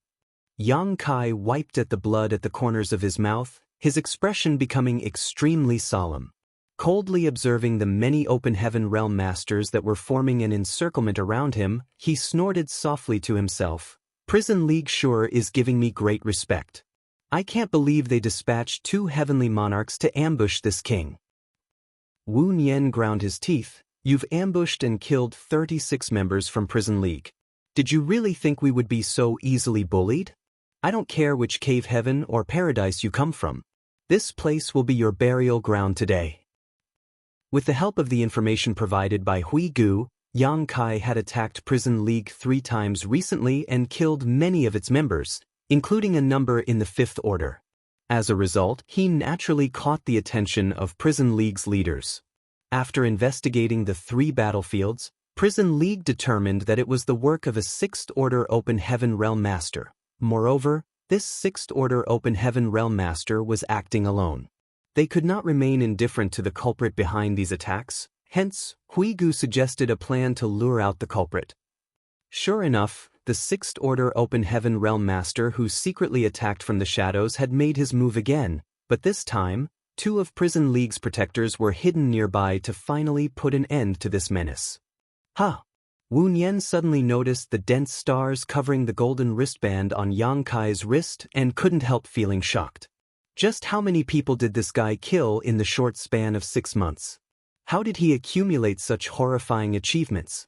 Yang Kai wiped at the blood at the corners of his mouth, his expression becoming extremely solemn. Coldly observing the many open heaven realm masters that were forming an encirclement around him, he snorted softly to himself, "Prison League sure is giving me great respect. I can't believe they dispatched two heavenly monarchs to ambush this king." Wu Nian ground his teeth, "You've ambushed and killed 36 members from Prison League. Did you really think we would be so easily bullied? I don't care which cave heaven or paradise you come from. This place will be your burial ground today." With the help of the information provided by Hui Gu, Yang Kai had attacked Prison League 3 times recently and killed many of its members, including a number in the 5th Order. As a result, he naturally caught the attention of Prison League's leaders. After investigating the 3 battlefields, Prison League determined that it was the work of a 6th Order Open Heaven Realm Master. Moreover, this 6th Order Open Heaven Realm Master was acting alone. They could not remain indifferent to the culprit behind these attacks, hence, Hui Gu suggested a plan to lure out the culprit. Sure enough, the 6th Order Open Heaven Realm Master who secretly attacked from the shadows had made his move again, but this time, 2 of Prison League's protectors were hidden nearby to finally put an end to this menace. "Ha!" Wu Nian suddenly noticed the dense stars covering the golden wristband on Yang Kai's wrist and couldn't help feeling shocked. Just how many people did this guy kill in the short span of 6 months? How did he accumulate such horrifying achievements?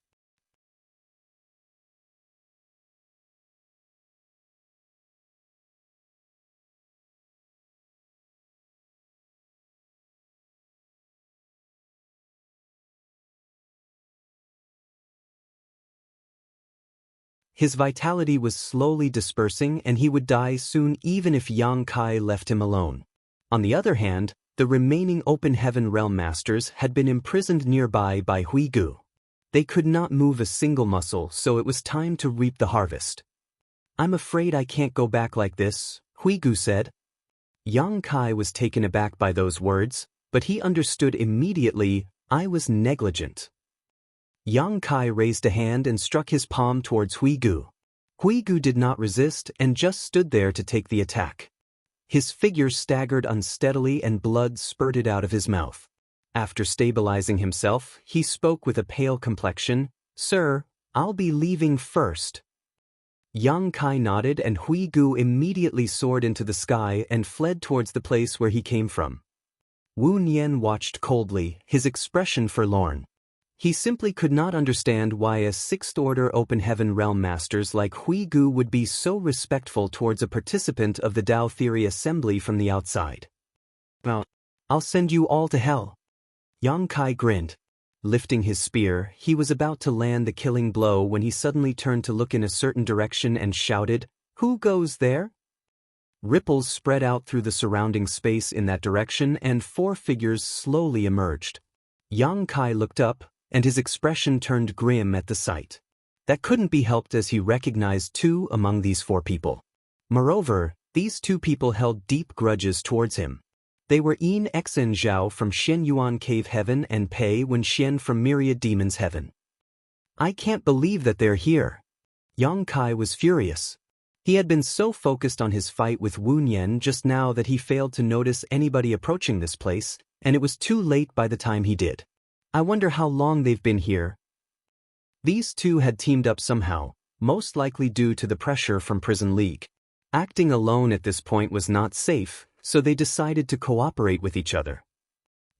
His vitality was slowly dispersing and he would die soon even if Yang Kai left him alone. On the other hand, the remaining Open Heaven Realm Masters had been imprisoned nearby by Hui Gu. They could not move a single muscle, so it was time to reap the harvest. "I'm afraid I can't go back like this," Hui Gu said. Yang Kai was taken aback by those words, but he understood immediately, "I was negligent." Yang Kai raised a hand and struck his palm towards Hui Gu. Hui Gu did not resist and just stood there to take the attack. His figure staggered unsteadily and blood spurted out of his mouth. After stabilizing himself, he spoke with a pale complexion, "Sir, I'll be leaving first." Yang Kai nodded and Hui Gu immediately soared into the sky and fled towards the place where he came from. Wu Nian watched coldly, his expression forlorn. He simply could not understand why a 6th Order Open Heaven Realm Masters like Hui Gu would be so respectful towards a participant of the Tao Theory Assembly from the outside. "Well, I'll send you all to hell." Yang Kai grinned. Lifting his spear, he was about to land the killing blow when he suddenly turned to look in a certain direction and shouted, "Who goes there?" Ripples spread out through the surrounding space in that direction and 4 figures slowly emerged. Yang Kai looked up, and his expression turned grim at the sight. That couldn't be helped as he recognized 2 among these 4 people. Moreover, these 2 people held deep grudges towards him. They were Yin Xen Zhao from Xianyuan Cave Heaven and Pei Wenxian from Myriad Demons Heaven. "I can't believe that they're here." Yang Kai was furious. He had been so focused on his fight with Wu Nian just now that he failed to notice anybody approaching this place, and it was too late by the time he did. "I wonder how long they've been here." These 2 had teamed up somehow, most likely due to the pressure from Prison League. Acting alone at this point was not safe, so they decided to cooperate with each other.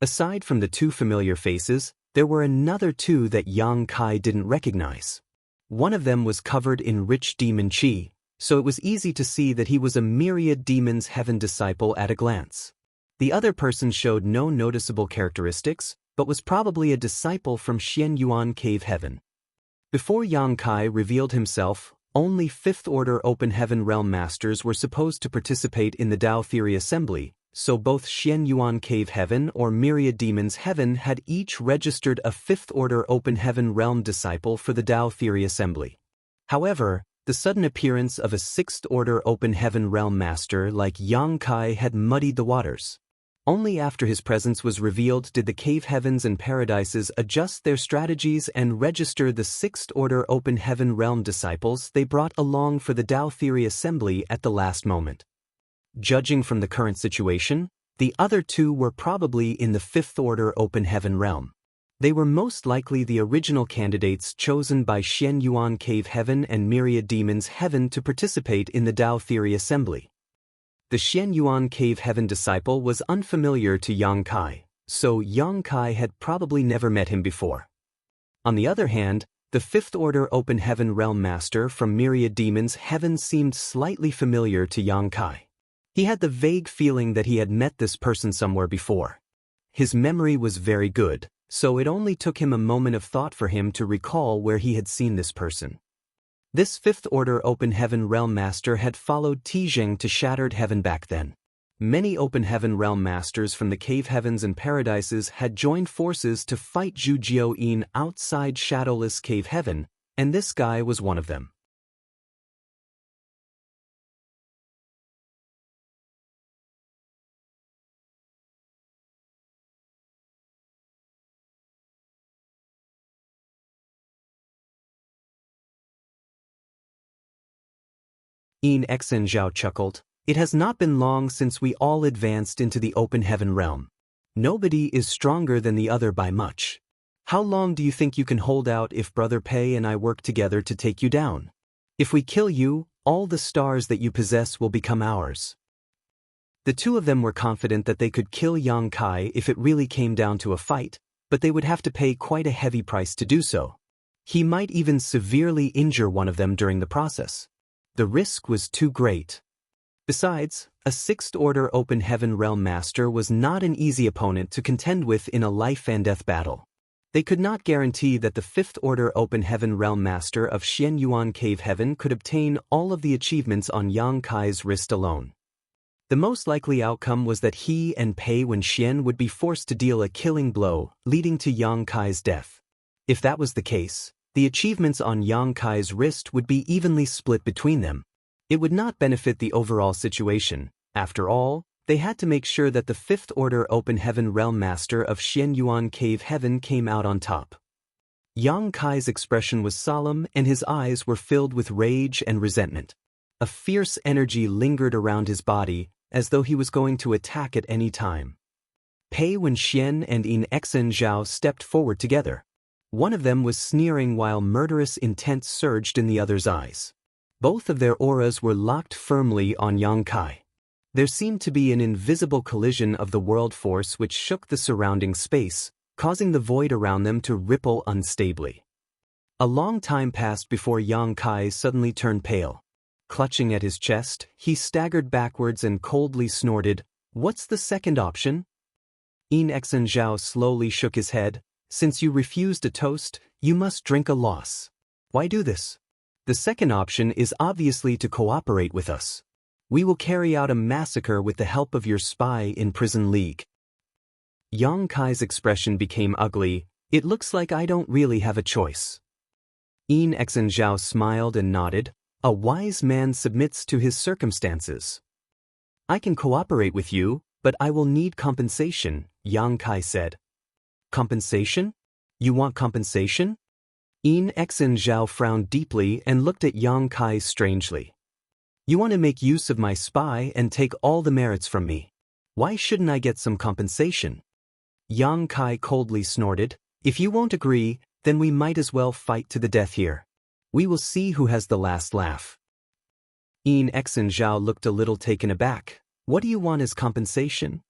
Aside from the 2 familiar faces, there were another 2 that Yang Kai didn't recognize. One of them was covered in rich demon chi, so it was easy to see that he was a Myriad Demons Heaven disciple at a glance. The other person showed no noticeable characteristics, but was probably a disciple from Xianyuan Cave Heaven. Before Yang Kai revealed himself, only 5th Order Open Heaven Realm Masters were supposed to participate in the Tao Theory Assembly, so both Xianyuan Cave Heaven or Myriad Demons Heaven had each registered a 5th Order Open Heaven Realm disciple for the Tao Theory Assembly. However, the sudden appearance of a 6th Order Open Heaven Realm Master like Yang Kai had muddied the waters. Only after his presence was revealed did the Cave Heavens and Paradises adjust their strategies and register the 6th Order Open Heaven Realm disciples they brought along for the Tao Theory Assembly at the last moment. Judging from the current situation, the other two were probably in the 5th Order Open Heaven realm. They were most likely the original candidates chosen by Xianyuan Cave Heaven and Myriad Demons Heaven to participate in the Tao Theory Assembly. The Xianyuan Cave Heaven disciple was unfamiliar to Yang Kai, so Yang Kai had probably never met him before. On the other hand, the 5th Order Open Heaven Realm Master from Myriad Demons Heaven seemed slightly familiar to Yang Kai. He had the vague feeling that he had met this person somewhere before. His memory was very good, so it only took him a moment of thought for him to recall where he had seen this person. This 5th Order Open Heaven Realm Master had followed Tijing to Shattered Heaven back then. Many Open Heaven Realm Masters from the Cave Heavens and Paradises had joined forces to fight Zhu Jiao-yin outside Shadowless Cave Heaven, and this guy was one of them. Xianxia chuckled. It has not been long since we all advanced into the Open Heaven realm. Nobody is stronger than the other by much. How long do you think you can hold out if Brother Pei and I work together to take you down? If we kill you, all the stars that you possess will become ours. The two of them were confident that they could kill Yang Kai if it really came down to a fight, but they would have to pay quite a heavy price to do so. He might even severely injure one of them during the process. The risk was too great. Besides, a 6th Order Open Heaven Realm Master was not an easy opponent to contend with in a life-and-death battle. They could not guarantee that the 5th Order Open Heaven Realm Master of Xianyuan Cave Heaven could obtain all of the achievements on Yang Kai's wrist alone. The most likely outcome was that he and Pei Wenxian would be forced to deal a killing blow, leading to Yang Kai's death. If that was the case, the achievements on Yang Kai's wrist would be evenly split between them. It would not benefit the overall situation. After all, they had to make sure that the 5th Order Open Heaven Realm Master of Xianyuan Cave Heaven came out on top. Yang Kai's expression was solemn and his eyes were filled with rage and resentment. A fierce energy lingered around his body, as though he was going to attack at any time. Pei Wenxian and Xianxia stepped forward together. One of them was sneering while murderous intent surged in the other's eyes. Both of their auras were locked firmly on Yang Kai. There seemed to be an invisible collision of the world force which shook the surrounding space, causing the void around them to ripple unstably. A long time passed before Yang Kai suddenly turned pale. Clutching at his chest, he staggered backwards and coldly snorted, "What's the second option?" Xianxia slowly shook his head. "Since you refused a toast, you must drink a loss. Why do this? The second option is obviously to cooperate with us. We will carry out a massacre with the help of your spy in Prison League." Yang Kai's expression became ugly. "It looks like I don't really have a choice." Xianxia smiled and nodded. "A wise man submits to his circumstances." "I can cooperate with you, but I will need compensation," Yang Kai said. "Compensation? You want compensation?" Xianxia frowned deeply and looked at Yang Kai strangely. "You want to make use of my spy and take all the merits from me. Why shouldn't I get some compensation?" Yang Kai coldly snorted. "If you won't agree, then we might as well fight to the death here. We will see who has the last laugh." Xianxia looked a little taken aback. "What do you want as compensation?"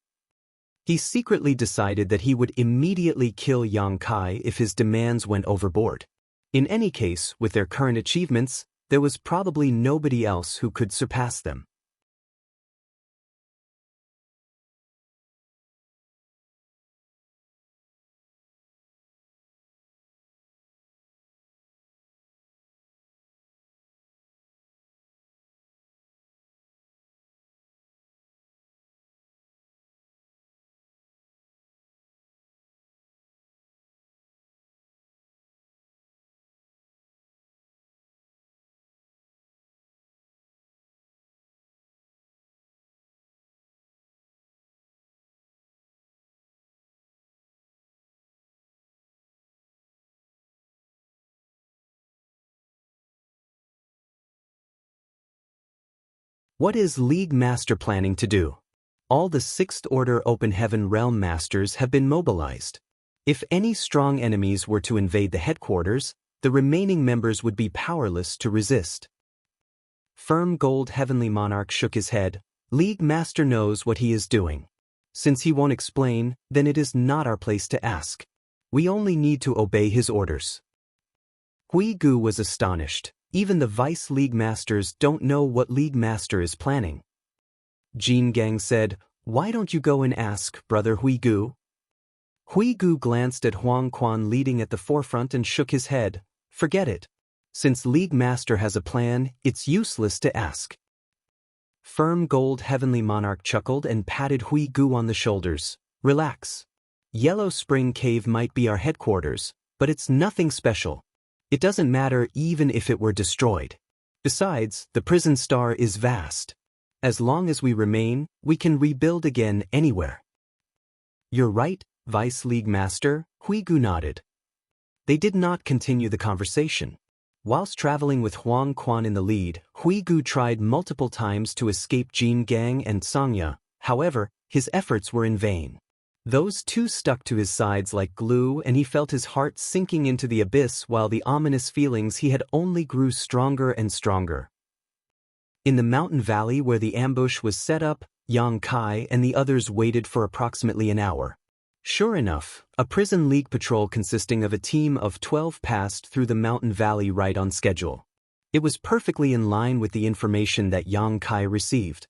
He secretly decided that he would immediately kill Yang Kai if his demands went overboard. In any case, with their current achievements, there was probably nobody else who could surpass them. What is League Master planning to do? All the Sixth Order Open Heaven Realm Masters have been mobilized. If any strong enemies were to invade the headquarters, the remaining members would be powerless to resist. Firm Gold Heavenly Monarch shook his head. League Master knows what he is doing. Since he won't explain, then it is not our place to ask. We only need to obey his orders. Hui Gu was astonished. Even the Vice League Masters don't know what League Master is planning. Jin Gang said, "Why don't you go and ask, Brother Hui Gu?" Hui Gu glanced at Huang Quan leading at the forefront and shook his head. "Forget it. Since League Master has a plan, it's useless to ask." Firm Gold Heavenly Monarch chuckled and patted Hui Gu on the shoulders. "Relax. Yellow Spring Cave might be our headquarters, but it's nothing special. It doesn't matter even if it were destroyed. Besides, the prison star is vast. As long as we remain, we can rebuild again anywhere." "You're right, Vice League Master," Hui Gu nodded. They did not continue the conversation. Whilst traveling with Huang Quan in the lead, Hui Gu tried multiple times to escape Jin Gang and Xianxia. However, his efforts were in vain. Those two stuck to his sides like glue, and he felt his heart sinking into the abyss while the ominous feelings he had only grew stronger and stronger. In the mountain valley where the ambush was set up, Yang Kai and the others waited for approximately an hour. Sure enough, a prison league patrol consisting of a team of 12 passed through the mountain valley right on schedule. It was perfectly in line with the information that Yang Kai received.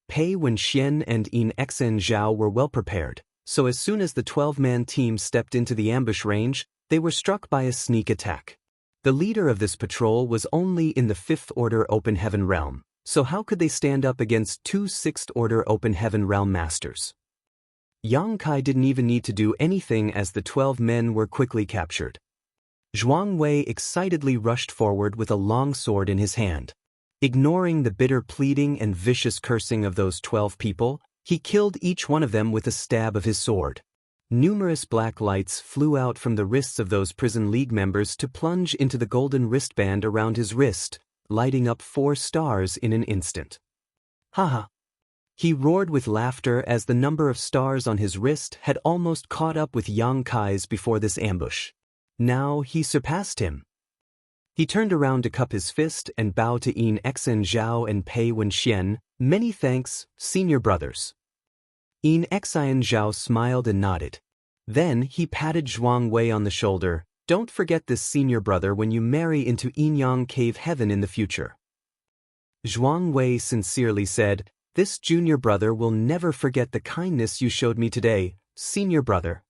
Pei Wenxian and Yin Xen Zhao were well prepared, so as soon as the 12-man team stepped into the ambush range, they were struck by a sneak attack. The leader of this patrol was only in the Fifth Order Open Heaven Realm, so how could they stand up against two Sixth Order Open Heaven Realm Masters? Yang Kai didn't even need to do anything as the 12 men were quickly captured. Zhuang Wei excitedly rushed forward with a long sword in his hand. Ignoring the bitter pleading and vicious cursing of those 12 people, he killed each one of them with a stab of his sword. Numerous black lights flew out from the wrists of those prison league members to plunge into the golden wristband around his wrist, lighting up 4 stars in an instant. "Haha!" He roared with laughter as the number of stars on his wrist had almost caught up with Yang Kai's before this ambush. Now he surpassed him. He turned around to cup his fist and bow to Yin Xen Zhao and Pei Wenxian. "Many thanks, senior brothers." Yin Xen Zhao smiled and nodded. Then he patted Zhuang Wei on the shoulder. "Don't forget this senior brother when you marry into Yin Yang Cave Heaven in the future." Zhuang Wei sincerely said, "This junior brother will never forget the kindness you showed me today, senior brother."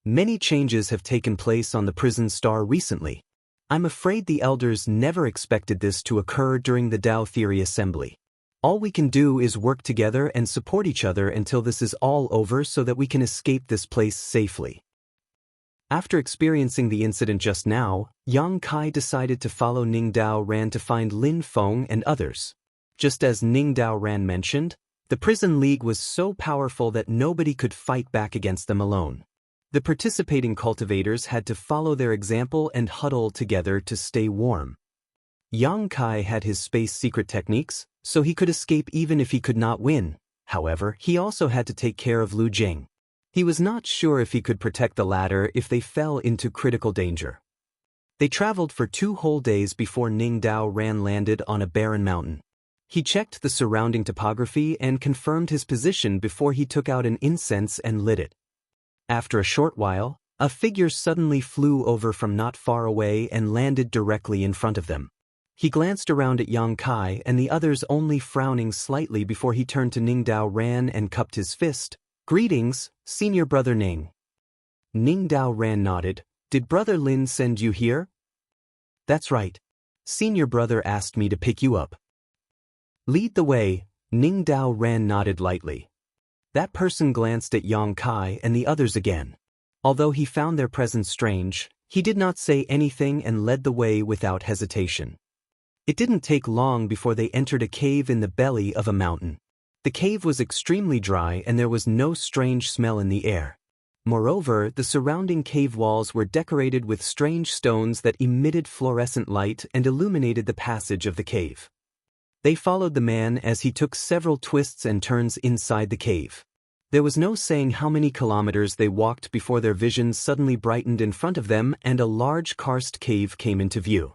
Many changes have taken place on the prison star recently. I'm afraid the elders never expected this to occur during the Tao Theory Assembly. All we can do is work together and support each other until this is all over so that we can escape this place safely. After experiencing the incident just now, Yang Kai decided to follow Ning Dao Ran to find Lin Feng and others. Just as Ning Dao Ran mentioned, the prison league was so powerful that nobody could fight back against them alone. The participating cultivators had to follow their example and huddle together to stay warm. Yang Kai had his space secret techniques, so he could escape even if he could not win. However, he also had to take care of Lu Jing. He was not sure if he could protect the latter if they fell into critical danger. They traveled for 2 whole days before Ning Dao Ran landed on a barren mountain. He checked the surrounding topography and confirmed his position before he took out an incense and lit it. After a short while, a figure suddenly flew over from not far away and landed directly in front of them. He glanced around at Yang Kai and the others, only frowning slightly before he turned to Ning Dao Ran and cupped his fist. "Greetings, Senior Brother Ning." Ning Dao Ran nodded. "Did Brother Lin send you here?" "That's right. Senior Brother asked me to pick you up." "Lead the way." Ning Dao Ran nodded lightly. That person glanced at Yang Kai and the others again. Although he found their presence strange, he did not say anything and led the way without hesitation. It didn't take long before they entered a cave in the belly of a mountain. The cave was extremely dry and there was no strange smell in the air. Moreover, the surrounding cave walls were decorated with strange stones that emitted fluorescent light and illuminated the passage of the cave. They followed the man as he took several twists and turns inside the cave. There was no saying how many kilometers they walked before their vision suddenly brightened in front of them and a large karst cave came into view.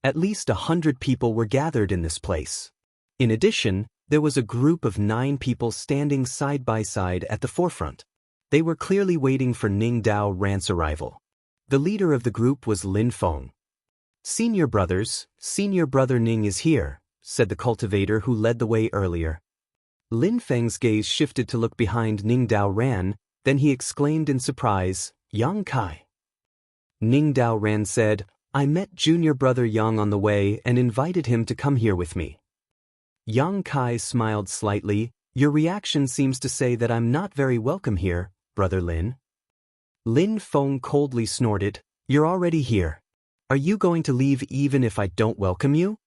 At least 100 people were gathered in this place. In addition, there was a group of 9 people standing side by side at the forefront. They were clearly waiting for Ning Dao Ran's arrival. The leader of the group was Lin Feng. "Senior brothers, Senior Brother Ning is here," said the cultivator who led the way earlier. Lin Feng's gaze shifted to look behind Ning Dao Ran, then he exclaimed in surprise, "Yang Kai." Ning Dao Ran said, "I met Junior Brother Yang on the way and invited him to come here with me." Yang Kai smiled slightly. "Your reaction seems to say that I'm not very welcome here, Brother Lin." Lin Feng coldly snorted, "You're already here. Are you going to leave even if I don't welcome you?"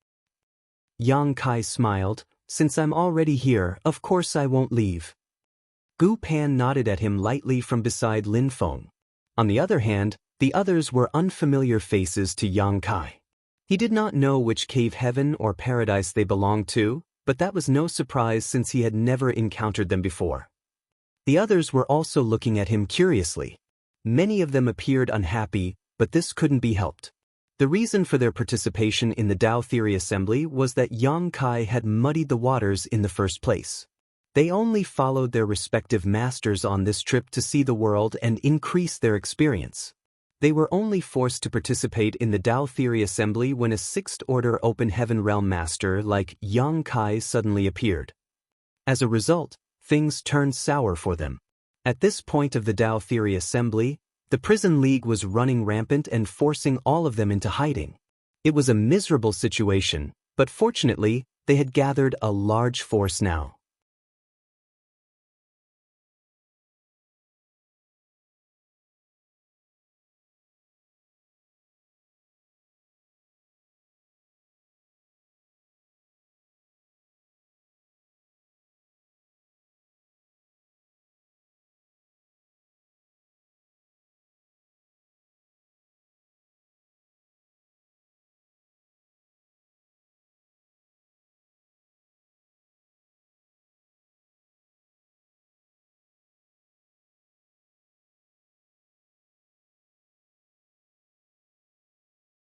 Yang Kai smiled, "Since I'm already here, of course I won't leave." Gu Pan nodded at him lightly from beside Lin Feng. On the other hand, the others were unfamiliar faces to Yang Kai. He did not know which cave heaven or paradise they belonged to, but that was no surprise since he had never encountered them before. The others were also looking at him curiously. Many of them appeared unhappy, but this couldn't be helped. The reason for their participation in the Tao Theory Assembly was that Yang Kai had muddied the waters in the first place. They only followed their respective masters on this trip to see the world and increase their experience. They were only forced to participate in the Tao Theory Assembly when a 6th Order Open Heaven Realm Master like Yang Kai suddenly appeared. As a result, things turned sour for them. At this point of the Tao Theory Assembly, the prison league was running rampant and forcing all of them into hiding. It was a miserable situation, but fortunately, they had gathered a large force now.